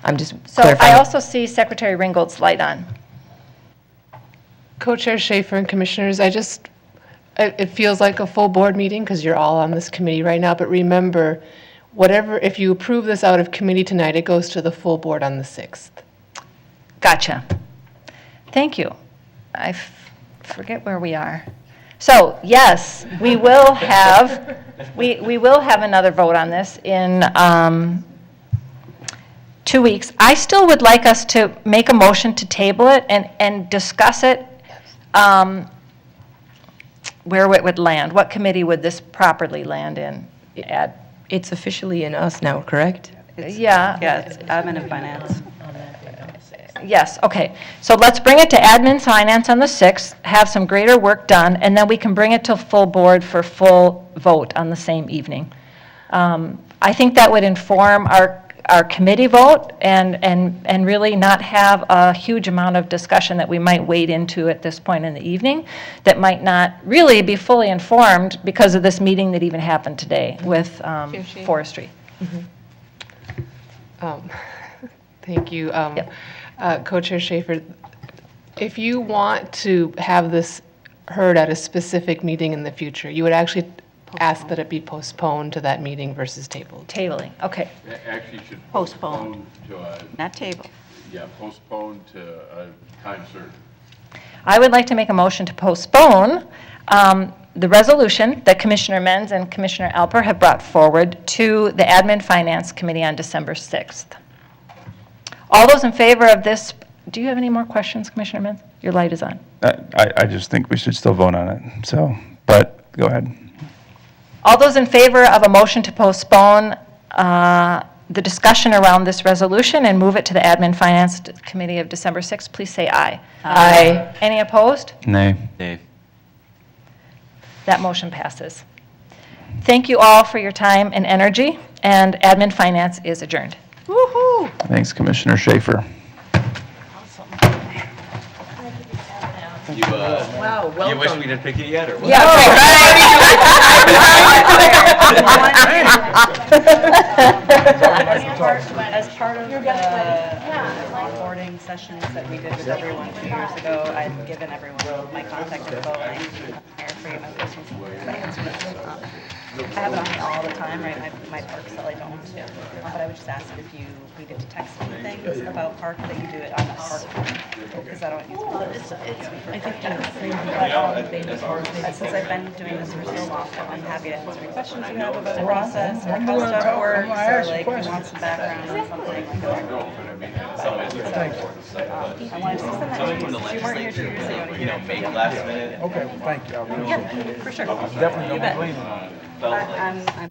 I'm just So clarifying. I also see Secretary Ringgold's light on. Co-Chair Schaefer and Commissioners, it feels like a full board meeting because you're all on this committee right now, but remember, if you approve this out of committee tonight, it goes to the full board on the 6th. Gotcha. Thank you. I forget where we are. So, yes, we will have, we will have another vote on this in 2 weeks. I still would like us to make a motion to table it and discuss it, where it would land. What committee would this properly land in? It's officially in us now, correct? Yeah. Yeah, it's admin and finance. Yes, okay. So let's bring it to admin finance on the 6th, have some greater work done, and then we can bring it to full board for full vote on the same evening. I think that would inform our committee vote and really not have a huge amount of discussion that we might wade into at this point in the evening that might not really be fully informed because of this meeting that even happened today with forestry. Thank you. Co-Chair Schaefer, If you want to have this heard at a specific meeting in the future, you would actually ask that it be postponed to that meeting versus tabled. Tabling, okay. Actually should Postpone. postpone to a, Not table. yeah, postpone to a time certain. I would like to make a motion to postpone the resolution that Commissioner Menz and Commissioner Alper have brought forward to the Admin Finance Committee on December 6th. All those in favor of this, do you have any more questions, Commissioner Menz? Your light is on. I just think we should still vote on it, so, but go ahead. All those in favor of a motion to postpone the discussion around this resolution and move it to the Admin Finance Committee of December 6th, please say aye. Aye. Any opposed? Nay. Dave? That motion passes. Thank you all for your time and energy, and Admin Finance is adjourned. Woo-hoo! Thanks, Commissioner Schaefer. Wow, You wish we didn't pick you yet, or what? Yeah, As part of the onboarding sessions that we did with everyone 2 years ago, I've given everyone my contact info, and I can prepare for you my personal plans. I have it on me all the time, right? My park cell I don't. But I would just ask if you needed to text me things about park, that you do it on the park phone, because I don't use my personal. I think since I've been doing this for so long, I'm happy to answer any questions you have about the process, or how stuff works, or like if you want some background on something like that. I wanted to send that to you, since you weren't here 2 years ago. Make last minute. Okay, thank you. Yeah, for sure. Definitely You bet. don't blame you. I'm